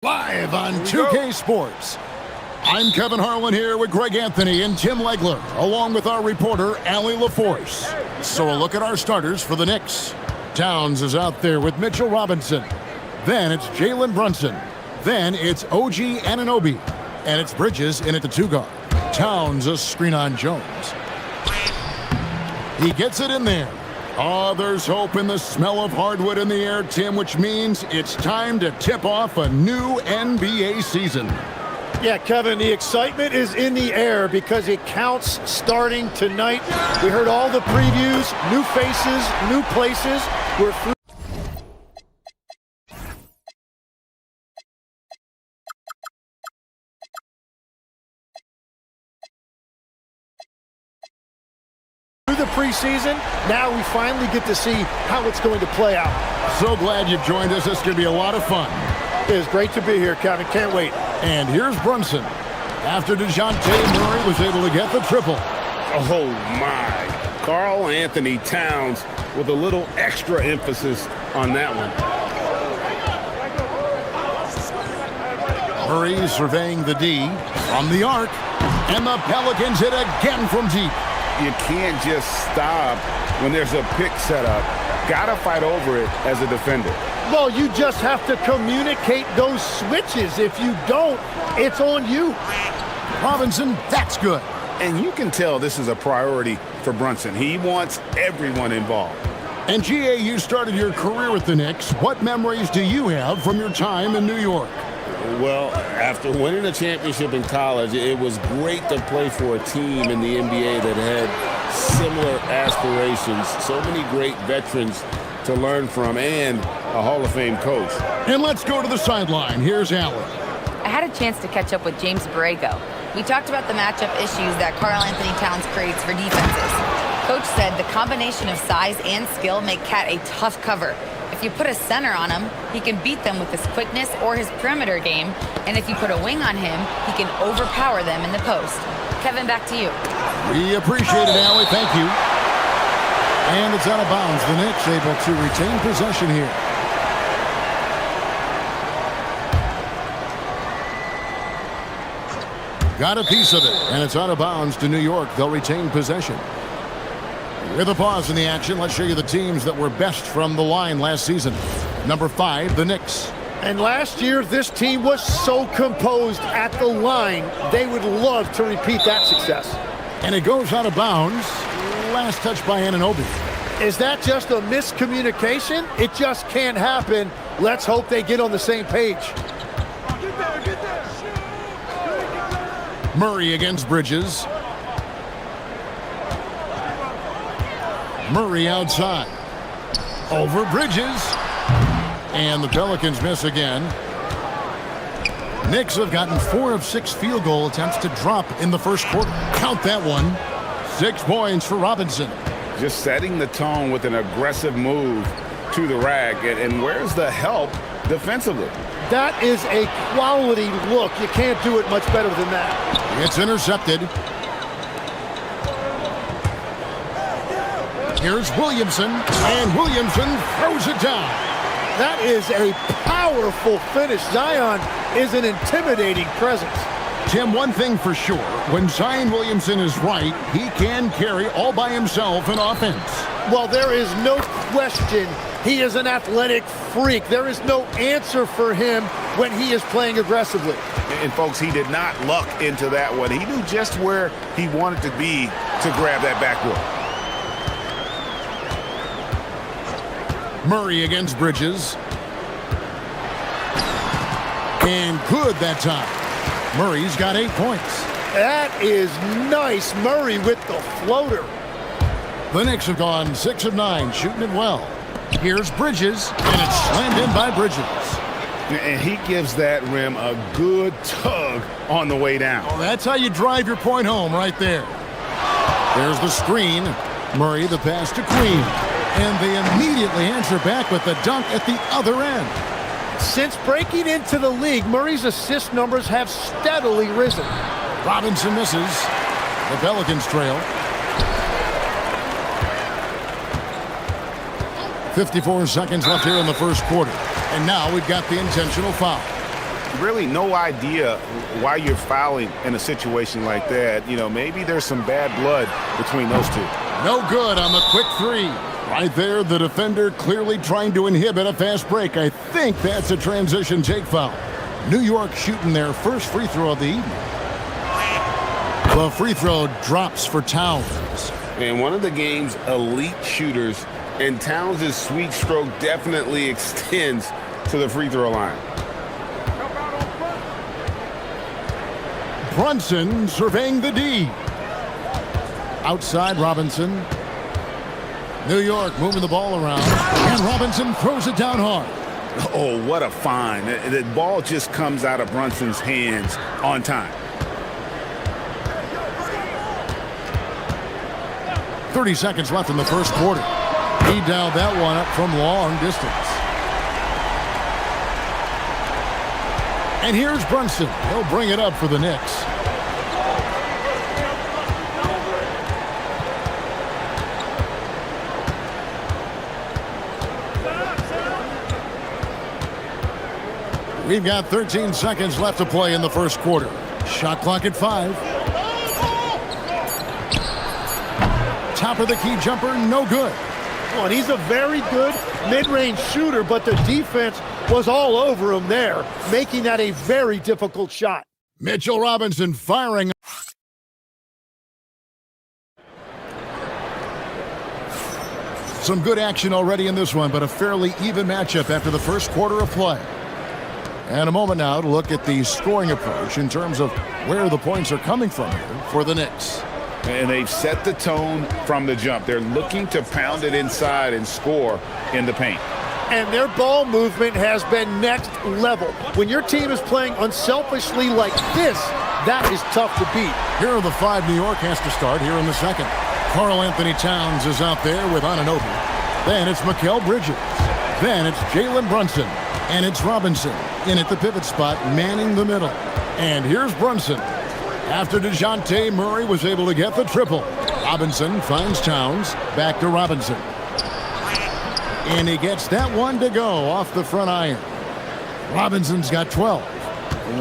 Live on 2K Sports. I'm Kevin Harlan here with Greg Anthony and Tim Legler, along with our reporter, Allie LaForce. So a look at our starters for the Knicks. Towns is out there with Mitchell Robinson. Then it's Jalen Brunson. Then it's OG Anunoby. And it's Bridges in at the 2-guard. Towns a screen on Jones. He gets it in there. Oh, there's hope in the smell of hardwood in the air, Tim, which means it's time to tip off a new NBA season. Yeah, Kevin, the excitement is in the air because it counts starting tonight. We heard all the previews, new faces, new places. We're through the preseason. Now we finally get to see how it's going to play out. So glad you've joined us. This is going to be a lot of fun. It is great to be here, Kevin. Can't wait. And here's Brunson. After DeJounte Murray was able to get the triple. Oh, my. Karl Anthony Towns with a little extra emphasis on that one. Murray surveying the D from the arc. And the Pelicans hit again from deep. You can't just stop when there's a pick set up. Gotta fight over it as a defender. Well, you just have to communicate those switches. If you don't, it's on you. Robinson, that's good. And you can tell this is a priority for Brunson. He wants everyone involved. And GA, you started your career with the Knicks. What memories do you have from your time in New York? Well, after winning a championship in college, it was great to play for a team in the NBA that had similar aspirations. So many great veterans to learn from and a Hall of Fame coach. And let's go to the sideline. Here's Allen. I had a chance to catch up with James Borrego. We talked about the matchup issues that Karl Anthony Towns creates for defenses. Coach said the combination of size and skill make Cat a tough cover. If you put a center on him, he can beat them with his quickness or his perimeter game. And if you put a wing on him, he can overpower them in the post. Kevin, back to you. We appreciate it, Allie. Thank you. And it's out of bounds. The Knicks able to retain possession here. Got a piece of it, and it's out of bounds to New York. They'll retain possession. With a pause in the action, let's show you the teams that were best from the line last season. Number 5, the Knicks. And last year, this team was so composed at the line. They would love to repeat that success. And it goes out of bounds. Last touch by Anunoby. Is that just a miscommunication? It just can't happen. Let's hope they get on the same page. Murray against Bridges. Murray outside. Over Bridges. And the Pelicans miss again. Knicks have gotten 4 of 6 field goal attempts to drop in the first quarter. Count that one. 6 points for Robinson. Just setting the tone with an aggressive move to the rack. And where's the help defensively? That is a quality look. You can't do it much better than that. It's intercepted. Here's Williamson, and Williamson throws it down. That is a powerful finish. Zion is an intimidating presence. Tim, one thing for sure, when Zion Williamson is right, he can carry all by himself in offense. Well, there is no question he is an athletic freak. There is no answer for him when he is playing aggressively. And folks, he did not luck into that one. He knew just where he wanted to be to grab that backboard. Murray against Bridges. And good that time. Murray's got 8 points. That is nice. Murray with the floater. The Knicks have gone 6 of 9, shooting it well. Here's Bridges, and it's slammed in by Bridges. And he gives that rim a good tug on the way down. Oh, that's how you drive your point home right there. There's the screen. Murray the pass to Queen. And they immediately answer back with the dunk at the other end. Since breaking into the league, Murray's assist numbers have steadily risen. Robinson misses. The Pelicans trail. 54 seconds left here in the first quarter. And now we've got the intentional foul. really no idea why you're fouling in a situation like that. You know, maybe there's some bad blood between those two. No good on the quick three. Right there, the defender clearly trying to inhibit a fast break. I think that's a transition take foul. New York shooting their first free throw of the evening. The free throw drops for Towns. And one of the game's elite shooters, and Towns' sweet stroke definitely extends to the free throw line. Brunson surveying the D. Outside Robinson. New York moving the ball around. And Robinson throws it down hard. Oh, what a find. The ball just comes out of Brunson's hands on time. 30 seconds left in the first quarter. He dialed that one up from long distance. And here's Brunson. He'll bring it up for the Knicks. We've got 13 seconds left to play in the first quarter. Shot clock at 5. Top of the key jumper, no good. Well, and he's a very good mid-range shooter, but the defense was all over him there, making that a very difficult shot. Mitchell Robinson firing. Some good action already in this one, but a fairly even matchup after the first quarter of play. And a moment now to look at the scoring approach in terms of where the points are coming from here for the Knicks. And they've set the tone from the jump. They're looking to pound it inside and score in the paint. And their ball movement has been next level. When your team is playing unselfishly like this, that is tough to beat. Here are the 5 New York has to start here in the second. Karl Anthony Towns is out there with Anunoby. Then it's Mikal Bridges. Then it's Jalen Brunson. And it's Robinson in at the pivot spot, manning the middle. And here's Brunson. After DeJounte Murray was able to get the triple, Robinson finds Towns. Back to Robinson. And he gets that one to go off the front iron. Robinson's got 12.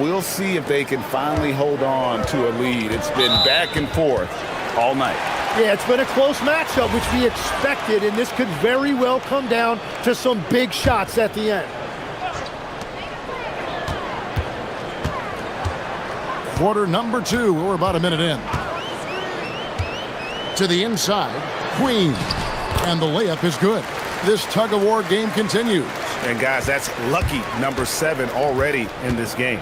We'll see if they can finally hold on to a lead. It's been back and forth all night. Yeah, it's been a close matchup, which we expected, and this could very well come down to some big shots at the end. Quarter number 2. We're about a minute in. To the inside, Queen. And the layup is good. This tug-of-war game continues. And guys, that's lucky number 7 already in this game.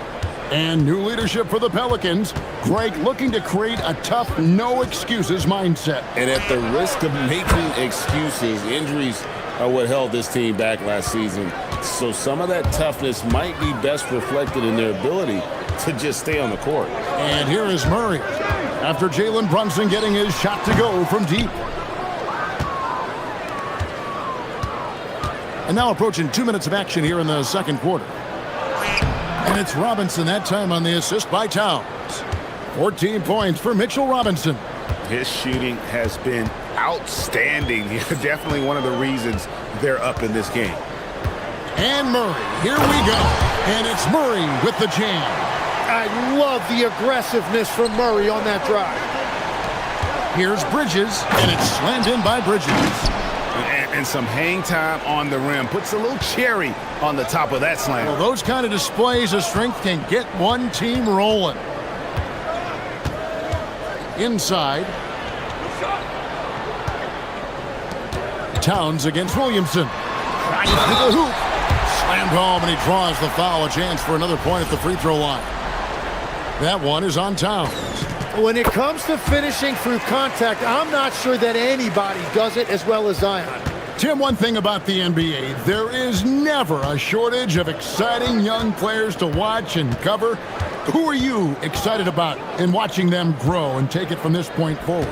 And new leadership for the Pelicans. Greg looking to create a tough, no-excuses mindset. And at the risk of making excuses, injuries are what held this team back last season. So some of that toughness might be best reflected in their ability to just stay on the court. And here is Murray. After Jalen Brunson getting his shot to go from deep. And now approaching 2 minutes of action here in the second quarter. And it's Robinson that time on the assist by Towns. 14 points for Mitchell Robinson. His shooting has been outstanding. Definitely one of the reasons they're up in this game. And Murray, here we go. And it's Murray with the jam. I love the aggressiveness from Murray on that drive. Here's Bridges, and it's slammed in by Bridges. And some hang time on the rim. Puts a little cherry on the top of that slam. Well, those kind of displays of strength can get one team rolling. Inside. Towns against Williamson. Right to the hoop. Slammed home, and he draws the foul. A chance for another point at the free throw line. That one is on Towns. When it comes to finishing through contact, I'm not sure that anybody does it as well as Zion. Tim, one thing about the NBA, there is never a shortage of exciting young players to watch and cover. Who are you excited about in watching them grow and take it from this point forward?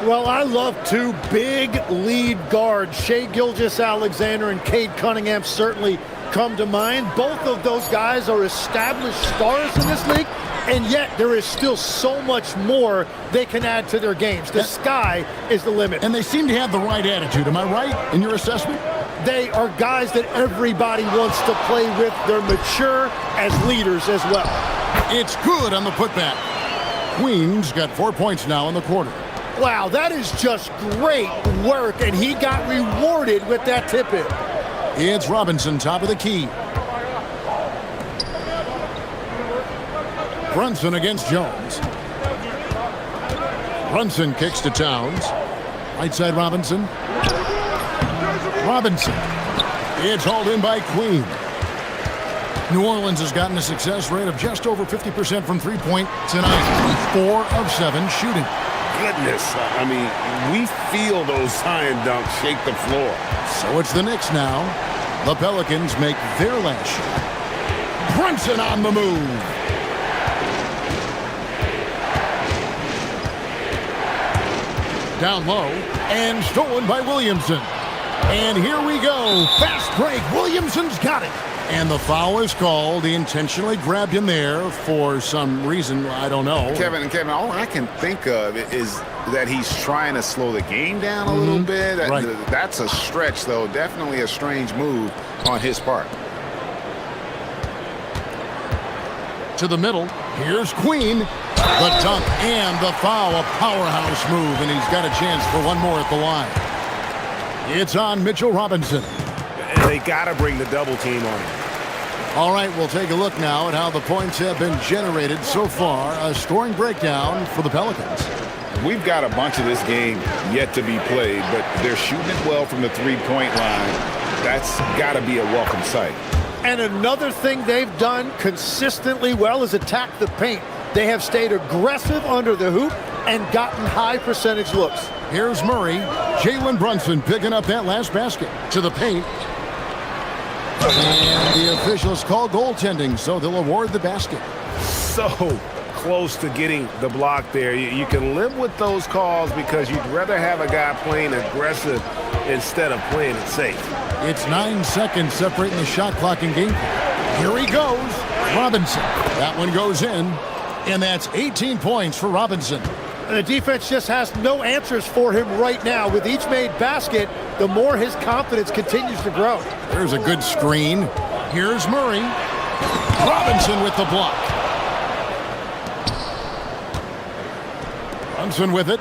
Well, I love 2 big lead guards. Shai Gilgeous-Alexander and Cade Cunningham certainly come to mind. Both of those guys are established stars in this league, and yet there is still so much more they can add to their games. The sky is the limit. And they seem to have the right attitude. Am I right in your assessment? They are guys that everybody wants to play with. They're mature as leaders as well. It's good on the putback. Queen's got 4 points now in the quarter. Wow, that is just great work, and he got rewarded with that tip-in. It's Robinson, top of the key. Brunson against Jones. Brunson kicks to Towns. Right side Robinson. Robinson. It's hauled in by Queen. New Orleans has gotten a success rate of just over 50% from three-point tonight. 4 of 7 shooting. Goodness, I mean, we feel those Zion dunks shake the floor. So it's the Knicks now. The Pelicans make their last shot. Brunson on the move. Down low, and stolen by Williamson. And here we go. Fast break. Williamson's got it. And the foul is called. He intentionally grabbed him there for some reason. I don't know. Kevin, all I can think of is that he's trying to slow the game down a little bit. Right. That's a stretch, though. Definitely a strange move on his part. To the middle. Here's Queen. The dunk and the foul. A powerhouse move, and he's got a chance for one more at the line. It's on Mitchell Robinson. They got to bring the double team on him. All right, we'll take a look now at how the points have been generated so far. A scoring breakdown for the Pelicans. We've got a bunch of this game yet to be played, but they're shooting it well from the three-point line. That's got to be a welcome sight. And another thing they've done consistently well is attack the paint. They have stayed aggressive under the hoop and gotten high percentage looks. Here's Murray. Jalen Brunson picking up that last basket. To the paint. And the officials call goaltending, so they'll award the basket. So close to getting the block there. You can live with those calls because you'd rather have a guy playing aggressive instead of playing it safe. It's 9 seconds separating the shot clock and game. Here he goes. Robinson. That one goes in. And that's 18 points for Robinson. And the defense just has no answers for him right now. With each made basket, the more his confidence continues to grow. There's a good screen. Here's Murray. Robinson with the block. Brunson with it.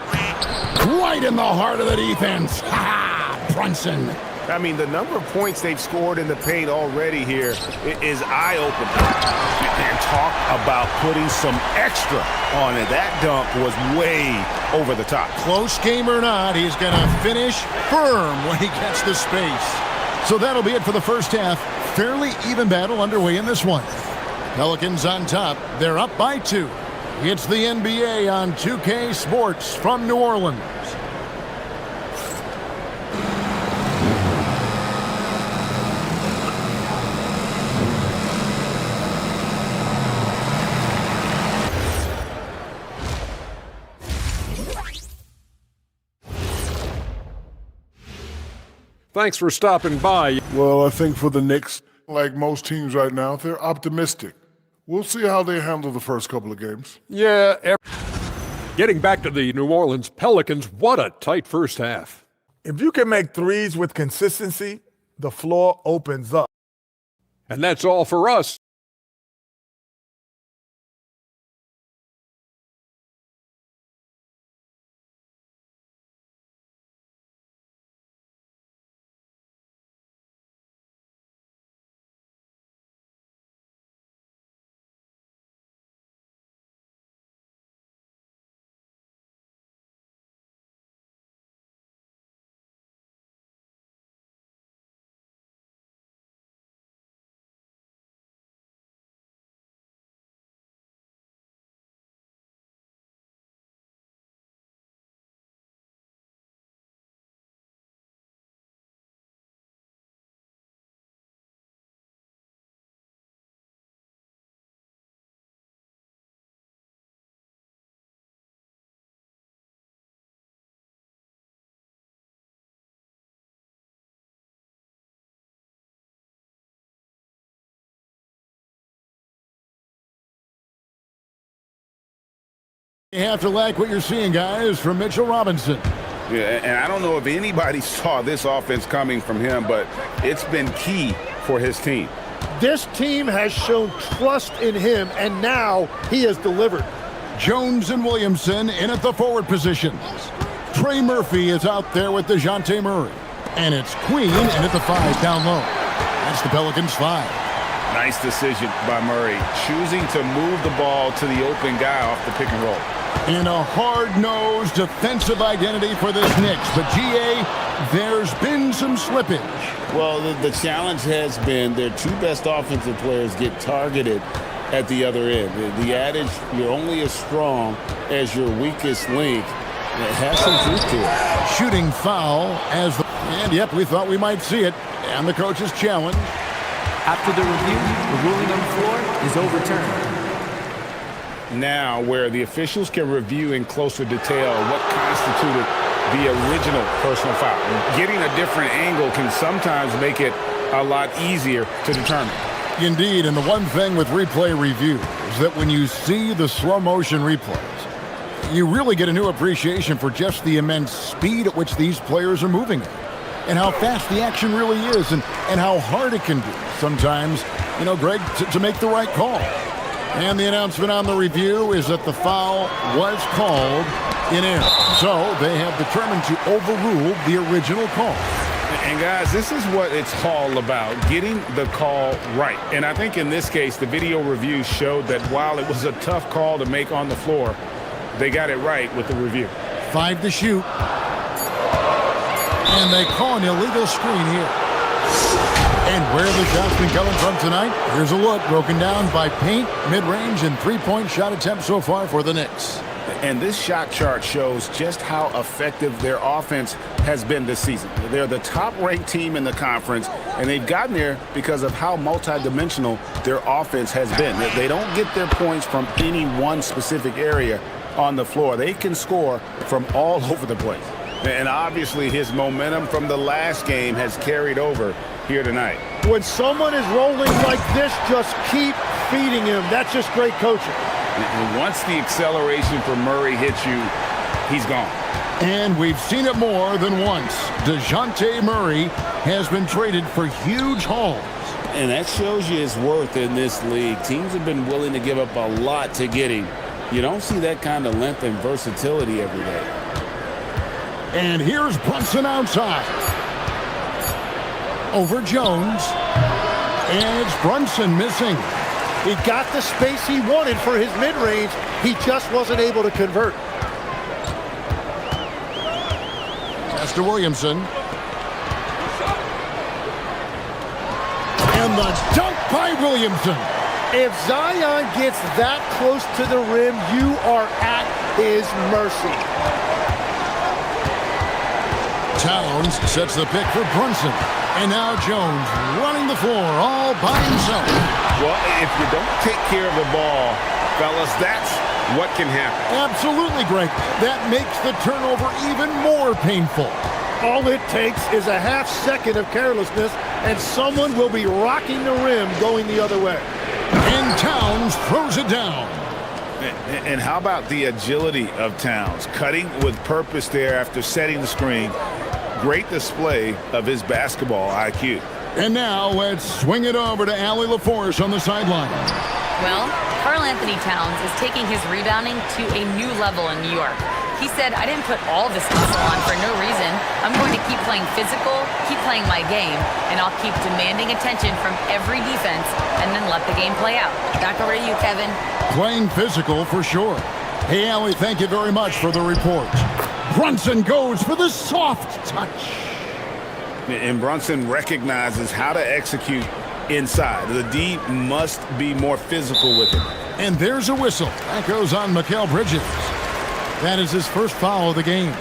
Right in the heart of the defense. Ha! Brunson. I mean, the number of points they've scored in the paint already here is eye-opening. And talk about putting some extra on it. That dunk was way over the top. Close game or not, he's going to finish firm when he gets the space. So that'll be it for the first half. Fairly even battle underway in this one. Pelicans on top. They're up by 2. It's the NBA on 2K Sports from New Orleans. Thanks for stopping by. Well, I think for the Knicks, like most teams right now, they're optimistic. We'll see how they handle the first couple of games. Yeah. Getting back to the New Orleans Pelicans, what a tight first half. If you can make threes with consistency, the floor opens up. And that's all for us. You have to like what you're seeing, guys, from Mitchell Robinson. Yeah, and I don't know if anybody saw this offense coming from him, but it's been key for his team. This team has shown trust in him, and now he has delivered. Jones and Williamson in at the forward positions. Trey Murphy is out there with DeJounte Murray. And it's Queen in at the 5 down low. That's the Pelicans 5. Nice decision by Murray, choosing to move the ball to the open guy off the pick and roll. In a hard-nosed defensive identity for this Knicks. But, G.A., there's been some slippage. Well, the challenge has been their two best offensive players get targeted at the other end. The adage, you're only as strong as your weakest link, it has some truth to it. Shooting foul as the... And, yep, we thought we might see it. And the coach's challenge. After the review, the ruling on the floor is overturned. Now, where the officials can review in closer detail what constituted the original personal foul. Getting a different angle can sometimes make it a lot easier to determine. Indeed, and the one thing with replay review is that when you see the slow motion replays, you really get a new appreciation for just the immense speed at which these players are moving at, and how fast the action really is, and how hard it can be sometimes, you know, Greg, to make the right call. And the announcement on the review is that the foul was called in error. So they have determined to overrule the original call. And guys, this is what it's all about, getting the call right. And I think in this case, the video review showed that while it was a tough call to make on the floor, they got it right with the review. 5 to shoot. And they call an illegal screen here. And where the shot's been coming from tonight, here's a look broken down by paint, mid-range, and three-point shot attempts so far for the Knicks. And this shot chart shows just how effective their offense has been this season. They're the top-ranked team in the conference, and they've gotten there because of how multidimensional their offense has been. They don't get their points from any one specific area on the floor. They can score from all over the place. And obviously his momentum from the last game has carried over here tonight. When someone is rolling like this, just keep feeding him. That's just great coaching. And once the acceleration for Murray hits you, he's gone. And we've seen it more than once. DeJounte Murray has been traded for huge hauls. And that shows you his worth in this league. Teams have been willing to give up a lot to get him. You don't see that kind of length and versatility every day. And here's Brunson outside. Over Jones. And it's Brunson missing. He got the space he wanted for his mid-range. He just wasn't able to convert. Pass to Williamson. And the dunk by Williamson. If Zion gets that close to the rim, you are at his mercy. Towns sets the pick for Brunson. And now Jones running the floor all by himself. Well, if you don't take care of the ball, fellas, that's what can happen. Absolutely, Greg. That makes the turnover even more painful. All it takes is a half second of carelessness, and someone will be rocking the rim going the other way. And Towns throws it down. And how about the agility of Towns? Cutting with purpose there after setting the screen. Great display of his basketball IQ. And now let's swing it over to Allie LaForce on the sideline. Well, Karl Anthony Towns is taking his rebounding to a new level in New York. He said, I didn't put all this muscle on for no reason. I'm going to keep playing physical, keep playing my game, and I'll keep demanding attention from every defense and then let the game play out. Back over to you, Kevin. Playing physical for sure. Hey, Allie, thank you very much for the report. Brunson goes for the soft touch. And Brunson recognizes how to execute inside. The D must be more physical with it. And there's a whistle. That goes on Mikal Bridges. That is his first foul of the game.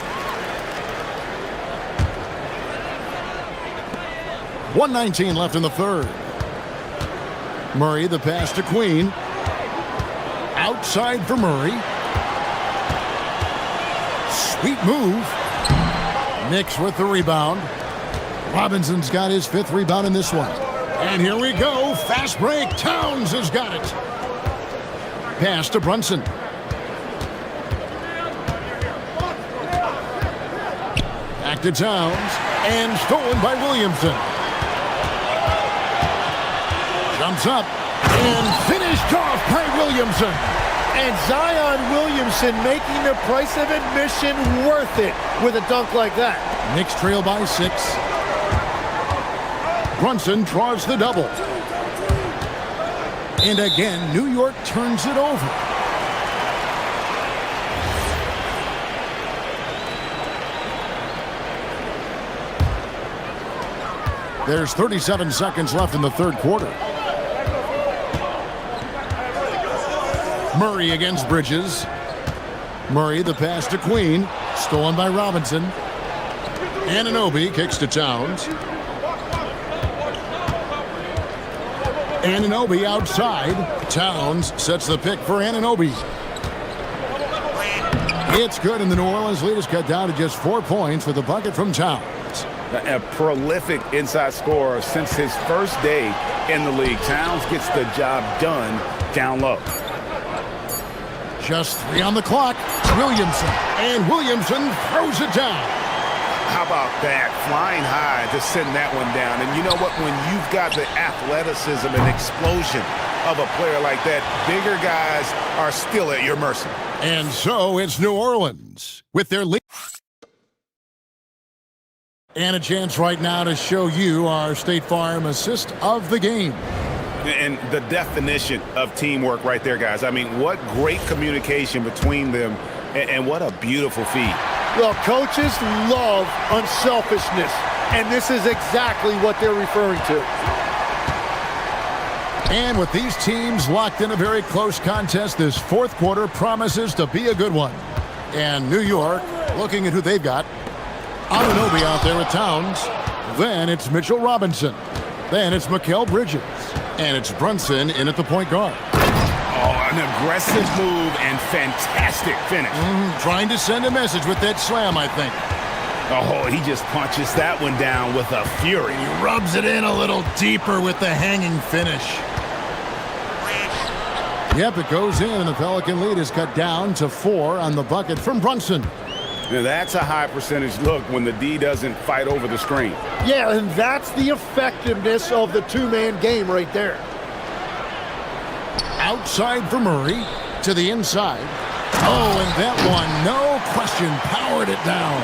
1:19 left in the third. Murray, the pass to Queen. Outside for Murray. Sweet move. Knicks with the rebound. Robinson's got his 5th rebound in this one. And here we go. Fast break. Towns has got it. Pass to Brunson. Back to Towns, and stolen by Williamson. Jumps up, and finished off by Williamson. And Zion Williamson making the price of admission worth it with a dunk like that. Knicks trail by 6. Brunson draws the double. And again, New York turns it over. There's 37 seconds left in the third quarter. Murray against Bridges. Murray, the pass to Queen. Stolen by Robinson. Anunoby kicks to Towns. Anunoby outside. Towns sets the pick for Anunoby. It's good, and the New Orleans lead is cut down to just 4 points with a bucket from Towns. A prolific inside scorer since his first day in the league. Towns gets the job done down low. Just 3 on the clock. Williamson. And Williamson throws it down. How about that? Flying high to send that one down. And you know what? When you've got the athleticism and explosion of a player like that, bigger guys are still at your mercy. And so it's New Orleans with their lead. And a chance right now to show you our State Farm assist of the game. And the definition of teamwork right there, guys. I mean, what great communication between them, and what a beautiful feed. Well, coaches love unselfishness, and this is exactly what they're referring to. And with these teams locked in a very close contest, this fourth quarter promises to be a good one. And New York, looking at who they've got, Anunoby out there with Towns. Then it's Mitchell Robinson. Then it's Mikal Bridges. And it's Brunson in at the point guard. Oh, an aggressive move and fantastic finish. Trying to send a message with that slam, I think. Oh, he just punches that one down with a fury. He rubs it in a little deeper with the hanging finish. Yep, it goes in, and the Pelican lead is cut down to 4 on the bucket from Brunson. Now that's a high percentage look when the D doesn't fight over the screen. Yeah, and that's the effectiveness of the two-man game right there. Outside for Murray, to the inside. Oh, and that one, no question, powered it down.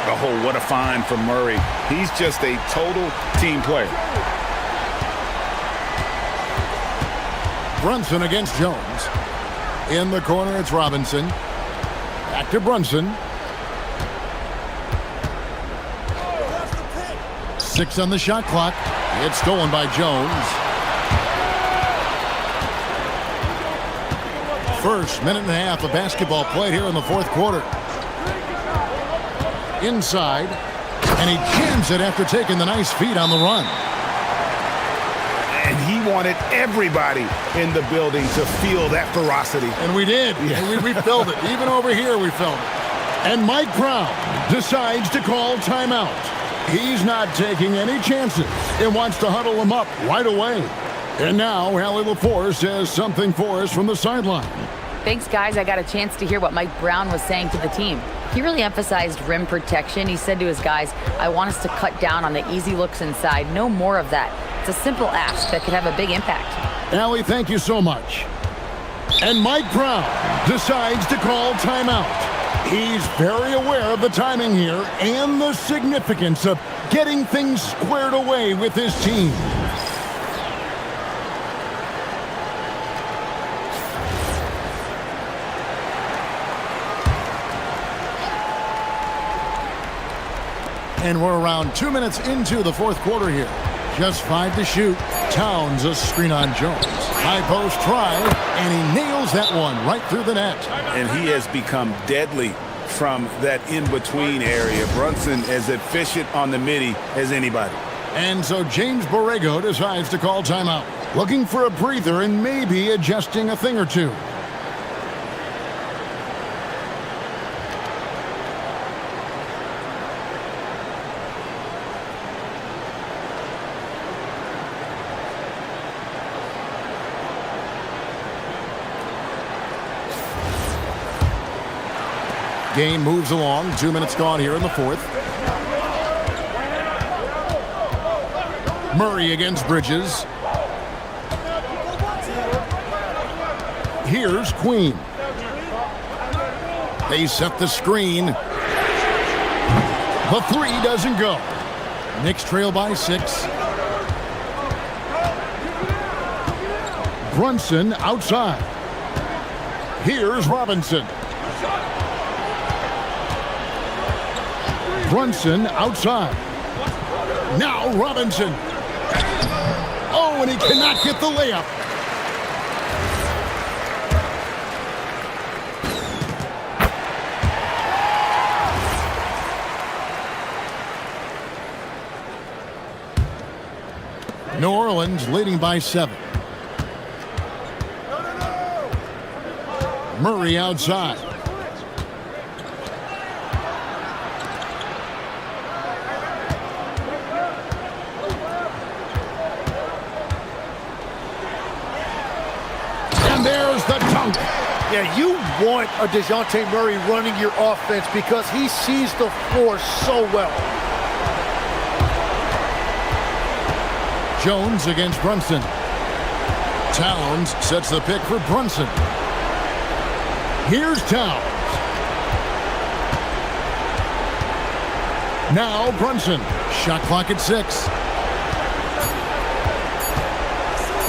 Oh, what a find from Murray. He's just a total team player. Brunson against Jones. In the corner, it's Robinson. Back to Brunson. 6 on the shot clock. It's stolen by Jones. First minute and a half of basketball played here in the fourth quarter. Inside, and he jams it after taking the nice feed on the run. And he wanted everybody in the building to feel that ferocity. And we did. Yeah. We felt it. Even over here, we felt it. And Mike Brown decides to call timeout. He's not taking any chances and wants to huddle him up right away. And now, Allie LaForce has something for us from the sideline. Thanks, guys. I got a chance to hear what Mike Brown was saying to the team. He really emphasized rim protection. He said to his guys, I want us to cut down on the easy looks inside. No more of that. It's a simple ask that could have a big impact. Allie, thank you so much. And Mike Brown decides to call timeout. He's very aware of the timing here and the significance of getting things squared away with his team. And we're around 2 minutes into the fourth quarter here. Just 5 to shoot. Towns a screen on Jones. High post try, and he nails that one right through the net. And he has become deadly from that in-between area. Brunson as efficient on the midi as anybody. And so James Borrego decides to call timeout, looking for a breather and maybe adjusting a thing or two. Game moves along. 2 minutes gone here in the fourth. Murray against Bridges. Here's Queen. They set the screen. The three doesn't go. Knicks trail by 6. Brunson outside. Here's Robinson. Brunson outside. Now Robinson. Oh, and he cannot get the layup. New Orleans leading by 7. Murray outside. And there's the dunk. Yeah, you want a DeJounte Murray running your offense because he sees the floor so well. Jones against Brunson. Towns sets the pick for Brunson. Here's Towns. Now Brunson. Shot clock at 6.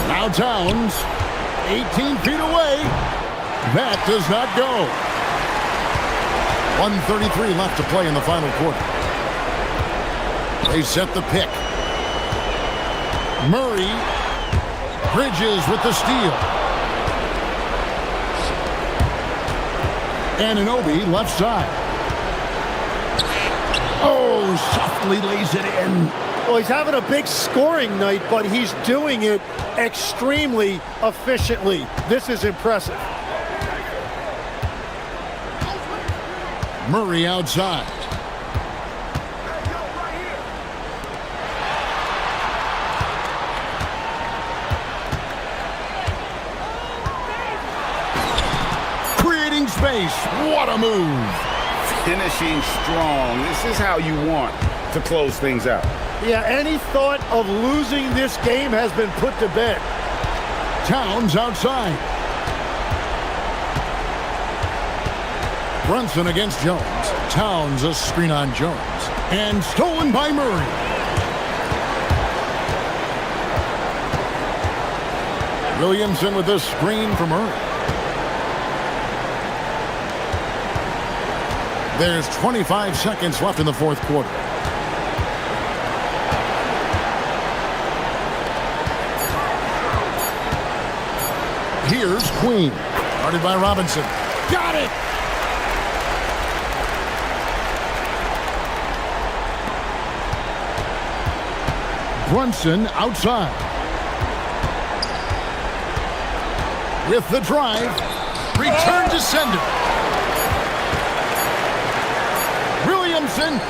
Now Towns. 18 feet away. That does not go. 1:33 left to play in the final quarter. They set the pick. Murray. Bridges with the steal. Anunoby left side. Oh, softly lays it in. Well, he's having a big scoring night, but he's doing it extremely efficiently. This is impressive. Murray outside. Creating space. What a move. Finishing strong. This is how you want to close things out. Yeah, any thought of losing this game has been put to bed. Towns outside. Brunson against Jones. Towns a screen on Jones. And stolen by Murray. Williamson with the screen for Murray. There's 25 seconds left in the fourth quarter. Here's Queen. Guarded by Robinson. Got it! Brunson outside. With the drive. Return to sender. Williamson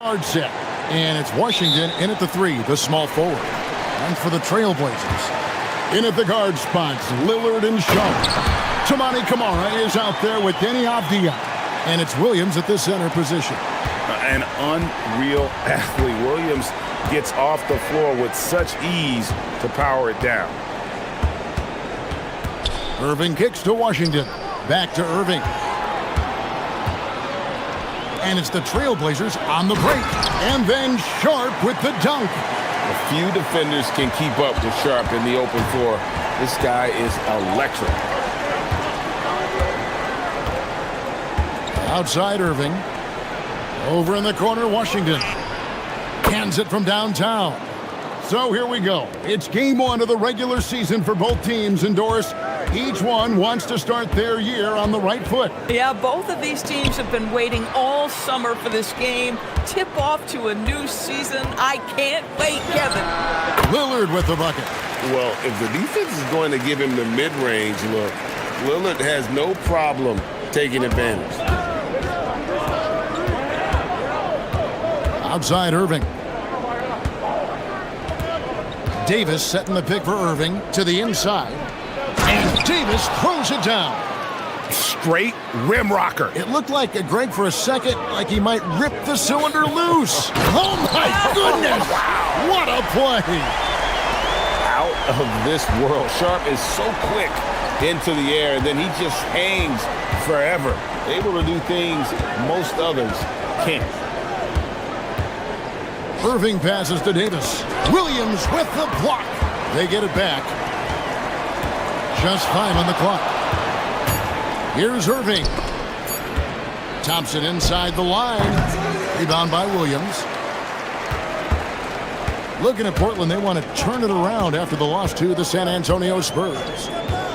Hard set. And it's Washington in at the 3, the small forward. And for the Trailblazers, in at the guard spots, Lillard and Shaw. Toumani Camara is out there with Denny Avdia. And it's Williams at the center position. An unreal athlete. Williams gets off the floor with such ease to power it down. Irving kicks to Washington. Back to Irving. And it's the Trailblazers on the break. And then Sharp with the dunk. A few defenders can keep up with Sharp in the open floor. This guy is electric. Outside Irving. Over in the corner, Washington. Hands it from downtown. So here we go. It's game 1 of the regular season for both teams. And Doris, each one wants to start their year on the right foot. Yeah, both of these teams have been waiting all summer for this game. Tip off to a new season. I can't wait, Kevin. Lillard with the bucket. Well, if the defense is going to give him the mid-range look, Lillard has no problem taking advantage. Outside Irving. Davis setting the pick for Irving to the inside. And Davis throws it down. Straight rim rocker. It looked like Greg for a second, like he might rip the cylinder loose. Oh my goodness! What a play! Out of this world. Sharp is so quick into the air, and then he just hangs forever. Able to do things most others can't. Irving passes to Davis. Williams with the block. They get it back. Just 5 on the clock. Here's Irving. Thompson inside the line. Rebound by Williams. Looking at Portland, they want to turn it around after the loss to the San Antonio Spurs.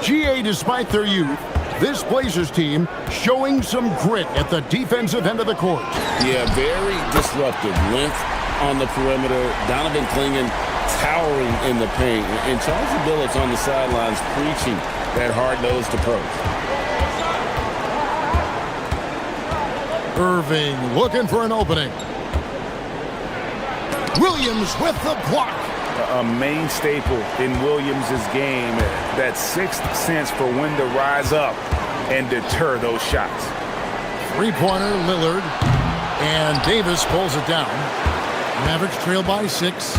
GA, despite their youth, this Blazers team showing some grit at the defensive end of the court. Yeah, very disruptive. Length on the perimeter. Donovan Clingan towering in the paint. And Charles Billups on the sidelines preaching that hard-nosed approach. Irving looking for an opening. Williams with the block. A main staple in Williams' game, that sixth sense for when to rise up and deter those shots. Three-pointer, Lillard. And Davis pulls it down. Mavericks trail by 6.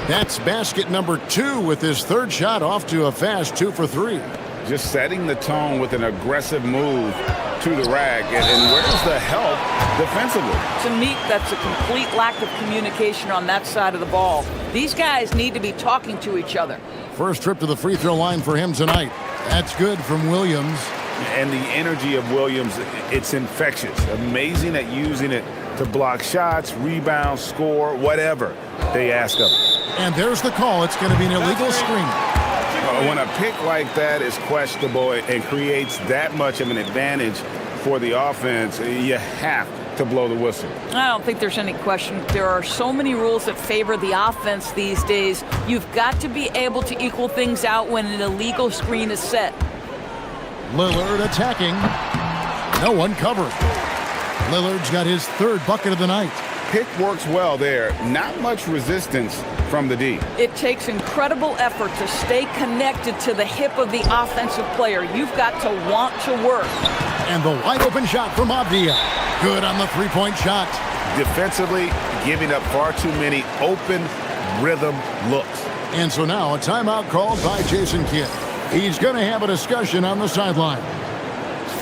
That's basket number 2 with his third shot off to a fast 2 for 3. Just setting the tone with an aggressive move to the rack. And where's the help defensively? To me, that's a complete lack of communication on that side of the ball. These guys need to be talking to each other. First trip to the free throw line for him tonight. That's good from Williams. And the energy of Williams, it's infectious. Amazing at using it to block shots, rebound, score, whatever they ask of him. And there's the call. It's going to be an illegal screen. When a pick like that is questionable and creates that much of an advantage for the offense, you have to blow the whistle. I don't think there's any question. There are so many rules that favor the offense these days. You've got to be able to equal things out when an illegal screen is set. Lillard attacking. No one covered. Lillard's got his third bucket of the night. Pick works well there. Not much resistance from the D. It takes incredible effort to stay connected to the hip of the offensive player. You've got to want to work. And the wide open shot from Avdia. Good on the three-point shot. Defensively, giving up far too many open rhythm looks. And so now a timeout called by Jason Kidd. He's going to have a discussion on the sideline.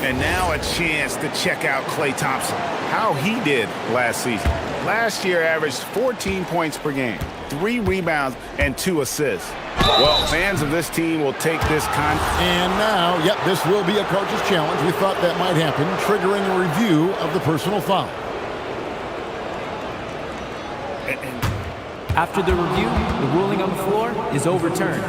And now a chance to check out Klay Thompson. How he did last season. Last year averaged 14 points per game, 3 rebounds, and 2 assists. Well, fans of this team will take this And now, this will be a coach's challenge. We thought that might happen, triggering a review of the personal foul. After the review, the ruling on the floor is overturned.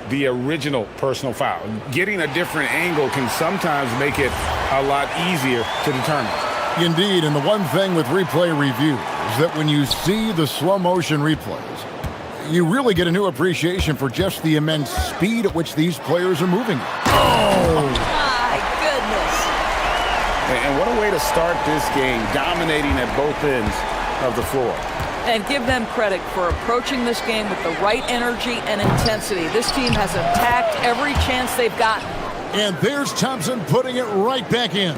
The original personal foul. Getting a different angle can sometimes make it a lot easier to determine. Indeed, and the one thing with replay review is that when you see the slow motion replays, you really get a new appreciation for just the immense speed at which these players are moving. Oh! My goodness! And what a way to start this game, dominating at both ends of the floor. And give them credit for approaching this game with the right energy and intensity. This team has attacked every chance they've gotten. And there's Thompson putting it right back in.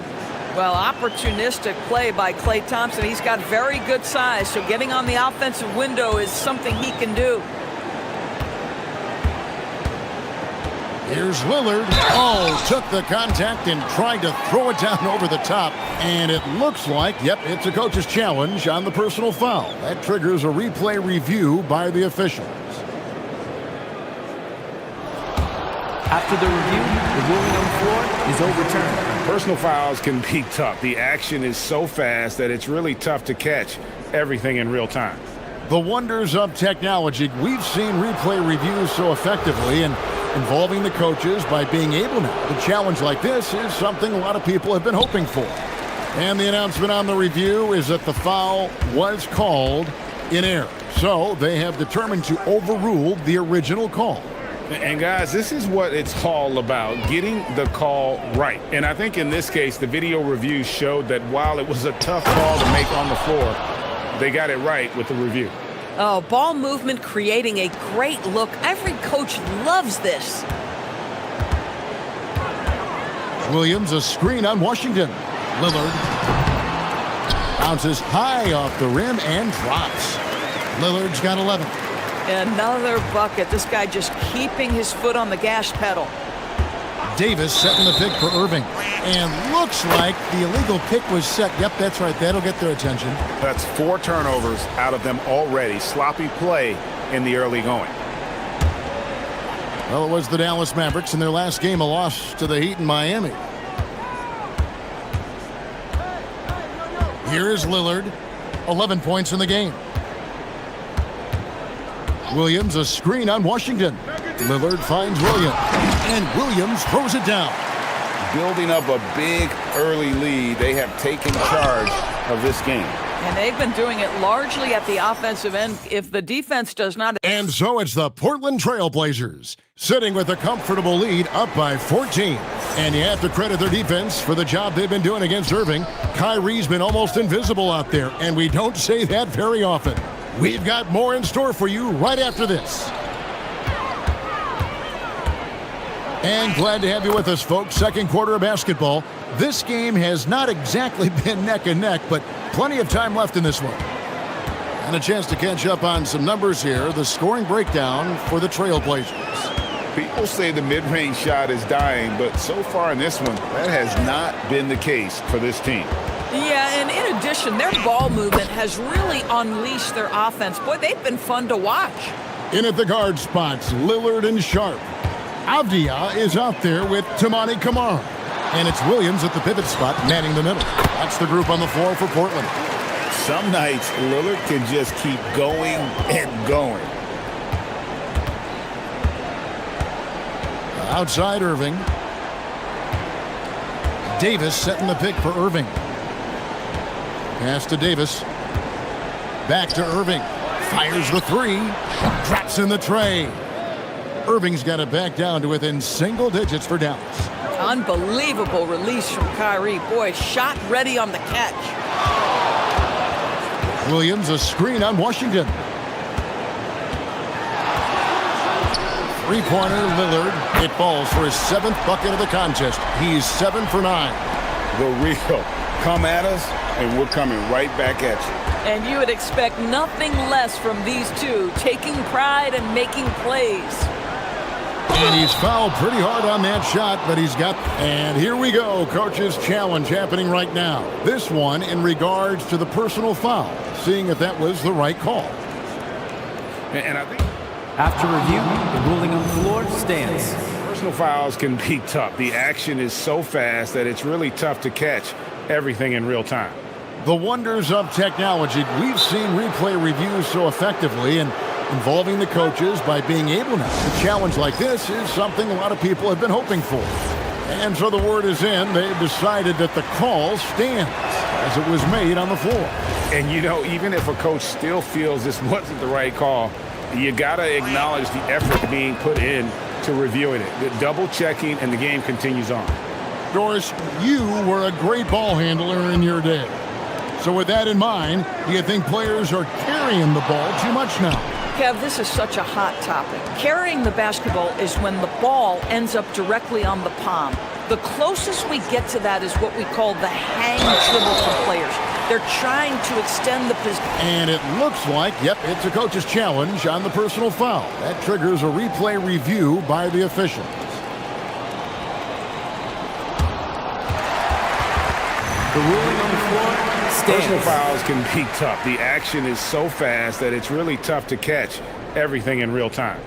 Well, opportunistic play by Klay Thompson. He's got very good size, so getting on the offensive window is something he can do. Here's Lillard. Oh, took the contact and tried to throw it down over the top. And it looks like, yep, it's a coach's challenge on the personal foul. That triggers a replay review by the officials. After the review, the ruling on the floor is overturned. Personal fouls can be tough. The action is so fast that it's really tough to catch everything in real time. The wonders of technology. We've seen replay reviews so effectively, and involving the coaches by being able to challenge like this is something a lot of people have been hoping for. And the announcement on the review is that the foul was called in error. So they have determined to overrule the original call. And guys, this is what it's all about, getting the call right. And I think in this case, the video review showed that while it was a tough call to make on the floor, they got it right with the review. Oh, ball movement creating a great look. Every coach loves this. Williams, a screen on Washington. Lillard bounces high off the rim and drops. Lillard's got 11. Another bucket. This guy just keeping his foot on the gas pedal. Davis setting the pick for Irving. And looks like the illegal pick was set. Yep, that's right. That'll get their attention. That's 4 turnovers out of them already. Sloppy play in the early going. Well, it was the Dallas Mavericks in their last game, a loss to the Heat in Miami. Here is Lillard. 11 points in the game. Williams, a screen on Washington. Lillard finds Williams. And Williams throws it down. Building up a big early lead. They have taken charge of this game. And they've been doing it largely at the offensive end. If the defense does not... And so it's the Portland Trail Blazers, sitting with a comfortable lead up by 14. And you have to credit their defense for the job they've been doing against Irving. Kyrie's been almost invisible out there, and we don't say that very often. We've got more in store for you right after this. And glad to have you with us, folks. Second quarter of basketball. This game has not exactly been neck and neck, but plenty of time left in this one. And a chance to catch up on some numbers here. The scoring breakdown for the Trailblazers. People say the mid-range shot is dying, but so far in this one, that has not been the case for this team. Yeah, and in addition, their ball movement has really unleashed their offense. Boy, they've been fun to watch. In at the guard spots, Lillard and Sharp. Avdia is out there with Tamani Kamara. And it's Williams at the pivot spot, manning the middle. That's the group on the floor for Portland. Some nights, Lillard can just keep going and going. Outside Irving. Davis setting the pick for Irving. Pass to Davis. Back to Irving. Fires the three. Drops in the tray. Irving's got it back down to within single digits for Dallas. Unbelievable release from Kyrie. Boy, shot ready on the catch. Williams, a screen on Washington. Three-pointer, Lillard. It falls for his 7th bucket of the contest. He's 7 for 9. The real. Come at us, and we're coming right back at you. And you would expect nothing less from these two, taking pride and making plays. And he's fouled pretty hard on that shot, but he's got... And here we go, coach's challenge happening right now. This one in regards to the personal foul, seeing if that was the right call. And I think... After review, the ruling on the floor stands. Personal fouls can be tough. The action is so fast that it's really tough to catch everything in real time. The wonders of technology. We've seen replay reviews so effectively, and involving the coaches by being able to challenge like this is something a lot of people have been hoping for. And so the word is in. They've decided that the call stands as it was made on the floor. And you know, even if a coach still feels this wasn't the right call, you got to acknowledge the effort being put in to reviewing it. The double checking, and the game continues on. Doris, you were a great ball handler in your day. So with that in mind, do you think players are carrying the ball too much now? Kev, this is such a hot topic. Carrying the basketball is when the ball ends up directly on the palm. The closest we get to that is what we call the hang dribble for players. They're trying to extend the position. And it looks like, yep, it's a coach's challenge on the personal foul. That triggers a replay review by the officials. The ruling on the floor, personal fouls can be tough. The action is so fast that it's really tough to catch everything in real time.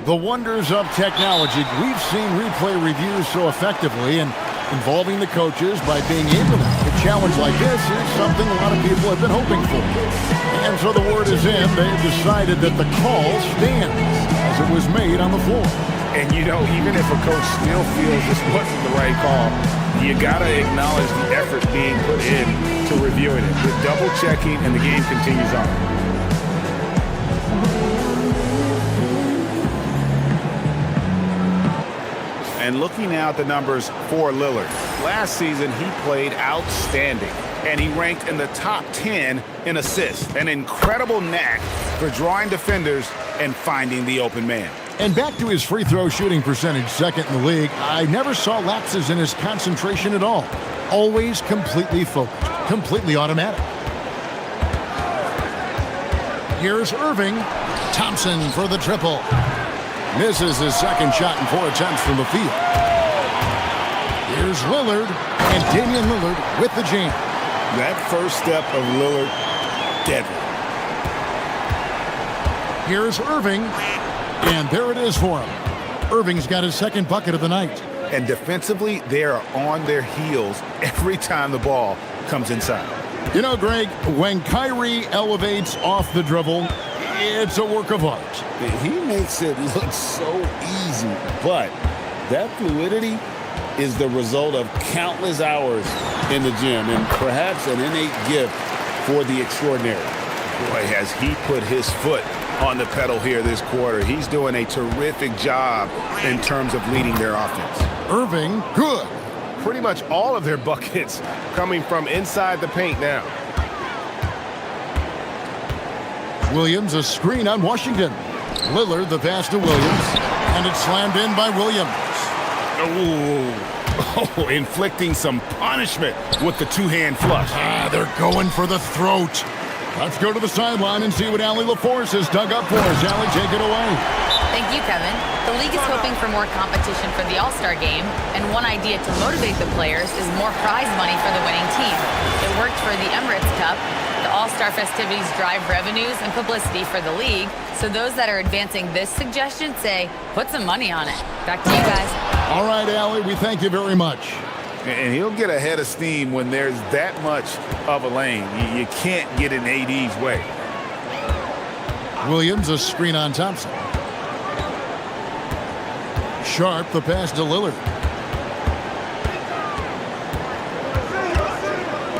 The wonders of technology. We've seen replay reviews so effectively, and involving the coaches by being able to have a challenge like this is something a lot of people have been hoping for. And so the word is in. They've decided that the call stands as it was made on the floor. And you know, even if a coach still feels this wasn't the right call, you gotta acknowledge the effort being put in to reviewing it. The double checking, and the game continues on. And looking now at the numbers for Lillard. Last season, he played outstanding, and he ranked in the top 10 in assists. An incredible knack for drawing defenders and finding the open man. And back to his free throw shooting percentage, second in the league. I never saw lapses in his concentration at all. Always completely focused, completely automatic. Here's Irving. Thompson for the triple. Misses his second shot in 4 attempts from the field. Here's Lillard, and Damian Lillard with the jam. That first step of Lillard, deadly. Here's Irving, and there it is for him. Irving's got his second bucket of the night. And defensively, they are on their heels every time the ball comes inside. You know, Greg, when Kyrie elevates off the dribble, it's a work of art. He makes it look so easy, but that fluidity is the result of countless hours in the gym and perhaps an innate gift for the extraordinary. Boy, has he put his foot on the pedal here this quarter. He's doing a terrific job in terms of leading their offense. Irving, good. Pretty much all of their buckets coming from inside the paint now. Williams, a screen on Washington. Lillard, the pass to Williams, and it's slammed in by Williams. Oh, inflicting some punishment with the two-hand flush. They're going for the throat. Let's go to the sideline and see what Allie LaForce has dug up for us. Allie, take it away. Thank you, Kevin. The league is hoping for more competition for the All-Star game, and one idea to motivate the players is more prize money for the winning team. It worked for the Emirates Cup. The All-Star festivities drive revenues and publicity for the league, so those that are advancing this suggestion say, put some money on it. Back to you guys. All right, Allie, we thank you very much. And he'll get a head of steam when there's that much of a lane. You can't get in AD's way. Williams, a screen on Thompson. Sharp, the pass to Lillard.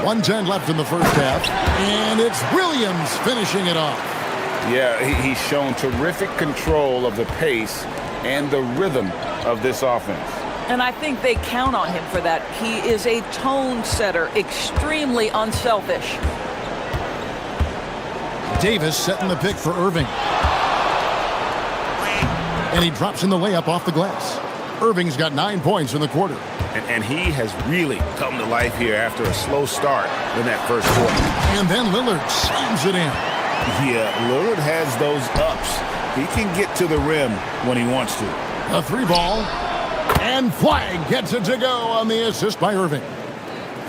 1:10 left in the first half, and it's Williams finishing it off. Yeah, he's shown terrific control of the pace and the rhythm of this offense. And I think they count on him for that. He is a tone setter, extremely unselfish. Davis setting the pick for Irving. And he drops in the layup off the glass. Irving's got 9 points in the quarter. And he has really come to life here after a slow start in that first quarter. And then Lillard slams it in. Yeah, Lillard has those ups. He can get to the rim when he wants to. A 3-ball. And Flagg gets it to go on the assist by Irving.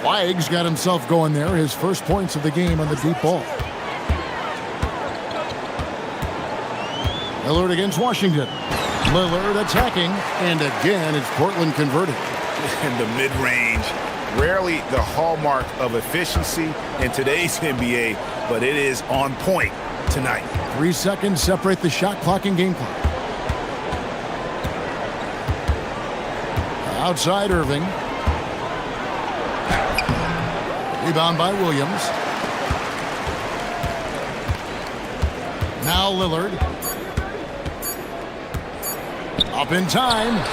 Flagg's got himself going there. His first points of the game on the deep ball. Lillard against Washington. Lillard attacking. And again, it's Portland converting. In the mid-range, rarely the hallmark of efficiency in today's NBA, but it is on point tonight. 3 seconds separate the shot clock and game clock. Outside Irving. Rebound by Williams. Now Lillard. Up in time.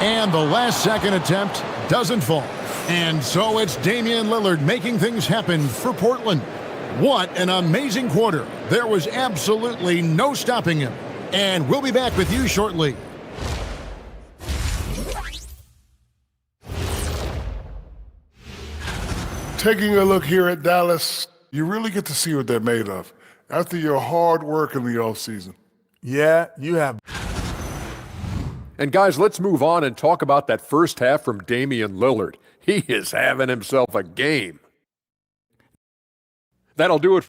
And the last second attempt doesn't fall. And so it's Damian Lillard making things happen for Portland. What an amazing quarter. There was absolutely no stopping him. And we'll be back with you shortly. Taking a look here at Dallas, you really get to see what they're made of after your hard work in the offseason. Yeah, you have. And guys, let's move on and talk about that first half from Damian Lillard. He is having himself a game. That'll do it.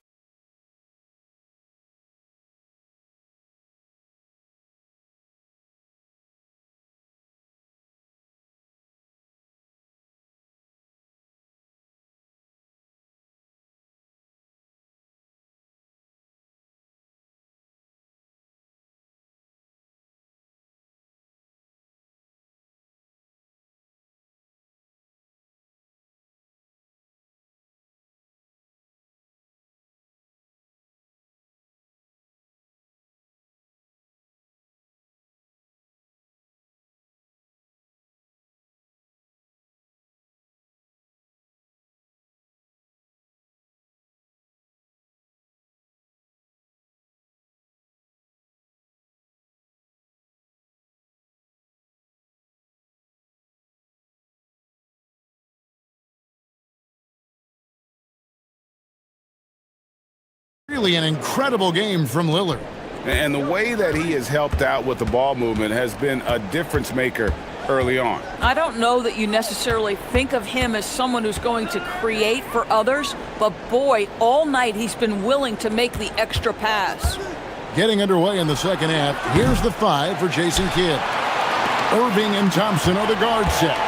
Really an incredible game from Lillard. And the way that he has helped out with the ball movement has been a difference maker early on. I don't know that you necessarily think of him as someone who's going to create for others, but boy, all night he's been willing to make the extra pass. Getting underway in the second half, here's the 5 for Jason Kidd. Irving and Thompson are the guard set.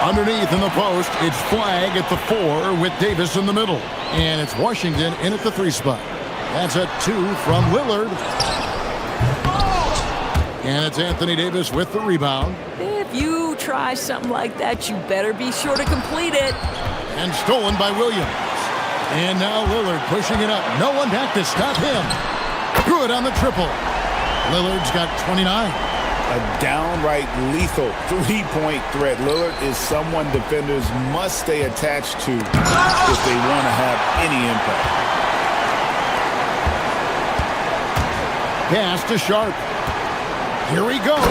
Underneath in the post, it's Flagg at the 4 with Davis in the middle. And it's Washington in at the 3 spot. That's a 2 from Lillard. And it's Anthony Davis with the rebound. If you try something like that, you better be sure to complete it. And stolen by Williams. And now Lillard pushing it up. No one back to stop him. Good on the triple. Lillard's got 29. A downright lethal three-point threat. Lillard is someone defenders must stay attached to if they want to have any impact. Pass to Sharp. Here he goes.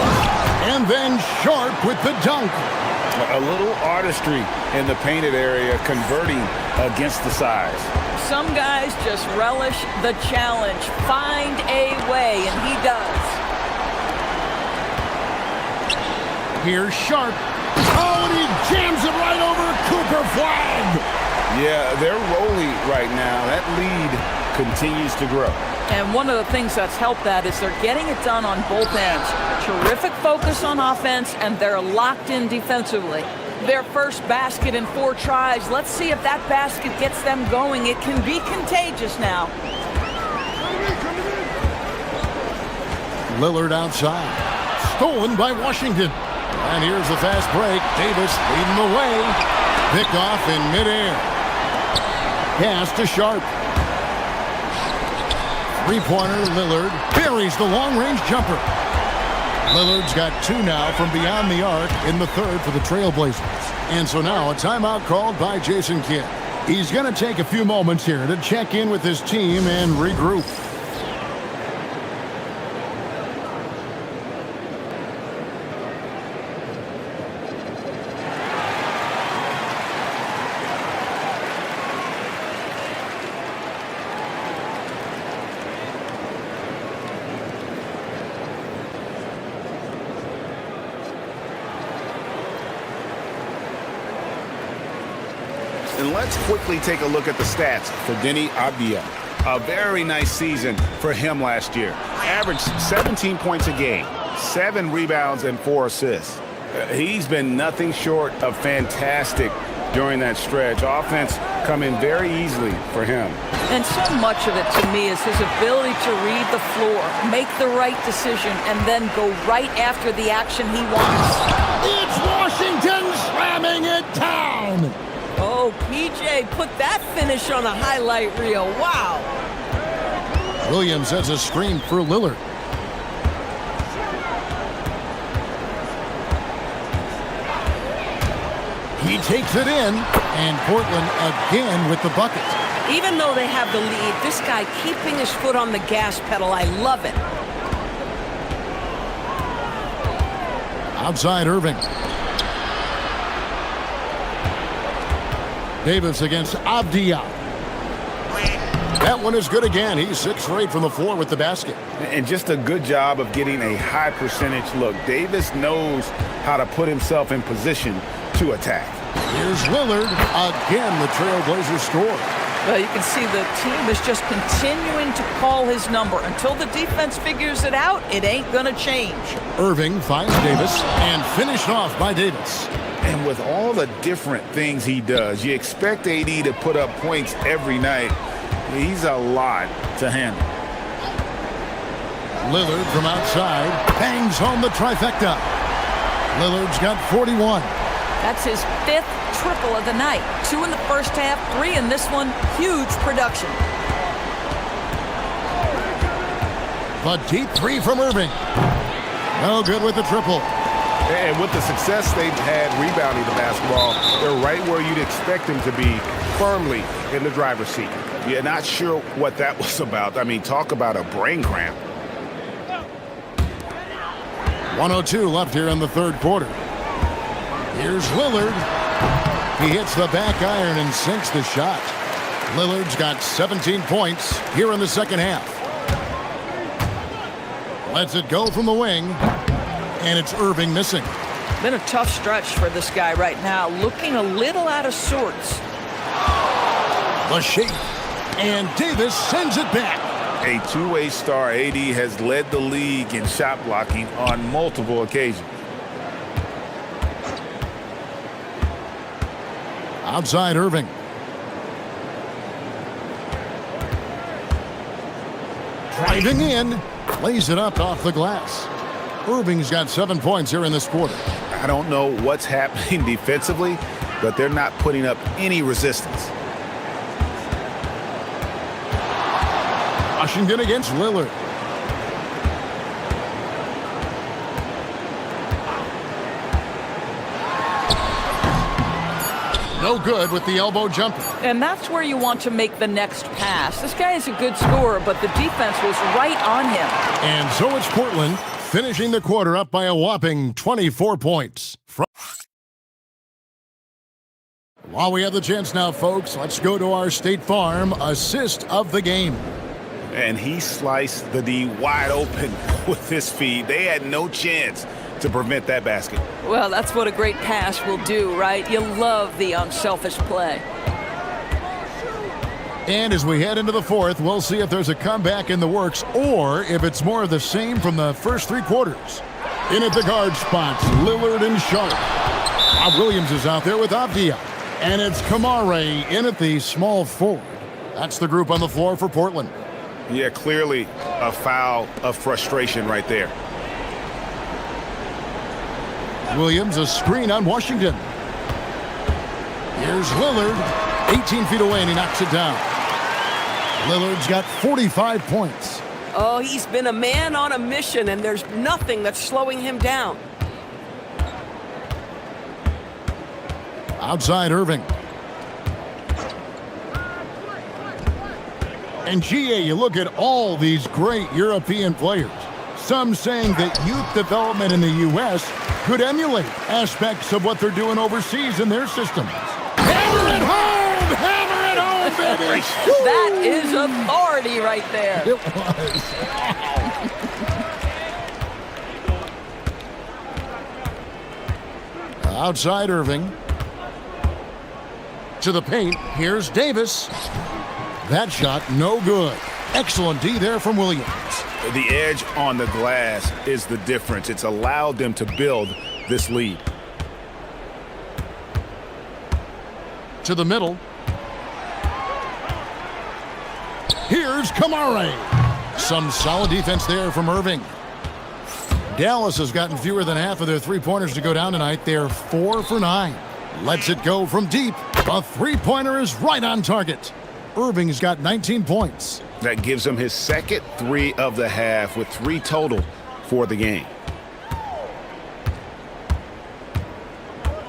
And then Sharp with the dunk. A little artistry in the painted area, converting against the size. Some guys just relish the challenge. Find a way, and he does. Here's Sharp. Oh, and he jams it right over Cooper Flagg. Yeah, they're rolling right now. That lead continues to grow. And one of the things that's helped that is they're getting it done on both ends. Terrific focus on offense, and they're locked in defensively. Their first basket in 4 tries. Let's see if that basket gets them going. It can be contagious now. Lillard outside. Stolen by Washington. And here's the fast break. Davis leading the way. Picked off in midair. Pass to Sharp. Three-pointer, Lillard buries the long-range jumper. Lillard's got 2 now from beyond the arc in the 3rd for the Trailblazers. And so now a timeout called by Jason Kidd. He's going to take a few moments here to check in with his team and regroup. And let's quickly take a look at the stats for Deni Avdija. A very nice season for him last year. Averaged 17 points a game, 7 rebounds, and 4 assists. He's been nothing short of fantastic during that stretch. Offense coming very easily for him. And so much of it to me is his ability to read the floor, make the right decision, and then go right after the action he wants. It's Washington slamming it down. Oh, PJ put that finish on a highlight reel. Wow. Williams has a screen for Lillard. He takes it in, and Portland again with the bucket. Even though they have the lead, this guy keeping his foot on the gas pedal, I love it. Outside Irving. Davis against Avdia. That one is good again. He's 6 for 8 from the floor with the basket. And just a good job of getting a high percentage look. Davis knows how to put himself in position to attack. Here's Lillard. Again, the Trailblazers score. Well, you can see the team is just continuing to call his number. Until the defense figures it out, it ain't going to change. Irving finds Davis and finished off by Davis. And with all the different things he does, you expect AD to put up points every night. He's a lot to handle. Lillard from outside bangs home the trifecta. Lillard's got 41. That's his 5th triple of the night. 2 in the first half, 3 in this one. Huge production. The deep 3 from Irving. No good with the triple. And with the success they've had rebounding the basketball, they're right where you'd expect them to be, firmly in the driver's seat. You're not sure what that was about. I mean, talk about a brain cramp. 1:02 left here in the third quarter. Here's Lillard. He hits the back iron and sinks the shot. Lillard's got 17 points here in the second half. Lets it go from the wing, and it's Irving missing. Been a tough stretch for this guy right now, looking a little out of sorts. The shape, and Davis sends it back. A two-way star, AD has led the league in shot blocking on multiple occasions. Outside Irving. Driving in, lays it up off the glass. Irving's got 7 points here in this quarter. I don't know what's happening defensively, but they're not putting up any resistance. Washington against Lillard. No good with the elbow jumper. And that's where you want to make the next pass. This guy is a good scorer, but the defense was right on him. And so it's Portland finishing the quarter up by a whopping 24 points. While we have the chance now, folks, let's go to our State Farm assist of the game. And he sliced the D wide open with his feed. They had no chance to prevent that basket. Well, that's what a great pass will do, right? You love the unselfish play. And as we head into the fourth, we'll see if there's a comeback in the works or if it's more of the same from the first 3 quarters. In at the guard spots, Lillard and Sharp. Bob Williams is out there with Avdia. And it's Kamare in at the small forward. That's the group on the floor for Portland. Yeah, clearly a foul of frustration right there. Williams, a screen on Washington. Here's Lillard, 18 feet away, and he knocks it down. Lillard's got 45 points. Oh, he's been a man on a mission, and there's nothing that's slowing him down. Outside Irving. And GA, you look at all these great European players. Some saying that youth development in the U.S. could emulate aspects of what they're doing overseas in their systems. Hammer it home! Hammer it home, baby! That is authority right there. It was. Outside Irving. To the paint. Here's Davis. That shot, no good. Excellent D there from Williams. The edge on the glass is the difference. It's allowed them to build this lead. To the middle. Here's Kamare. Some solid defense there from Irving. Dallas has gotten fewer than half of their three-pointers to go down tonight. They're 4 for 9. Lets it go from deep. A three-pointer is right on target. Irving's got 19 points. That gives him his second 3 of the half with 3 total for the game.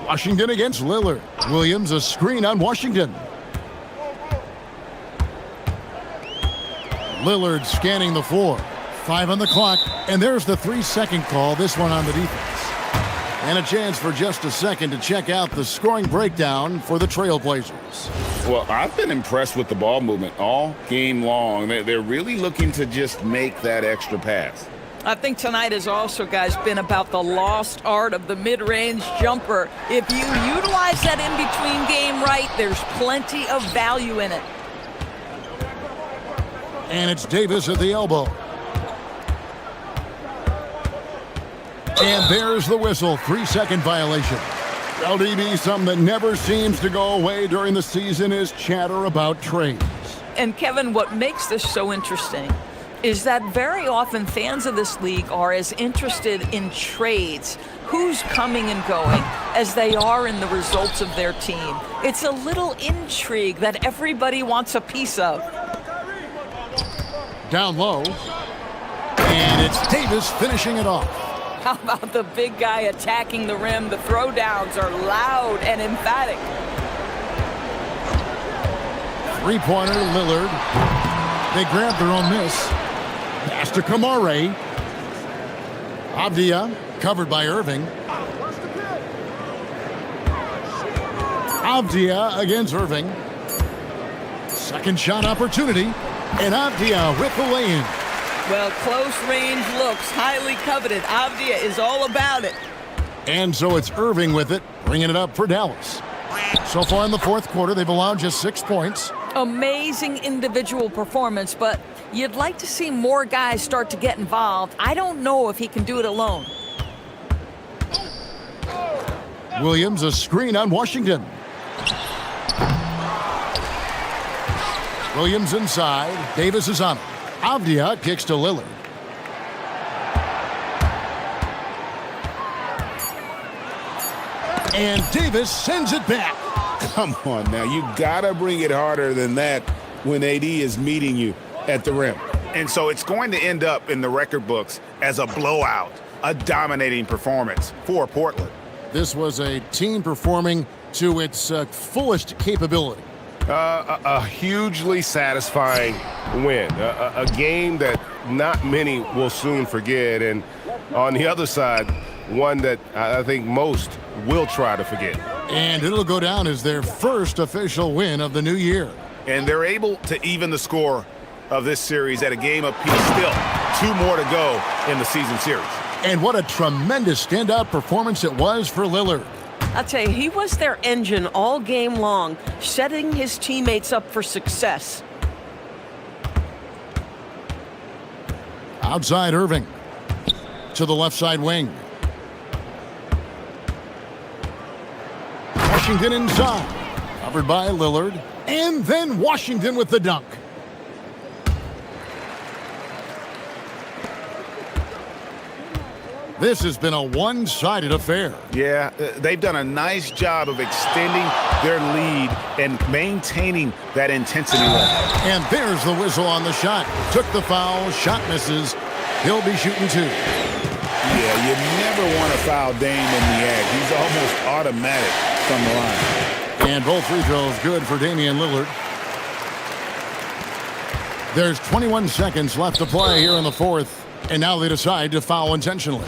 Washington against Lillard. Williams, a screen on Washington. Lillard scanning the floor. 5 on the clock, and there's the 3-second call, this one on the defense. And a chance for just a second to check out the scoring breakdown for the Trailblazers. Well, I've been impressed with the ball movement all game long. They're really looking to just make that extra pass. I think tonight has also, guys, been about the lost art of the mid-range jumper. If you utilize that in-between game right, there's plenty of value in it. And it's Davis at the elbow. And there's the whistle, 3-second violation. LDB, something that never seems to go away during the season is chatter about trades. And Kevin, what makes this so interesting is that very often fans of this league are as interested in trades, who's coming and going, as they are in the results of their team. It's a little intrigue that everybody wants a piece of. Down low. And it's Davis finishing it off. How about the big guy attacking the rim? The throwdowns are loud and emphatic. Three-pointer, Lillard. They grab their own miss. Pass to Kamare. Avdia, covered by Irving. Avdia against Irving. Second shot opportunity. And Avdia with the lay-in. Well, close range looks, highly coveted. Avdia is all about it. And so it's Irving with it, bringing it up for Dallas. So far in the fourth quarter, they've allowed just 6 points. Amazing individual performance, but you'd like to see more guys start to get involved. I don't know if he can do it alone. Williams, a screen on Washington. Williams inside. Davis is on it. Avdia kicks to Lillard. And Davis sends it back. Come on now, you gotta bring it harder than that when AD is meeting you at the rim. And so it's going to end up in the record books as a blowout, a dominating performance for Portland. This was a team performing to its fullest capability. A hugely satisfying win, a game that not many will soon forget, and on the other side, one that I think most will try to forget. And it'll go down as their first official win of the new year. And they're able to even the score of this series at a game apiece. Still 2 more to go in the season series. And what a tremendous standout performance it was for Lillard. I'll tell you, he was their engine all game long, setting his teammates up for success. Outside Irving. To the left side wing. Washington inside. Covered by Lillard. And then Washington with the dunk. This has been a one-sided affair. Yeah, they've done a nice job of extending their lead and maintaining that intensity level. And there's the whistle on the shot. Took the foul, shot misses. He'll be shooting 2. Yeah, you never want to foul Dame in the act. He's almost automatic from the line. And both free throws good for Damian Lillard. There's 21 seconds left to play here in the fourth. And now they decide to foul intentionally.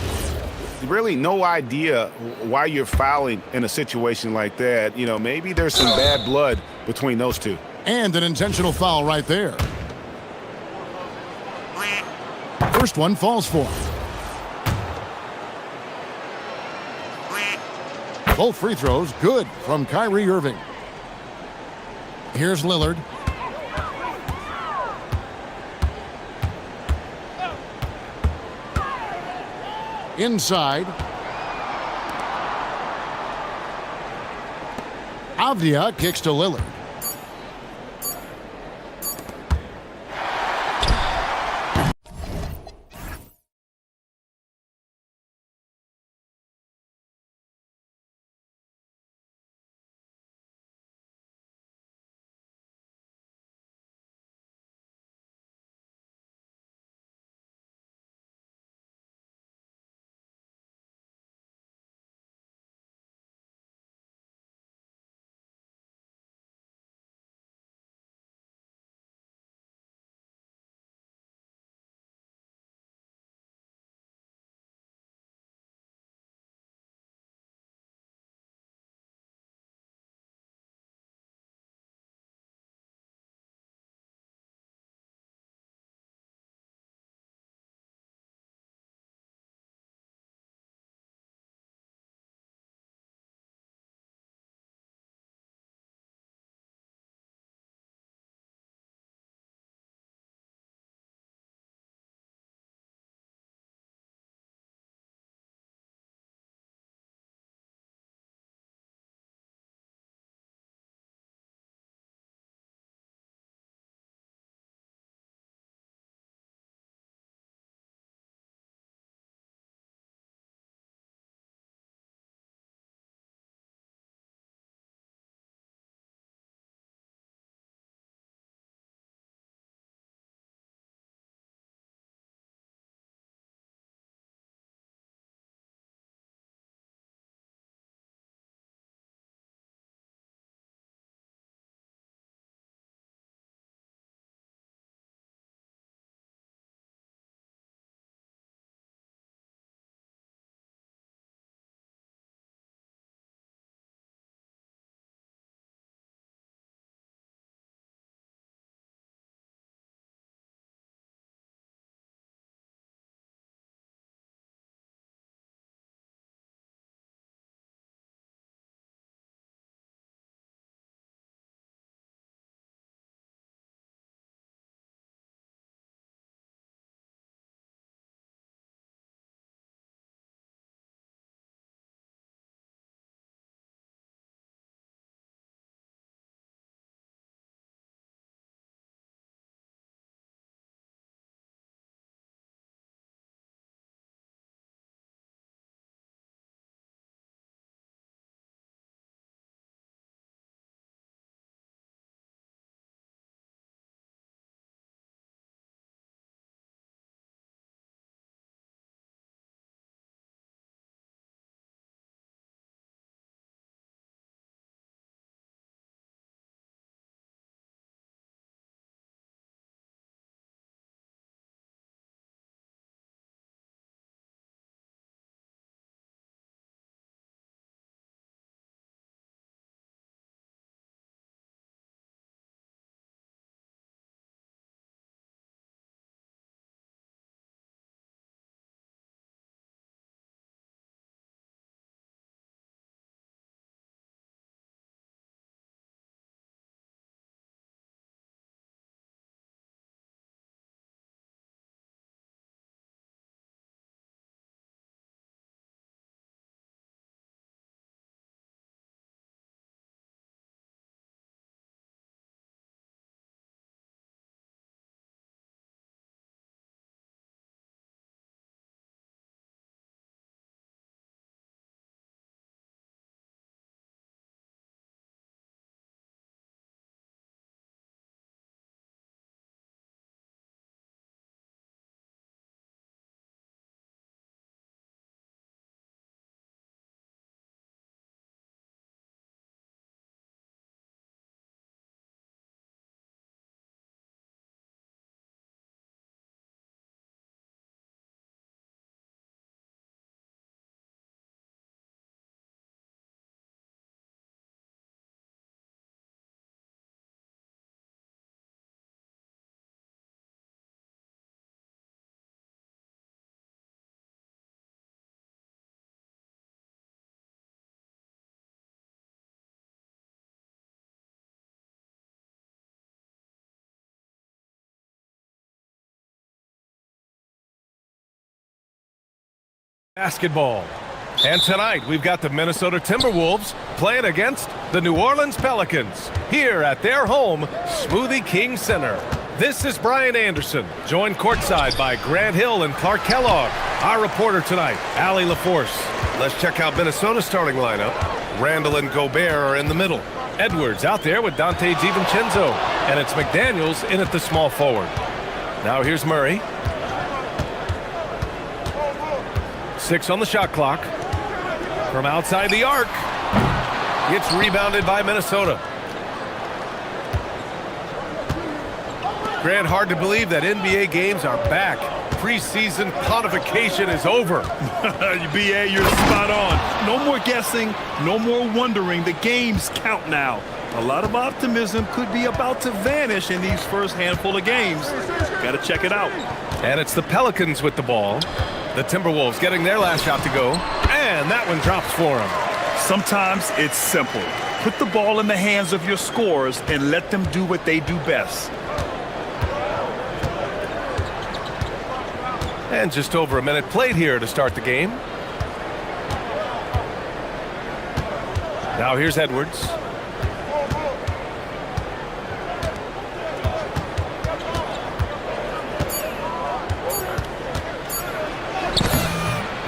Really no idea why you're fouling in a situation like that. You know, maybe there's some bad blood between those two. And an intentional foul right there. First one falls for. Both free throws good from Kyrie Irving. Here's Lillard. Inside. Avdia kicks to Lillard. Basketball. And tonight, we've got the Minnesota Timberwolves playing against the New Orleans Pelicans here at their home, Smoothie King Center. This is Brian Anderson, joined courtside by Grant Hill and Clark Kellogg. Our reporter tonight, Allie LaForce. Let's check out Minnesota's starting lineup. Randall and Gobert are in the middle. Edwards out there with Dante DiVincenzo. And it's McDaniels in at the small forward. Now here's Murray. 6 on the shot clock. From outside the arc. It's rebounded by Minnesota. Grant, hard to believe that NBA games are back. Preseason pontification is over. BA, you're spot on. No more guessing, no more wondering. The games count now. A lot of optimism could be about to vanish in these first handful of games. Got to check it out. And it's the Pelicans with the ball. The Timberwolves getting their last shot to go. And that one drops for them. Sometimes it's simple. Put the ball in the hands of your scorers and let them do what they do best. And just over a minute played here to start the game. Now here's Edwards.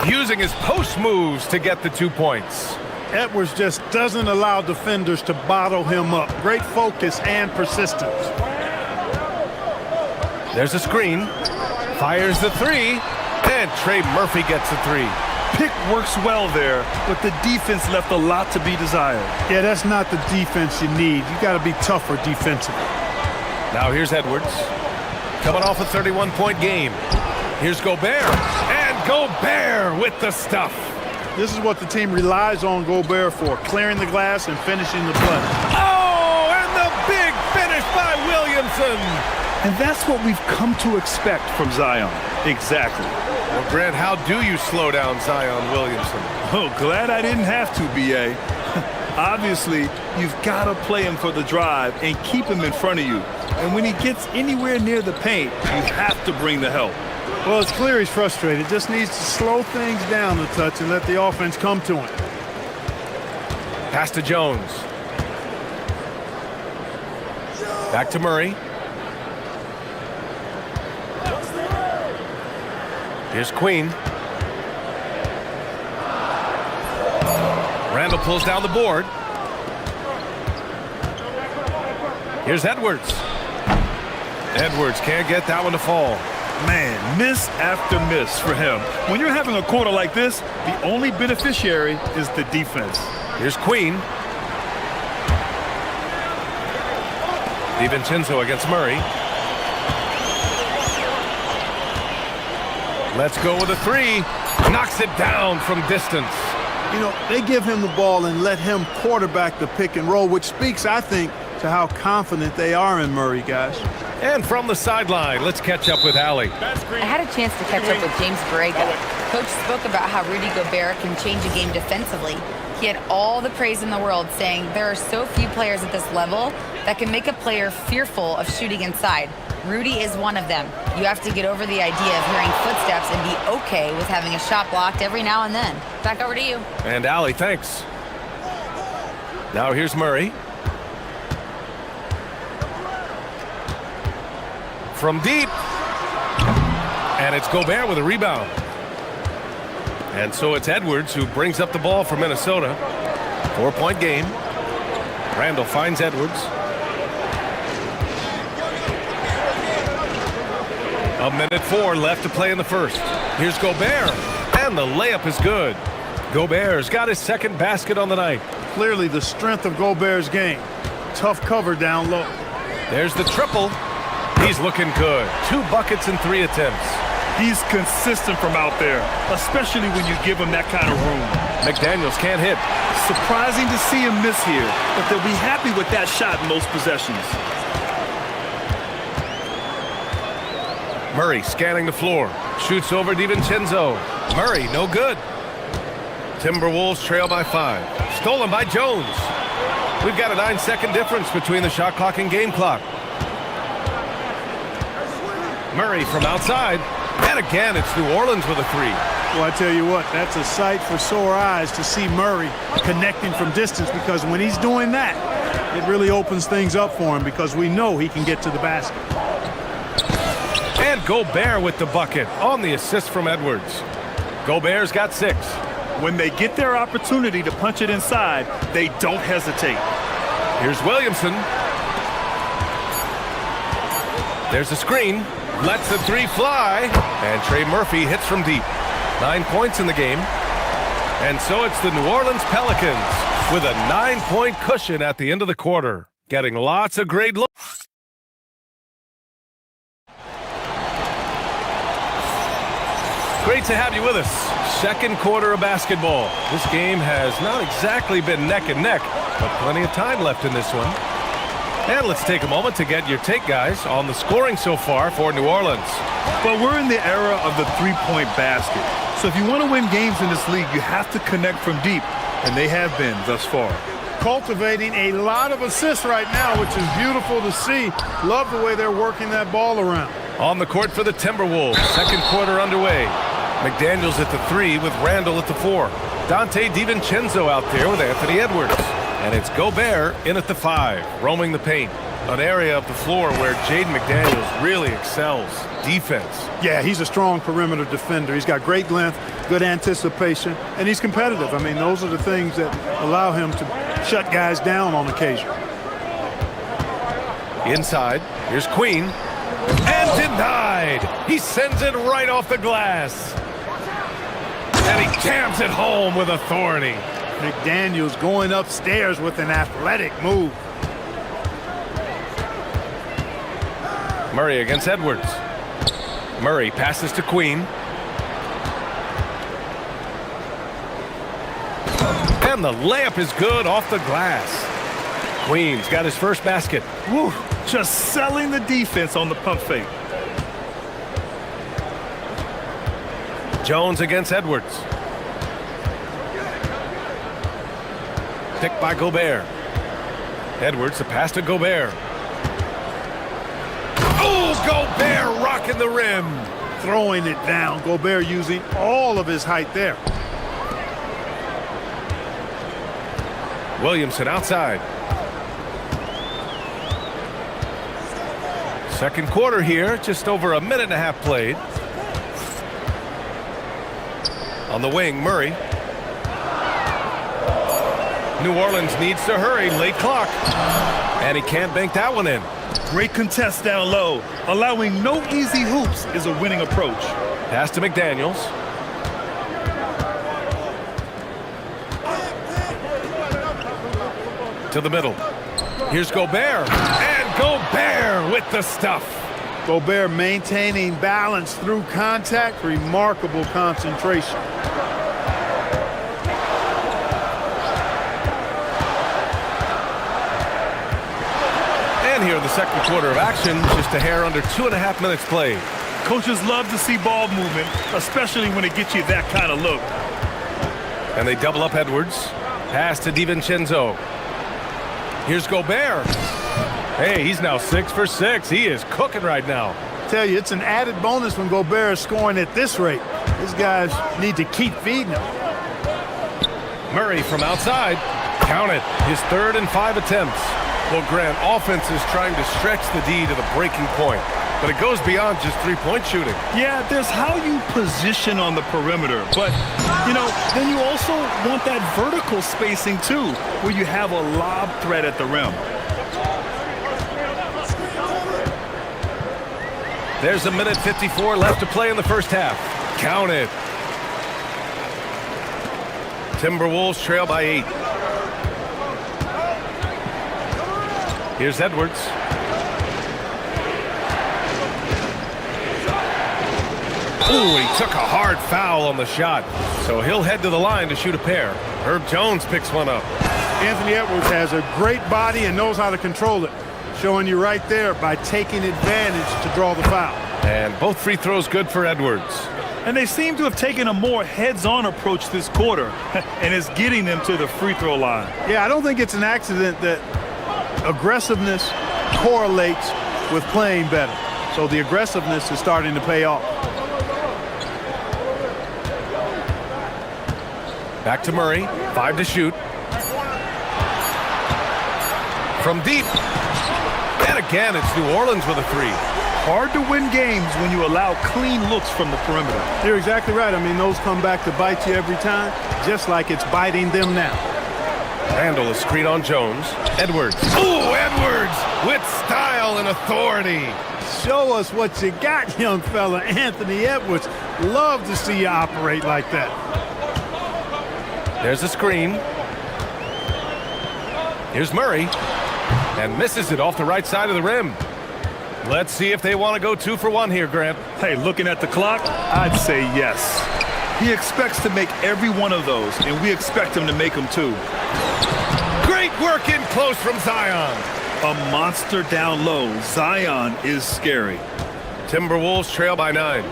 Using his post moves to get the 2 points. Edwards just doesn't allow defenders to bottle him up. Great focus and persistence. There's a screen. Fires the 3. And Trey Murphy gets the 3. Pick works well there, but the defense left a lot to be desired. Yeah, that's not the defense you need. You got to be tougher defensively. Now here's Edwards. Coming off a 31-point game. Here's Gobert. And Gobert with the stuff. This is what the team relies on Gobert for, clearing the glass and finishing the play. Oh, and the big finish by Williamson. And that's what we've come to expect from Zion. Exactly. Well, Grant, how do you slow down Zion Williamson? Oh, glad I didn't have to, B.A. Obviously, you've got to play him for the drive and keep him in front of you. And when he gets anywhere near the paint, you have to bring the help. Well, it's clear he's frustrated. Just needs to slow things down a touch and let the offense come to him. Pass to Jones. Back to Murray. Here's Queen. Randall pulls down the board. Here's Edwards. Edwards can't get that one to fall. Man, miss after miss for him. When you're having a quarter like this, the only beneficiary is the defense. Here's Queen. DiVincenzo against Murray. Let's go with a 3. Knocks it down from distance. You know, they give him the ball and let him quarterback the pick and roll, which speaks, I think, to how confident they are in Murray, guys. And from the sideline, let's catch up with Allie. I had a chance to catch up with James Borrego. Coach spoke about how Rudy Gobert can change a game defensively. He had all the praise in the world, saying there are so few players at this level that can make a player fearful of shooting inside. Rudy is one of them. You have to get over the idea of hearing footsteps and be okay with having a shot blocked every now and then. Back over to you. And Allie, thanks. Now here's Murray. From deep. And it's Gobert with a rebound. And so it's Edwards who brings up the ball for Minnesota. 4-point game. Randall finds Edwards. A minute 4 left to play in the first. Here's Gobert. And the layup is good. Gobert's got his second basket on the night. Clearly the strength of Gobert's game. Tough cover down low. There's the triple. He's looking good. 2 buckets and 3 attempts. He's consistent from out there, especially when you give him that kind of room. McDaniels can't hit. Surprising to see him miss here, but they'll be happy with that shot in most possessions. Murray scanning the floor. Shoots over DiVincenzo. Murray, no good. Timberwolves trail by 5. Stolen by Jones. We've got a 9-second difference between the shot clock and game clock. Murray from outside. And again, it's New Orleans with a three. Well, I tell you what, that's a sight for sore eyes to see Murray connecting from distance, because when he's doing that, it really opens things up for him, because we know he can get to the basket. And Gobert with the bucket on the assist from Edwards. Gobert's got 6. When they get their opportunity to punch it inside, they don't hesitate. Here's Williamson. There's a screen. Lets the three fly. And Trey Murphy hits from deep. 9 points in the game. And so it's the New Orleans Pelicans with a 9-point cushion at the end of the quarter. Getting lots of great looks. Great to have you with us. Second quarter of basketball. This game has not exactly been neck and neck, but plenty of time left in this one. And let's take a moment to get your take, guys, on the scoring so far for New Orleans. But we're in the era of the three-point basket. So if you want to win games in this league, you have to connect from deep, and they have been thus far. Cultivating a lot of assists right now, which is beautiful to see. Love the way they're working that ball around. On the court for the Timberwolves, second quarter underway. McDaniels at the 3 with Randall at the 4. Dante DiVincenzo out there with Anthony Edwards. And it's Gobert in at the 5, roaming the paint. An area of the floor where Jaden McDaniels really excels. Defense. Yeah, he's a strong perimeter defender. He's got great length, good anticipation, and he's competitive. I mean, those are the things that allow him to shut guys down on occasion. Inside, here's Queen. And denied. He sends it right off the glass. And he jams it home with authority. McDaniels going upstairs with an athletic move. Murray against Edwards. Murray passes to Queen. And the layup is good off the glass. Queen's got his first basket. Woo, just selling the defense on the pump fake. Jones against Edwards. Picked by Gobert. Edwards, the pass to Gobert. Oh, Gobert rocking the rim. Throwing it down. Gobert using all of his height there. Williamson outside. Second quarter here, just over a minute and a half played. On the wing, Murray. New Orleans needs to hurry, late clock. And he can't bank that one in. Great contest down low. Allowing no easy hoops is a winning approach. Pass to McDaniels. To the middle. Here's Gobert. And Gobert with the stuff. Gobert maintaining balance through contact. Remarkable concentration. And here in the second quarter of action, just a hair under 2.5 minutes played. Coaches love to see ball movement, especially when it gets you that kind of look. And they double up Edwards. Pass to DiVincenzo. Here's Gobert. Hey, he's now 6 for 6. He is cooking right now. Tell you, it's an added bonus when Gobert is scoring at this rate. These guys need to keep feeding him. Murray from outside. Count it. His 3rd and 5 attempts. Well, Grant, offense is trying to stretch the D to the breaking point. But it goes beyond just three-point shooting. Yeah, there's how you position on the perimeter. But, you know, then you also want that vertical spacing, too, where you have a lob threat at the rim. There's 1:54 left to play in the first half. Count it. Timberwolves trail by 8. Here's Edwards. Ooh, he took a hard foul on the shot. So he'll head to the line to shoot a pair. Herb Jones picks one up. Anthony Edwards has a great body and knows how to control it. Showing you right there by taking advantage to draw the foul. And both free throws good for Edwards. And they seem to have taken a more heads-on approach this quarter. And it's getting them to the free throw line. Yeah, I don't think it's an accident that aggressiveness correlates with playing better. So the aggressiveness is starting to pay off. Back to Murray. 5 to shoot. From deep. And again, it's New Orleans with a 3. Hard to win games when you allow clean looks from the perimeter. You're exactly right. I mean, those come back to bite you every time, just like it's biting them now. Randall is screen on Jones. Edwards. Ooh, Edwards with style and authority. Show us what you got, young fella. Anthony Edwards. Love to see you operate like that. There's a screen. Here's Murray. And misses it off the right side of the rim. Let's see if they want to go 2 for 1 here, Grant. Hey, looking at the clock, I'd say yes. He expects to make every one of those, and we expect him to make them too. Great work in close from Zion. A monster down low. Zion is scary. Timberwolves trail by 9.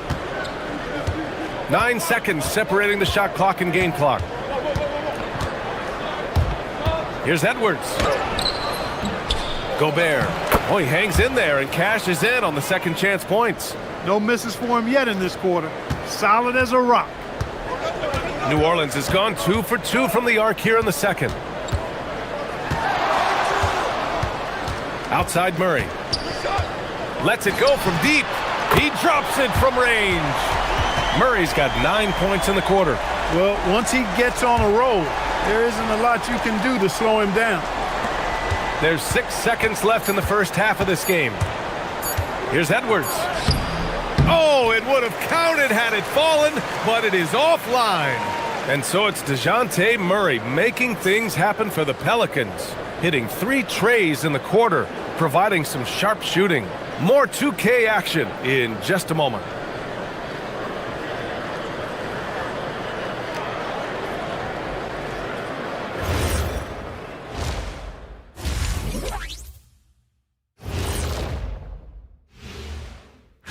9 seconds separating the shot clock and game clock. Here's Edwards. Gobert. Oh, he hangs in there and cashes in on the second chance points. No misses for him yet in this quarter. Solid as a rock. New Orleans has gone 2 for 2 from the arc here in the second. Outside Murray. Lets it go from deep. He drops it from range. Murray's got 9 points in the quarter. Well, once he gets on a roll, there isn't a lot you can do to slow him down. There's 6 seconds left in the first half of this game. Here's Edwards. Oh, it would have counted had it fallen, but it is offline. And so it's DeJounte Murray making things happen for the Pelicans, hitting 3 trays in the quarter, providing some sharp shooting. More 2K action in just a moment.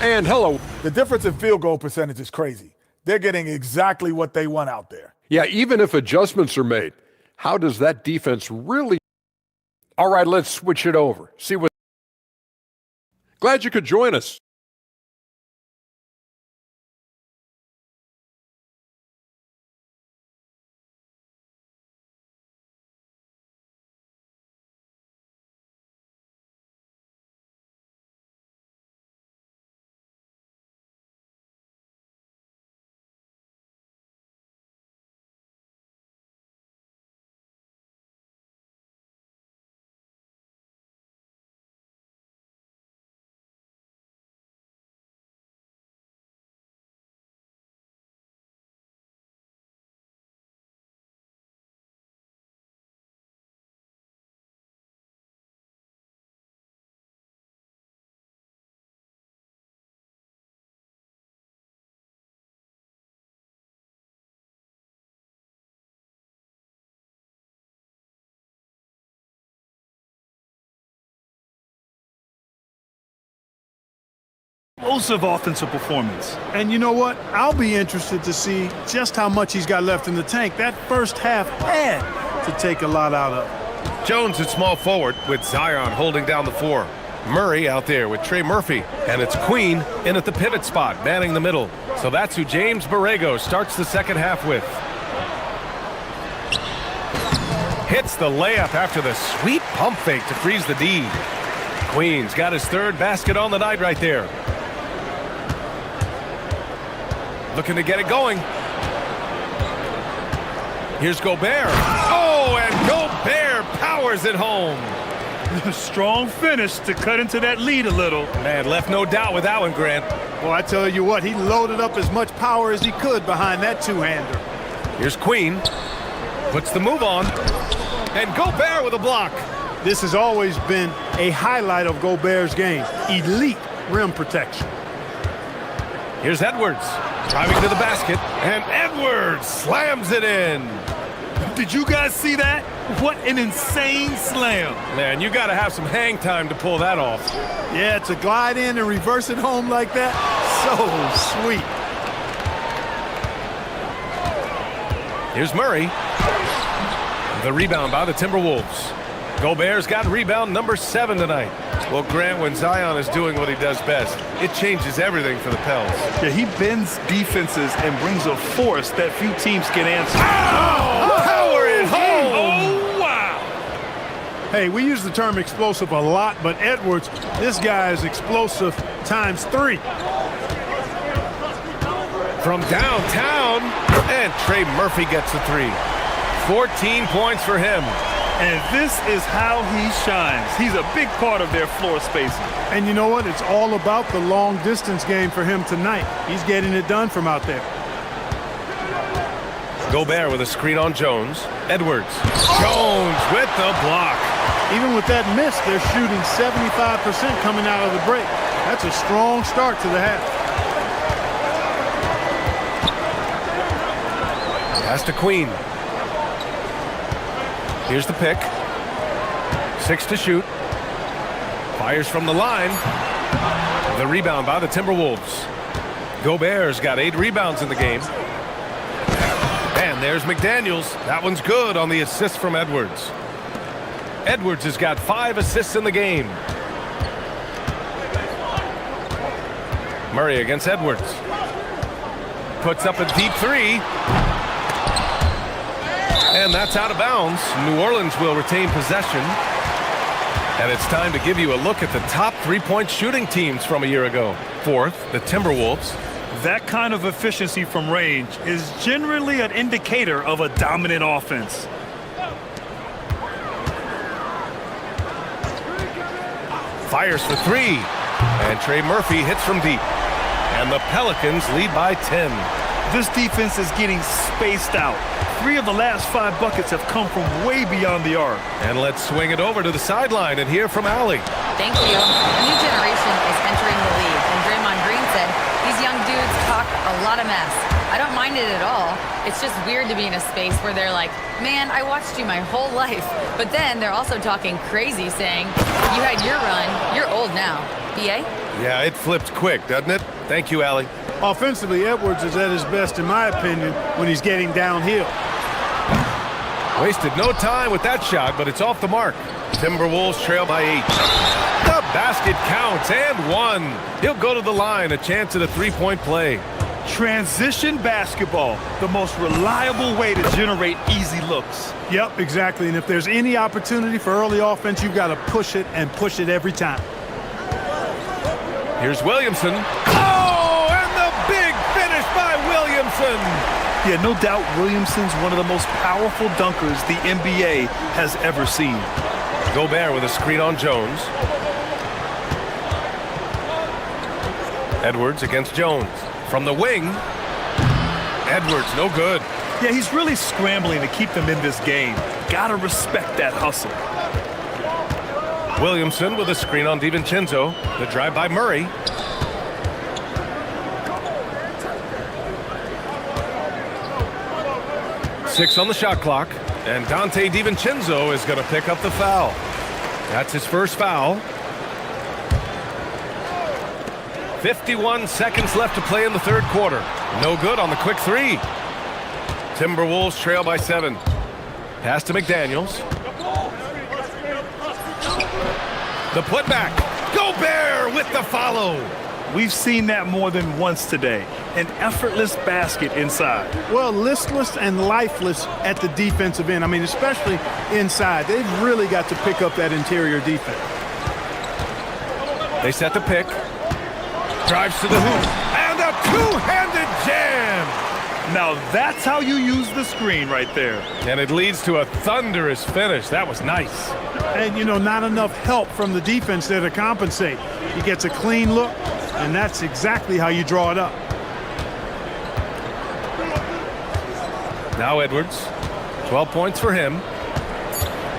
And hello. The difference in field goal percentage is crazy. They're getting exactly what they want out there. Yeah, even if adjustments are made, how does that defense really... All right, let's switch it over. See what... Glad you could join us. Explosive offensive performance. And you know what? I'll be interested to see just how much he's got left in the tank. That first half had to take a lot out of. Jones at small forward with Zion holding down the 4. Murray out there with Trey Murphy. And it's Queen in at the pivot spot, manning the middle. So that's who James Borrego starts the second half with. Hits the layup after the sweet pump fake to freeze the D. Queen's got his 3rd basket on the night right there. Looking to get it going. Here's Gobert. Oh, and Gobert powers it home. Strong finish to cut into that lead a little. Man, left no doubt with that one, Grant. Well, I tell you what, he loaded up as much power as he could behind that two-hander. Here's Queen. Puts the move on. And Gobert with a block. This has always been a highlight of Gobert's game. Elite rim protection. Here's Edwards. Driving to the basket. And Edwards slams it in. Did you guys see that? What an insane slam. Man, you got to have some hang time to pull that off. Yeah, to glide in and reverse it home like that, so sweet. Here's Murray. The rebound by the Timberwolves. Gobert's got rebound number 7 tonight. Well, Grant, when Zion is doing what he does best, it changes everything for the Pels. Yeah, he bends defenses and brings a force that few teams can answer. Oh! Power it home! Oh, wow! Hey, we use the term explosive a lot, but Edwards, this guy is explosive times 3. From downtown, and Trey Murphy gets a 3. 14 points for him. And this is how he shines. He's a big part of their floor spacing. And you know what? It's all about the long distance game for him tonight. He's getting it done from out there. Gobert with a screen on Jones. Edwards. Jones with the block. Even with that miss, they're shooting 75% coming out of the break. That's a strong start to the half. Pass to Queen. Here's the pick. 6 to shoot. Fires from the line. The rebound by the Timberwolves. Gobert's got 8 rebounds in the game. And there's McDaniels. That one's good on the assist from Edwards. Edwards has got 5 assists in the game. Murray against Edwards. Puts up a deep 3. And that's out of bounds. New Orleans will retain possession. And it's time to give you a look at the top three-point shooting teams from a year ago. 4th, the Timberwolves. That kind of efficiency from range is generally an indicator of a dominant offense. Fires for 3. And Trey Murphy hits from deep. And the Pelicans lead by 10. This defense is getting spaced out. 3 of the last 5 buckets have come from way beyond the arc. And let's swing it over to the sideline and hear from Allie. Thank you. A new generation is entering the league, and Draymond Green said these young dudes talk a lot of mess. I don't mind it at all. It's just weird to be in a space where they're like, man, I watched you my whole life. But then they're also talking crazy, saying, you had your run, you're old now. BA? Yeah, it flipped quick, doesn't it? Thank you, Allie. Offensively, Edwards is at his best, in my opinion, when he's getting downhill. Wasted no time with that shot, but it's off the mark. Timberwolves trail by 8. The basket counts, and 1. He'll go to the line, a chance at a three-point play. Transition basketball, the most reliable way to generate easy looks. Yep, exactly. And if there's any opportunity for early offense, you've got to push it and push it every time. Here's Williamson. Oh, and the big finish by Williamson. Yeah, no doubt Williamson's one of the most powerful dunkers the NBA has ever seen. Gobert with a screen on Jones. Edwards against Jones. From the wing. Edwards, no good. Yeah, he's really scrambling to keep them in this game. Gotta respect that hustle. Williamson with a screen on DiVincenzo. The drive by Murray. Six on the shot clock, and Dante DiVincenzo is going to pick up the foul. That's his first foul. 51 seconds left to play in the third quarter. No good on the quick 3. Timberwolves trail by 7. Pass to McDaniels. The putback. Gobert with the follow. We've seen that more than once today. An effortless basket inside. Well, listless and lifeless at the defensive end. I mean, especially inside. They've really got to pick up that interior defense. They set the pick. Drives to the hoop. And a two-handed jam. Now that's how you use the screen right there. And it leads to a thunderous finish. That was nice. And, you know, not enough help from the defense there to compensate. He gets a clean look, and that's exactly how you draw it up. Now Edwards. 12 points for him.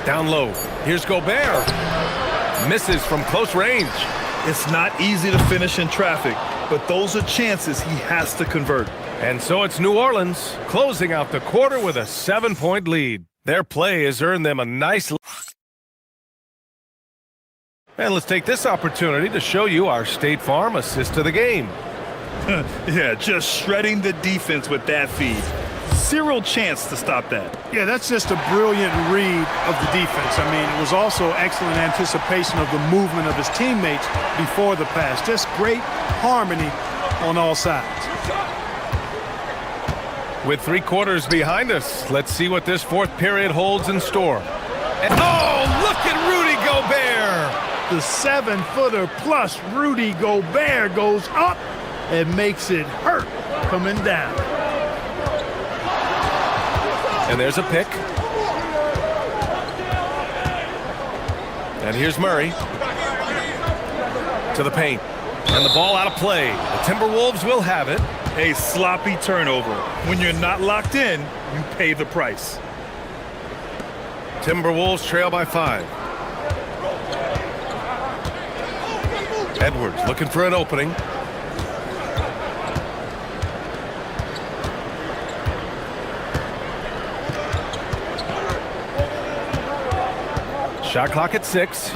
Down low. Here's Gobert. Misses from close range. It's not easy to finish in traffic, but those are chances he has to convert. And so it's New Orleans closing out the quarter with a 7-point lead. Their play has earned them a nice. And let's take this opportunity to show you our State Farm assist of the game. Yeah, just shredding the defense with that feed. zero chance to stop that. Yeah, that's just a brilliant read of the defense. I mean, it was also excellent anticipation of the movement of his teammates before the pass. Just great harmony on all sides. With 3 quarters behind us, let's see what this fourth period holds in store. And, oh, look at Rudy Gobert! The 7-footer plus Rudy Gobert goes up and makes it hurt coming down. And there's a pick. And here's Murray to the paint. And the ball out of play. The Timberwolves will have it. A sloppy turnover. When you're not locked in, you pay the price. Timberwolves trail by 5. Edwards looking for an opening. Shot clock at 6.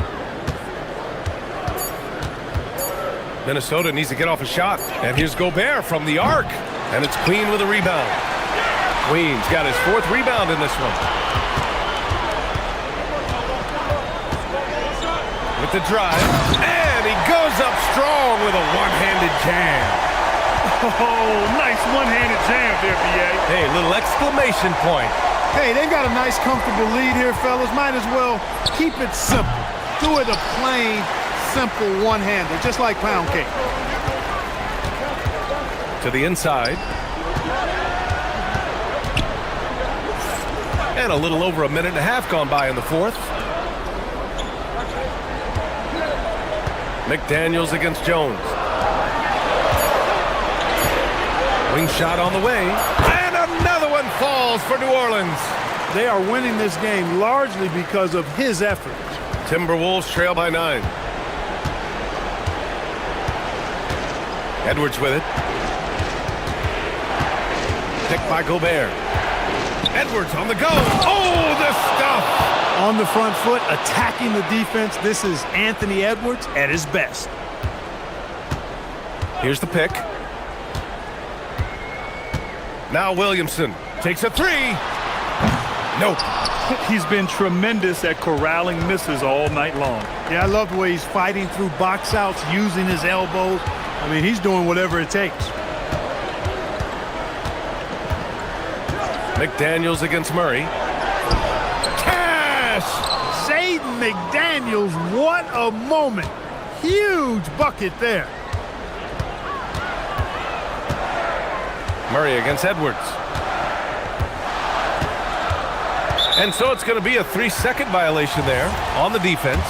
Minnesota needs to get off a shot. And here's Gobert from the arc. And it's Queen with a rebound. Queen's got his 4th rebound in this one. With the drive. And he goes up strong with a one-handed jam. Oh, nice one-handed jam there, B.A. Hey, little exclamation point. Hey, they've got a nice, comfortable lead here, fellas. Might as well keep it simple. Do it a plain, simple one-hander, just like pound cake. To the inside. And a little over a minute and a half gone by in the 4th. McDaniels against Jones. Wing shot on the way. And another one falls for New Orleans. They are winning this game largely because of his effort. Timberwolves trail by 9. Edwards with it. Picked by Gobert. Edwards on the go. Oh, the stuff! On the front foot, attacking the defense. This is Anthony Edwards at his best. Here's the pick. Now Williamson takes a 3. Nope. He's been tremendous at corralling misses all night long. Yeah, I love the way he's fighting through box outs, using his elbows. I mean, he's doing whatever it takes. McDaniels against Murray. Cash! Jaden McDaniels, what a moment. Huge bucket there. Murray against Edwards. And so it's going to be a 3-second violation there on the defense.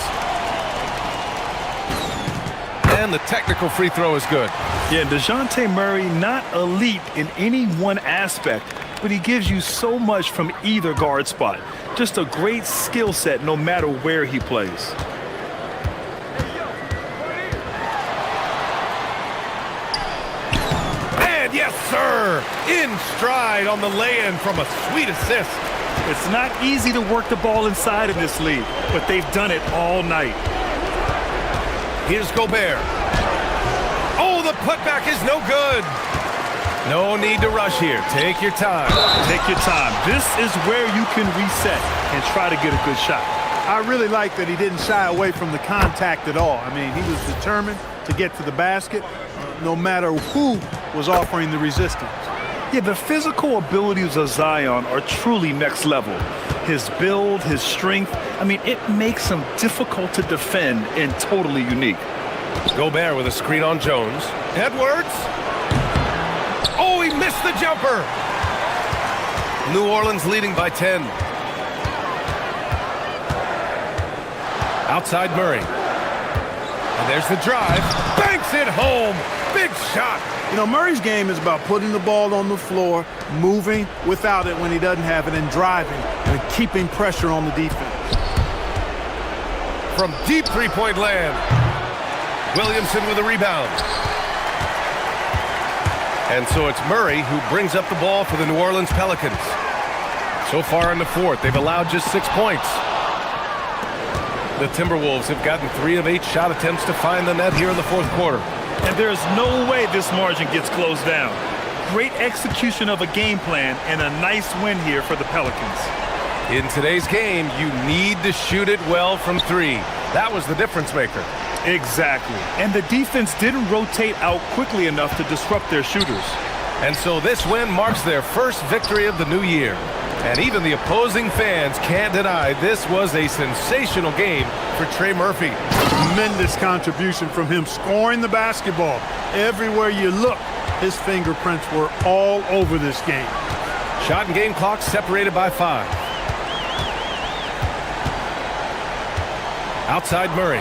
And the technical free throw is good. Yeah, DeJounte Murray, not elite in any one aspect, but he gives you so much from either guard spot. Just a great skill set no matter where he plays. And yes, sir, in stride on the lay-in from a sweet assist. It's not easy to work the ball inside in this league, but they've done it all night. Here's Gobert. Oh, the putback is no good. No need to rush here. Take your time. Take your time. This is where you can reset and try to get a good shot. I really like that he didn't shy away from the contact at all. I mean, he was determined to get to the basket, no matter who was offering the resistance. Yeah, the physical abilities of Zion are truly next level. His build, his strength, I mean, it makes him difficult to defend and totally unique. Gobert with a screen on Jones. Edwards. Oh, he missed the jumper. New Orleans leading by 10. Outside Murray. And there's the drive. Banks it home. Big shot. You know, Murray's game is about putting the ball on the floor, moving without it when he doesn't have it, and driving and keeping pressure on the defense. From deep three-point land. Williamson with a rebound. And so it's Murray who brings up the ball for the New Orleans Pelicans. So far in the 4th, they've allowed just 6 points. The Timberwolves have gotten 3 of 8 shot attempts to find the net here in the 4th quarter. And there's no way this margin gets closed down. Great execution of a game plan and a nice win here for the Pelicans. In today's game, you need to shoot it well from three. That was the difference maker. Exactly. And the defense didn't rotate out quickly enough to disrupt their shooters. And so this win marks their first victory of the new year. And even the opposing fans can't deny this was a sensational game for Trey Murphy. Tremendous contribution from him scoring the basketball. Everywhere you look, his fingerprints were all over this game. Shot and game clock separated by 5. Outside Murray.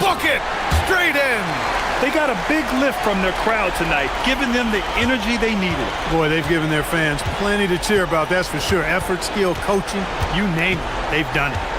Bucket! Straight in! They got a big lift from their crowd tonight, giving them the energy they needed. Boy, they've given their fans plenty to cheer about, that's for sure. Effort, skill, coaching, you name it, they've done it.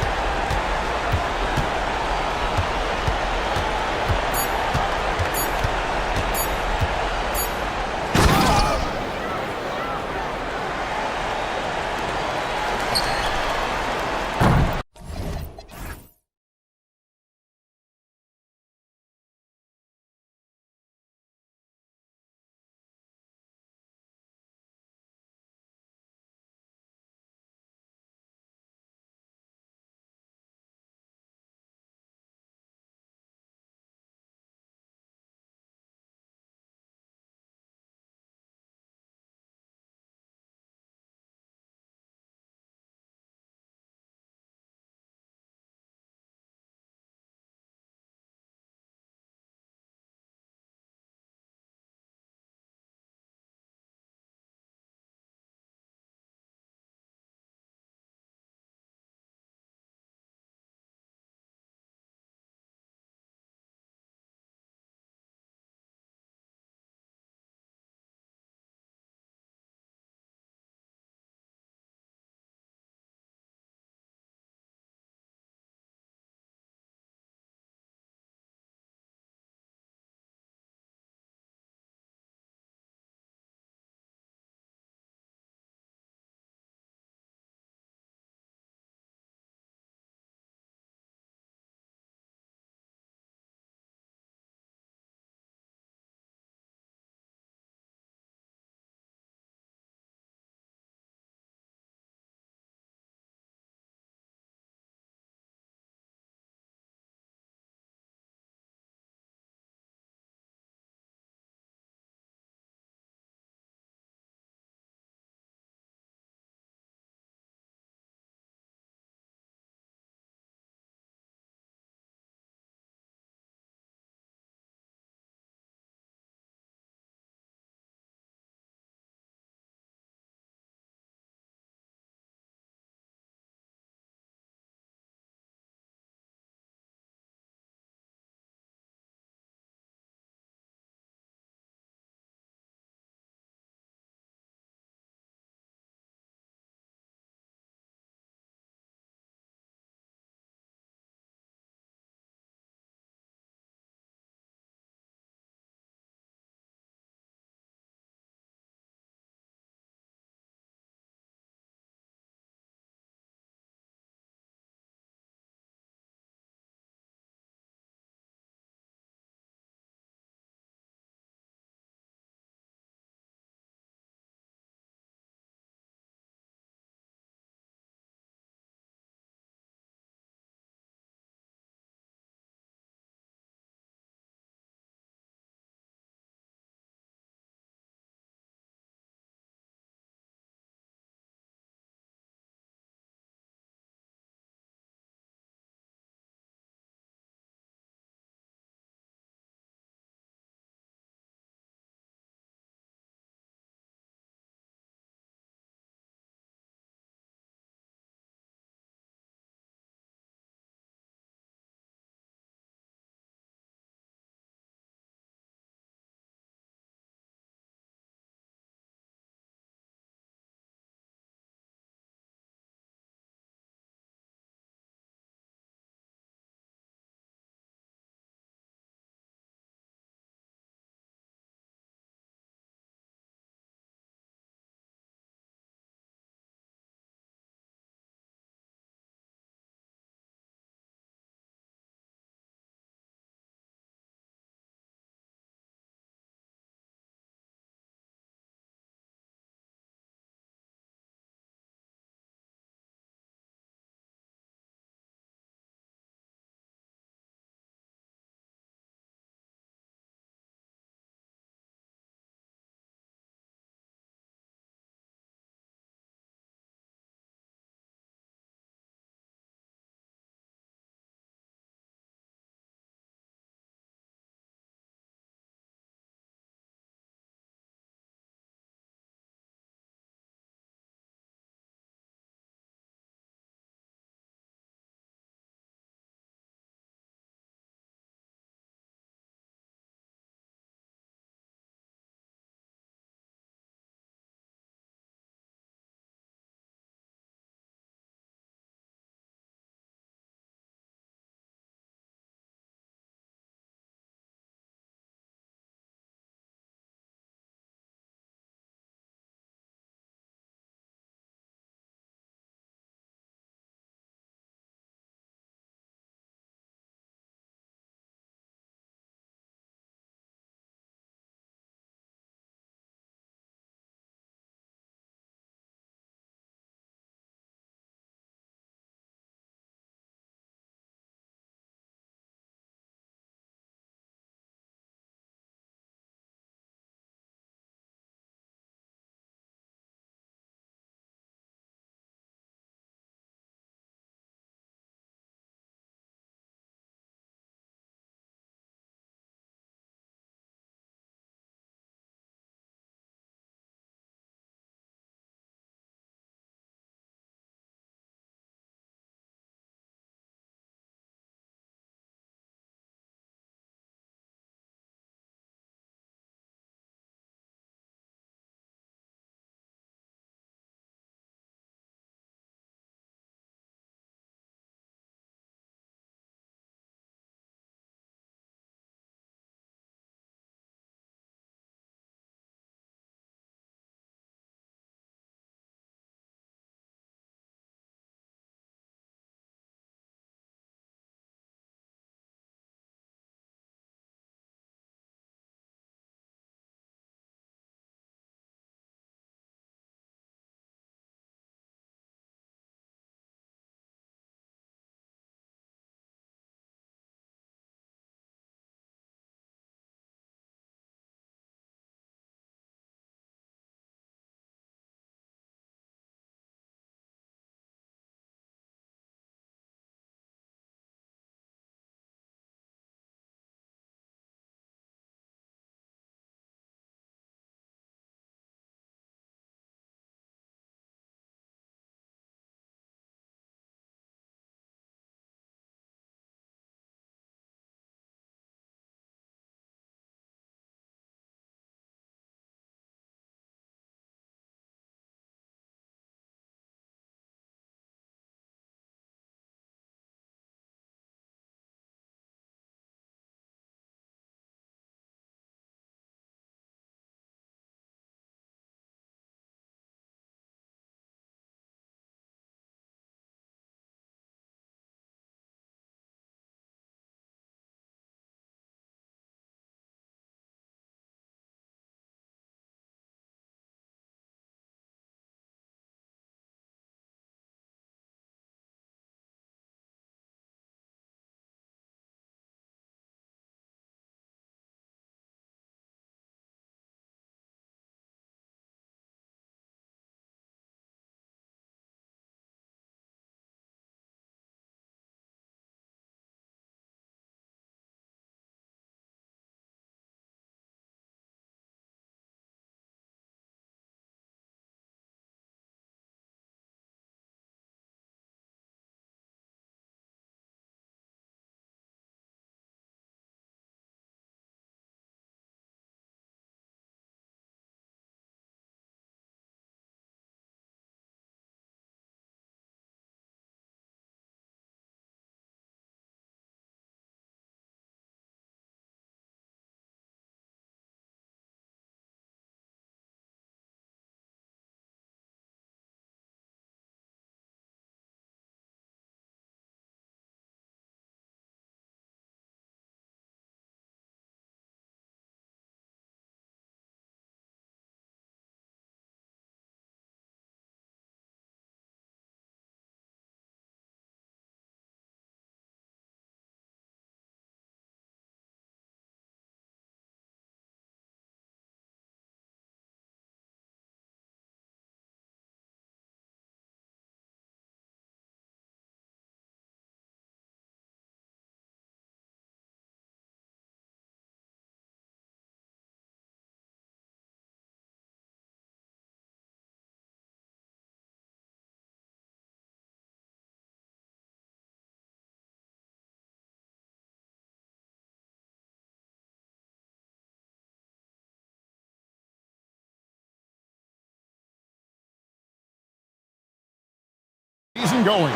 going.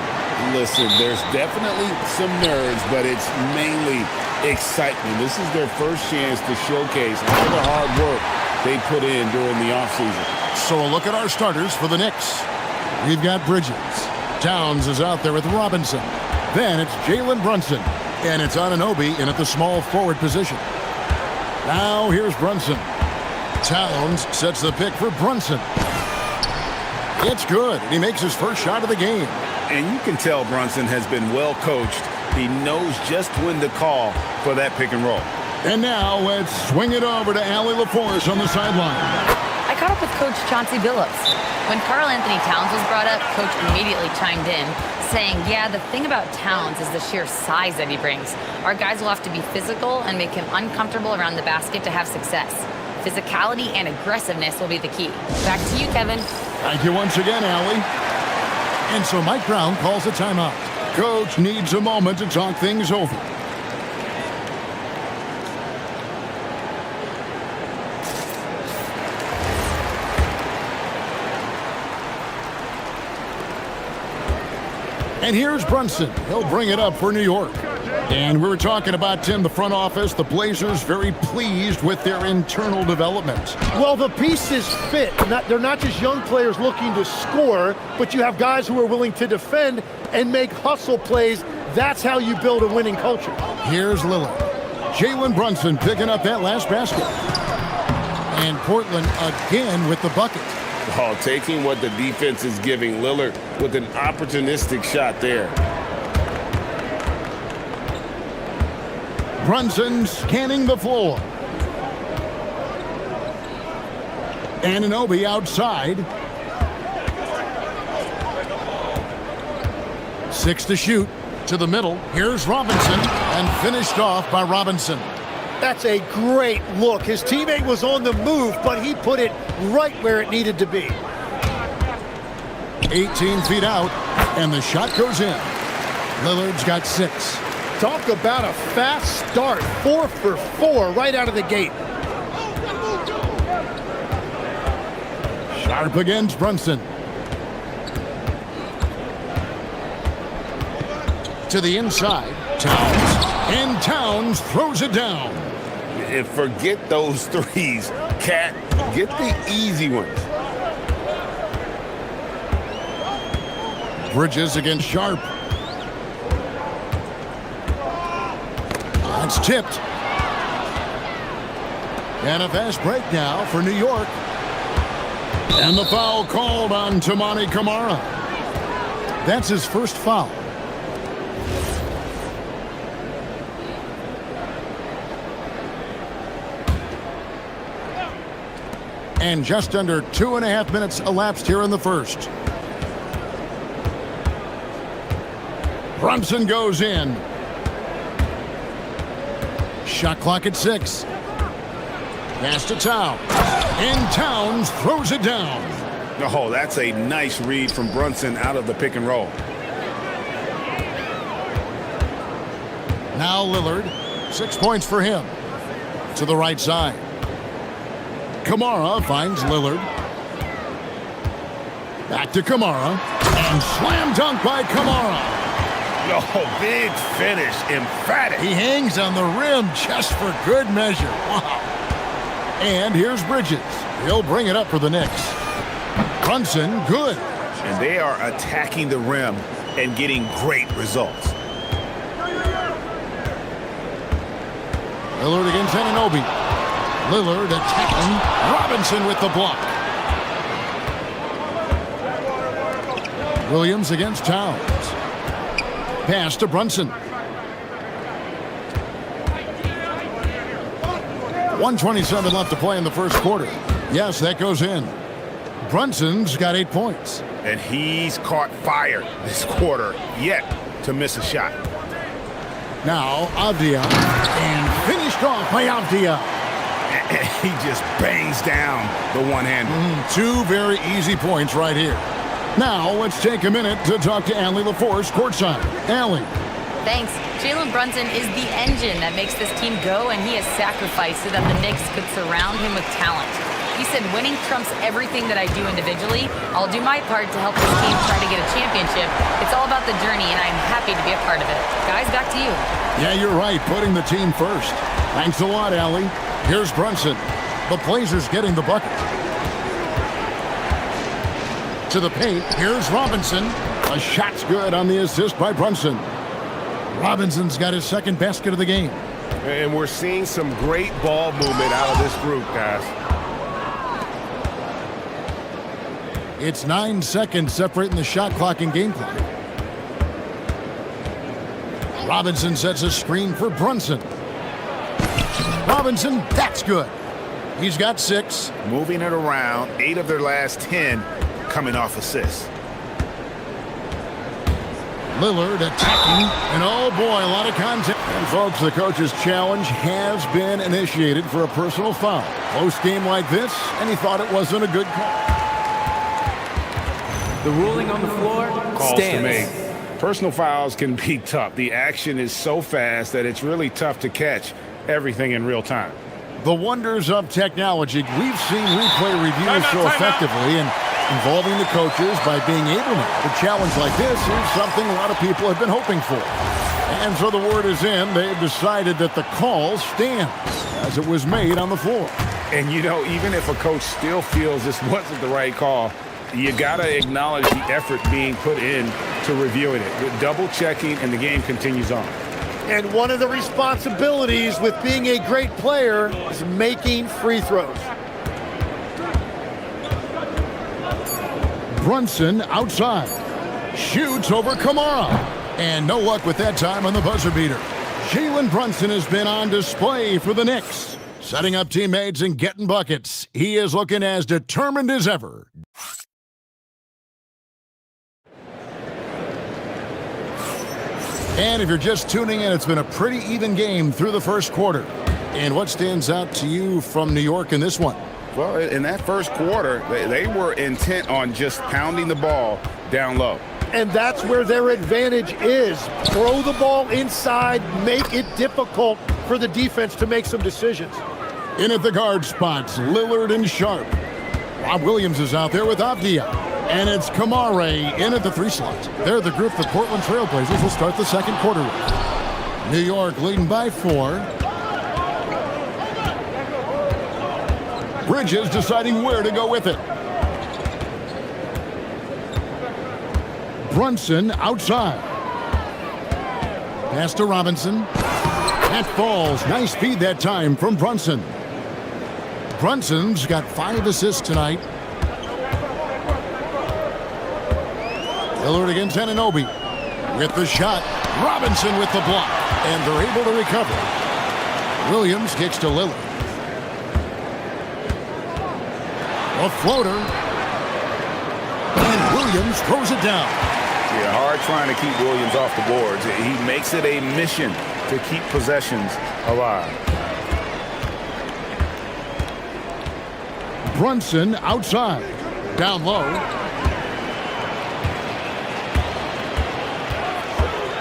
Listen, there's definitely some nerves, but it's mainly excitement. This is their first chance to showcase all the hard work they put in during the offseason. So a look at our starters for the Knicks. We've got Bridges. Towns is out there with Robinson. Then it's Jalen Brunson. And it's Anunoby in at the small forward position. Now here's Brunson. Towns sets the pick for Brunson. It's good, and he makes his first shot of the game. And you can tell Brunson has been well coached. He knows just when to call for that pick and roll. And now let's swing it over to Allie LaForce on the sideline. I caught up with Coach Chauncey Billups. When Karl Anthony Towns was brought up, Coach immediately chimed in, saying, yeah, the thing about Towns is the sheer size that he brings. Our guys will have to be physical and make him uncomfortable around the basket to have success. Physicality and aggressiveness will be the key. Back to you, Kevin. Thank you once again, Allie. And so Mike Brown calls a timeout. Coach needs a moment to talk things over. And here's Brunson. He'll bring it up for New York. And we were talking about, Tim, the front office, the Blazers very pleased with their internal development. Well, the pieces fit. They're not just young players looking to score, but you have guys who are willing to defend and make hustle plays. That's how you build a winning culture. Here's Lillard. Jalen Brunson picking up that last basket. And Portland again with the bucket. Oh, taking what the defense is giving Lillard with an opportunistic shot there. Brunson scanning the floor. Anunoby outside. 6 to shoot. To the middle. Here's Robinson. And finished off by Robinson. That's a great look. His teammate was on the move, but he put it right where it needed to be. 18 feet out. And the shot goes in. Lillard's got 6. Talk about a fast start. 4 for 4 right out of the gate. Sharp against Brunson. To the inside. Towns. And Towns throws it down. And forget those threes. Cat, get the easy ones. Bridges against Sharp. That's tipped. And a fast break now for New York. And the foul called on Toumani Camara. That's his first foul. And just under 2.5 minutes elapsed here in the first. Brunson goes in. Shot clock at 6. Pass to Towns. And Towns throws it down. Oh, that's a nice read from Brunson out of the pick and roll. Now Lillard. 6 points for him. To the right side. Camara finds Lillard. Back to Camara. And slam dunk by Camara. Oh, big finish. Emphatic. He hangs on the rim just for good measure. Wow. And here's Bridges. He'll bring it up for the Knicks. Brunson, good. And they are attacking the rim and getting great results. Lillard against Anunoby. Lillard attacking. Robinson with the block. Williams against Towns. Pass to Brunson. 1:27 left to play in the first quarter. Yes, that goes in. Brunson's got 8 points. And he's caught fire this quarter, yet to miss a shot. Now Avdia. And finished off by Avdia. He just bangs down the one-hander. 2 very easy points right here. Now let's take a minute to talk to Allie LaForce courtside. Allie. Thanks. Jalen Brunson is the engine that makes this team go, and he has sacrificed so that the Knicks could surround him with talent. He said, winning trumps everything that I do individually. I'll do my part to help this team try to get a championship. It's all about the journey, and I'm happy to be a part of it. Guys, back to you. Yeah, you're right, putting the team first. Thanks a lot, Allie. Here's Brunson. The Blazers getting the bucket. To the paint, here's Robinson. A shot's good on the assist by Brunson. Robinson's got his second basket of the game. And we're seeing some great ball movement out of this group, guys. It's 9 seconds separating the shot clock and game clock. Robinson sets a screen for Brunson. Robinson, that's good. He's got 6. Moving it around, 8 of their last 10 coming off assists. Lillard attacking, and oh boy, a lot of contact. And folks, the coach's challenge has been initiated for a personal foul. Close game like this, and he thought it wasn't a good call. The ruling on the floor stands. To make. Personal fouls can be tough. The action is so fast that it's really tough to catch everything in real time. The wonders of technology. We've seen replay reviews so effectively and involving the coaches by being able to. A challenge like this is something a lot of people have been hoping for. And so the word is in. They've decided that the call stands as it was made on the floor. And, you know, even if a coach still feels this wasn't the right call, you got to acknowledge the effort being put in to reviewing it. With double checking, and the game continues on. And one of the responsibilities with being a great player is making free throws. Brunson outside. Shoots over Kamara. And no luck with that time on the buzzer beater. Jalen Brunson has been on display for the Knicks. Setting up teammates and getting buckets. He is looking as determined as ever. And if you're just tuning in, it's been a pretty even game through the first quarter. And what stands out to you from New York in this one? Well, in that first quarter, they were intent on just pounding the ball down low. And that's where their advantage is. Throw the ball inside, make it difficult for the defense to make some decisions. In at the guard spots, Lillard and Sharp. Rob Williams is out there with Avdia. And it's Kamara in at the 3 slot. They're the group the Portland Trail Blazers will start the second quarter with. New York leading by 4. Bridges deciding where to go with it. Brunson outside. Pass to Robinson. That falls. Nice feed that time from Brunson. Brunson's got 5 assists tonight. Lillard against Anunoby. With the shot. Robinson with the block. And they're able to recover. Williams kicks to Lillard. A floater. And Williams throws it down. Yeah, hard trying to keep Williams off the boards. He makes it a mission to keep possessions alive. Brunson outside. Down low.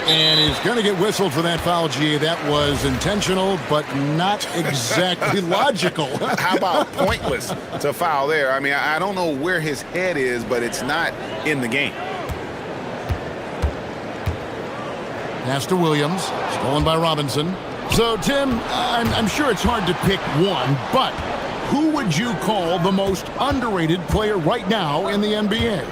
And he's going to get whistled for that foul, G. That was intentional, but not exactly logical. How about pointless to foul there? I mean, I don't know where his head is, but it's not in the game. Pass to Williams, stolen by Robinson. So, Tim, I'm sure it's hard to pick one, but who would you call the most underrated player right now in the NBA?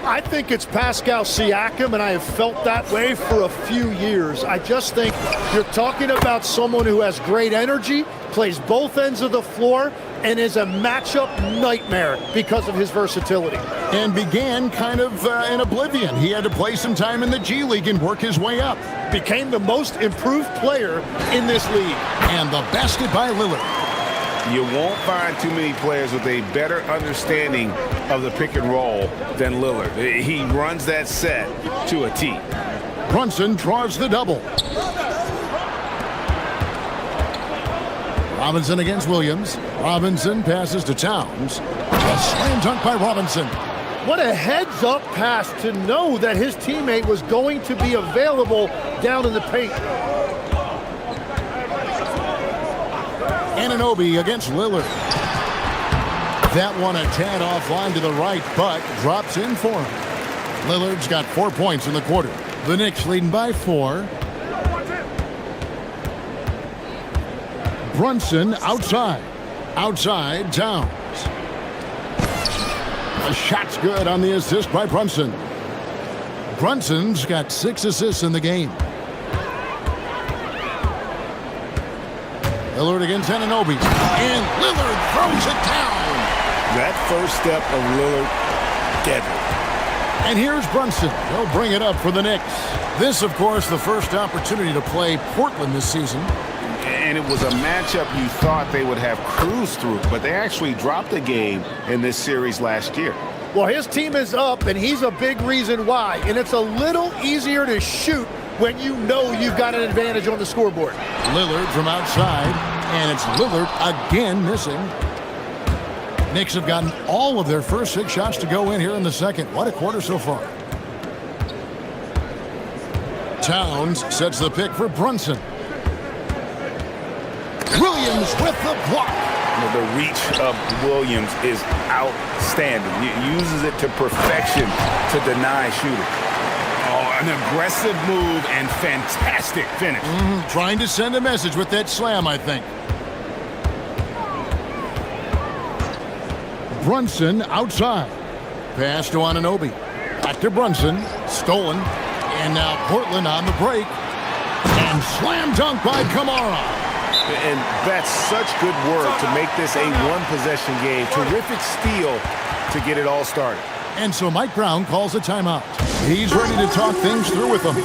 I think it's Pascal Siakam, and I have felt that way for a few years. I just think you're talking about someone who has great energy, plays both ends of the floor, and is a matchup nightmare because of his versatility. And began kind of in oblivion. He had to play some time in the G League and work his way up. Became the most improved player in this league. And the basket by Lillard. You won't find too many players with a better understanding of the pick and roll than Lillard. He runs that set to a T. Brunson draws the double. Robinson against Williams. Robinson passes to Towns. A slam dunk by Robinson. What a heads-up pass to know that his teammate was going to be available down in the paint. Anunoby against Lillard. That one a tad offline to the right, but drops in for him. Lillard's got 4 points in the quarter. The Knicks leading by 4. Brunson outside. Outside, Towns. A shot's good on the assist by Brunson. Brunson's got 6 assists in the game. Lillard against Anunoby. And Lillard throws it down. That first step of Lillard, deadly. And here's Brunson. He'll bring it up for the Knicks. This, of course, the first opportunity to play Portland this season. And it was a matchup you thought they would have cruised through, but they actually dropped a game in this series last year. Well, his team is up, and he's a big reason why. And it's a little easier to shoot when you know you've got an advantage on the scoreboard. Lillard from outside, and it's Lillard again missing. Knicks have gotten all of their first 6 shots to go in here in the second. What a quarter so far. Towns sets the pick for Brunson. Williams with the block. The reach of Williams is outstanding. He uses it to perfection to deny shooting. Oh, an aggressive move and fantastic finish. Trying to send a message with that slam, I think. Brunson outside. Pass to Anunoby. Back to Brunson. Stolen. And now Portland on the break. And slam dunk by Kamara. And that's such good work to make this a one-possession game. Terrific steal to get it all started. And so Mike Brown calls a timeout. He's ready to talk things through with them.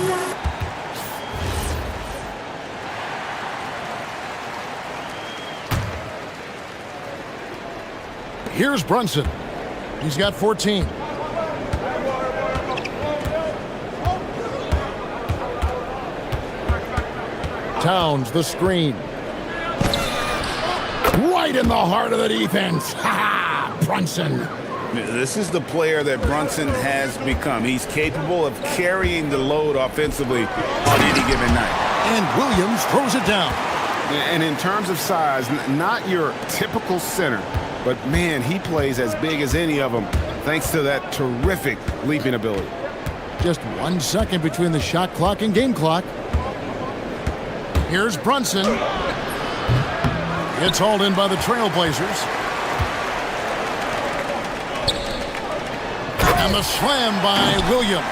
Here's Brunson. He's got 14. Towns, the screen. Right in the heart of the defense. Ha ha! Brunson. This is the player that Brunson has become. He's capable of carrying the load offensively on any given night. And Williams throws it down. And in terms of size, not your typical center, but man, he plays as big as any of them thanks to that terrific leaping ability. Just 1 second between the shot clock and game clock. Here's Brunson. It's hauled in by the Trailblazers. And the slam by Williams.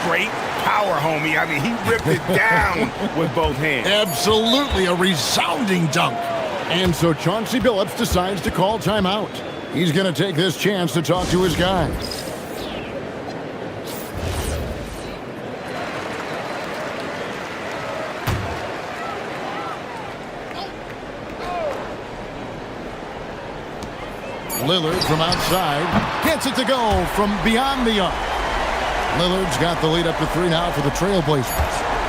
Straight power, homie. I mean, he ripped it down with both hands. Absolutely a resounding dunk. And so Chauncey Billups decides to call timeout. He's going to take this chance to talk to his guys. Lillard from outside gets it to go from beyond the arc. Lillard's got the lead up to 3 now for the Trailblazers.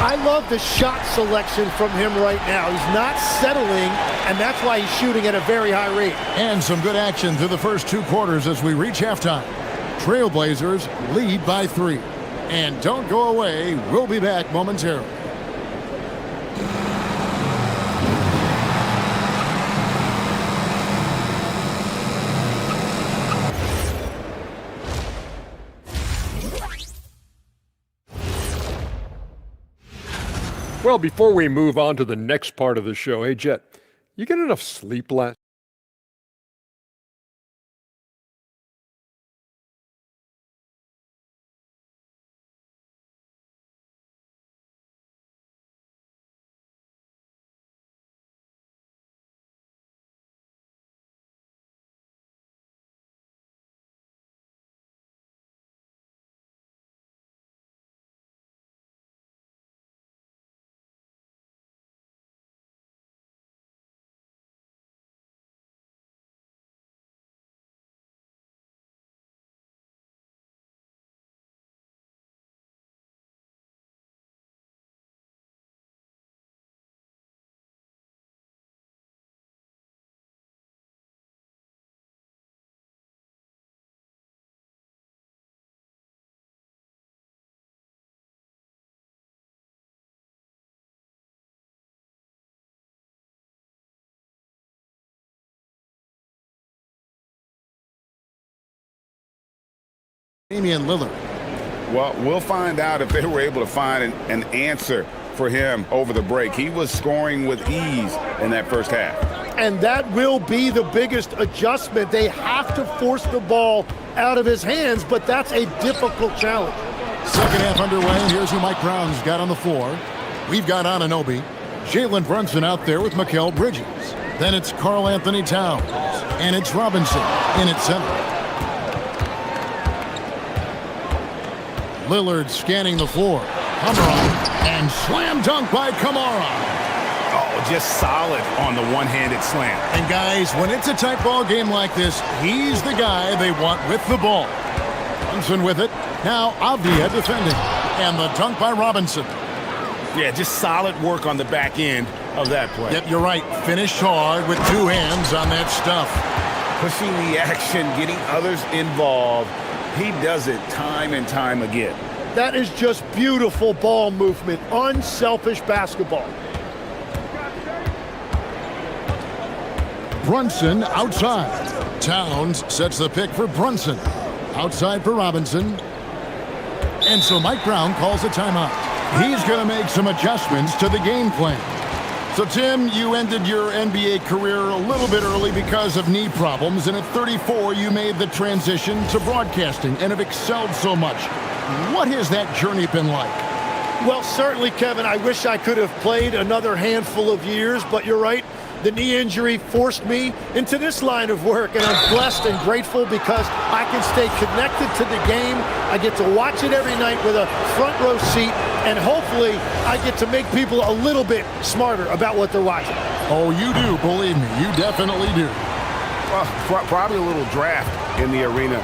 I love the shot selection from him right now. He's not settling, and that's why he's shooting at a very high rate. And some good action through the first 2 quarters as we reach halftime. Trailblazers lead by 3. And don't go away. We'll be back momentarily. Well, before we move on to the next part of the show, hey, Jet, you get enough sleep last Damian Lillard. Well, we'll find out if they were able to find an answer for him over the break. He was scoring with ease in that first half. And that will be the biggest adjustment. They have to force the ball out of his hands, but that's a difficult challenge. Second half underway. Here's who Mike Brown's got on the floor. We've got Anunoby, Jalen Brunson out there with Mikal Bridges. Then it's Karl Anthony Towns, and it's Robinson in at center. Lillard scanning the floor. Kamara, and slam dunk by Kamara. Oh, just solid on the one-handed slam. And guys, when it's a tight ball game like this, he's the guy they want with the ball. Brunson with it. Now Avdia defending. And the dunk by Robinson. Yeah, just solid work on the back end of that play. Yep, you're right. Finished hard with two hands on that stuff. Pushing the action, getting others involved. He does it time and time again. That is just beautiful ball movement, unselfish basketball. Brunson outside. Towns sets the pick for Brunson. Outside for Robinson. And so Mike Brown calls a timeout. He's going to make some adjustments to the game plan. So, Tim, you ended your NBA career a little bit early because of knee problems, and at 34, you made the transition to broadcasting and have excelled so much. What has that journey been like? Well, certainly, Kevin, I wish I could have played another handful of years, but you're right. The knee injury forced me into this line of work, and I'm blessed and grateful because I can stay connected to the game. I get to watch it every night with a front row seat, and hopefully I get to make people a little bit smarter about what they're watching. Oh, you do, believe me. You definitely do. Well, probably a little draft in the arena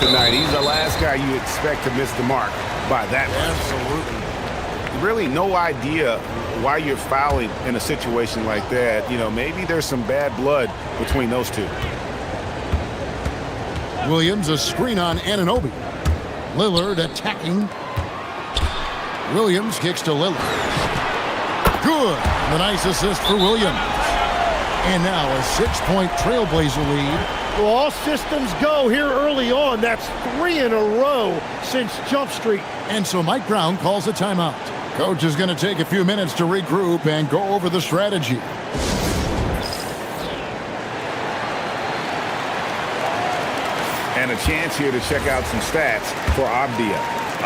tonight. He's the last guy you expect to miss the mark by that much. Absolutely. Really no idea why you're fouling in a situation like that. You know, maybe there's some bad blood between those two. Williams, a screen on Anunoby. Lillard attacking. Williams kicks to Lillard. Good. A nice assist for Williams. And now a 6-point Trailblazer lead. Well, all systems go here early on. That's 3 in a row since Jump Street. And so Mike Brown calls a timeout. Coach is going to take a few minutes to regroup and go over the strategy. And a chance here to check out some stats for Avdia.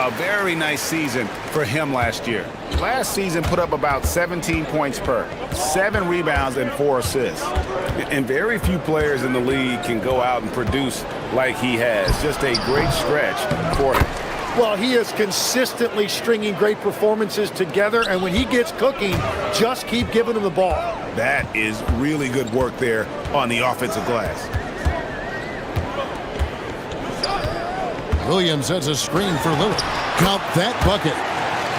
A very nice season for him last year. Last season put up about 17 points per, 7 rebounds and 4 assists. And very few players in the league can go out and produce like he has. Just a great stretch for him. Well, he is consistently stringing great performances together, and when he gets cooking, just keep giving him the ball. That is really good work there on the offensive glass. Williams sets a screen for Lillard. Count that bucket.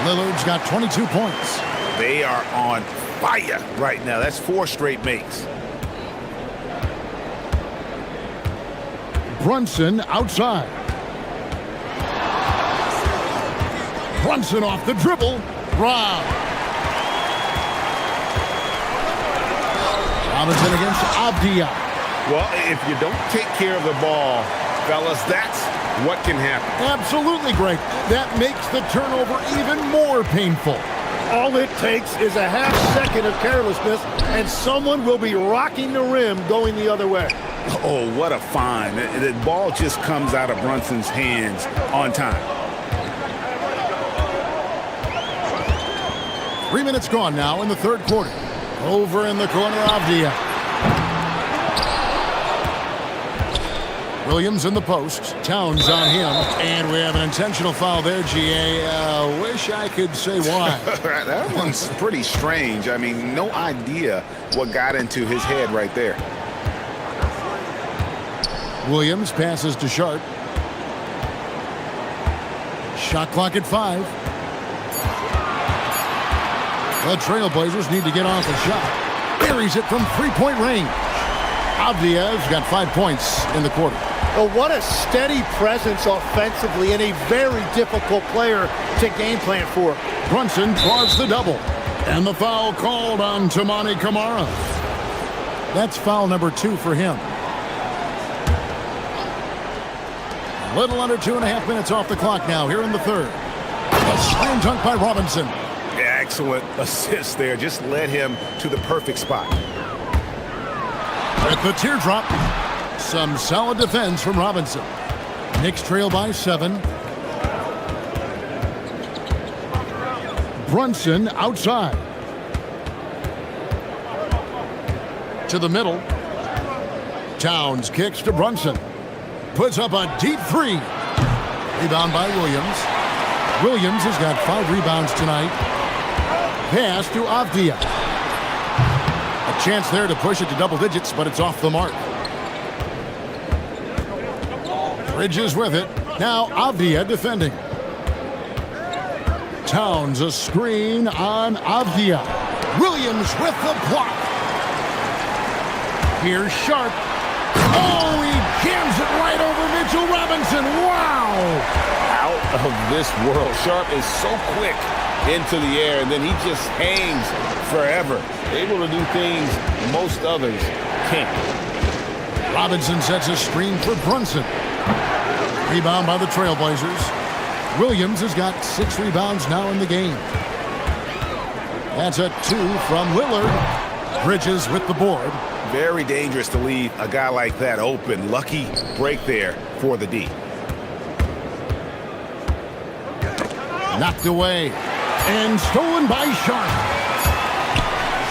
Lillard's got 22 points. They are on fire right now. That's 4 straight makes. Brunson outside. Brunson off the dribble. Rob. Robinson against Avdia. Well, if you don't take care of the ball, fellas, that's what can happen. Absolutely, Greg. That makes the turnover even more painful. All it takes is a half second of carelessness, and someone will be rocking the rim going the other way. Oh, what a find. The ball just comes out of Brunson's hands on time. 3 minutes gone now in the third quarter. Over in the corner, Avdia. Williams in the post. Towns on him. And we have an intentional foul there, GA. Wish I could say why. That one's pretty strange. I mean, no idea what got into his head right there. Williams passes to Sharp. Shot clock at 5. The Trailblazers need to get off a shot. Buries it from 3-point range. Avdia's got 5 points in the quarter. Well, what a steady presence offensively and a very difficult player to game plan for. Brunson draws the double. And the foul called on Toumani Camara. That's foul number 2 for him. Little under 2.5 minutes off the clock now here in the third. A slam dunk by Robinson. Excellent assist there. Just led him to the perfect spot. With the teardrop, some solid defense from Robinson. Knicks trail by 7. Brunson outside. To the middle. Towns kicks to Brunson. Puts up a deep 3. Rebound by Williams. Williams has got 5 rebounds tonight. Pass to Avdia. A chance there to push it to double digits, but it's off the mark. Bridges with it. Now Avdia defending. Towns a screen on Avdia. Williams with the block. Here's Sharp. Oh, he jams it right over Mitchell Robinson. Wow! Out of this world. Sharp is so quick into the air, and then he just hangs forever. Able to do things most others can't. Robinson sets a screen for Brunson. Rebound by the Trailblazers. Williams has got 6 rebounds now in the game. That's a 2 from Lillard. Bridges with the board. Very dangerous to leave a guy like that open. Lucky break there for the D. Knocked away. And stolen by Sharp.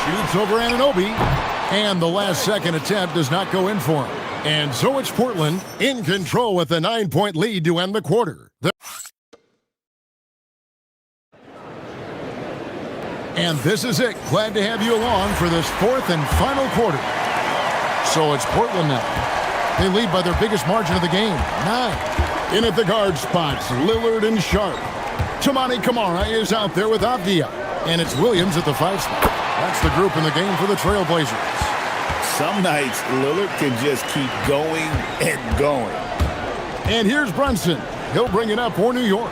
Shoots over Anunoby. And the last second attempt does not go in for him. And so it's Portland in control with a 9-point lead to end the quarter. And this is it. Glad to have you along for this 4th and final quarter. So it's Portland now. They lead by their biggest margin of the game, 9. In at the guard spots, Lillard and Sharp. Tamani Kamara is out there with Avdia. And it's Williams at the 5 spot. That's the group in the game for the Trailblazers. Some nights, Lillard can just keep going and going. And here's Brunson. He'll bring it up for New York.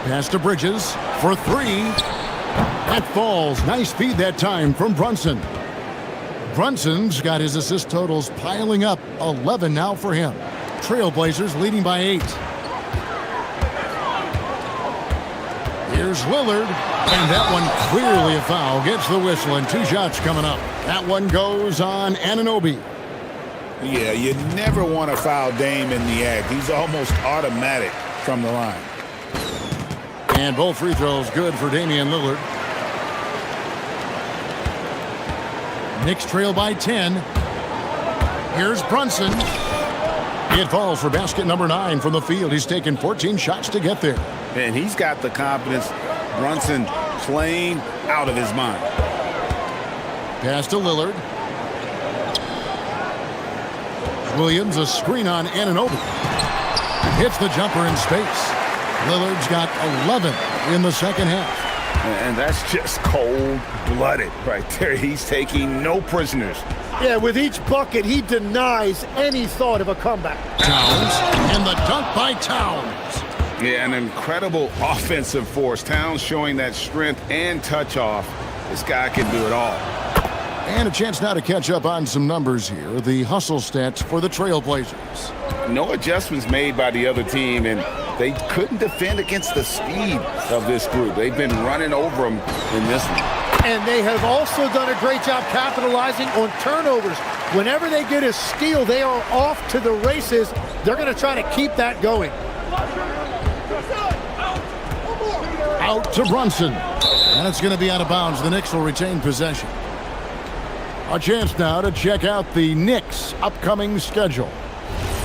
Pass to Bridges for 3. That falls. Nice feed that time from Brunson. Brunson's got his assist totals piling up. 11 now for him. Trailblazers leading by 8. Here's Lillard. And that one clearly a foul. Gets the whistle and 2 shots coming up. That one goes on Anunoby. Yeah, you never want to foul Dame in the act. He's almost automatic from the line. And both free throws good for Damian Lillard. Knicks trail by 10. Here's Brunson. It falls for basket number 9 from the field. He's taken 14 shots to get there. And he's got the confidence. Brunson playing out of his mind. Pass to Lillard. Williams a screen on Anunoby. Hits the jumper in space. Lillard's got 11 in the second half. And that's just cold-blooded right there. He's taking no prisoners. Yeah, with each bucket, he denies any thought of a comeback. Towns, and the dunk by Towns. Yeah, an incredible offensive force. Towns showing that strength and touch off. This guy can do it all. And a chance now to catch up on some numbers here. The hustle stats for the Trailblazers. No adjustments made by the other team, and they couldn't defend against the speed of this group. They've been running over them in this one. And they have also done a great job capitalizing on turnovers. Whenever they get a steal, they are off to the races. They're going to try to keep that going. Out to Brunson. And it's going to be out of bounds. The Knicks will retain possession. A chance now to check out the Knicks' upcoming schedule.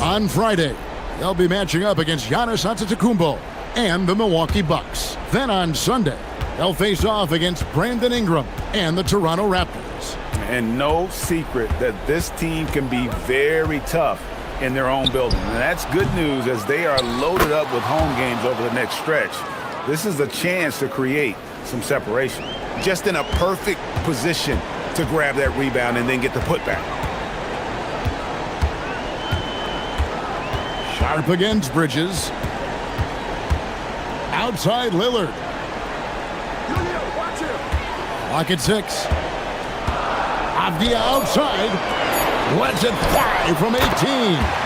On Friday, they'll be matching up against Giannis Antetokounmpo and the Milwaukee Bucks. Then on Sunday, they'll face off against Brandon Ingram and the Toronto Raptors. And no secret that this team can be very tough in their own building. And that's good news as they are loaded up with home games over the next stretch. This is a chance to create some separation. Just in a perfect position to grab that rebound and then get the putback. Sharp against Bridges. Outside Lillard. Clock at 6. Avdia outside. Lets it fly from 18.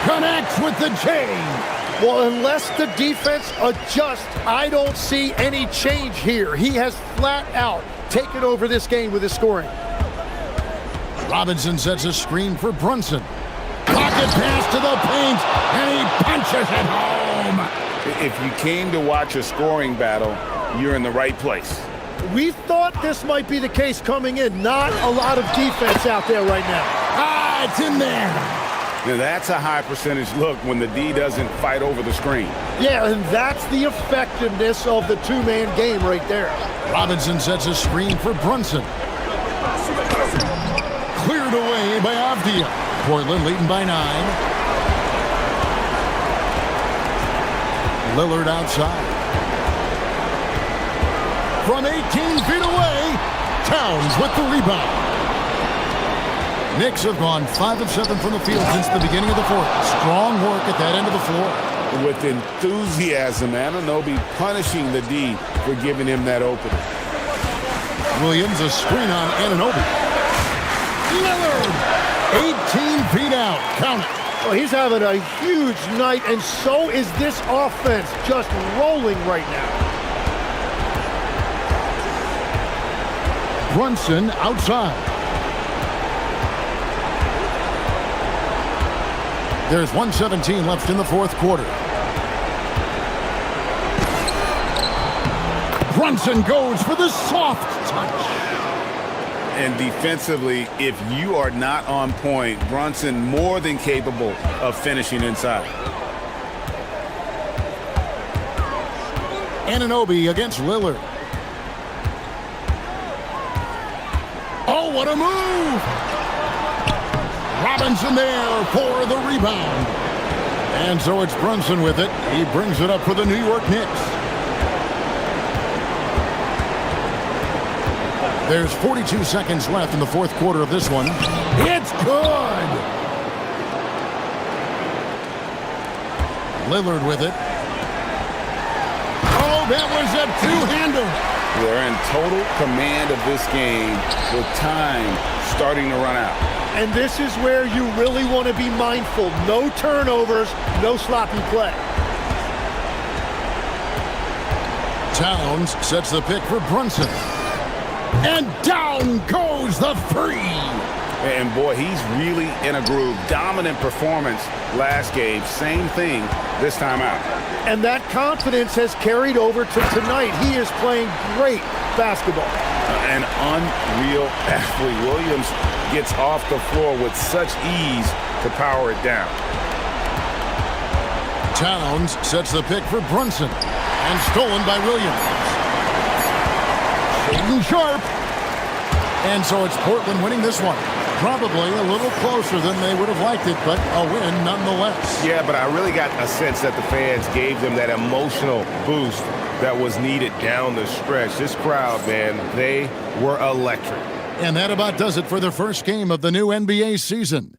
Connects with the chain. Well, unless the defense adjusts, I don't see any change here. He has flat out taken over this game with his scoring. Robinson sets a screen for Brunson. Pocket pass to the paint, and he punches it home. If you came to watch a scoring battle, you're in the right place. We thought this might be the case coming in. Not a lot of defense out there right now. Ah, it's in there. Now that's a high percentage look when the D doesn't fight over the screen. Yeah, and that's the effectiveness of the two-man game right there. Robinson sets a screen for Brunson. Cleared away by Avdia. Portland leading by 9. Lillard outside. From 18 feet away, Towns with the rebound. Knicks have gone 5 of 7 from the field since the beginning of the fourth. Strong work at that end of the floor. With enthusiasm, Anunoby punishing the D for giving him that opening. Williams, a screen on Anunoby. Lillard, 18 feet out. Count it. Well, he's having a huge night, and so is this offense, just rolling right now. Brunson outside. There's 1:17 left in the fourth quarter. Brunson goes for the soft touch. And defensively, if you are not on point, Brunson more than capable of finishing inside. Anunoby against Lillard. Oh, what a move! Robinson there for the rebound. And so it's Brunson with it. He brings it up for the New York Knicks. There's 42 seconds left in the fourth quarter of this one. It's good! Lillard with it. Oh, that was a two-hander. They're in total command of this game with time starting to run out. And this is where you really want to be mindful. No turnovers, no sloppy play. Towns sets the pick for Brunson. And down goes the free. And boy, he's really in a groove. Dominant performance last game. Same thing this time out. And that confidence has carried over to tonight. He is playing great basketball. An unreal athlete. Williams gets off the floor with such ease to power it down. Towns sets the pick for Brunson. And stolen by Williams. Shaden Sharp. And so it's Portland winning this one. Probably a little closer than they would have liked it, but a win nonetheless. Yeah, but I really got a sense that the fans gave them that emotional boost that was needed down the stretch. This crowd, man, they were electric. And that about does it for the first game of the new NBA season.